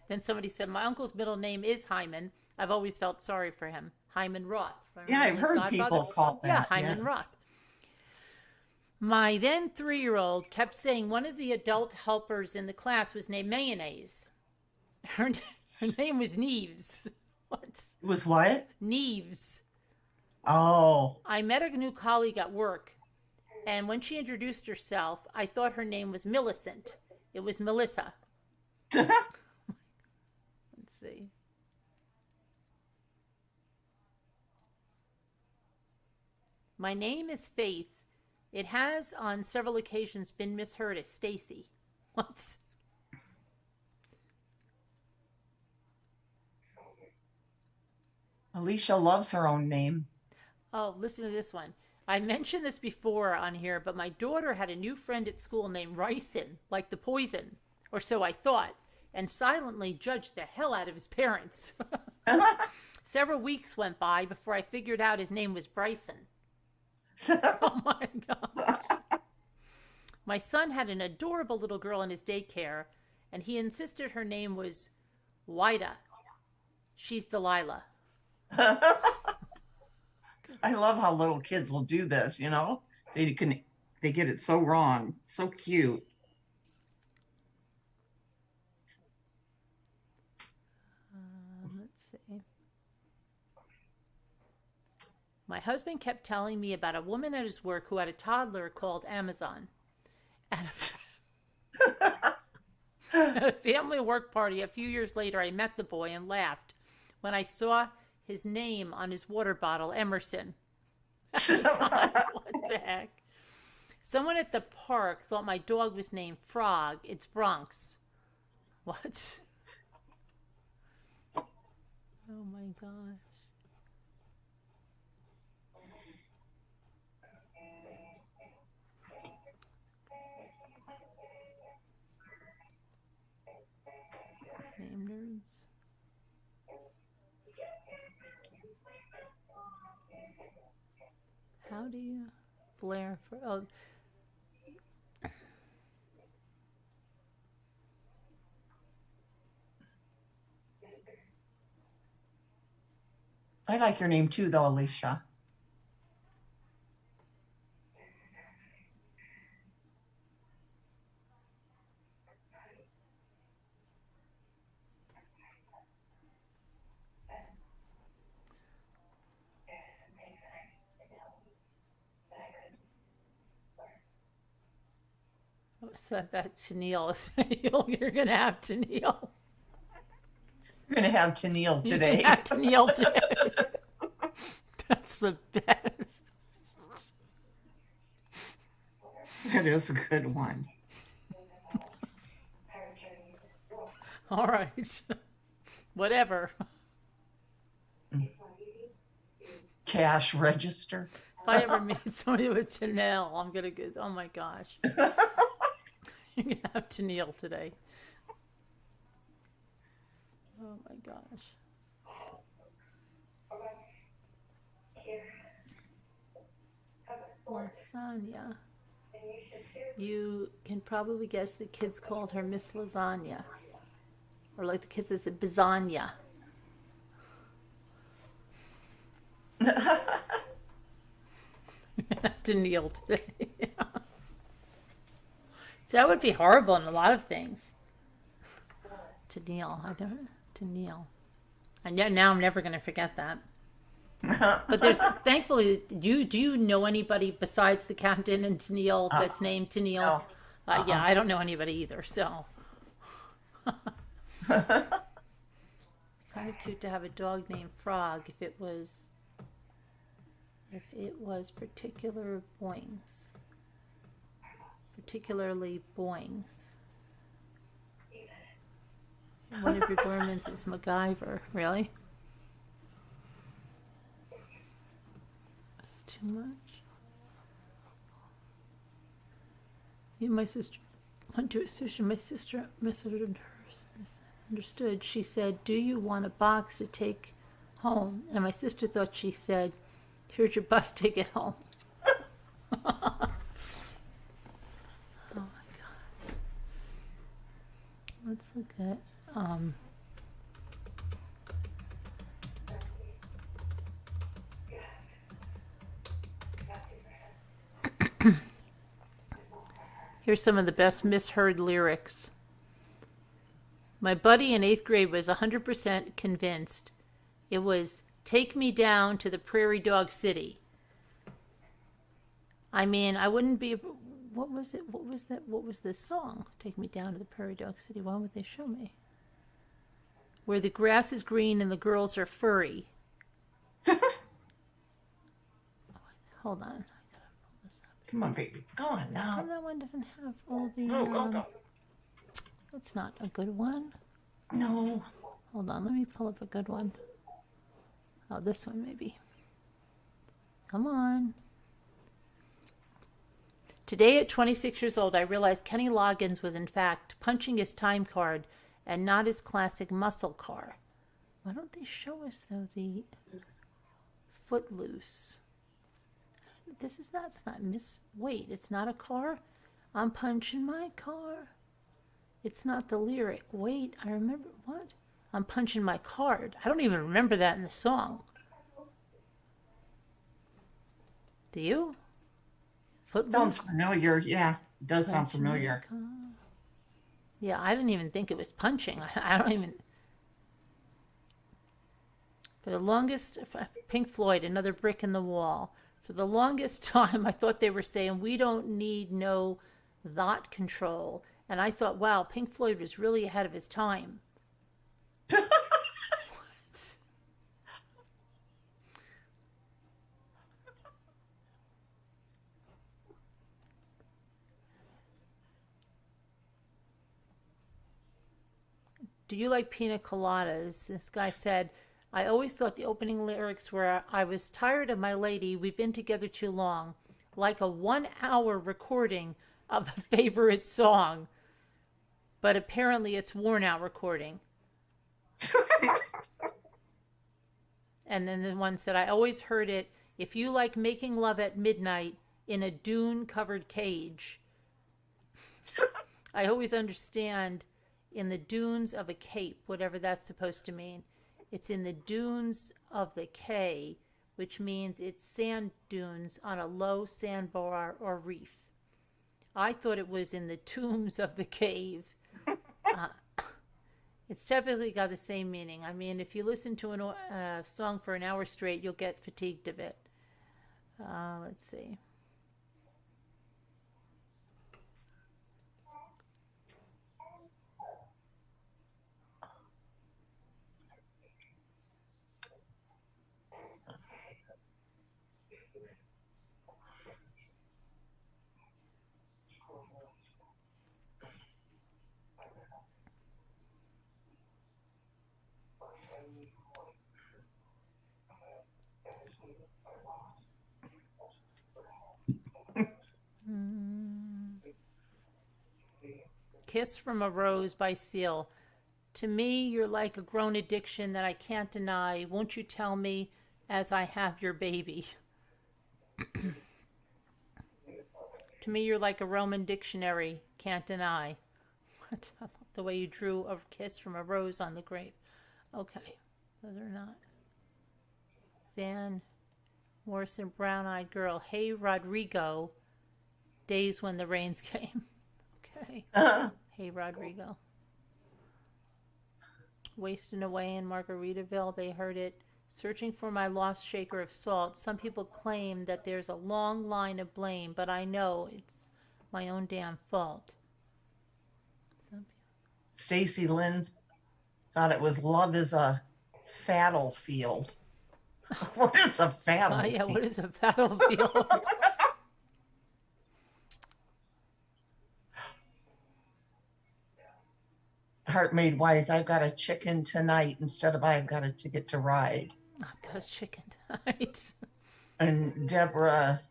Then somebody said, "My uncle's middle name is Hyman. I've always felt sorry for him." Hyman Roth. Yeah, I've heard people call that. Yeah, Hyman Roth. My then 3-year-old kept saying one of the adult helpers in the class was named Mayonnaise. Her name was Neves. What? It was what? Neves. Oh. I met a new colleague at work, and when she introduced herself, I thought her name was Millicent. It was Melissa. Let's see. My name is Faith. It has on several occasions been misheard as Stacy. What? Alicia loves her own name. Oh, listen to this one. I mentioned this before on here, but my daughter had a new friend at school named Ricin, like the poison, or so I thought, and silently judged the hell out of his parents. Several weeks went by before I figured out his name was Bryson. Oh my God. My son had an adorable little girl in his daycare, and he insisted her name was Wida. She's Delilah. I love how little kids will do this, you know? They get it so wrong. So cute. Let's see. My husband kept telling me about a woman at his work who had a toddler called Amazon. At a family work party a few years later, I met the boy and laughed when I saw his name on his water bottle, Emerson. What the heck? Someone at the park thought my dog was named Frog. It's Bronx. What? Oh my gosh. Name nerds. How do you Blair for I like your name too, though, Alicia. So that Tennille, you're gonna have Tennille. We're gonna have Tennille You can today. have Tennille today. That's the best. That is a good one. All right. Whatever. Cash register. If I ever meet somebody with Tennille, I'm gonna go, oh my gosh. You're gonna have Tennille today. Oh my gosh. Lasagna. You can probably guess the kids called her Miss Lasagna. Or like the kids, it's Bizania. To kneel today. So that would be horrible in a lot of things. To kneel. I don't. To kneel. And yet now I'm never going to forget that. But there's thankfully, do you know anybody besides the captain and Tennille that's named Tennille? No. Yeah, I don't know anybody either. So kind of cute to have a dog named Frog if it was particularly Boings. One of your Gormans is MacGyver. Really? That's too much. You and my sister went to a sushi. My sister misunderstood. She said, "Do you want a box to take home?" And my sister thought she said, "Here's your bus ticket home." Oh my god. Let's look at here's some of the best misheard lyrics. My buddy in 8th grade was 100% convinced it was "Take me down to the prairie dog city." I mean, I wouldn't be. What was it? What was that? What was this song? Take me down to the prairie dog city. Why would they show me? Where the grass is green and the girls are furry. Hold on. I gotta pull this up. Come on, baby. Go on How now. come that one doesn't have all the? Go. That's not a good one. No. Hold on. Let me pull up a good one. Oh, this one maybe. Come on. Today at 26 years old, I realized Kenny Loggins was in fact punching his time card and not his classic muscle car. Why don't they show us, though, the Footloose? This is not, it's not wait, it's not a car? I'm punching my car. It's not the lyric. Wait, I remember, what? I'm punching my card. I don't even remember that in the song. Do you? Footloose? Sounds familiar. Yeah, it does sound Punching my familiar. car. Yeah, I didn't even think it was punching. I don't even. For the longest, Pink Floyd, Another Brick in the Wall. For the longest time, I thought they were saying, we don't need no thought control. And I thought, wow, Pink Floyd was really ahead of his time. What? Do you like pina coladas? This guy said, I always thought the opening lyrics were, I was tired of my lady, we've been together too long. Like a 1 hour recording of a favorite song. But apparently it's worn out recording. And then the one said, I always heard it, if you like making love at midnight in a dune covered cage. I always understand in the dunes of a cape, whatever that's supposed to mean. It's in the dunes of the K, which means it's sand dunes on a low sandbar or reef. I thought it was in the tombs of the cave. It's typically got the same meaning. I mean, if you listen to a song for an hour straight, you'll get fatigued of it. Let's see. Kiss from a Rose by Seal. To me, you're like a grown addiction that I can't deny. Won't you tell me as I have your baby? To me, you're like a Roman dictionary. Can't deny. What? I love the way you drew a kiss from a rose on the grave. Okay. Those are not. Van Morrison, Brown Eyed Girl. Hey, Rodrigo. Days when the rains came. Okay. Hey, Rodrigo. Wasting away in Margaritaville, they heard it. Searching for my lost shaker of salt. Some people claim that there's a long line of blame, but I know it's my own damn fault. Stacy Lynn thought it was love is a battlefield. What is a battlefield? Yeah, what is a battlefield? Heart Made Wise, I've got a chicken tonight instead of I've got a ticket to ride. I've got a chicken tonight. And Deborah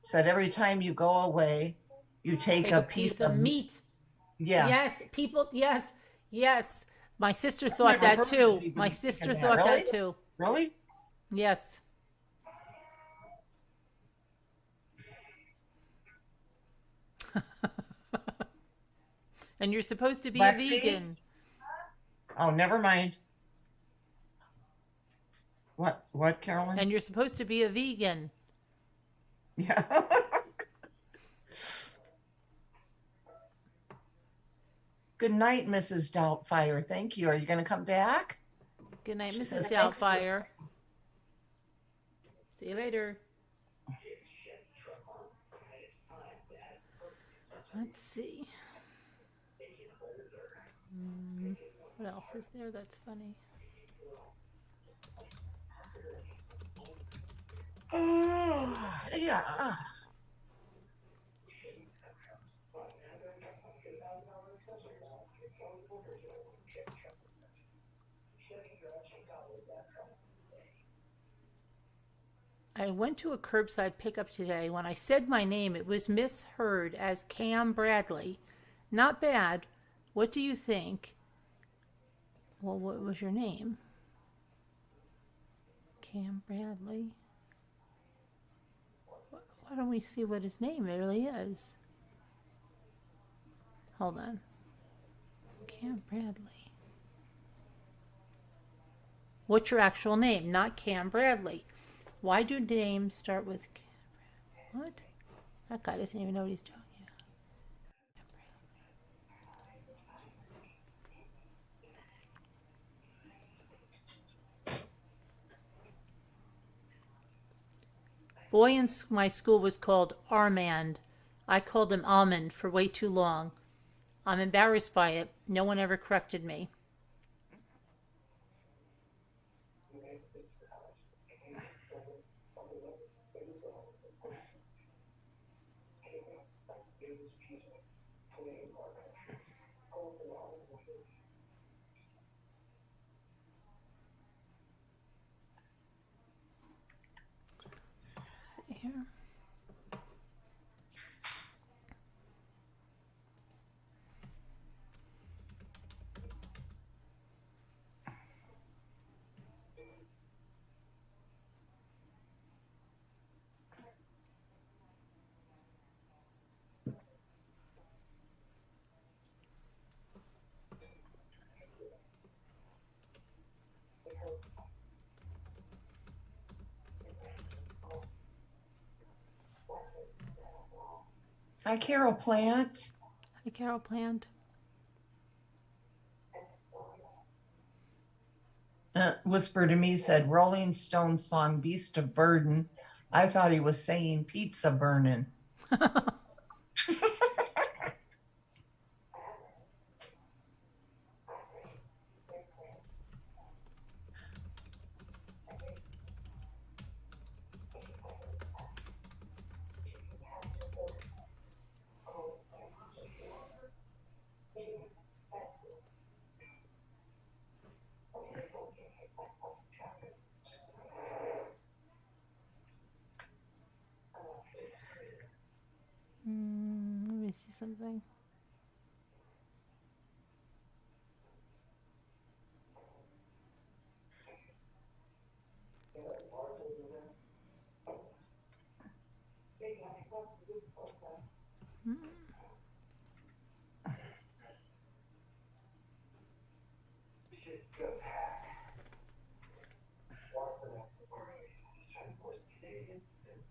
said every time you go away, you take a piece of meat. Yeah. Yes, people, yes, yes. My sister thought that too. My sister thought that too. Really? Yes. And you're supposed to be Lexi? a vegan. Oh, never mind. What, Carolyn? And you're supposed to be a vegan. Yeah. Good night, Mrs. Doubtfire. Thank you. Are you going to come back? Good night, She Mrs. says, "Thanks for-" Doubtfire. See you later. Let's see. What else is there that's funny? Yeah. I went to a curbside pickup today. When I said my name, it was misheard as Cam Bradley. Not bad. What do you think? Well, what was your name? Cam Bradley. Why don't we see what his name really is? Hold on. Cam Bradley. What's your actual name? Not Cam Bradley. Why do names start with Cam Bradley? What? That guy doesn't even know what he's doing. Boy in my school was called Armand. I called him Almond for way too long. I'm embarrassed by it. No one ever corrected me. Let's see here. Hi, Carol Plant. Hi, Carol Plant. Whisper to me said Rolling Stones song Beast of Burden. I thought he was saying pizza burning. Let me see something.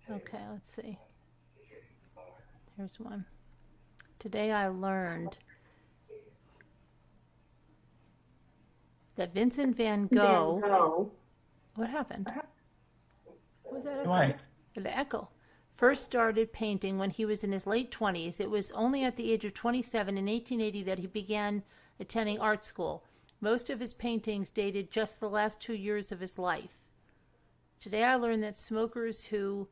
Okay, let's see. Here's one. Today I learned that Vincent van Gogh. What happened? What was that echo? What? The echo. First started painting when he was in his late 20s. It was only at the age of 27 in 1880 that he began attending art school. Most of his paintings dated just the last 2 years of his life. Today I learned that smokers who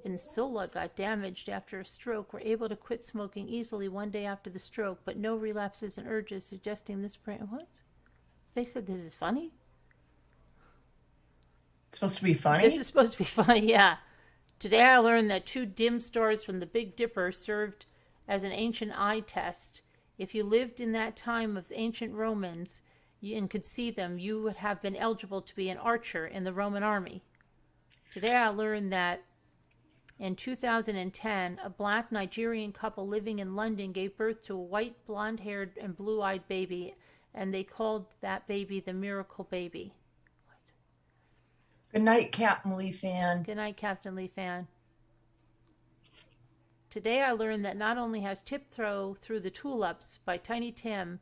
in Sula got damaged after a stroke were able to quit smoking easily one day after the stroke, but no relapses and urges, suggesting this brand. What? They said this is funny? It's supposed to be funny? This is supposed to be funny, yeah. Today I learned that 2 dim stars from the Big Dipper served as an ancient eye test. If you lived in that time of ancient Romans and could see them, you would have been eligible to be an archer in the Roman army. Today I learned that in 2010, a black Nigerian couple living in London gave birth to a white, blonde-haired, and blue-eyed baby, and they called that baby the Miracle Baby. Good night, Captain Lee Fan. Good night, Captain Lee Fan. Today I learned that not only has Tiptoe Through the Tulips by Tiny Tim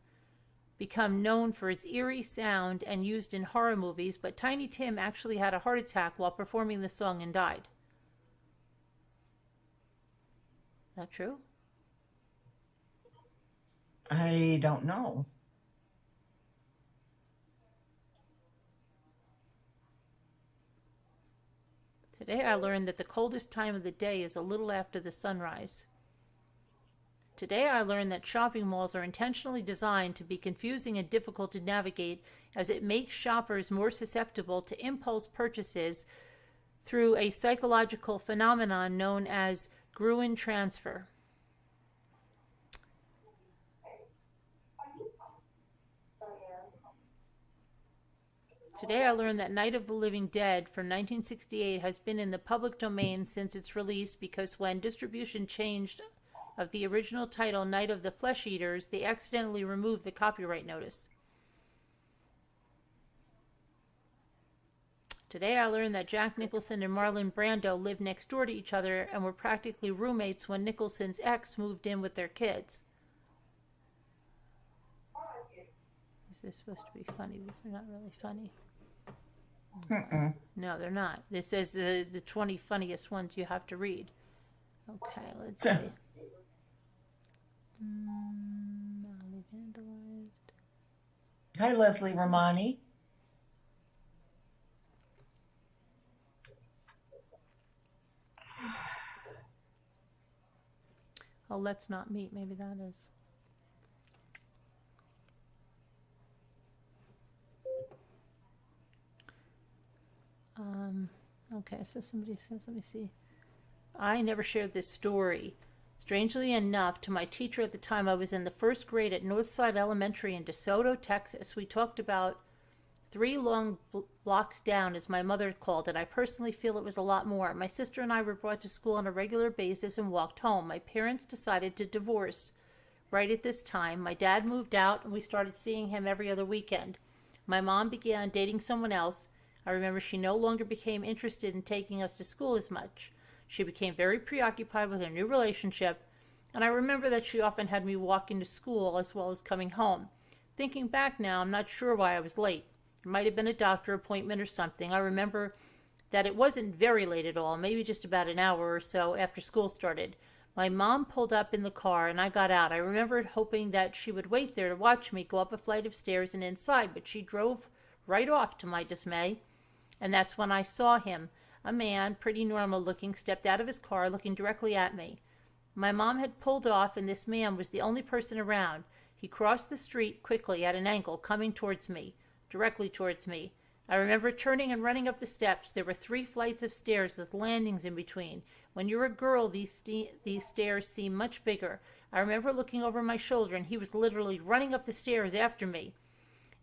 become known for its eerie sound and used in horror movies, but Tiny Tim actually had a heart attack while performing the song and died. Is that true? I don't know. Today I learned that the coldest time of the day is a little after the sunrise. Today I learned that shopping malls are intentionally designed to be confusing and difficult to navigate, as it makes shoppers more susceptible to impulse purchases through a psychological phenomenon known as Gruen transfer. Today I learned that Night of the Living Dead from 1968 has been in the public domain since its release, because when distribution changed of the original title Night of the Flesh Eaters, they accidentally removed the copyright notice. Today I learned that Jack Nicholson and Marlon Brando lived next door to each other and were practically roommates when Nicholson's ex moved in with their kids. Is this supposed to be funny? These are not really funny. No, they're not. This says the 20 funniest ones you have to read. Okay, let's see. Molly vandalized. Hi, Leslie Romani. Oh, let's not meet. Maybe that is. Okay, so somebody says, let me see. I never shared this story. Strangely enough, to my teacher at the time, I was in the first grade at Northside Elementary in DeSoto, Texas. We talked about 3 long blocks down, as my mother called it. I personally feel it was a lot more. My sister and I were brought to school on a regular basis and walked home. My parents decided to divorce right at this time. My dad moved out, and we started seeing him every other weekend. My mom began dating someone else. I remember she no longer became interested in taking us to school as much. She became very preoccupied with her new relationship, and I remember that she often had me walking to school as well as coming home. Thinking back now, I'm not sure why I was late. It might have been a doctor appointment or something. I remember that it wasn't very late at all, maybe just about an hour or so after school started. My mom pulled up in the car and I got out. I remembered hoping that she would wait there to watch me go up a flight of stairs and inside, but she drove right off to my dismay. And that's when I saw him. A man, pretty normal looking, stepped out of his car looking directly at me. My mom had pulled off and this man was the only person around. He crossed the street quickly at an angle, coming towards me, directly towards me. I remember turning and running up the steps. There were 3 flights of stairs with landings in between. When you're a girl, these stairs seem much bigger. I remember looking over my shoulder and he was literally running up the stairs after me.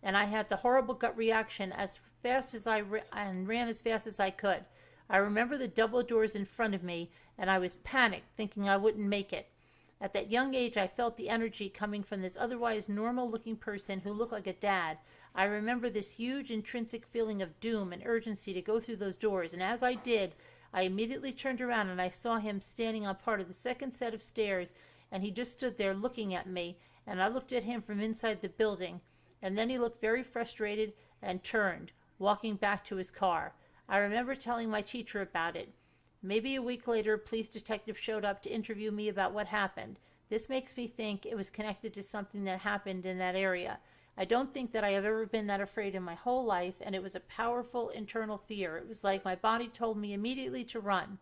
And I had the horrible gut reaction as fast as I ran as fast as I could. I remember the double doors in front of me and I was panicked, thinking I wouldn't make it. At that young age, I felt the energy coming from this otherwise normal-looking person who looked like a dad. I remember this huge intrinsic feeling of doom and urgency to go through those doors, and as I did, I immediately turned around and I saw him standing on part of the second set of stairs, and he just stood there looking at me, and I looked at him from inside the building, and then he looked very frustrated and turned, walking back to his car. I remember telling my teacher about it. Maybe a week later, a police detective showed up to interview me about what happened. This makes me think it was connected to something that happened in that area. I don't think that I have ever been that afraid in my whole life, and it was a powerful internal fear. It was like my body told me immediately to run.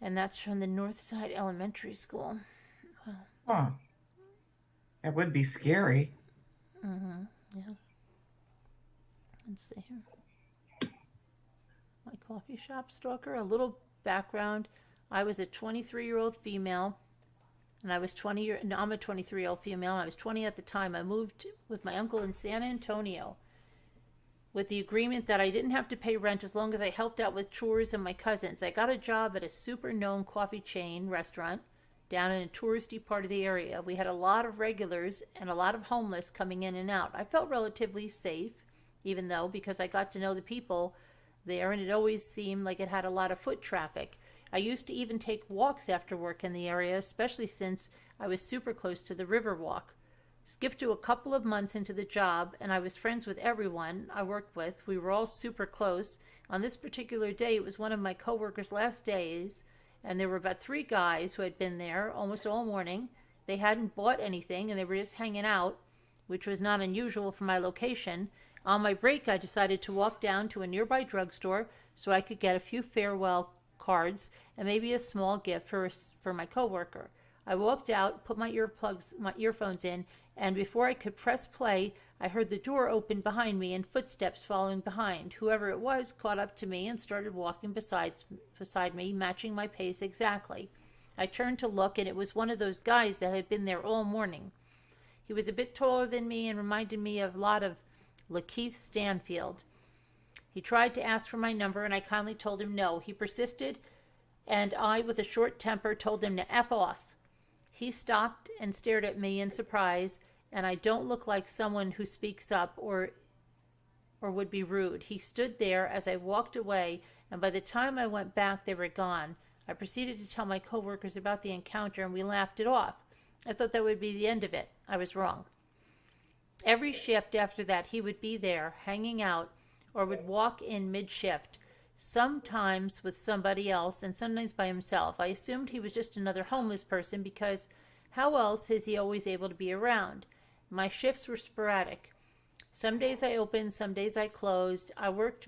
And that's from the Northside Elementary School. Huh. That would be scary. Yeah. Let's see here. My coffee shop stalker. A little background. I was a 23-year-old female. And I was 20 no, I'm a 23-year-old female, and I was 20 at the time. I moved with my uncle in San Antonio with the agreement that I didn't have to pay rent as long as I helped out with chores and my cousins. I got a job at a super known coffee chain restaurant down in a touristy part of the area. We had a lot of regulars and a lot of homeless coming in and out. I felt relatively safe, even though, because I got to know the people there, and it always seemed like it had a lot of foot traffic. I used to even take walks after work in the area, especially since I was super close to the river walk. Skip to a couple of months into the job, and I was friends with everyone I worked with. We were all super close. On this particular day, it was one of my coworkers' last days, and there were about 3 guys who had been there almost all morning. They hadn't bought anything, and they were just hanging out, which was not unusual for my location. On my break, I decided to walk down to a nearby drugstore so I could get a few farewell cards and maybe a small gift for my coworker. I walked out, put my earphones in, and before I could press play, I heard the door open behind me and footsteps following behind. Whoever it was caught up to me and started walking beside me, matching my pace exactly. I turned to look, and it was one of those guys that had been there all morning. He was a bit taller than me and reminded me of a lot of Lakeith Stanfield. He tried to ask for my number, and I kindly told him no. He persisted, and I, with a short temper, told him to F off. He stopped and stared at me in surprise, and I don't look like someone who speaks up or would be rude. He stood there as I walked away, and by the time I went back, they were gone. I proceeded to tell my coworkers about the encounter, and we laughed it off. I thought that would be the end of it. I was wrong. Every shift after that, he would be there, hanging out, or would walk in mid-shift, sometimes with somebody else and sometimes by himself. I assumed he was just another homeless person because how else is he always able to be around? My shifts were sporadic. Some days I opened, some days I closed. I worked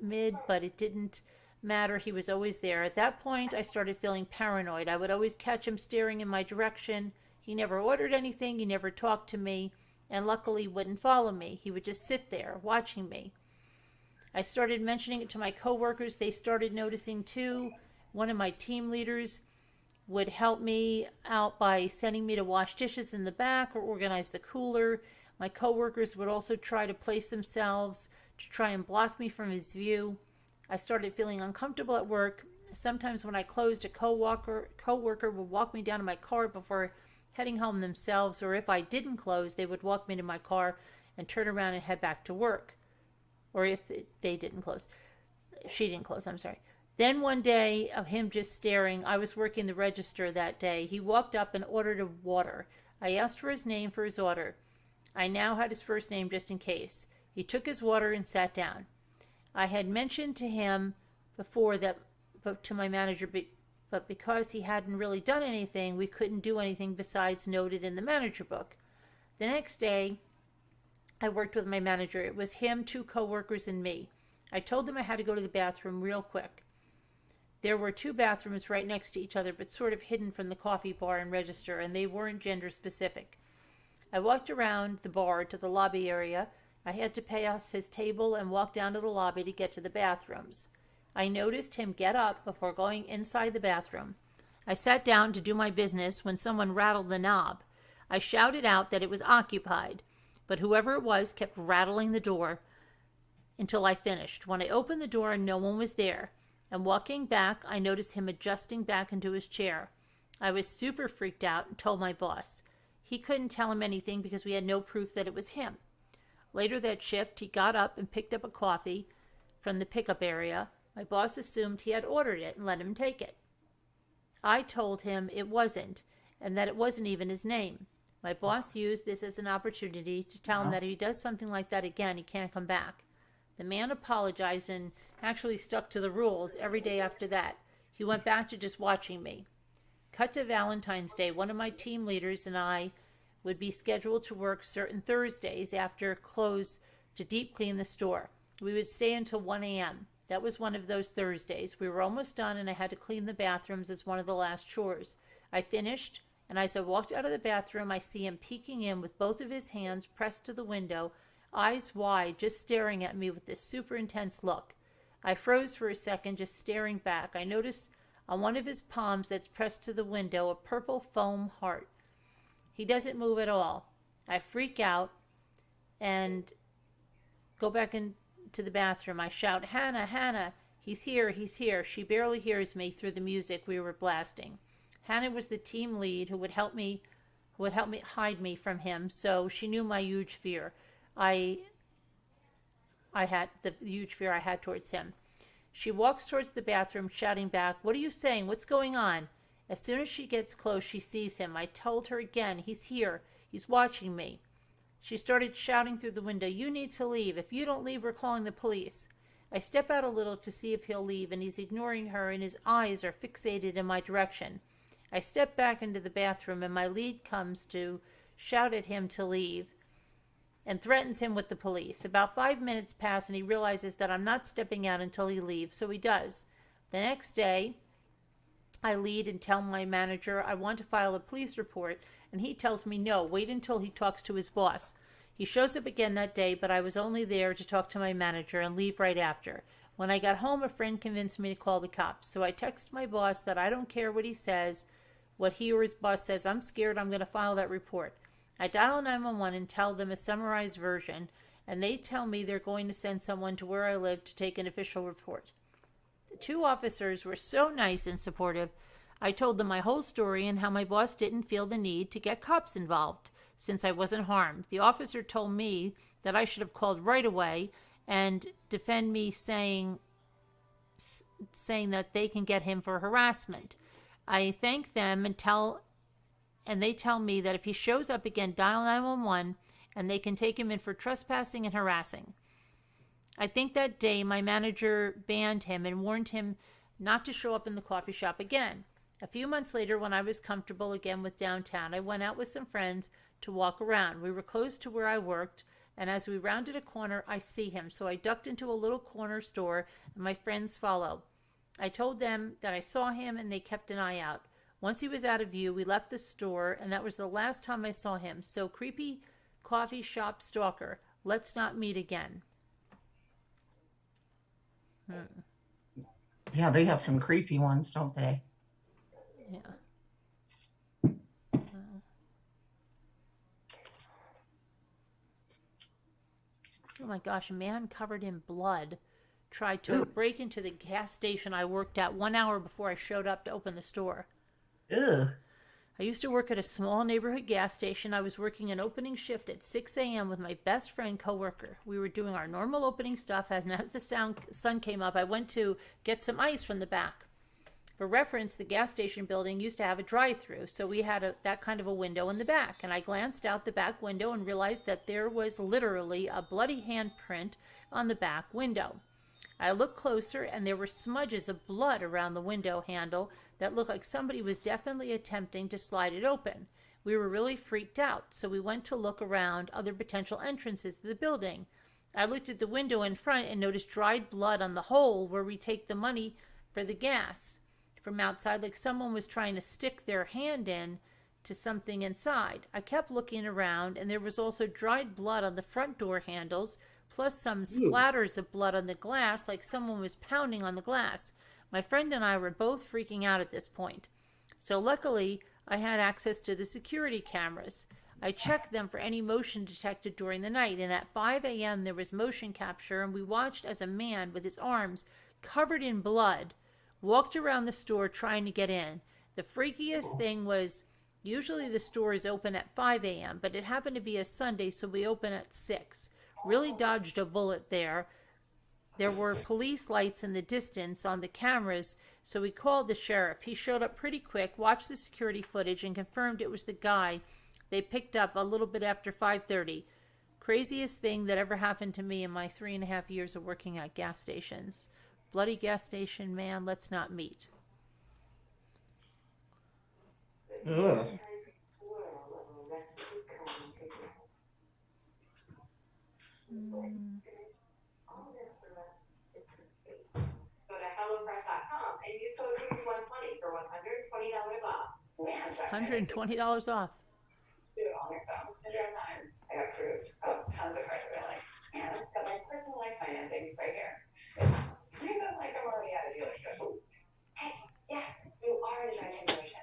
mid, but it didn't matter. He was always there. At that point, I started feeling paranoid. I would always catch him staring in my direction. He never ordered anything. He never talked to me, and luckily wouldn't follow me. He would just sit there watching me. I started mentioning it to my coworkers. They started noticing too. One of my team leaders would help me out by sending me to wash dishes in the back or organize the cooler. My coworkers would also try to place themselves to try and block me from his view. I started feeling uncomfortable at work. Sometimes when I closed, a coworker would walk me down to my car before heading home themselves, or if I didn't close, they would walk me to my car and turn around and head back to work. Or if they didn't close. She didn't close, I'm sorry. Then one day of him just staring, I was working the register that day. He walked up and ordered a water. I asked for his name for his order. I now had his first name just in case. He took his water and sat down. I had mentioned to him before that, but to my manager, but because he hadn't really done anything, we couldn't do anything besides noted in the manager book. The next day, I worked with my manager. It was him, 2 coworkers, and me. I told them I had to go to the bathroom real quick. There were 2 bathrooms right next to each other, but sort of hidden from the coffee bar and register, and they weren't gender specific. I walked around the bar to the lobby area. I had to pass his table and walk down to the lobby to get to the bathrooms. I noticed him get up before going inside the bathroom. I sat down to do my business when someone rattled the knob. I shouted out that it was occupied, but whoever it was kept rattling the door until I finished. When I opened the door, no one was there. And walking back, I noticed him adjusting back into his chair. I was super freaked out and told my boss. He couldn't tell him anything because we had no proof that it was him. Later that shift, he got up and picked up a coffee from the pickup area. My boss assumed he had ordered it and let him take it. I told him it wasn't, and that it wasn't even his name. My boss used this as an opportunity to tell him that if he does something like that again, he can't come back. The man apologized and actually stuck to the rules every day after that. He went back to just watching me. Cut to Valentine's Day. One of my team leaders and I would be scheduled to work certain Thursdays after close to deep clean the store. We would stay until 1 a.m. That was one of those Thursdays. We were almost done and I had to clean the bathrooms as one of the last chores. I finished, and as I walked out of the bathroom, I see him peeking in with both of his hands pressed to the window, eyes wide, just staring at me with this super intense look. I froze for a second, just staring back. I noticed on one of his palms that's pressed to the window a purple foam heart. He doesn't move at all. I freak out and go back into the bathroom. I shout, "Hannah, Hannah, he's here, he's here." She barely hears me through the music we were blasting. Hannah was the team lead who would help me hide me from him, so she knew my huge fear. I had the huge fear I had towards him. She walks towards the bathroom, shouting back, "What are you saying? What's going on?" As soon as she gets close, she sees him. I told her again, "He's here. He's watching me." She started shouting through the window, "You need to leave. If you don't leave, we're calling the police." I step out a little to see if he'll leave, and he's ignoring her, and his eyes are fixated in my direction. I step back into the bathroom, and my lead comes to shout at him to leave and threatens him with the police. About 5 minutes pass, and he realizes that I'm not stepping out until he leaves, so he does. The next day, I lead and tell my manager I want to file a police report, and he tells me no, wait until he talks to his boss. He shows up again that day, but I was only there to talk to my manager and leave right after. When I got home, a friend convinced me to call the cops, so I text my boss that I don't care what he says, what he or his boss says. I'm scared. I'm going to file that report. I dial 911 and tell them a summarized version, and they tell me they're going to send someone to where I live to take an official report. The 2 officers were so nice and supportive. I told them my whole story and how my boss didn't feel the need to get cops involved since I wasn't harmed. The officer told me that I should have called right away and defend me, saying that they can get him for harassment. I thank them and they tell me that if he shows up again, dial 911 and they can take him in for trespassing and harassing. I think that day my manager banned him and warned him not to show up in the coffee shop again. A few months later, when I was comfortable again with downtown, I went out with some friends to walk around. We were close to where I worked, and as we rounded a corner, I see him. So I ducked into a little corner store, and my friends followed. I told them that I saw him, and they kept an eye out. Once he was out of view, we left the store, and that was the last time I saw him. So creepy coffee shop stalker, let's not meet again. Yeah, they have some creepy ones, don't they? Yeah. Oh my gosh, a man covered in blood tried to break into the gas station I worked at 1 hour before I showed up to open the store. Ugh. I used to work at a small neighborhood gas station. I was working an opening shift at 6 a.m. with my best friend coworker. We were doing our normal opening stuff, and as the sun came up, I went to get some ice from the back. For reference, the gas station building used to have a drive-through, so we had that kind of a window in the back. And I glanced out the back window and realized that there was literally a bloody handprint on the back window. I looked closer, and there were smudges of blood around the window handle that looked like somebody was definitely attempting to slide it open. We were really freaked out, so we went to look around other potential entrances to the building. I looked at the window in front and noticed dried blood on the hole where we take the money for the gas from outside, like someone was trying to stick their hand in to something inside. I kept looking around, and there was also dried blood on the front door handles, plus some splatters of blood on the glass, like someone was pounding on the glass. My friend and I were both freaking out at this point. So luckily, I had access to the security cameras. I checked them for any motion detected during the night, and at 5 a.m. there was motion capture, and we watched as a man with his arms covered in blood walked around the store trying to get in. The freakiest thing was, usually the store is open at 5 a.m., but it happened to be a Sunday, so we open at 6. Really dodged a bullet there. There were police lights in the distance on the cameras, so we called the sheriff. He showed up pretty quick, watched the security footage, and confirmed it was the guy they picked up a little bit after 5:30. Craziest thing that ever happened to me in my 3.5 years of working at gas stations. Bloody gas station, man, let's not meet. Ugh. Go to HelloFresh.com and use code 120 for $120 off. Man, $120 off. do it on your phone. In real time. I got approved of tons of credit billing. And got my personalized financing right here. It's even like I'm already at a dealership. Hey, yeah, you are in a drive situation.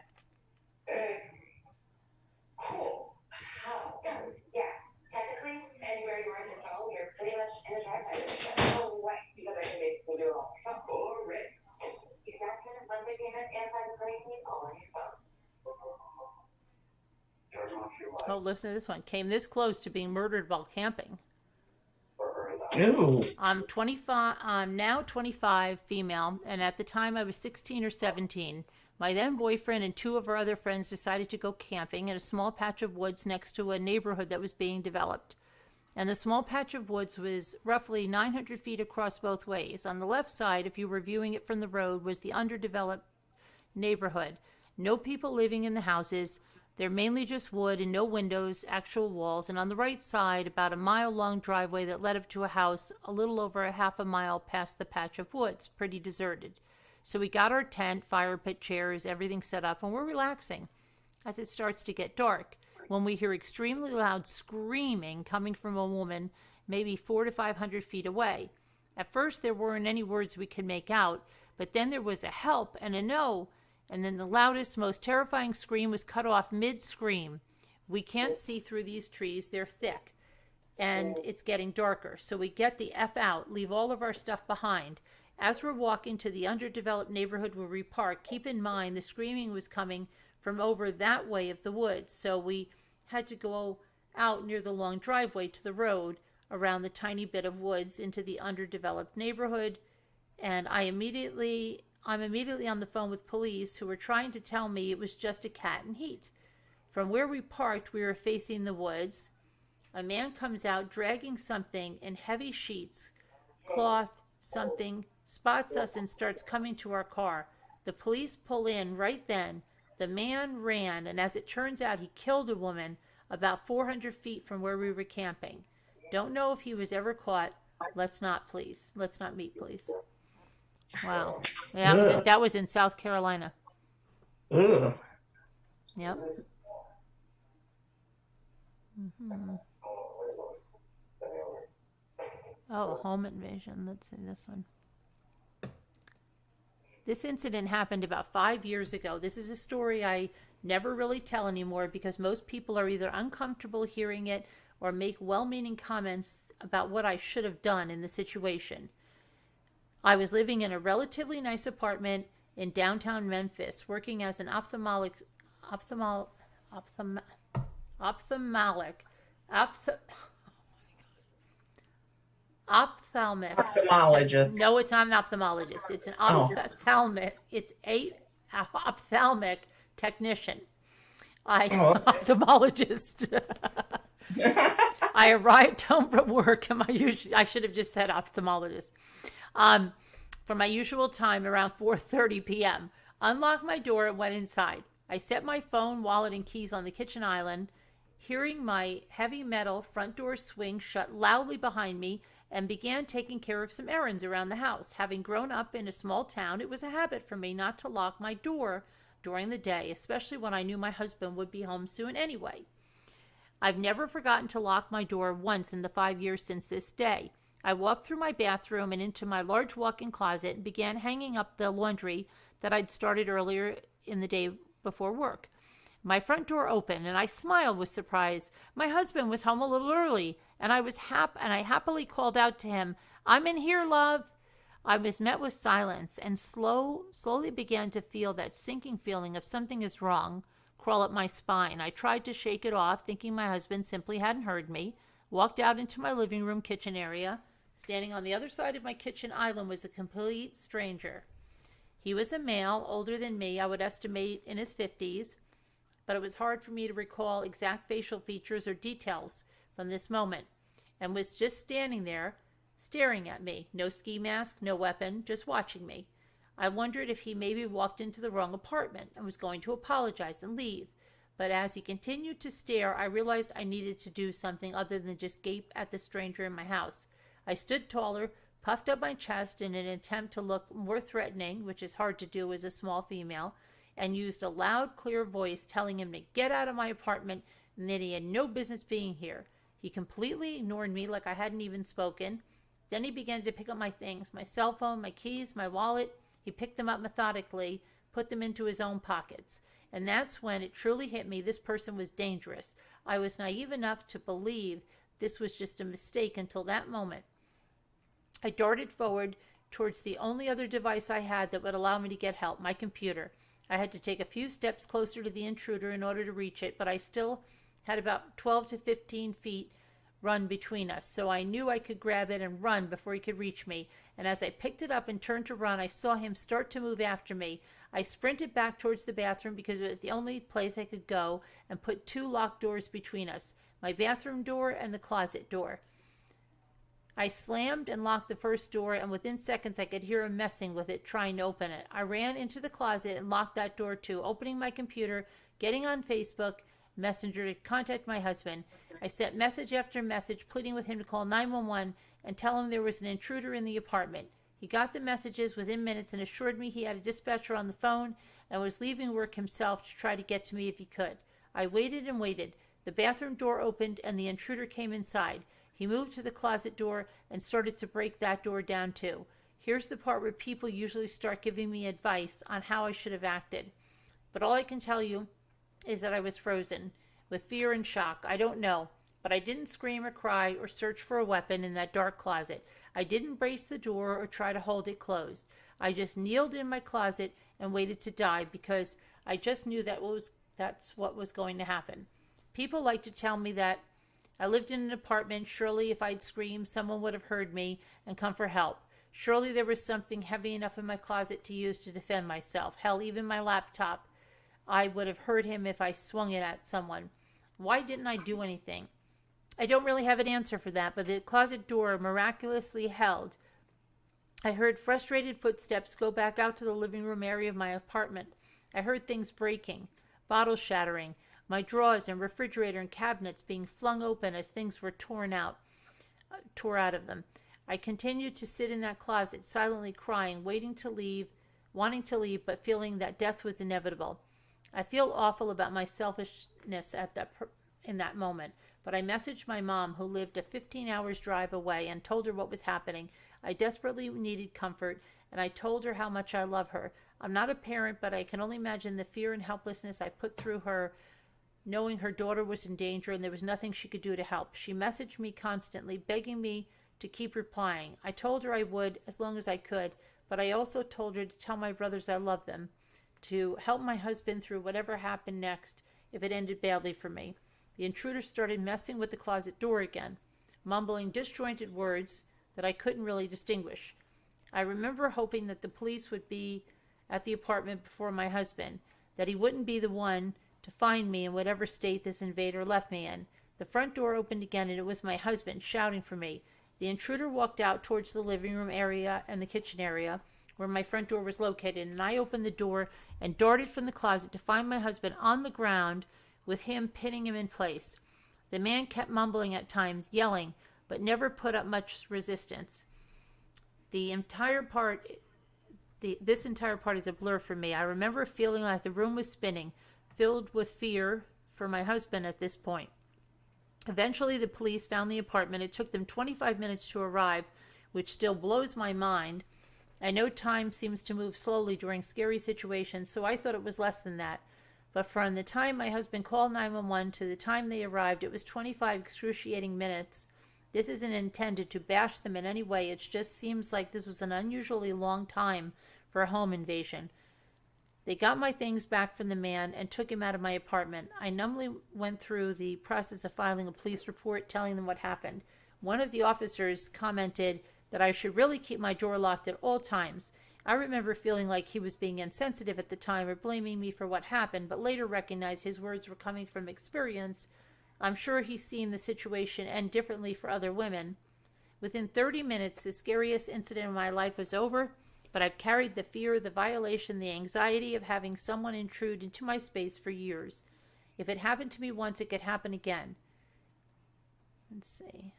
Cool. How? Yeah. Technically, anywhere you are in your phone, you're pretty much in a drive dealership. Oh, right. Because I can basically do it all on my phone. Correct. You got kind of monthly payment and private banking all on your phone. Oh, listen to this one. Came this close to being murdered while camping. Ooh. I'm 25. I'm now 25, female, and at the time I was 16 or 17. My then boyfriend and 2 of our other friends decided to go camping in a small patch of woods next to a neighborhood that was being developed. And the small patch of woods was roughly 900 feet across both ways. On the left side, if you were viewing it from the road, was the underdeveloped neighborhood. No people living in the houses. They're mainly just wood and no windows, actual walls. And on the right side, about a mile-long driveway that led up to a house a little over a half a mile past the patch of woods, pretty deserted. So we got our tent, fire pit, chairs, everything set up, and we're relaxing as it starts to get dark, when we hear extremely loud screaming coming from a woman maybe 400 to 500 feet away. At first, there weren't any words we could make out, but then there was a help and a no, and then the loudest, most terrifying scream was cut off mid-scream. We can't see through these trees. They're thick, and it's getting darker. So we get the F out, leave all of our stuff behind. As we're walking to the underdeveloped neighborhood where we park, keep in mind the screaming was coming from over that way of the woods. So we had to go out near the long driveway to the road around the tiny bit of woods into the underdeveloped neighborhood. And I'm immediately on the phone with police, who were trying to tell me it was just a cat in heat. From where we parked, we were facing the woods. A man comes out dragging something in heavy sheets, cloth, something, spots us and starts coming to our car. The police pull in right then. The man ran, and as it turns out, he killed a woman about 400 feet from where we were camping. Don't know if he was ever caught. Let's not meet, please. Wow. Yeah, that was in South Carolina. Ugh. Yep. Mm-hmm. Oh, home invasion. Let's see this one. This incident happened about 5 years ago. This is a story I never really tell anymore because most people are either uncomfortable hearing it or make well-meaning comments about what I should have done in the situation. I was living in a relatively nice apartment in downtown Memphis, working as an ophthalmic, ophthalmic. Ophthalmic. Ophthalmologist. No, it's not an ophthalmologist. It's an Oh. ophthalmic. It's a ophthalmic technician. Oh, okay. Ophthalmologist. I arrived home from work and I should have just said ophthalmologist. For my usual time around 4:30 p.m. Unlocked my door and went inside. I set my phone, wallet, and keys on the kitchen island, hearing my heavy metal front door swing shut loudly behind me, and began taking care of some errands around the house. Having grown up in a small town, it was a habit for me not to lock my door during the day, especially when I knew my husband would be home soon anyway. I've never forgotten to lock my door once in the 5 years since this day. I walked through my bathroom and into my large walk-in closet and began hanging up the laundry that I'd started earlier in the day before work. My front door opened, and I smiled with surprise. My husband was home a little early, and I happily called out to him, "I'm in here, love." I was met with silence and slowly began to feel that sinking feeling of something is wrong crawl up my spine. I tried to shake it off, thinking my husband simply hadn't heard me, walked out into my living room kitchen area. Standing on the other side of my kitchen island was a complete stranger. He was a male, older than me, I would estimate in his 50s, but it was hard for me to recall exact facial features or details from this moment, and was just standing there, staring at me. No ski mask, no weapon, just watching me. I wondered if he maybe walked into the wrong apartment and was going to apologize and leave. But as he continued to stare, I realized I needed to do something other than just gape at the stranger in my house. I stood taller, puffed up my chest in an attempt to look more threatening, which is hard to do as a small female, and used a loud, clear voice telling him to get out of my apartment and that he had no business being here. He completely ignored me like I hadn't even spoken. Then he began to pick up my things, my cell phone, my keys, my wallet. He picked them up methodically, put them into his own pockets. And that's when it truly hit me this person was dangerous. I was naive enough to believe this was just a mistake until that moment. I darted forward towards the only other device I had that would allow me to get help, my computer. I had to take a few steps closer to the intruder in order to reach it, but I still had about 12 to 15 feet run between us, so I knew I could grab it and run before he could reach me. And as I picked it up and turned to run, I saw him start to move after me. I sprinted back towards the bathroom because it was the only place I could go, and put 2 locked doors between us, my bathroom door and the closet door. I slammed and locked the first door, and within seconds I could hear him messing with it, trying to open it. I ran into the closet and locked that door too, opening my computer, getting on Facebook Messenger to contact my husband. I sent message after message pleading with him to call 911 and tell him there was an intruder in the apartment. He got the messages within minutes and assured me he had a dispatcher on the phone and was leaving work himself to try to get to me if he could. I waited and waited. The bathroom door opened and the intruder came inside. He moved to the closet door and started to break that door down too. Here's the part where people usually start giving me advice on how I should have acted. But all I can tell you is that I was frozen with fear and shock. I don't know, but I didn't scream or cry or search for a weapon in that dark closet. I didn't brace the door or try to hold it closed. I just kneeled in my closet and waited to die because I just knew that's what was going to happen. People like to tell me that I lived in an apartment. Surely if I'd screamed, someone would have heard me and come for help. Surely there was something heavy enough in my closet to use to defend myself. Hell, even my laptop. I would have heard him if I swung it at someone. Why didn't I do anything? I don't really have an answer for that, but the closet door miraculously held. I heard frustrated footsteps go back out to the living room area of my apartment. I heard things breaking, bottles shattering, my drawers and refrigerator and cabinets being flung open as things were tore out of them. I continued to sit in that closet, silently crying, wanting to leave, but feeling that death was inevitable. I feel awful about my selfishness in that moment, but I messaged my mom, who lived a 15 hours drive away, and told her what was happening. I desperately needed comfort, and I told her how much I love her. I'm not a parent, but I can only imagine the fear and helplessness I put through her, knowing her daughter was in danger and there was nothing she could do to help. She messaged me constantly, begging me to keep replying. I told her I would, as long as I could, but I also told her to tell my brothers I love them. to help my husband through whatever happened next if it ended badly for me. The intruder started messing with the closet door again, mumbling disjointed words that I couldn't really distinguish. I remember hoping that the police would be at the apartment before my husband, that he wouldn't be the one to find me in whatever state this invader left me in. The front door opened again, and it was my husband shouting for me. The intruder walked out towards the living room area and the kitchen area, where my front door was located, and I opened the door and darted from the closet to find my husband on the ground with him pinning him in place. The man kept mumbling at times, yelling, but never put up much resistance. This entire part is a blur for me. I remember feeling like the room was spinning, filled with fear for my husband at this point. Eventually, the police found the apartment. It took them 25 minutes to arrive, which still blows my mind. I know time seems to move slowly during scary situations, so I thought it was less than that. But from the time my husband called 911 to the time they arrived, it was 25 excruciating minutes. This isn't intended to bash them in any way. It just seems like this was an unusually long time for a home invasion. They got my things back from the man and took him out of my apartment. I numbly went through the process of filing a police report, telling them what happened. One of the officers commented that I should really keep my door locked at all times. I remember feeling like he was being insensitive at the time or blaming me for what happened, but later recognized his words were coming from experience. I'm sure he's seen the situation end differently for other women. Within 30 minutes, the scariest incident in my life was over, but I've carried the fear, the violation, the anxiety of having someone intrude into my space for years. If it happened to me once, it could happen again. Let's see.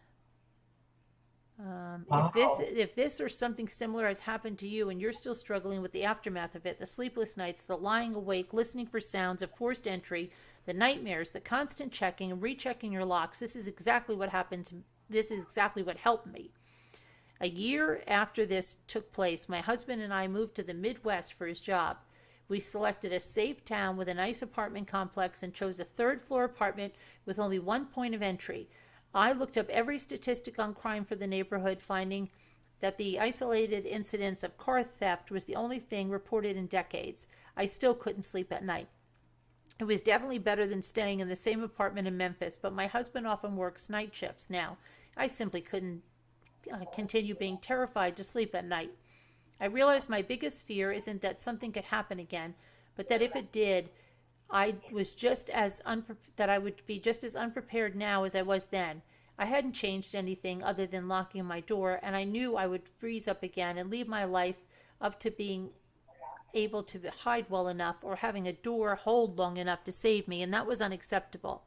Wow. If this or something similar has happened to you and you're still struggling with the aftermath of it, the sleepless nights, the lying awake, listening for sounds of forced entry, the nightmares, the constant checking and rechecking your locks, this is exactly what happened. This is exactly what helped me. A year after this took place, my husband and I moved to the Midwest for his job. We selected a safe town with a nice apartment complex and chose a third-floor apartment with only one point of entry. I looked up every statistic on crime for the neighborhood, finding that the isolated incidents of car theft was the only thing reported in decades. I still couldn't sleep at night. It was definitely better than staying in the same apartment in Memphis, but my husband often works night shifts now. I simply couldn't continue being terrified to sleep at night. I realized my biggest fear isn't that something could happen again, but that if it did, I would be just as unprepared now as I was then. I hadn't changed anything other than locking my door, and I knew I would freeze up again and leave my life up to being able to hide well enough or having a door hold long enough to save me, and that was unacceptable.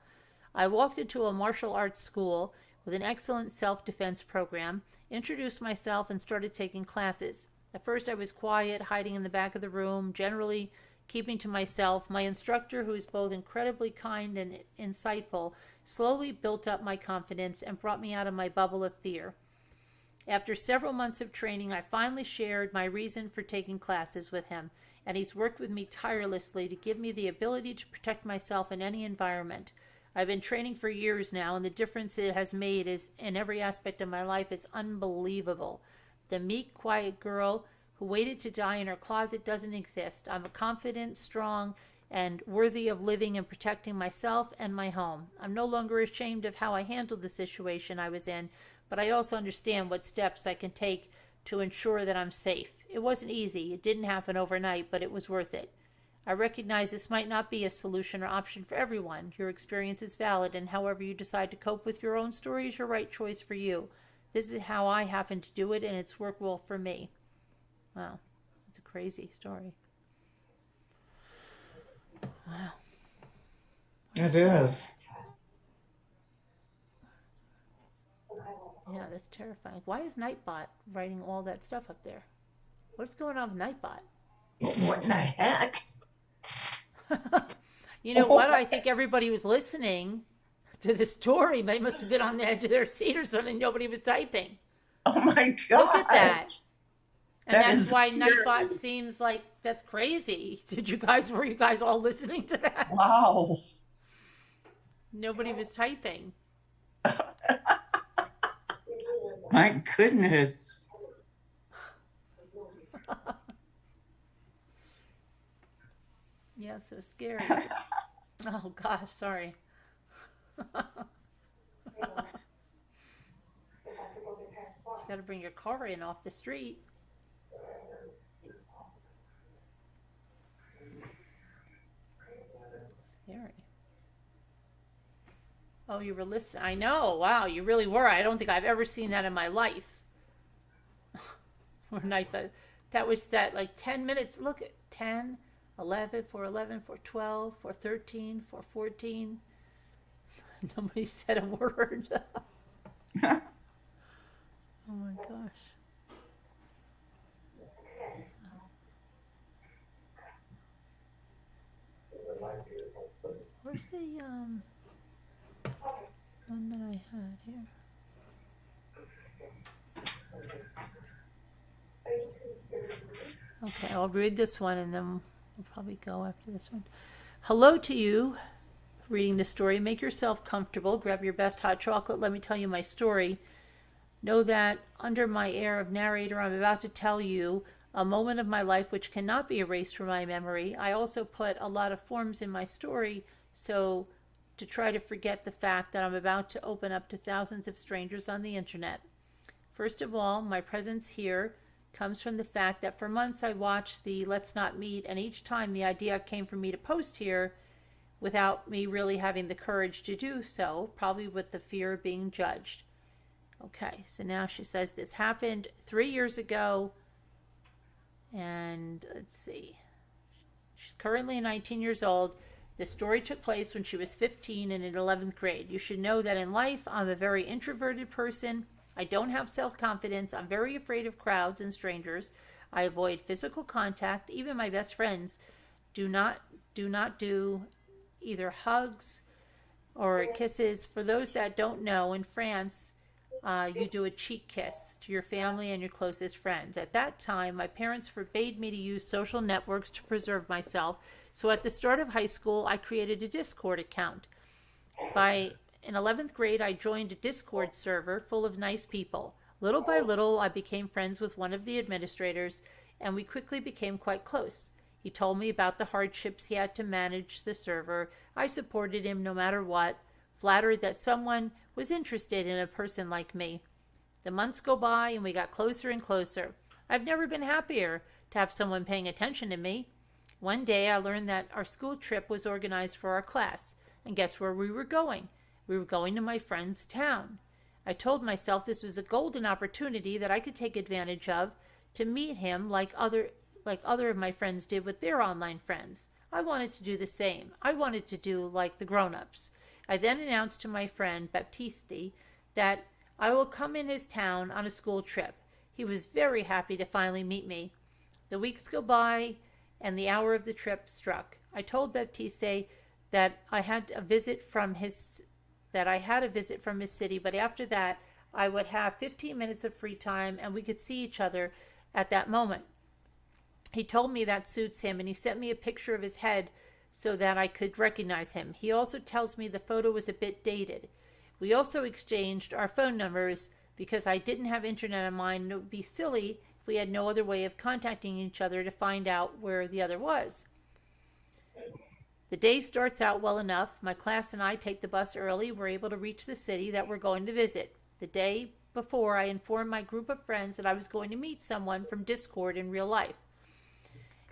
I walked into a martial arts school with an excellent self-defense program, introduced myself, and started taking classes. At first I was quiet, hiding in the back of the room, generally keeping to myself. My instructor, who is both incredibly kind and insightful, slowly built up my confidence and brought me out of my bubble of fear. After several months of training, I finally shared my reason for taking classes with him, and he's worked with me tirelessly to give me the ability to protect myself in any environment. I've been training for years now, and the difference it has made is in every aspect of my life is unbelievable. The meek, quiet girl who waited to die in her closet doesn't exist. I'm confident, strong, and worthy of living and protecting myself and my home. I'm no longer ashamed of how I handled the situation I was in, but I also understand what steps I can take to ensure that I'm safe. It wasn't easy. It didn't happen overnight, but it was worth it. I recognize this might not be a solution or option for everyone. Your experience is valid, and however you decide to cope with your own story is your right choice for you. This is how I happen to do it, and it's worked well for me. Wow, it's a crazy story. Wow. It is. Yeah, that's terrifying. Why is Nightbot writing all that stuff up there? What's going on with Nightbot? What in the heck? You know what? I think everybody was listening to the story. They must have been on the edge of their seat or something. Nobody was typing. Oh my God. Look at that. And That that's is why scary. Nightbot seems like that's crazy. Were you guys all listening to that? Wow. Nobody was typing. My goodness. Yeah, so scary. Oh gosh, sorry. You gotta bring your car in off the street. Scary. Oh, you were listening. I know. Wow, you really were. I don't think I've ever seen that in my life. Or night, but that was that like 10 minutes. Look at 10, 11, 4:11, 4:12, 4:13, 4:14. Nobody said a word. Oh my gosh. Where's the one that I had here? Okay, I'll read this one and then we'll probably go after this one. Hello to you, reading the story. Make yourself comfortable. Grab your best hot chocolate. Let me tell you my story. Know that under my air of narrator, I'm about to tell you a moment of my life which cannot be erased from my memory. I also put a lot of forms in my story so to try to forget the fact that I'm about to open up to thousands of strangers on the internet. First of all, my presence here comes from the fact that for months I watched the Let's Not Meet, and each time the idea came for me to post here without me really having the courage to do so, probably with the fear of being judged. Okay, so now she says this happened 3 years ago, and let's see. She's currently 19 years old. The story took place when she was 15 and in 11th grade. You should know that in life, I'm a very introverted person. I don't have self-confidence. I'm very afraid of crowds and strangers. I avoid physical contact. Even my best friends do not do either hugs or kisses. For those that don't know, in France, you do a cheek kiss to your family and your closest friends. At that time, my parents forbade me to use social networks to preserve myself. So at the start of high school, I created a Discord account. In 11th grade, I joined a Discord server full of nice people. Little by little, I became friends with one of the administrators, and we quickly became quite close. He told me about the hardships he had to manage the server. I supported him no matter what, flattered that someone was interested in a person like me. The months go by, and we got closer and closer. I've never been happier to have someone paying attention to me. One day, I learned that our school trip was organized for our class, and guess where we were going? We were going to my friend's town. I told myself this was a golden opportunity that I could take advantage of to meet him like other of my friends did with their online friends. I wanted to do the same. I wanted to do like the grown-ups. I then announced to my friend Baptiste that I will come in his town on a school trip. He was very happy to finally meet me. The weeks go by and the hour of the trip struck. I told Baptiste that I had a visit from his city, but after that I would have 15 minutes of free time and we could see each other at that moment. He told me that suits him, and he sent me a picture of his head so that I could recognize him. He also tells me the photo was a bit dated. We also exchanged our phone numbers because I didn't have internet on mine, and it would be silly if we had no other way of contacting each other to find out where the other was. The day starts out well enough. My class and I take the bus early. We're able to reach the city that we're going to visit. The day before, I informed my group of friends that I was going to meet someone from Discord in real life.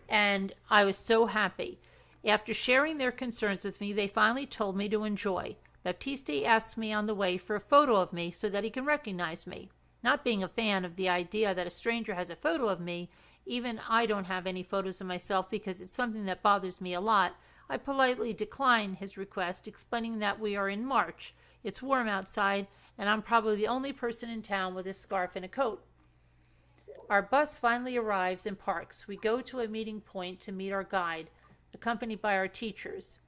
And I was so happy. After sharing their concerns with me, they finally told me to enjoy. Baptiste asked me on the way for a photo of me so that he can recognize me. Not being a fan of the idea that a stranger has a photo of me, even I don't have any photos of myself because it's something that bothers me a lot, I politely declined his request, explaining that we are in March. It's warm outside, and I'm probably the only person in town with a scarf and a coat. Our bus finally arrives and parks. We go to a meeting point to meet our guide, accompanied by our teachers.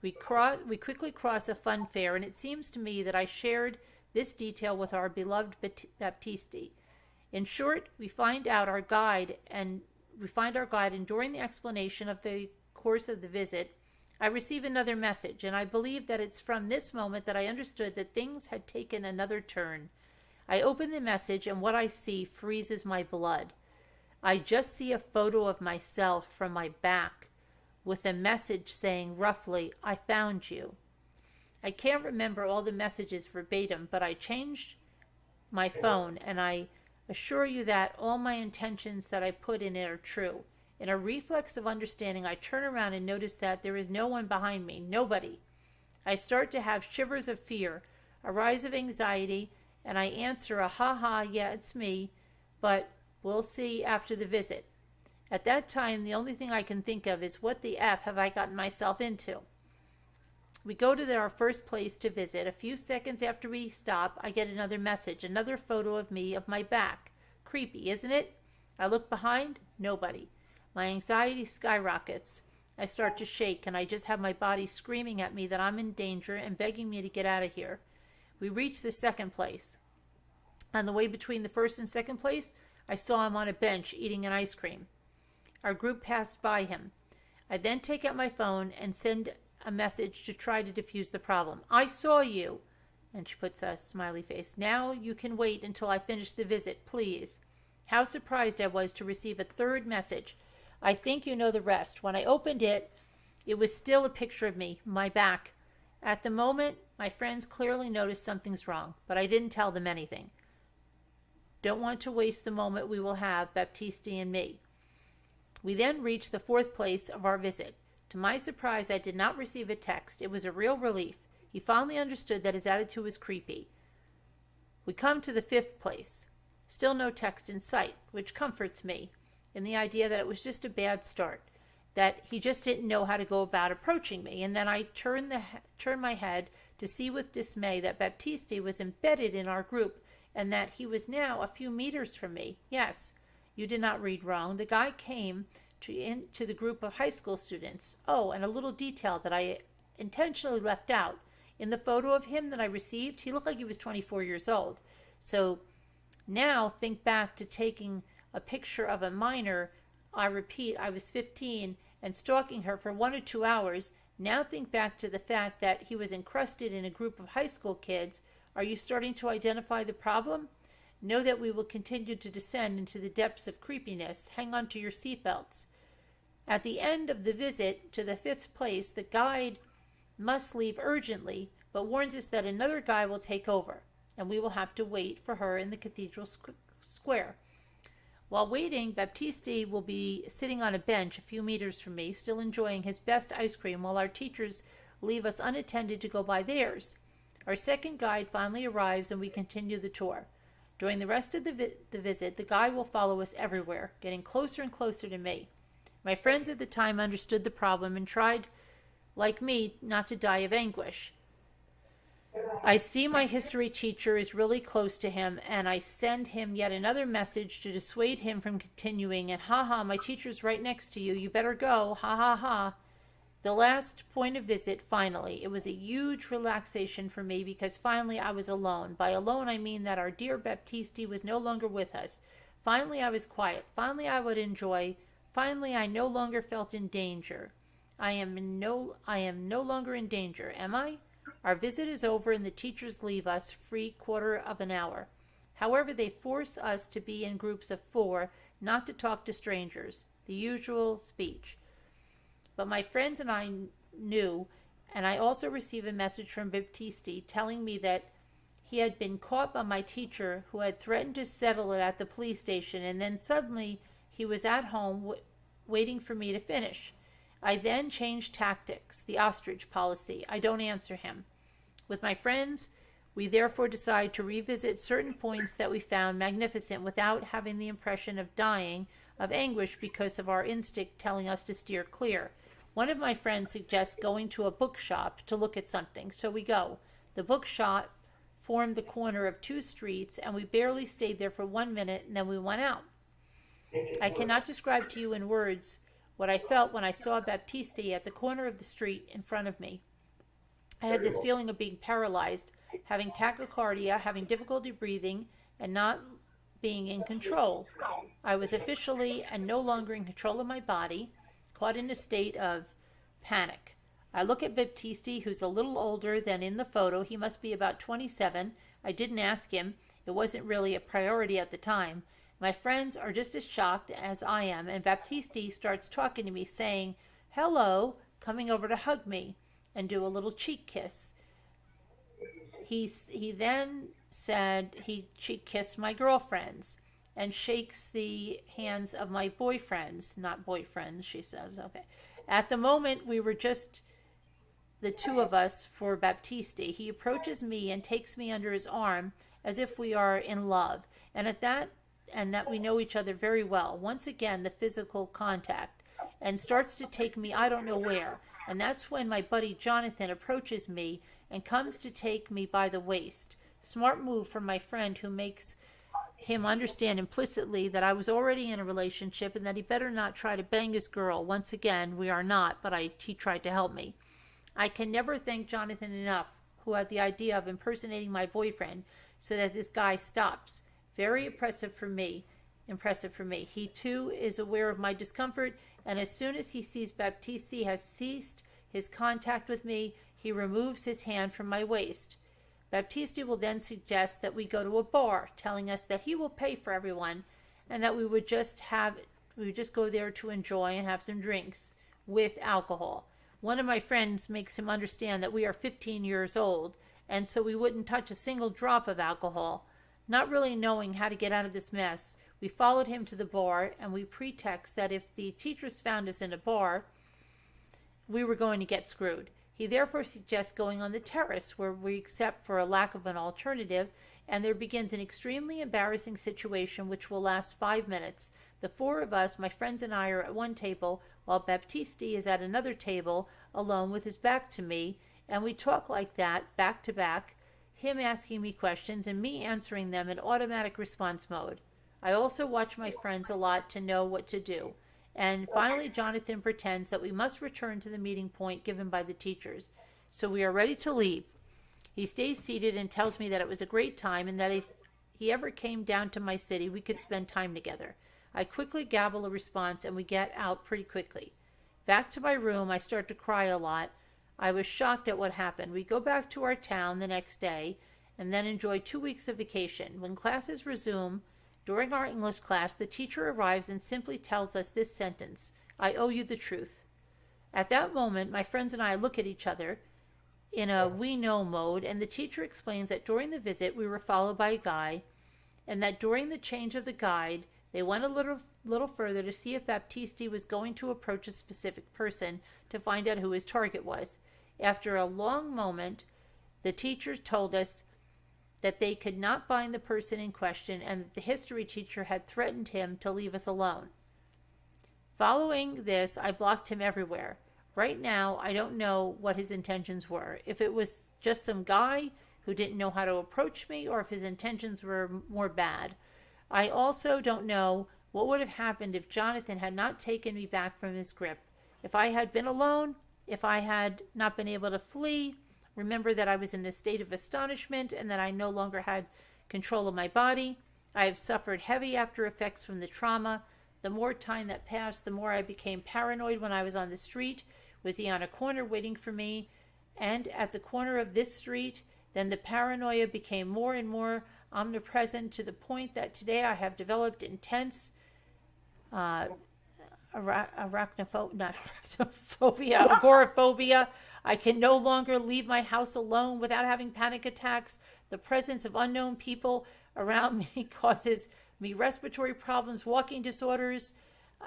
We quickly cross a fun fair, and it seems to me that I shared this detail with our beloved Baptiste. In short, we find our guide, and during the explanation of the course of the visit, I receive another message, and I believe that it's from this moment that I understood that things had taken another turn. I open the message, and what I see freezes my blood. I just see a photo of myself from my back with a message saying roughly, "I found you." I can't remember all the messages verbatim, but I changed my phone, and I assure you that all my intentions that I put in it are true. In a reflex of understanding, I turn around and notice that there is no one behind me, nobody. I start to have shivers of fear, a rise of anxiety, and I answer a "ha ha, yeah, it's me, but we'll see after the visit." At that time, the only thing I can think of is, what the F have I gotten myself into? We go to our first place to visit. A few seconds after we stop, I get another message, another photo of me of my back. Creepy, isn't it? I look behind, nobody. My anxiety skyrockets. I start to shake, and I just have my body screaming at me that I'm in danger and begging me to get out of here. We reach the second place. On the way between the first and second place, I saw him on a bench eating an ice cream. Our group passed by him. I then take out my phone and send a message to try to defuse the problem. "I saw you." And she puts a smiley face. "Now you can wait until I finish the visit, please." How surprised I was to receive a third message. I think you know the rest. When I opened it, it was still a picture of me, my back. At the moment, my friends clearly noticed something's wrong, but I didn't tell them anything. Don't want to waste the moment we will have, Baptiste and me. We then reached the fourth place of our visit. To my surprise, I did not receive a text. It was a real relief. He finally understood that his attitude was creepy. We come to the fifth place. Still no text in sight, which comforts me in the idea that it was just a bad start, that he just didn't know how to go about approaching me. And then I turned my head to see with dismay that Baptiste was embedded in our group and that he was now a few meters from me. Yes, you did not read wrong. The guy came into the group of high school students. Oh, and a little detail that I intentionally left out. In the photo of him that I received, he looked like he was 24 years old. So now think back to taking a picture of a minor. I repeat, I was 15 and stalking her for 1 or 2 hours. Now think back to the fact that he was encrusted in a group of high school kids. Are you starting to identify the problem? Know that we will continue to descend into the depths of creepiness. Hang on to your seatbelts. At the end of the visit to the fifth place, the guide must leave urgently, but warns us that another guy will take over, and we will have to wait for her in the cathedral square. While waiting, Baptiste will be sitting on a bench a few meters from me, still enjoying his best ice cream, while our teachers leave us unattended to go buy theirs. Our second guide finally arrives, and we continue the tour. During the rest of the visit, the guide will follow us everywhere, getting closer and closer to me. My friends at the time understood the problem and tried, like me, not to die of anguish. I see my history teacher is really close to him, and I send him yet another message to dissuade him from continuing. And ha, my teacher's right next to you. You better go. Ha ha. The last point of visit, finally. It was a huge relaxation for me because finally I was alone. By alone, I mean that our dear Baptiste was no longer with us. Finally, I was quiet. Finally, I would enjoy. Finally, I no longer felt in danger. I am no longer in danger, am I? Our visit is over and the teachers leave us free quarter of an hour. However, they force us to be in groups of 4, not to talk to strangers. The usual speech. But my friends and I knew, and I also received a message from Baptiste telling me that he had been caught by my teacher who had threatened to settle it at the police station, and then suddenly he was at home waiting for me to finish. I then changed tactics, the ostrich policy. I don't answer him. With my friends, we therefore decide to revisit certain points that we found magnificent without having the impression of dying of anguish because of our instinct telling us to steer clear. One of my friends suggests going to a bookshop to look at something, so we go. The bookshop formed the corner of 2 streets, and we barely stayed there for 1 minute, and then we went out. I cannot describe to you in words what I felt when I saw Baptiste at the corner of the street in front of me. I had this feeling of being paralyzed, having tachycardia, having difficulty breathing, and not being in control. I was officially and no longer in control of my body, caught in a state of panic. I look at Baptiste, who's a little older than in the photo. He must be about 27. I didn't ask him. It wasn't really a priority at the time. My friends are just as shocked as I am, and Baptiste starts talking to me, saying, hello, coming over to hug me and do a little cheek kiss. He then said he cheek kissed my girlfriends and shakes the hands of my boyfriends, not boyfriends, she says. Okay. At the moment, we were just the two of us for Baptisti. He approaches me and takes me under his arm as if we are in love, and that we know each other very well. Once again, the physical contact, and starts to take me I don't know where. And that's when my buddy Jonathan approaches me and comes to take me by the waist. Smart move from my friend, who makes him understand implicitly that I was already in a relationship and that he better not try to bang his girl. Once again, we are not, but he tried to help me. I can never thank Jonathan enough, who had the idea of impersonating my boyfriend so that this guy stops. Very impressive for me. He too is aware of my discomfort, and as soon as he sees Baptiste has ceased his contact with me, he removes his hand from my waist. Baptiste will then suggest that we go to a bar, telling us that he will pay for everyone and that we would just go there to enjoy and have some drinks with alcohol. One of my friends makes him understand that we are 15 years old, and so we wouldn't touch a single drop of alcohol. Not really knowing how to get out of this mess, we followed him to the bar, and we pretext that if the teachers found us in a bar, we were going to get screwed. He therefore suggests going on the terrace, where we accept for a lack of an alternative, and there begins an extremely embarrassing situation which will last 5 minutes. The four of us, my friends and I, are at one table, while Baptiste is at another table, alone with his back to me, and we talk like that, back to back, him asking me questions and me answering them in automatic response mode. I also watch my friends a lot to know what to do. And finally, Jonathan pretends that we must return to the meeting point given by the teachers. So we are ready to leave. He stays seated and tells me that it was a great time and that if he ever came down to my city, we could spend time together. I quickly gabble a response and we get out pretty quickly. Back to my room, I start to cry a lot. I was shocked at what happened. We go back to our town the next day and then enjoy 2 weeks of vacation. When classes resume, during our English class, the teacher arrives and simply tells us this sentence: I owe you the truth. At that moment, my friends and I look at each other in a we know mode, and the teacher explains that during the visit we were followed by a guy, and that during the change of the guide, they went a little further to see if Baptiste was going to approach a specific person to find out who his target was. After a long moment, the teacher told us that they could not find the person in question and that the history teacher had threatened him to leave us alone. Following this, I blocked him everywhere. Right now, I don't know what his intentions were. If it was just some guy who didn't know how to approach me, or if his intentions were more bad. I also don't know what would have happened if Jonathan had not taken me back from his grip. If I had been alone, if I had not been able to flee, remember that I was in a state of astonishment and that I no longer had control of my body. I have suffered heavy after effects from the trauma. The more time that passed, the more I became paranoid when I was on the street. Was he on a corner waiting for me? And at the corner of this street, then the paranoia became more and more omnipresent to the point that today I have developed intense agoraphobia. I can no longer leave my house alone without having panic attacks. The presence of unknown people around me causes me respiratory problems, walking disorders.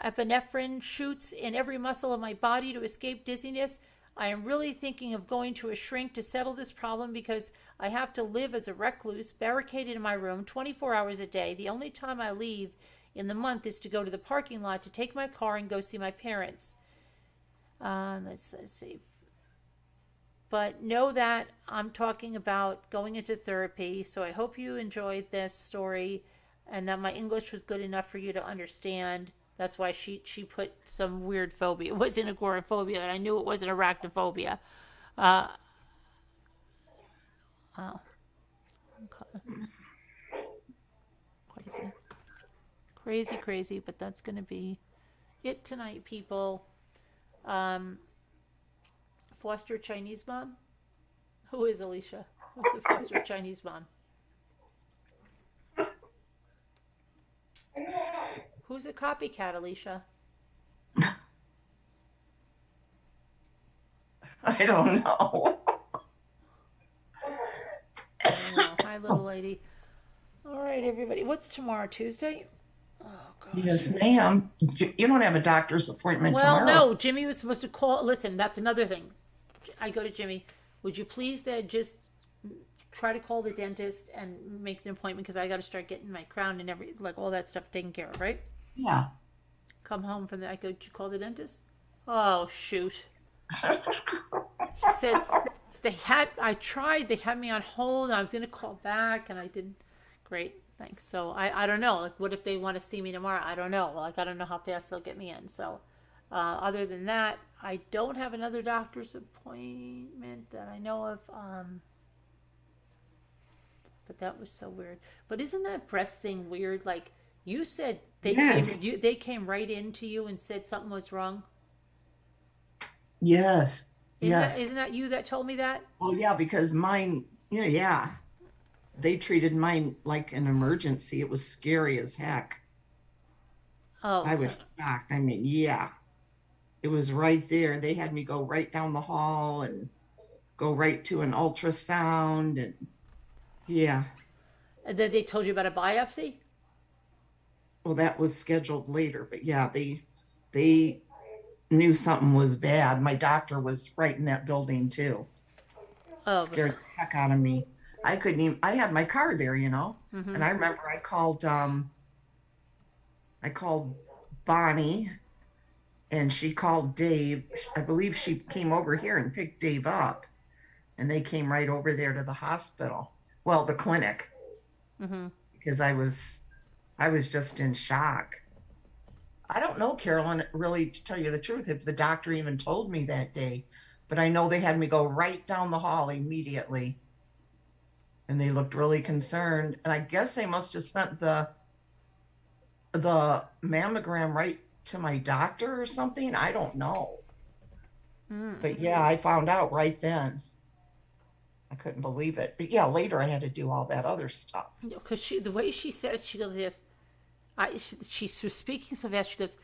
Epinephrine shoots in every muscle of my body to escape dizziness. I am really thinking of going to a shrink to settle this problem because I have to live as a recluse, barricaded in my room 24 hours a day. The only time I leave in the month is to go to the parking lot to take my car and go see my parents. Let's see. But know that I'm talking about going into therapy, so I hope you enjoyed this story and that my English was good enough for you to understand. That's why she put some weird phobia. It wasn't agoraphobia, and I knew it wasn't arachnophobia. Oh. Okay. Crazy, but that's going to be it tonight, people. Foster Chinese mom? Who is Alicia? Who's the foster Chinese mom? Who's a copycat, Alicia? I don't know. I don't know. Hi, little lady. All right, everybody. What's tomorrow? Tuesday? Oh, gosh. Yes, ma'am. You don't have a doctor's appointment Well, tomorrow. no. Jimmy was supposed to call. Listen, that's another thing. I go to Jimmy. Would you please just try to call the dentist and make the appointment because I got to start getting my crown and all that stuff taken care of, right? Yeah. Come home from I go, did you call the dentist? Oh, shoot. He said I tried, they had me on hold, and I was going to call back, and I didn't. Great, thanks. So I don't know. Like, what if they want to see me tomorrow? I don't know. Like, I don't know how fast they'll get me in. So, other than that, I don't have another doctor's appointment that I know of. But that was so weird. But isn't that breast thing weird? Like, you said Yes. they came right into you and said something was wrong. Yes. Isn't Yes. isn't that you that told me that? Well, yeah, because mine, yeah. They treated mine like an emergency. It was scary as heck. Oh, I was shocked. I mean, yeah. It was right there. They had me go right down the hall and go right to an ultrasound and yeah. and then they told you about a biopsy? Well, that was scheduled later, but yeah, they knew something was bad. My doctor was right in that building too. Oh, Scared the heck out of me. I couldn't even, I had my car there, mm-hmm. and I remember I called Bonnie and she called Dave. I believe she came over here and picked Dave up and they came right over there to the hospital. Well, the clinic, Mm-hmm. because I was just in shock. I don't know, Carolyn, really, to tell you the truth, if the doctor even told me that day, but I know they had me go right down the hall immediately. And they looked really concerned. And I guess they must have sent the mammogram right to my doctor or something. I don't know. But yeah, I found out right then. I couldn't believe it. But yeah, later I had to do all that other stuff. Because the way she said it, she goes, yes. She was speaking so fast. She goes,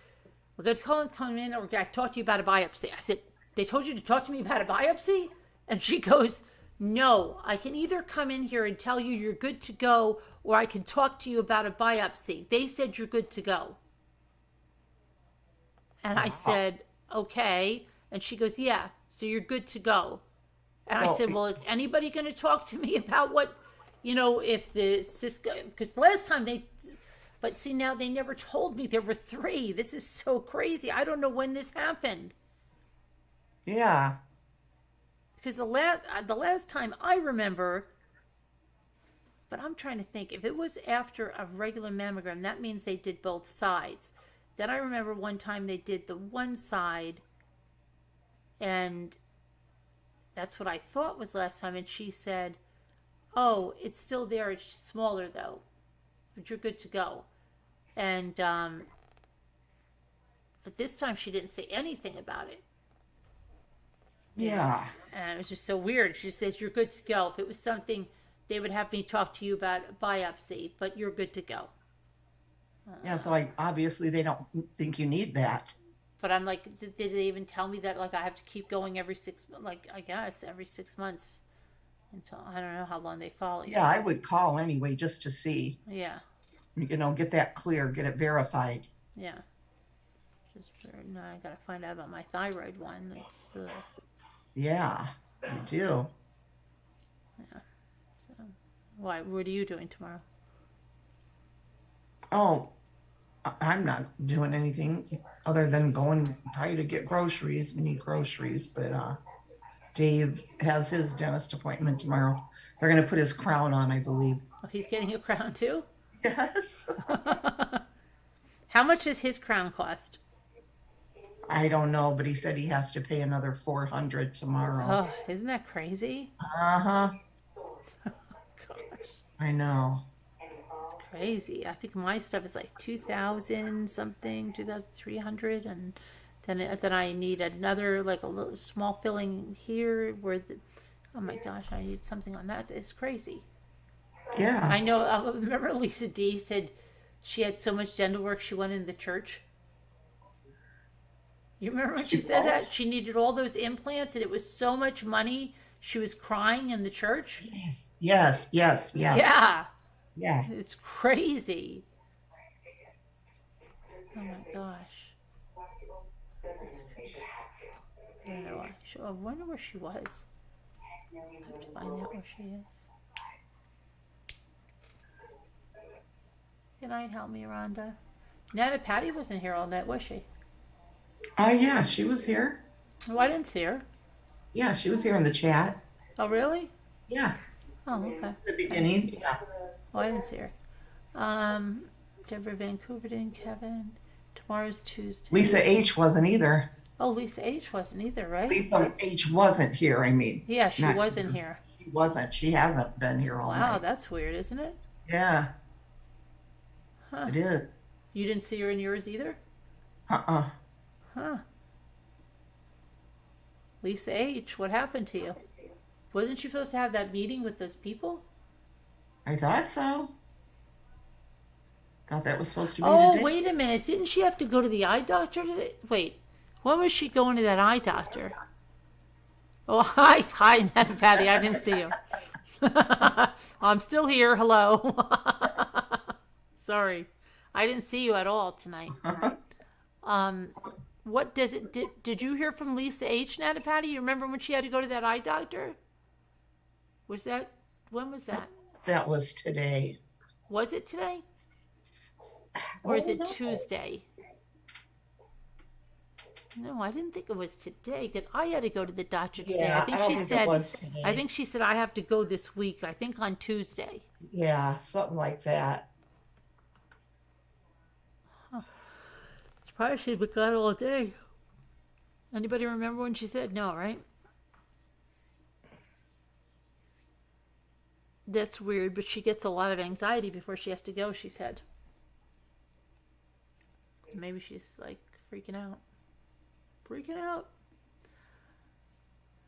"We're going to come in, or I talk to you about a biopsy." I said, "They told you to talk to me about a biopsy?" And she goes, "No, I can either come in here and tell you you're good to go, or I can talk to you about a biopsy. They said you're good to go." And I said, "Okay." And she goes, "Yeah, so you're good to go." And I said, "Well, is anybody going to talk to me about what, if the Cisco, because the last time but see, now they never told me there were 3. This is so crazy. I don't know when this happened. Yeah. Because the last time I remember, but I'm trying to think, if it was after a regular mammogram, that means they did both sides. Then I remember one time they did the one side, and that's what I thought was last time, and she said, "Oh, it's still there, it's smaller though, but you're good to go." And but this time she didn't say anything about it. Yeah. And it was just so weird. She says, "You're good to go." If it was something, they would have me talk to you about a biopsy, but you're good to go. Yeah. So obviously they don't think you need that. But I'm like, did they even tell me that, like, I have to keep going every 6, like, I guess every 6 months until, I don't know how long they follow you. Yeah, I would call anyway just to see, Yeah. get that clear, get it verified. Yeah. Just no, I gotta find out about my thyroid one. That's Yeah, you do. yeah. So, why? What are you doing tomorrow? Oh, I'm not doing anything other than going probably to get groceries. We need groceries, but Dave has his dentist appointment tomorrow. They're going to put his crown on, I believe. Oh, he's getting a crown too? Yes. How much does his crown cost? I don't know, but he said he has to pay another $400 tomorrow. Oh, isn't that crazy? Uh-huh. Gosh, I know. crazy. I think my stuff is like 2,000 something, 2,300, and then I need another, like, a little small filling here oh my gosh, I need something on that. It's crazy. Yeah. I know. I remember Lisa D said she had so much dental work she went in the church. You remember when she said that? She needed all those implants and it was so much money. She was crying in the church. Yes, yes, yes. Yeah. Yeah. It's crazy. Oh my gosh. That's crazy. I don't know. I wonder where she was. I have to find out where she is. Good night, help me, Rhonda. Nana Patty wasn't here all night, was she? Oh, yeah, she was here. Oh, I didn't see her. Yeah, she was here in the chat. Oh, really? Yeah, Oh, okay. the beginning. Yeah. Oh, I didn't see her. Deborah Vancouver didn't, Kevin. Tomorrow's Tuesday. Lisa H wasn't either. Oh, Lisa H wasn't either, right? Lisa H wasn't here, I mean. Yeah, she Not wasn't here. She wasn't. She hasn't been here all Wow, night. that's weird, isn't it? Yeah, Huh. it is. You didn't see her in yours either? Uh-uh. Huh. Lisa H, what happened to you? Wasn't she supposed to have that meeting with those people? I thought so. Thought that was supposed to be Oh, today. wait a minute. Didn't she have to go to the eye doctor today? Wait, when was she going to that eye doctor? Oh, hi, Patty. I didn't see you. I'm still here. Hello. Sorry. I didn't see you at all tonight. What does it, did you hear from Lisa H, Nana Patty? You remember when she had to go to that eye doctor? When was that? That was today. Was it today? Or is it Tuesday? No, I didn't think it was today because I had to go to the doctor today. Yeah, I don't think it was today. I think she said I have to go this week. I think on Tuesday. Yeah, something like that. Probably she's been gone all day. Anybody remember when she said no, right? That's weird, but she gets a lot of anxiety before she has to go, she said. Maybe she's like freaking out. Freaking out.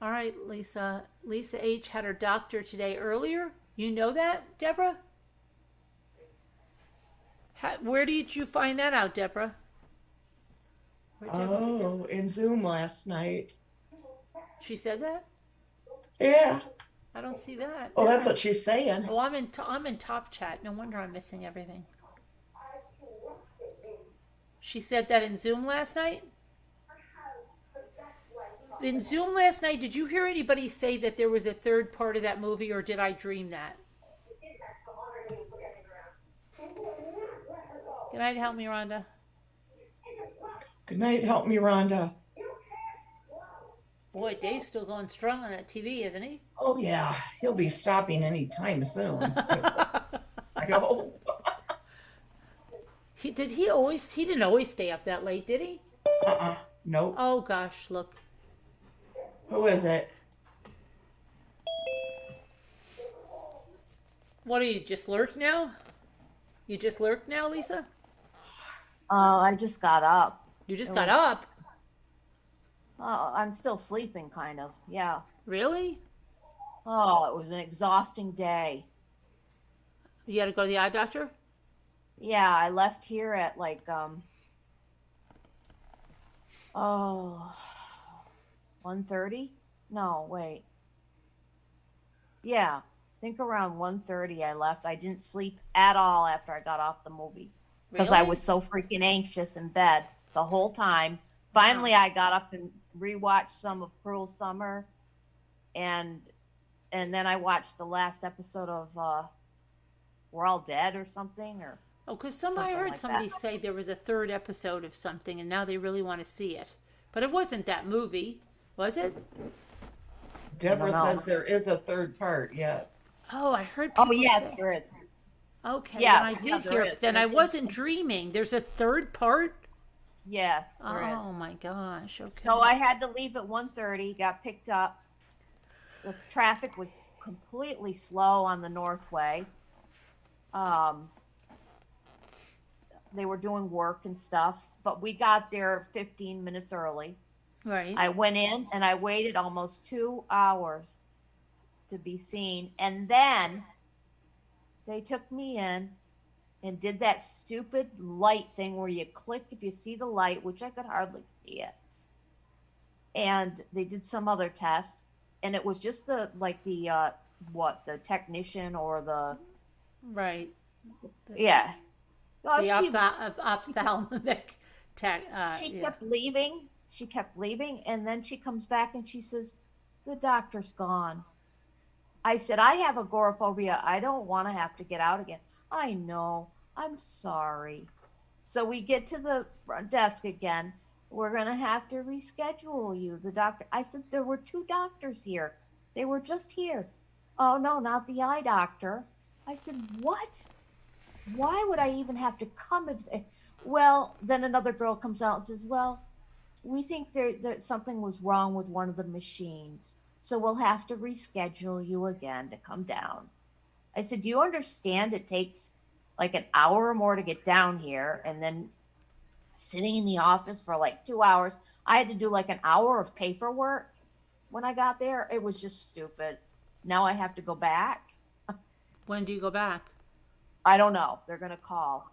All right, Lisa. Lisa H had her doctor today earlier. You know that, Deborah? Where did you find that out, Deborah? Oh, in Zoom last night. She said that? Yeah. I don't see that. Oh, that's what she's saying. Oh, I'm in top chat. No wonder I'm missing everything. She said that in Zoom last night? In Zoom last night, did you hear anybody say that there was a third part of that movie, or did I dream that? Good night, help me, Rhonda. Good night, help me, Rhonda. Boy, Dave's still going strong on that TV, isn't he? Oh, yeah. He'll be stopping anytime soon. I go, He didn't always stay up that late, did he? nope. Oh gosh, look. Who is it? What are you, just lurked now? You just lurked now, Lisa? I just got up. You just It got was- up? I'm still sleeping, kind of. Yeah. Really? Oh, it was an exhausting day. You got to go to the eye doctor? Yeah, I left here at like 1:30? No, wait. Yeah, I think around 1:30 I left. I didn't sleep at all after I got off the movie because I Really? was so freaking anxious in bed the whole time. Finally, I got up and rewatched some of Cruel Summer, and then I watched the last episode of We're All Dead or something. Or Oh, because I Something heard like somebody that. say there was a third episode of something, and now they really want to see it. But it wasn't that movie, was it? Deborah know. says there is a third part, yes. Oh, I heard people oh yes, say- there is. Okay, Yeah, then I yeah, did there hear is. it. Then I There is. wasn't dreaming. There's a third part? Yes, there is. Oh my gosh, okay. So I had to leave at 1:30, got picked up. The traffic was completely slow on the Northway. They were doing work and stuff, but we got there 15 minutes early. Right. I went in and I waited almost 2 hours to be seen. And then they took me in and did that stupid light thing where you click if you see the light, which I could hardly see it. and they did some other test, and it was just the the technician or the Right. yeah. Well, The she ophthalmic tech. she Yeah. kept leaving. She kept leaving, and then she comes back and she says, "The doctor's gone." I said, "I have agoraphobia. I don't want to have to get out again." "I know. I'm sorry." So we get to the front desk again. "We're going to have to reschedule you." The doctor, I said, "There were two doctors here. They were just here." "Oh, no, not the eye doctor." I said, "What? Why would I even have to come if, well, then another girl comes out and says, "Well, we think that something was wrong with one of the machines. So we'll have to reschedule you again to come down." I said, "Do you understand it takes like an hour or more to get down here, and then sitting in the office for like 2 hours? I had to do like an hour of paperwork when I got there. It was just stupid. Now I have to go back. When do you go back? I don't know. They're going to call.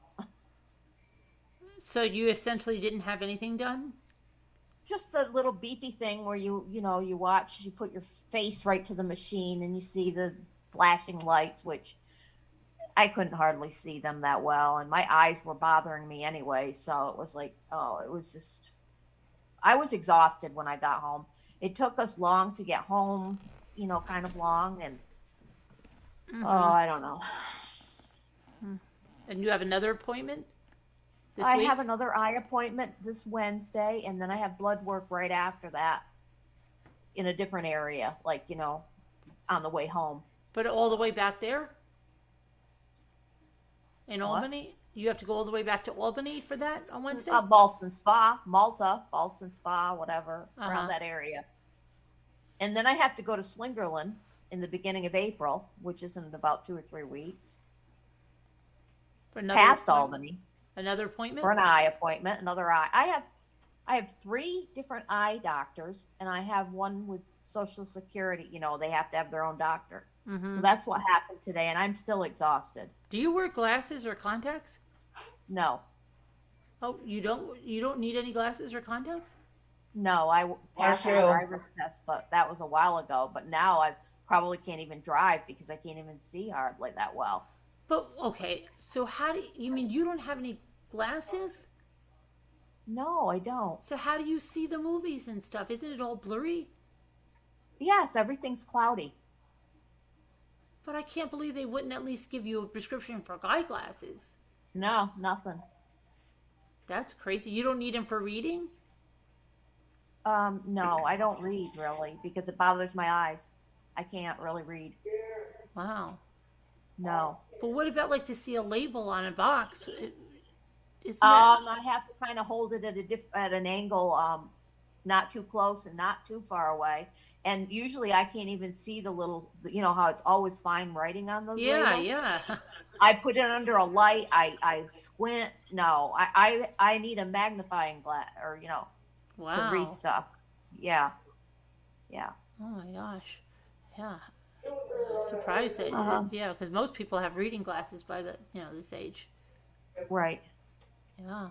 So you essentially didn't have anything done? Just a little beepy thing where you watch, you put your face right to the machine and you see the flashing lights, which I couldn't hardly see them that well, and my eyes were bothering me anyway. So it was like, oh, it was just, I was exhausted when I got home. It took us long to get home, kind of long, and oh, I don't know. And you have another appointment this I week? have another eye appointment this Wednesday, and then I have blood work right after that in a different area, like, on the way home. But all the way back there? In What? Albany? You have to go all the way back to Albany for that on Wednesday? Ballston Spa, Malta, Ballston Spa, whatever, Uh-huh. around that area. And then I have to go to Slingerland in the beginning of April, which is in about 2 or 3 weeks, For another past appointment? Albany, Another appointment? for an eye appointment, another eye. I have 3 different eye doctors, and I have one with Social Security. They have to have their own doctor. Mm-hmm. So that's what happened today, and I'm still exhausted. Do you wear glasses or contacts? No, Oh, you don't need any glasses or contacts? no, I passed my true. driver's test, but that was a while ago. But now I probably can't even drive because I can't even see hardly that well. But okay, so how do you mean you don't have any glasses? No, I don't. So how do you see the movies and stuff? Isn't it all blurry? Yes, everything's cloudy. But I can't believe they wouldn't at least give you a prescription for eyeglasses. No, nothing. That's crazy. You don't need them for reading? No, I don't read really because it bothers my eyes. I can't really read. Wow. No. But what about like to see a label on a box? Isn't that... I have to kind of hold it at an angle, not too close and not too far away. And usually I can't even see the little, how it's always fine writing on those Yeah, labels. yeah. I put it under a light. I squint. No, I need a magnifying glass or, Wow. to read stuff. Yeah. Yeah. Oh my gosh. Yeah. I'm surprised that, Uh-huh. yeah, because most people have reading glasses by this age. Right. Yeah.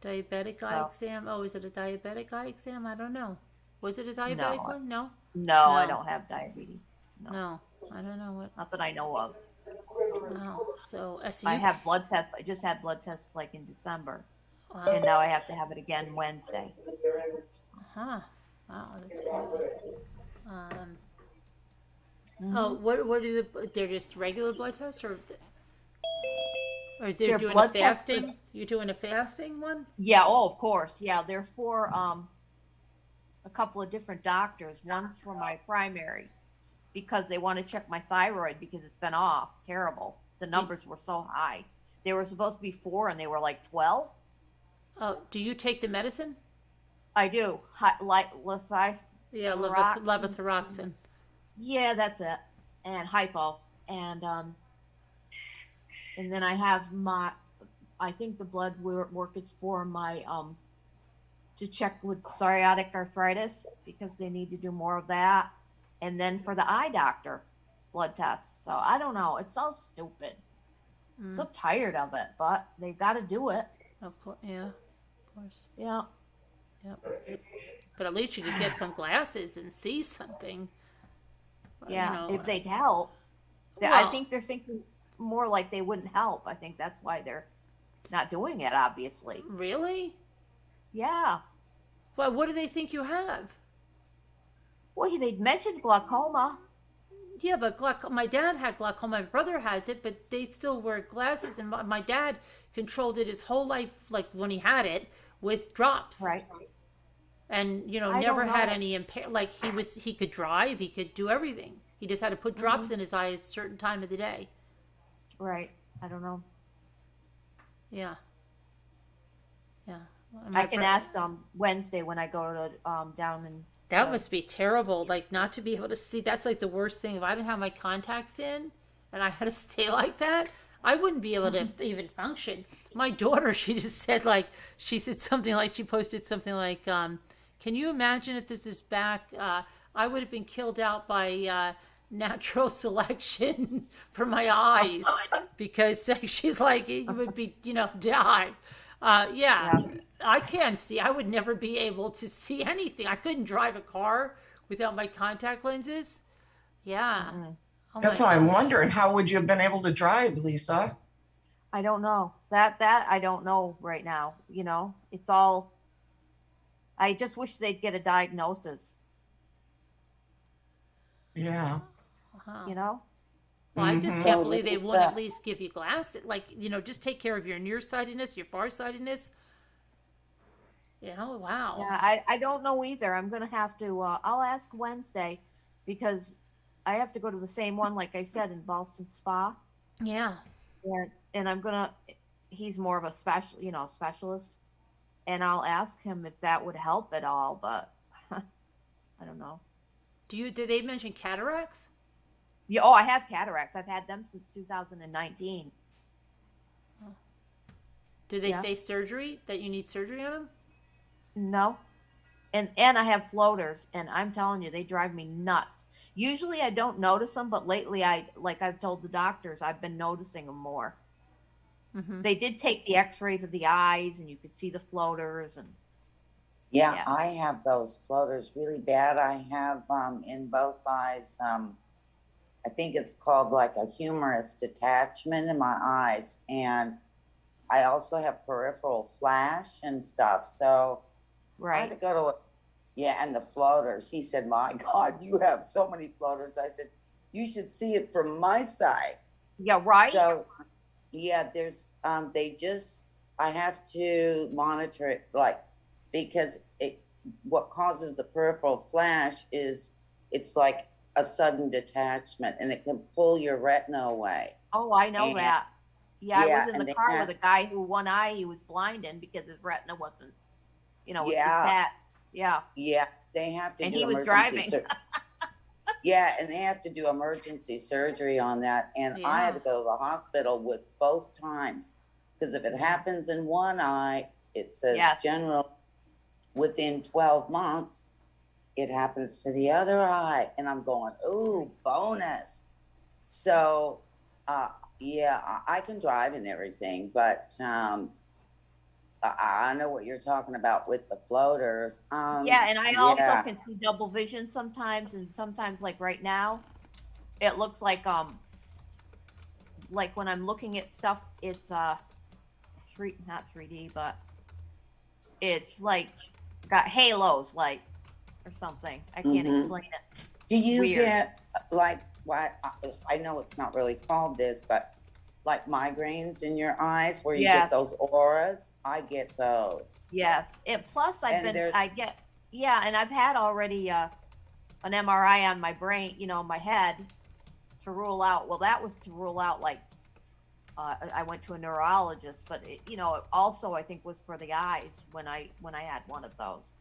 Diabetic eye So- exam. Oh, is it a diabetic eye exam? I don't know. Was it a diabetic No. one? No? No, I No. don't have diabetes. No. No. I don't know what. Not that I know of. Wow. So, I have blood tests. I just had blood tests like in December. Wow. And now I have to have it again Wednesday. Huh. Wow, that's crazy. Mhm. Oh, what are they're just regular blood tests or they're They're doing a blood tests for- fasting? You doing a fasting one? Yeah, oh, of course. Yeah, they're for a couple of different doctors. One's for my primary because they want to check my thyroid because it's been off. Terrible. The numbers were so high. They were supposed to be 4 and they were like 12. Oh, do you take the medicine? I do. Yeah, Thyroxine. levothyroxine. Yeah, that's it. And hypo. And then I have I think the blood work is for my to check with psoriatic arthritis because they need to do more of that. And then for the eye doctor blood tests. So I don't know. It's so stupid. So tired of it, but they got to do it. Of course, yeah, of course. Yeah. Yep. But at least you could get some glasses and see something. Yeah, You if know, they'd help. I well, think they're thinking more like they wouldn't help. I think that's why they're not doing it, obviously. really? Yeah. Well, what do they think you have? Well, they'd mentioned glaucoma. Yeah, but my dad had glaucoma. My brother has it, but they still wear glasses. And my dad controlled it his whole life, like when he had it, with drops. Right. And I never don't had know. any impair. Like he could drive, he could do everything. He just had to put drops in his eyes certain time of the day. Right. I don't know. Yeah, yeah. I can ask Wednesday when I go to down and That must be terrible. Like not to be able to see. That's like the worst thing. If I didn't have my contacts in and I had to stay like that, I wouldn't be able to even function. My daughter, she just said she said something like, she posted something like, can you imagine if this is back? I would have been killed out by natural selection for my eyes because she's like, it would be, die. Yeah, I can't see. I would never be able to see anything. I couldn't drive a car without my contact lenses. Yeah. Oh That's my why I'm gosh. wondering, how would you have been able to drive, Lisa? I don't know. That I don't know right now. It's all. I just wish they'd get a diagnosis. Yeah. Wow. Know. Well, I just Mhm. can't So believe they Lisa, wouldn't at least give you glasses. Like, just take care of your nearsightedness, your farsightedness. Wow. Yeah, I don't know either. I'm gonna have to. I'll ask Wednesday, because I have to go to the same one, like I said, in Boston Spa, Yeah. and I'm gonna. He's more of a specialist, and I'll ask him if that would help at all. But I don't know. Did they mention cataracts? Yeah. Oh, I have cataracts. I've had them since 2019. Do they Yeah. say surgery, that you need surgery on them? No. And I have floaters, and I'm telling you, they drive me nuts. Usually I don't notice them, but lately I've told the doctors, I've been noticing them more. Mm-hmm. They did take the x-rays of the eyes, and you could see the floaters, and yeah, Yeah. I have those floaters really bad. I have in both eyes. I think it's called like a humerus detachment in my eyes, and I also have peripheral flash and stuff. So I had to right. go to and the floaters. He said, "My God, you have so many floaters." I said, "You should see it from my side." Yeah, right. So yeah, there's I have to monitor it, like, because what causes the peripheral flash is it's like a sudden detachment, and it can pull your retina away. Oh, I know And that. Yeah, I yeah, was in and the they car have with a guy who one eye he was blind in because his retina wasn't, was yeah, detached. Yeah, yeah, they have to and do he was emergency driving. yeah, and they have to do emergency surgery on that. And I had Yeah. to go to the hospital with both times, because if it happens in one eye, it says Yes. general within 12 months, it happens to the other eye. And I'm going, ooh, bonus. So, yeah, I can drive and everything, but I know what you're talking about with the floaters. Yeah, and I also Yeah, can see double vision sometimes, and sometimes, like right now, it looks like when I'm looking at stuff, it's not 3D, but it's like got halos, like, or something. I can't Mhm. explain it. do you Weird. get like what I know it's not really called this, but like migraines in your eyes where you Yes. get those auras? I get those. Yes. And plus And they're and I've had already an MRI on my brain, my head, to rule out, well, that was to rule out, like, I went to a neurologist, but it also I think was for the eyes when I had one of those.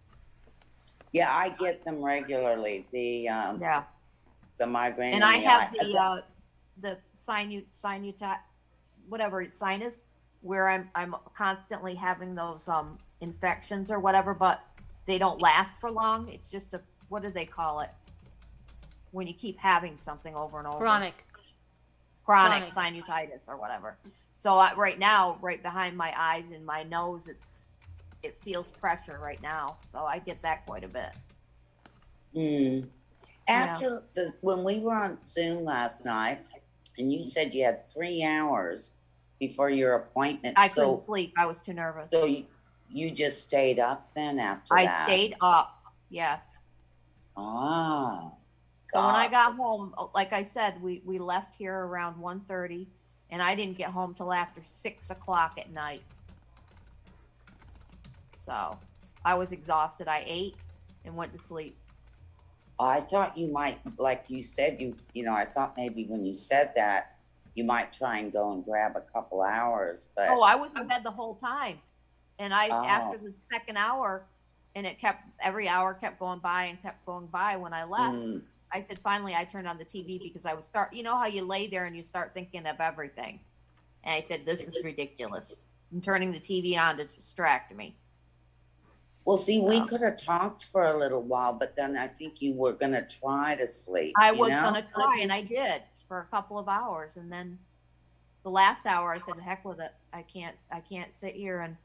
yeah, I get them regularly. Yeah. The migraine And in I the have eye. the sinus, where I'm constantly having those infections or whatever, but they don't last for long. It's just what do they call it when you keep having something over and over? Chronic sinusitis or whatever. So right now, right behind my eyes and my nose, it feels pressure right now, so I get that quite a bit. After when we were on Zoom last night, and you said you had 3 hours before your appointment, I couldn't sleep. I was too nervous. so you just stayed up then after I that? stayed up. Yes. Ah. So when I God. got home, like I said, we left here around 1:30, and I didn't get home till after 6 o'clock at night. So I was exhausted. I ate and went to sleep. I thought you might, like you said, I thought maybe when you said that, you might try and go and grab a couple hours, but. Oh, I was in bed the whole time. And after Oh. the second hour, and every hour kept going by and kept going by when I left, I said, finally, I turned on the TV because I would you know how you lay there and you start thinking of everything. And I said, this is ridiculous. I'm turning the TV on to distract me. Well, see, we So. could have talked for a little while, but then I think you were gonna try to sleep. I was going to try, and I did for a couple of hours. And then the last hour, I said, heck with it. I can't sit here and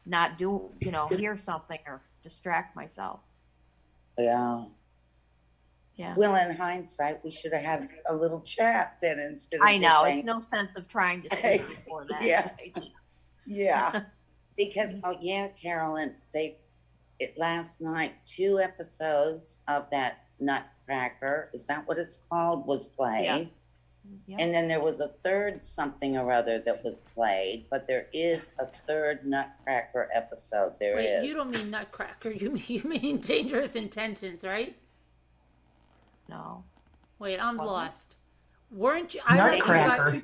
not do, hear something or distract myself. Yeah. Yeah. Well, in hindsight, we should have had a little chat then instead of I just know. saying, It's no sense of trying to sleep before that. Yeah. Yeah. Because, Carolyn, last night, 2 episodes of that Nutcracker, is that what it's called, was played. Yeah. And then there was a third something or other that was played, but there is a third Nutcracker episode. There is. Wait, you don't mean Nutcracker. You mean Dangerous Intentions, right? No. Wait, I'm Wasn't it? lost. Weren't you? Nutcracker.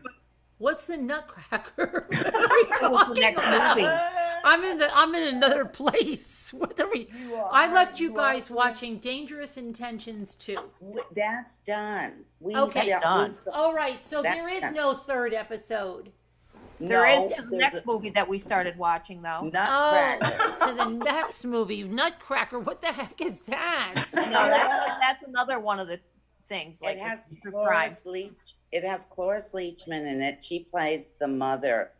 What's the Nutcracker? What are we That was the talking next about? movie. I'm in another place. What are we? I left you guys watching Dangerous Intentions 2. That's done. Okay. That's done. All right, so That's there is done. no third episode. There is the there's next movie that we started watching, though. Nutcracker. Oh, to the next movie, Nutcracker. What the heck is that? No, that's another one of the things. Like It has true crime. Cloris Leach. It has Cloris Leachman in it. She plays the mother,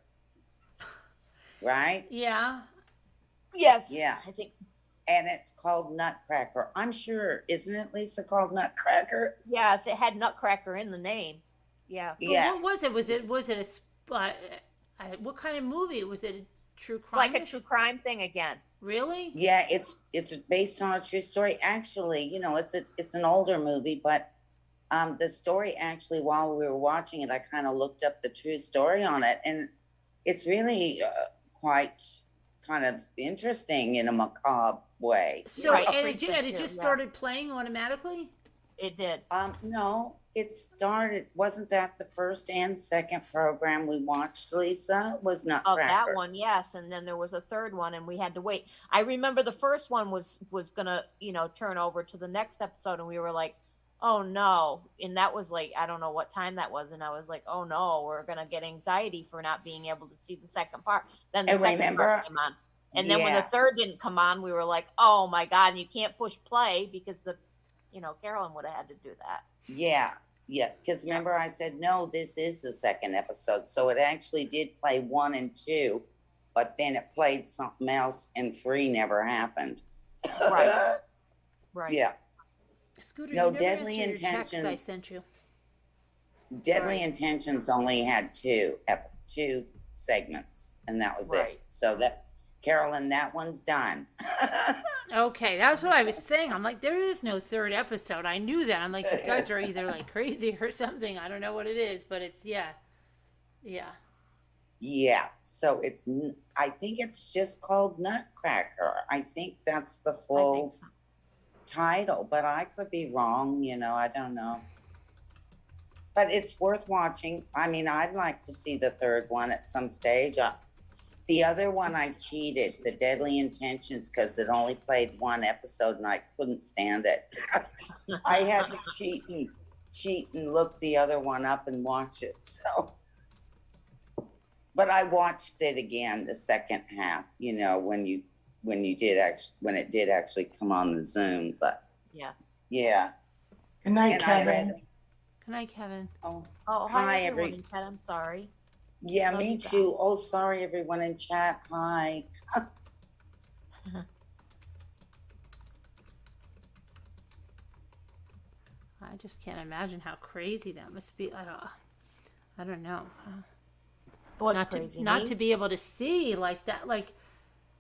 right? Yeah. Yes. Yeah. I think. And it's called Nutcracker. I'm sure, isn't it, Lisa, called Nutcracker? Yes, it had Nutcracker in the name. Yeah. So Yeah. what was it? Was it what kind of movie? Was it a true crime? Like a true crime thing again. Really? Yeah, it's based on a true story. Actually, it's an older movie, but the story actually, while we were watching it, I kind of looked up the true story on it, and it's really quite kind of interesting in a macabre way. So Right. and it Yeah. just started playing automatically? It did. No, it started. Wasn't that the first and second program we watched, Lisa? Was Of Nutcracker? that one, yes, and then there was a third one, and we had to wait. I remember the first one was gonna, turn over to the next episode, and we were like, oh no, and that was like, I don't know what time that was, and I was like, oh no, we're gonna get anxiety for not being able to see the second part. Then the And second remember- part came on, and then when the Yeah. third didn't come on, we were like, oh my god, and you can't push play because Carolyn would have had to do that. Yeah, because remember I said, no, this is the second episode. So it actually did play 1 and 2, but then it played something else and 3 never happened. Right. Right. Yeah. Scooter, No, you never Deadly answered your text I Intentions. sent you. Deadly Intentions only had two segments, and that was it. Right. So that, Carolyn, that one's done. Okay, that's what I was saying. I'm like, there is no third episode. I knew that. I'm like, you guys are either like crazy or something. I don't know what it is, but it's yeah. Yeah, so I think it's just called Nutcracker. I think that's the I full think so. title, but I could be wrong, I don't know. But it's worth watching. I mean, I'd like to see the third one at some stage. The other one I cheated, the Deadly Intentions, because it only played 1 episode and I couldn't stand it. I had to cheat and look the other one up and watch it. So, but I watched it again the second half. When it did actually come on the Zoom. But yeah. Good night, And I Kevin. read- Good night, Kevin. Oh, Oh, Hi, hi everyone every- in chat. I'm sorry. yeah, Love me you too. guys. Oh, sorry, everyone in chat. Hi. I just can't imagine how crazy that must be. I don't know. What's Not crazy? to not me? to be able to see like that. Like,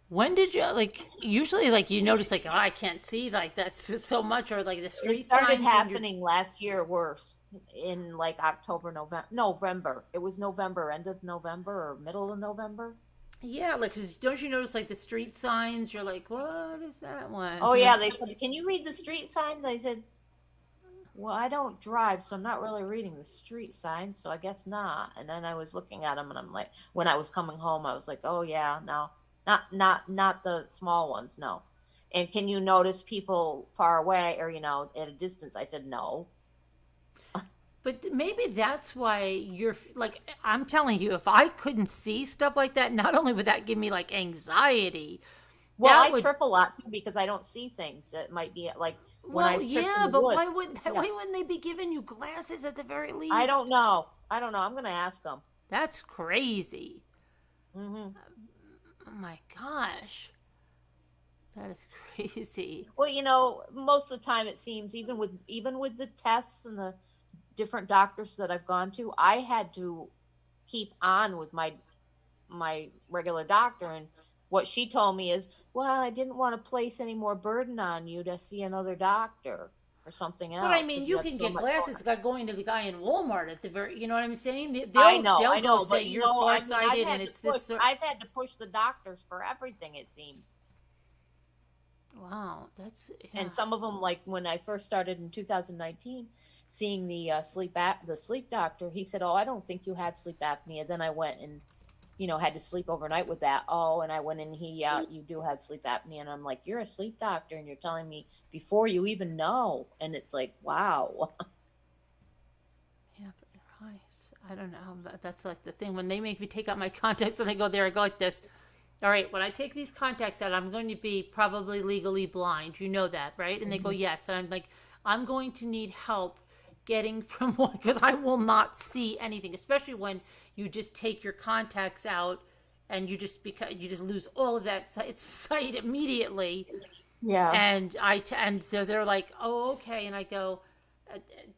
when did you like? Usually, like you notice, like, oh, I can't see like that's so much, or like the It street started signs when you're. happening last year worse in like October, November. It was November, end of November or middle of November. Yeah, like, 'cause don't you notice like the street signs? You're like, what is that one? Oh yeah, they said, "Can you read the street signs?" I said, "Well, I don't drive, so I'm not really reading the street signs, so I guess not." And then I was looking at them, and I'm like, when I was coming home, I was like, "Oh yeah, no, not the small ones, no." And can you notice people far away or at a distance? I said, "No." But maybe that's why you're like, I'm telling you, if I couldn't see stuff like that, not only would that give me like anxiety, Well, that I would. trip a lot too because I don't see things that might be like when Well, I've tripped in yeah, the but woods. why Yeah. wouldn't they be giving you glasses at the very least? I don't know. I don't know. I'm gonna ask them. That's crazy. Hmm. Oh my gosh. That is crazy. Well, most of the time it seems even with the tests and the different doctors that I've gone to, I had to keep on with my regular doctor, and what she told me is, well, I didn't want to place any more burden on you to see another doctor or something But I else mean, because you have can so get much glasses more. by going to the guy in Walmart at the very, you know what I'm saying? I They'll go know, say but you're I mean, farsighted and it's this. I've had to push the doctors for everything, it seems. Wow, that's yeah. And some of them, like when I first started in 2019, seeing the sleep doctor, he said, "Oh, I don't think you have sleep apnea." Then I went and had to sleep overnight with that. Oh, and I went in, you do have sleep apnea, and I'm like, "You're a sleep doctor, and you're telling me before you even know," and it's like, wow. Yeah, but your eyes. I don't know. That's like the thing when they make me take out my contacts and I go there, I go like this. All right, when I take these contacts out, I'm going to be probably legally blind. You know that, right? And they go, yes. And I'm like, I'm going to need help getting from one because I will not see anything, especially when you just take your contacts out and you just lose all of that sight immediately. Yeah. And and so they're like, oh, okay. And I go,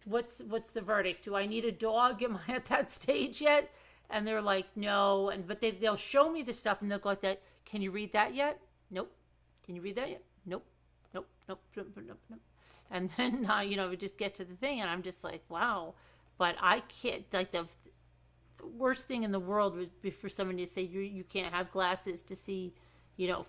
what's the verdict? Do I need a dog? Am I at that stage yet? And they're like, no. But they'll show me the stuff and they'll go like that. Can you read that yet? Nope. Can you read that yet? Nope. Nope. Nope. Nope. Nope. Nope. Nope. And then we just get to the thing, and I'm just like, wow. But I can't. Like the worst thing in the world would be for somebody to say you can't have glasses to see,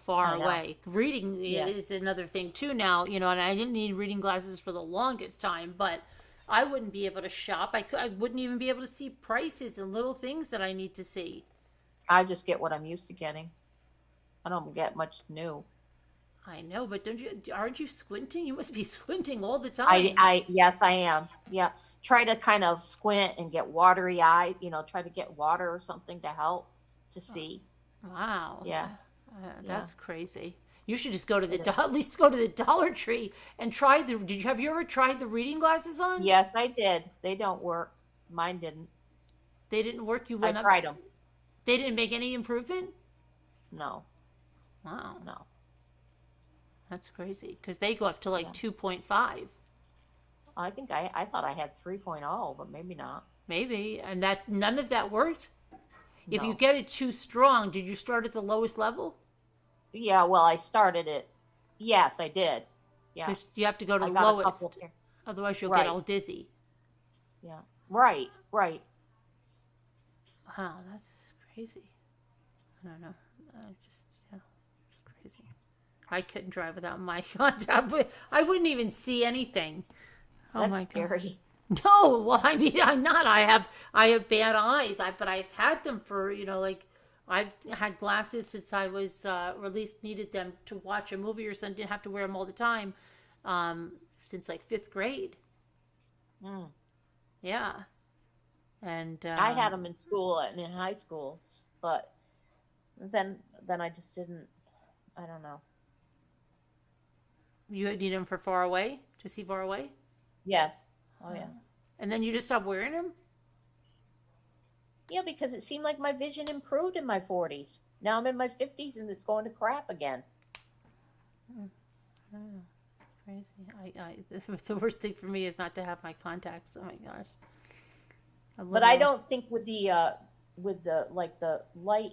far away. Reading is another thing too now. And I didn't need reading glasses for the longest time, but I wouldn't be able to shop. I wouldn't even be able to see prices and little things that I need to see. I just get what I'm used to getting. I don't get much new. I know, but aren't you squinting? You must be squinting all the time. Yes, I am. Yeah. Try to kind of squint and get watery eye, try to get water or something to help to see. Wow. Yeah. That's crazy. You should just go to at least go to the Dollar Tree and try have you ever tried the reading glasses on? Yes, I did. They don't work. Mine didn't. They didn't work. I tried them. They didn't make any improvement? No. Wow. No. That's crazy because they go up to like 2.5. I think I thought I had 3.0, but maybe not. Maybe. And that none of that worked? If No. you get it too strong, did you start at the lowest level? Yeah, well, I started it. Yes, I did. Yeah. Because you have to go to I the got a lowest. couple of- Otherwise, you'll Right. get all dizzy. Yeah. Right. Wow, that's crazy. I don't know. Crazy. I couldn't drive without my contact. I wouldn't even see anything. Oh That's my God. scary. No, well, I mean, I'm not. I have bad eyes. But I've had them for I've had glasses since I was or at least needed them to watch a movie or something. Didn't have to wear them all the time since like 5th grade. Mm. Yeah, and I had them in school and in high school, but then I just didn't. I don't know. You need them for far away to see far away. Yes. Oh yeah. And then you just stopped wearing them. Yeah, because it seemed like my vision improved in my 40s. Now I'm in my 50s and it's going to crap again. Oh, crazy. The worst thing for me is not to have my contacts. Oh my gosh. But I don't think with the like the light,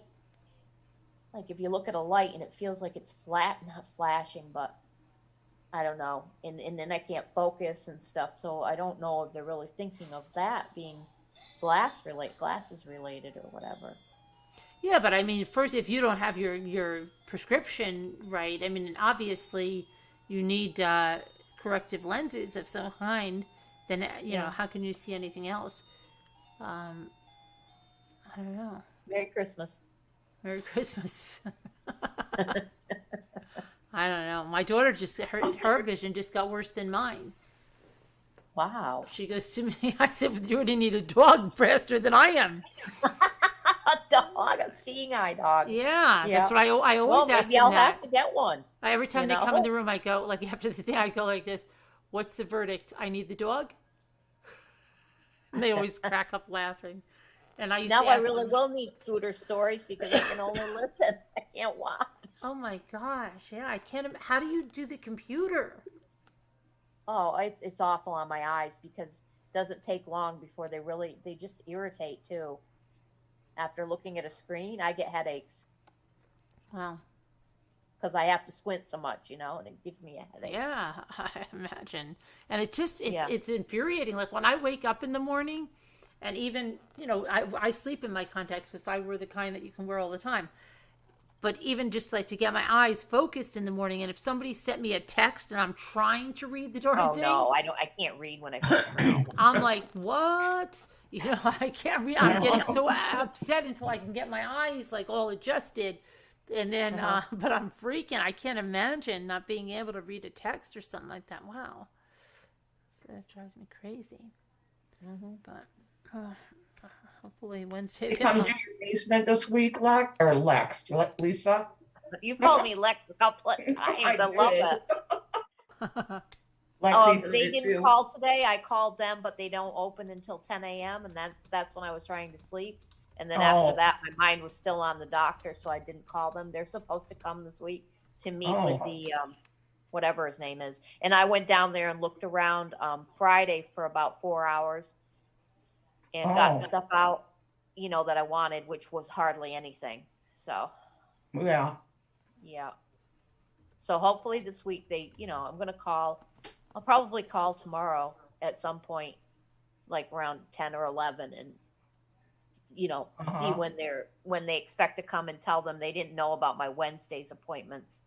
like if you look at a light and it feels like it's flat, not flashing, but I don't know. And then I can't focus and stuff. So I don't know if they're really thinking of that being glasses related or whatever. Yeah, but I mean, first, if you don't have your prescription right, I mean, obviously you need corrective lenses of some kind. Then you know, how can you see anything else? I don't know. Merry Christmas. Merry Christmas. I don't know. My daughter just her vision just got worse than mine. Wow. She goes to me. I said, "You already need a dog faster than I am." A dog, a seeing eye dog. Yeah, that's what I always well, ask maybe them I'll that. have to get one. Every time you they know? come in the room, I go, like, after the thing, I go like this, "What's the verdict? I need the dog?" And they always crack up laughing. And I used Now to I ask really them, will need Scooter stories because I can only listen. I can't watch. "Oh my gosh, yeah, I can't, how do you do the computer?" Oh, it's awful on my eyes because it doesn't take long before they just irritate too. After looking at a screen, I get headaches Wow. because I have to squint so much, you know, and it gives me a headache. Yeah, I imagine. And it's Yeah. it's infuriating. Like when I wake up in the morning, and even, you know, I sleep in my contacts because I wear the kind that you can wear all the time. But even just like to get my eyes focused in the morning, and if somebody sent me a text and I'm trying to read the darn Oh thing, no, I can't read when I first read. I'm like, what? You know, I can't read. I'm getting so upset until I can get my eyes like all adjusted. And then, but I'm freaking. I can't imagine not being able to read a text or something like that. Wow. So that drives me crazy. Mm-hmm. But hopefully Wednesday. They come to your basement this week, Lex, or Lex, Lisa? You've called me Lex a couple of times. I love did. it. Lexi heard They it didn't too. call today. I called them, but they don't open until 10 a.m. and that's when I was trying to sleep. And then after that, my mind was still on the doctor, so I didn't call them. They're supposed to come this week to meet with the whatever his name is. And I went down there and looked around Friday for about 4 hours and got stuff out, you know, that I wanted, which was hardly anything. So Yeah. yeah. So hopefully this week they, you know, I'm gonna call. I'll probably call tomorrow at some point, like around 10 or 11, and you know, see when they expect to come and tell them they didn't know about my Wednesday's appointments.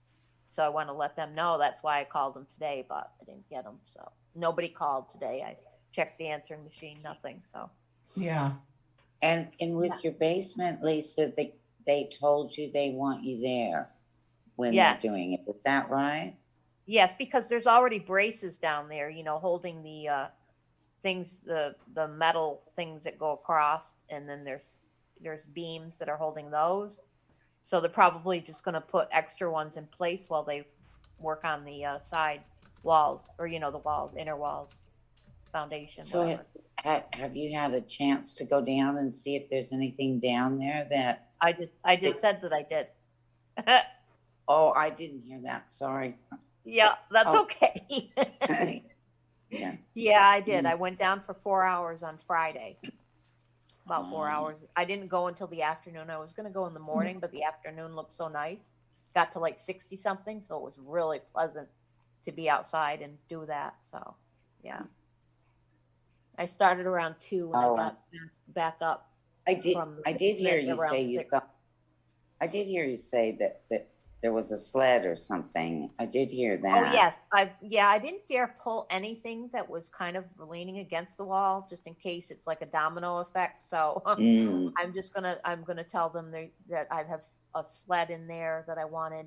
So I want to let them know. That's why I called them today, but I didn't get them. So nobody called today. I checked the answering machine, nothing. So Yeah. And with your basement, Lisa, they told you they want you there when Yes. they're doing it. Is that right? yes, because there's already braces down there, you know, holding the things, the metal things that go across, and then there's beams that are holding those. So they're probably just going to put extra ones in place while they work on the side walls, or you know, the walls, inner walls, foundation. So whatever. have you had a chance to go down and see if there's anything down there that? I just said that I did. Oh, I didn't hear that. Sorry. Yeah, that's Oh. okay. Yeah. Yeah, I did. I went down for 4 hours on Friday. About 4 Oh. hours. I didn't go until the afternoon. I was going to go in the morning, but the afternoon looked so nice. Got to like 60 something, so it was really pleasant to be outside and do that. So, yeah. I started around 2 and Oh. I got back up. I did From hear you around say you 6. thought. I did hear you say that there was a sled or something. I did hear that. Oh yes, I didn't dare pull anything that was kind of leaning against the wall, just in case it's like a domino effect. So Mm, I'm gonna tell them that I have a sled in there that I wanted,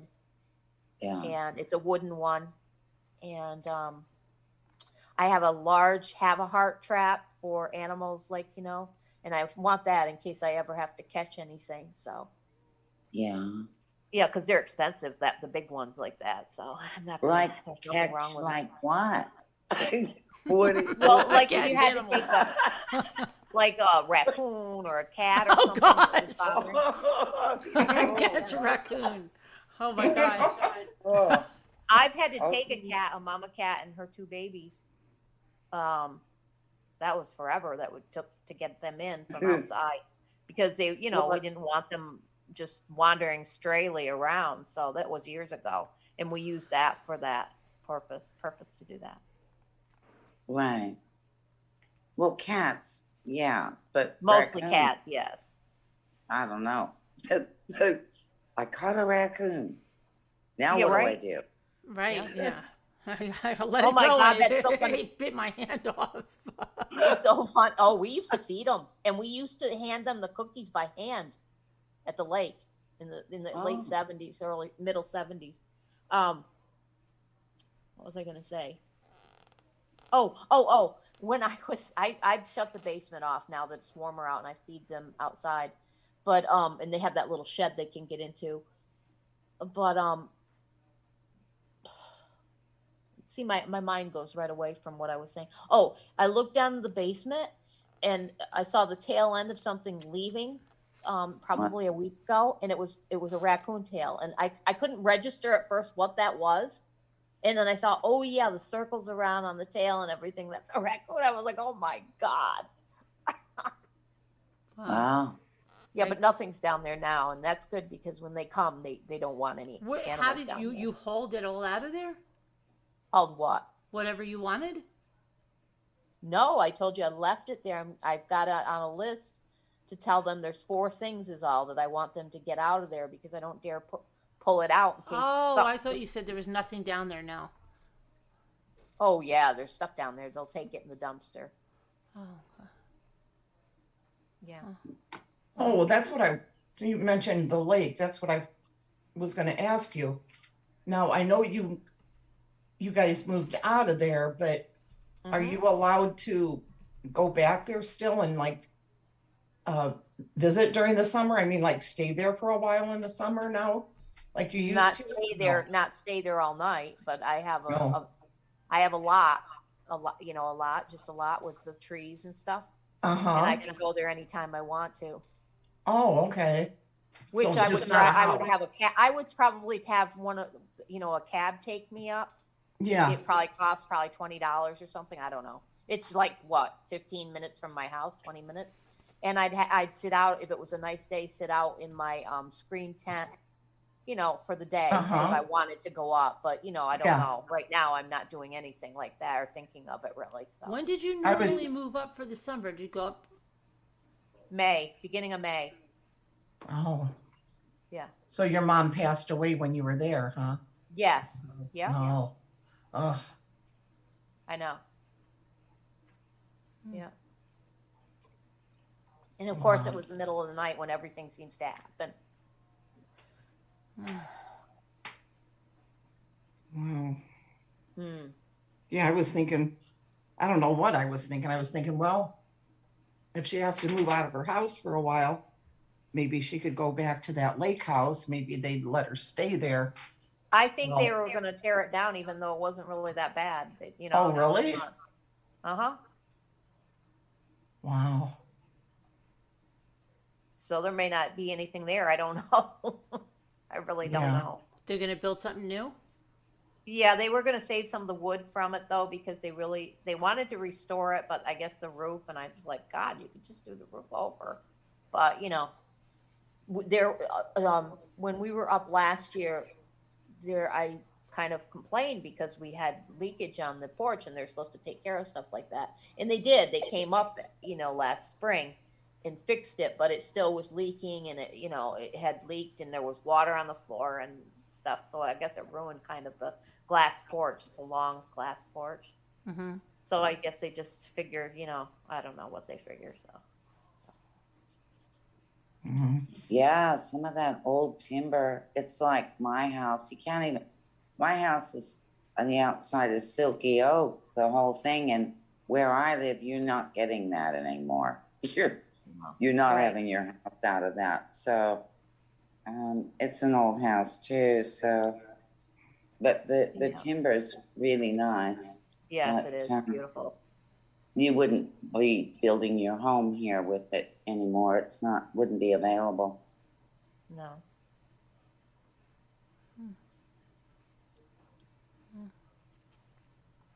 yeah. and it's a wooden one, and I have a large have-a-heart trap for animals, like, you know, and I want that in case I ever have to catch anything. So Yeah. yeah, because they're expensive, the big ones like that. So I'm not gonna, Like there's nothing catch wrong with it. like what? What? Well, like if catch you had to animals. take like a raccoon or a cat or Oh, something. God. that was bothering- I catch a raccoon. Oh my gosh. Oh, I've had to Oh. take a mama cat and her two babies. That was forever. That would took to get them in from outside because they, we didn't want them just wandering strayly around. So that was years ago, and we used that for that purpose to do that. Right. Well, cats, yeah, but Mostly raccoon, cat, yes. I don't know. I caught a raccoon. Now Yeah, what right. do I do? Right, yeah. I let Oh it my go God, and that's so funny. it bit my hand off. It's so fun. Oh, we used to feed them, and we used to hand them the cookies by hand at the lake in the late Oh. 70s, middle 70s. What was I going to say? Oh. When I've shut the basement off now that it's warmer out, and I feed them outside. But and they have that little shed they can get into. But see, my mind goes right away from what I was saying. Oh, I looked down in the basement and I saw the tail end of something leaving, probably a week ago, and it was a raccoon tail, and I couldn't register at first what that was, and then I thought, oh yeah, the circles around on the tail and everything, that's a raccoon. I was like, oh my God. Wow. Yeah, but Yikes. nothing's down there now, and that's good because when they come, they don't want any animals How did down you there. you hauled it all out of there? Called what? Whatever you wanted? No, I told you I left it there. I've got it on a list to tell them there's 4 things is all that I want them to get out of there because I don't dare pull it out in case Oh, stuff. I thought you said there was nothing down there now. Oh yeah, there's stuff down there. They'll take it in the dumpster. Oh, okay. Yeah. Oh, well, that's what you mentioned the lake. That's what I was going to ask you. Now, I know you guys moved out of there, but are Mhm. you allowed to go back there still and like visit during the summer? I mean, like stay there for a while in the summer now, like you used Not to? stay there, not stay there all night, but I have No. I have a lot, just a lot with the trees and stuff, and I Uh-huh. can go there anytime I want to. Oh, okay. Which So I would just not a drive. I would have house. I would probably have a cab take me up. Yeah. It probably costs $20 or something. I don't know. It's like what, 15 minutes from my house, 20 minutes. And I'd sit out if it was a nice day, sit out in my screen tent, for the day if Uh-huh. I wanted to go up. But I don't Yeah. know. Right now I'm not doing anything like that or thinking of it really. So When did you I was- normally move up for the summer? Did you go up? beginning of May. Oh. Yeah. So your mom passed away when you were there, huh? Yes. Yeah. Oh. Oh. I know. Yeah. And of course, Wow. it was the middle of the night when everything seems to happen. Wow. Hmm. Yeah, I was thinking, I don't know what I was thinking. I was thinking, well, if she has to move out of her house for a while, maybe she could go back to that lake house. Maybe they'd let her stay there. I think they Well- were going to tear it down, even though it wasn't really that bad. Oh, really? Uh-huh. Wow. So there may not be anything there. I don't know. I really don't Yeah. know. They're gonna build something new? Yeah, they were going to save some of the wood from it though, because they wanted to restore it, but I guess the roof, and I was like, God, you could just do the roof over. But there, when we were up last year, I kind of complained because we had leakage on the porch, and they're supposed to take care of stuff like that, and they did. They came up, last spring, and fixed it, but it still was leaking, and it had leaked, and there was water on the floor and stuff. So I guess it ruined kind of the glass porch. It's a long glass porch. Mm-hmm. So I guess they just figured, I don't know what they figure. So Mhm. Yeah, some of that old timber, it's like my house. My house is on the outside is silky oak, the whole thing. And where I live, you're not getting that anymore. You're not Right. having your house out of that. So it's an old house too. So, but the Yeah. timber's really nice. yes, But, it is beautiful. You wouldn't be building your home here with it anymore. Wouldn't be available. No.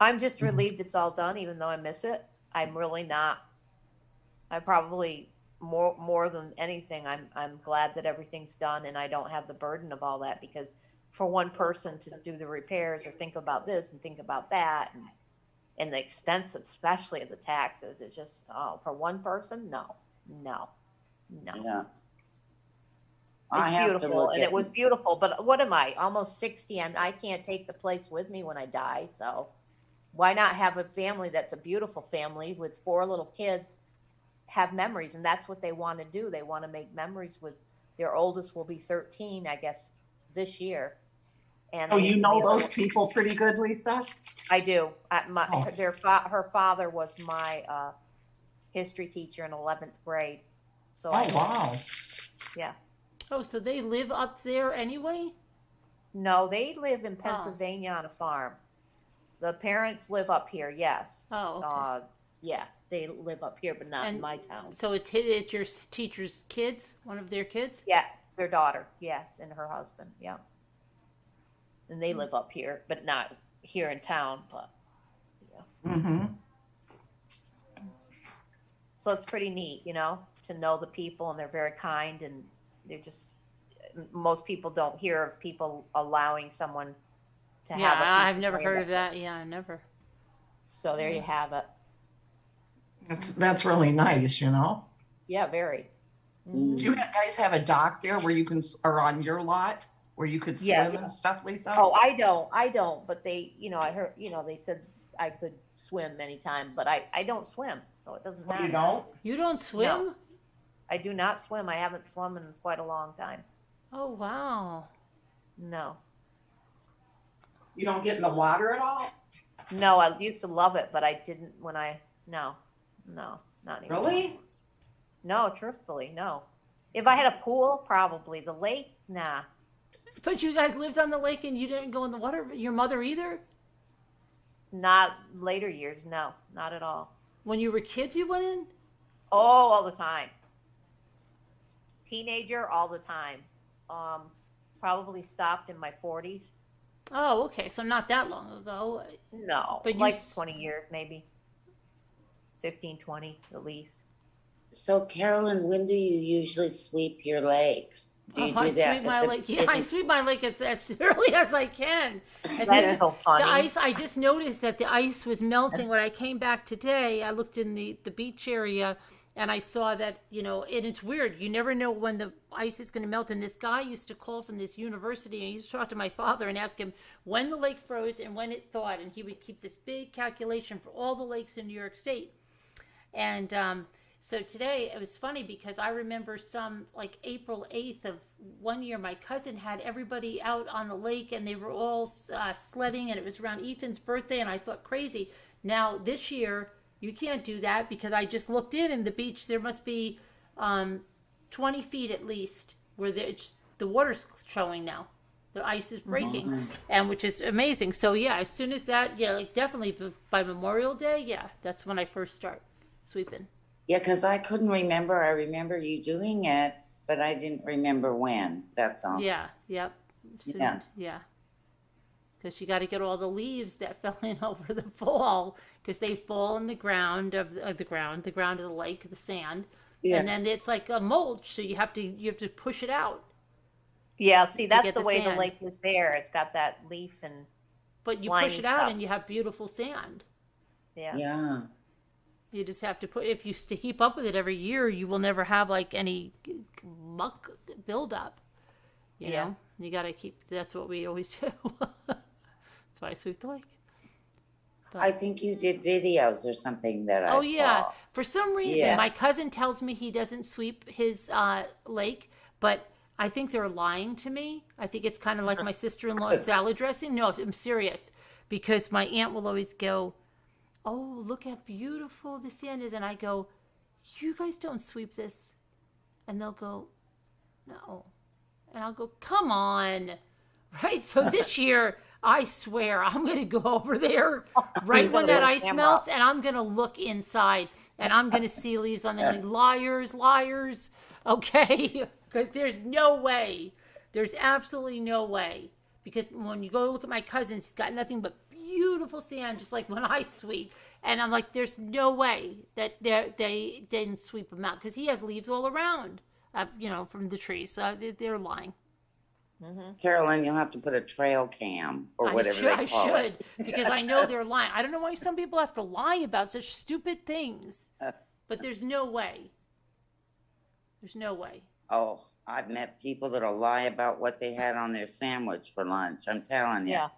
I'm just relieved it's all done, even though I miss it. I'm really not. I probably more than anything, I'm glad that everything's done and I don't have the burden of all that, because for one person to do the repairs or think about this and think about that and the expense, especially of the taxes, it's just, oh, for one person, no. Yeah. I It's have to beautiful, look and at, it was beautiful, but what am I, almost 60? I can't take the place with me when I die, so why not have a family that's a beautiful family with 4 little kids, have memories, and that's what they want to do. They want to make memories with their oldest will be 13, I guess, this year. And Oh, you and know the other those one, people pretty good, Lisa? I do. Oh. Her father was my history teacher in 11th grade. So Oh, wow. yeah. Oh, so they live up there anyway? No, they live in Pennsylvania on a farm. The parents live up here, yes. Oh, okay. Yeah, they live up here, but not in And my town. So it's your teacher's kids, one of their kids? Yeah, their daughter, yes, and her husband, yeah. And they live up here, but not here in town, but yeah. Mm-hmm. So it's pretty neat, to know the people, and they're very kind, and they're just, most people don't hear of people allowing someone to Yeah, have a piece I've never land heard up of there. that. Yeah, never. So there you have it. That's really nice, you know? Yeah, very. Do you guys have a dock there where you can, or on your lot, where you could Yeah. swim and stuff, Lisa? Oh, I don't, but they, I heard, they said I could swim anytime, but I don't swim, so it doesn't Oh, matter. you don't? You don't swim? I do not swim. I haven't swum in quite a long time. Oh, wow. No. You don't get in the water at all? No, I used to love it, but I didn't no, not anymore. Really? No, truthfully, no. If I had a pool, probably. The lake, nah. But you guys lived on the lake and you didn't go in the water? Your mother either? Not later years, no, not at all. When you were kids, you went in? Oh, all the time. Teenager, all the time. Probably stopped in my 40s. Oh, okay. So not that long ago. No, But you like s- 20 years, maybe. 15, 20 at least. so Carolyn, when do you usually sweep your lake? Do you Oh, I do that sweep my at the lake. Yeah, I sweep my lake as early as I can. As soon That's as so funny. the ice, I just noticed that the ice was melting when I came back today. I looked in the beach area and I saw that, and it's weird. You never know when the ice is going to melt. And this guy used to call from this university and he used to talk to my father and ask him when the lake froze and when it thawed. And he would keep this big calculation for all the lakes in New York State. And so today it was funny because I remember some like April 8th of one year, my cousin had everybody out on the lake and they were all sledding, and it was around Ethan's birthday. And I thought, crazy. Now this year you can't do that because I just looked in the beach. There must be 20 feet at least where the water's showing now. The ice is breaking, and which is amazing. So yeah, as soon as that, like definitely by Memorial Day, yeah, that's when I first start sweeping. Yeah, because I couldn't remember. I remember you doing it, but I didn't remember when. That's all. Yeah, yep. Soon, Yeah. yeah. Because you got to get all the leaves that fell in over the fall, because they fall in the ground of the ground of the lake, the sand, Yeah. and then it's like a mulch, so you have to push it out. Yeah, see, to that's get the the way the sand. lake is there. It's got that leaf and, But you Slimy push it out, stuff. and you have beautiful sand. yeah. Yeah. You just have to put. If you keep up with it every year, you will never have like any muck buildup. You Yeah. know, you got to keep. That's what we always do. That's why I sweep the lake. I think you did videos or something that I Oh saw. yeah. For some reason, Yes. my cousin tells me he doesn't sweep his lake, but I think they're lying to me. I think it's kind of like my sister-in-law's salad dressing. No, I'm serious, because my aunt will always go, "Oh, look how beautiful the sand is," and I go, "You guys don't sweep this," and they'll go, "No," and I'll go, "Come on." Right? So this year, I swear I'm going to go over there right He's when gonna that put a ice camera melts, up. and I'm going to look inside, and I'm going to see leaves on the liars, liars. Okay? Because there's no way. There's absolutely no way. Because when you go look at my cousins, he's got nothing but beautiful sand, just like when I sweep. And I'm like, there's no way that they didn't sweep them out because he has leaves all around, from the trees. So they're lying. Carolyn, you'll have to put a trail cam or whatever they call I it. should because I know they're lying. I don't know why some people have to lie about such stupid things, but there's no way. There's no way. Oh, I've met people that'll lie about what they had on their sandwich for lunch. I'm telling you. Yeah.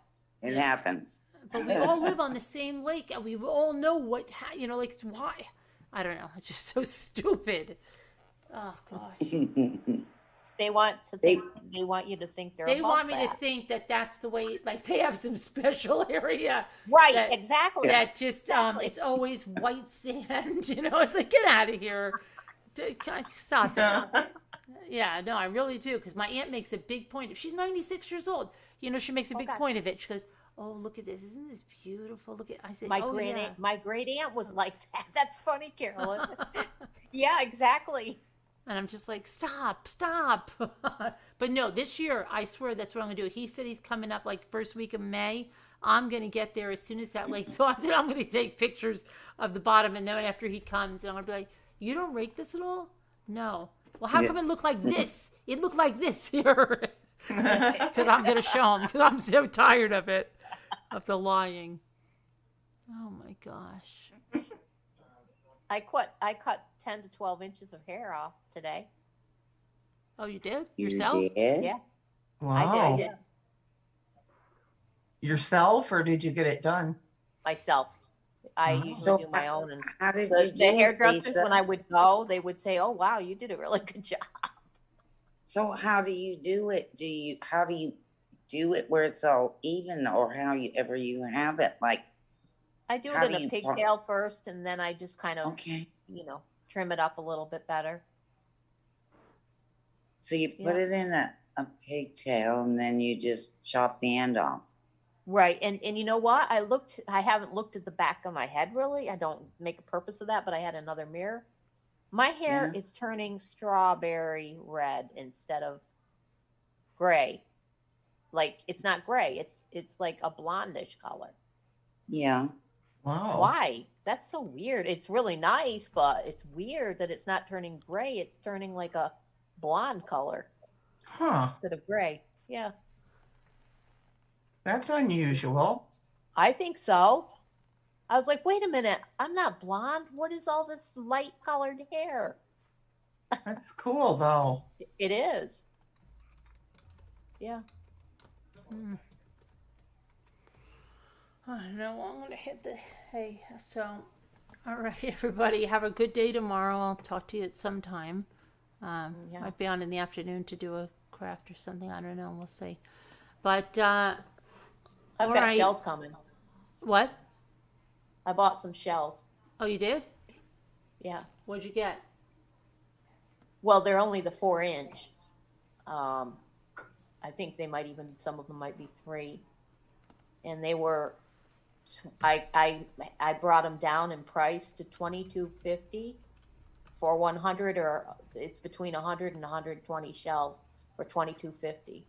It happens. But we all live on the same lake, and we all know what, like, why. I don't know. It's just so stupid. Oh, gosh. They want to think. They want you to think they're. They above want me to that. think that that's the way, like, they have some special area. Right. that- Exactly. That just, Exactly. it's always white sand, It's like, get out of here. Stop it. Yeah, no, I really do, because my aunt makes a big point. She's 96 years old. She makes a big Okay. point of it. She goes, oh, look at this. Isn't this beautiful? Look at, I said, My oh, great yeah. aunt, my great aunt was like that. That's funny, Carolyn. Yeah, exactly. And I'm just like, stop. But no, this year, I swear that's what I'm going to do. He said he's coming up like first week of May. I'm going to get there as soon as that lake thaws. And I'm going to take pictures of the bottom. And then after he comes, I'm going to be like, you don't rake this at all? No. Well, how come it looked like this? It looked like this here. Because I'm going to show him. Because I'm so tired of it. Of the lying. Oh, my gosh. I cut 10 to 12 inches of hair off today. Oh, you did? You Yourself? did? Yeah, Wow. I did. Yeah, Yourself, or did you get it done? myself. I Oh. usually So do my own, and How did the you do it, hairdressers, Lisa? when I would go, they would say, "Oh wow, you did a really good job." So how do you do it? How do you do it where it's all even, or however you have it? Like, I do How it do in a you pigtail first, and then I just kind of, okay. trim it up a little bit better. So you put Yeah. it in a pigtail and then you just chop the end off. Right, and you know what? I haven't looked at the back of my head really. I don't make a purpose of that, but I had another mirror. My hair Yeah. is turning strawberry red instead of gray. Like it's not gray. It's like a blondish color. Yeah. Wow. Why? That's so weird. It's really nice, but it's weird that it's not turning gray. It's turning like a blonde color Huh. instead of gray. Yeah, That's unusual. I think so. I was like, wait a minute, I'm not blonde. What is all this light colored hair? That's cool, though. It is. Yeah. I know I'm gonna hit the hay. So, all right, everybody, have a good day tomorrow. I'll talk to you at some time. Yeah. Might be on in the afternoon to do a craft or something. I don't know. We'll see. But I've All got right. shells coming. what? I bought some shells. Oh, you did? Yeah. What'd you get? Well, they're only the 4-inch. I think some of them might be 3. And they were, I brought them down in price to $22.50 for 100, or it's between 100 and 120 shells for $22.50.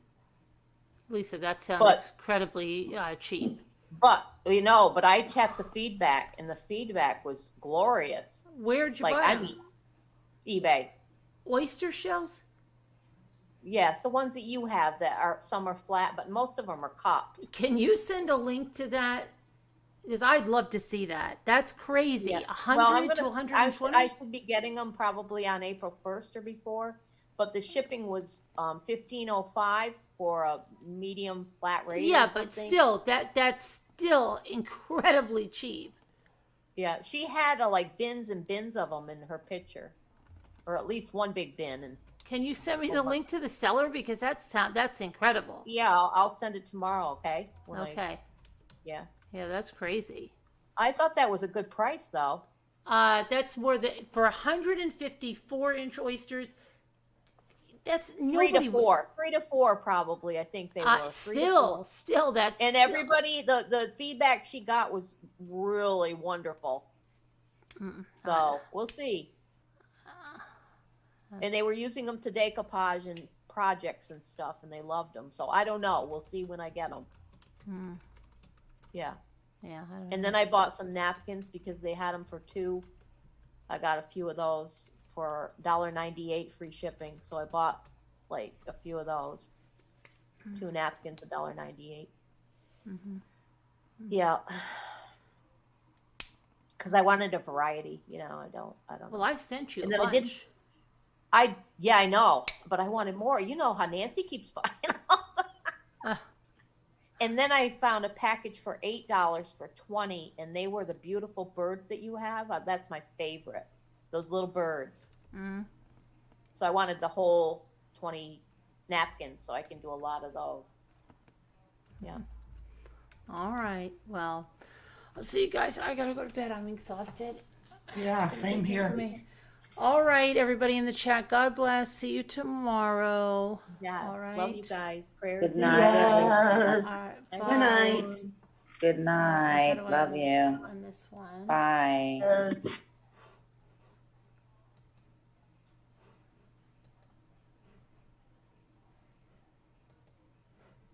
Lisa, that sounds But- incredibly cheap. But but I checked the feedback, and the feedback was glorious. Where'd you Like buy I them? mean, eBay. Oyster shells? Yes, the ones that you have some are flat, but most of them are cupped. Can you send a link to that? Because I'd love to see that. That's crazy. Yeah. 100 Well, I'm to gonna, 120? I should be getting them probably on April 1st or before, but the shipping was $15.05 for a medium flat rate. Yeah, or but something. still, that's still incredibly cheap. Yeah, she had like bins and bins of them in her picture, or at least one big bin. And Can you send me the link to the seller? Because that's incredible. yeah, I'll send it tomorrow. Okay. Okay. Yeah. Yeah, that's crazy. I thought that was a good price though. That's more than for 154-inch oysters. That's 3 nobody. to 4, 3 to 4 probably. I think they were. 3 to 4. Still, that's And still- everybody, the feedback she got was really wonderful. So we'll see. And they were using them to decoupage and projects and stuff, and they loved them. So I don't know. We'll see when I get them. Yeah. Yeah. I don't And know. then I bought some napkins because they had them for $2. I got a few of those for $1.98 free shipping. So I bought like a few of those. 2 napkins, $1.98. Yeah. Because I wanted a variety, I don't Well, know. I sent you And a then bunch. yeah, I know, but I wanted more. You know how Nancy keeps buying. Uh, And then I found a package for $8 for 20, and they were the beautiful birds that you have. That's my favorite. Those little birds. mm. So I wanted the whole 20 napkins so I can do a lot of those. Yeah. All right. Well, I'll see you guys. I gotta go to bed. I'm exhausted. Yeah, same here. For me. All right, everybody in the chat. God bless. See you tomorrow. Yes. All right. Love you guys. Prayers. Good night, everyone. Yes. All right. Good Bye. night. Good How night. do I Love move you. on this one? Bye. Yes.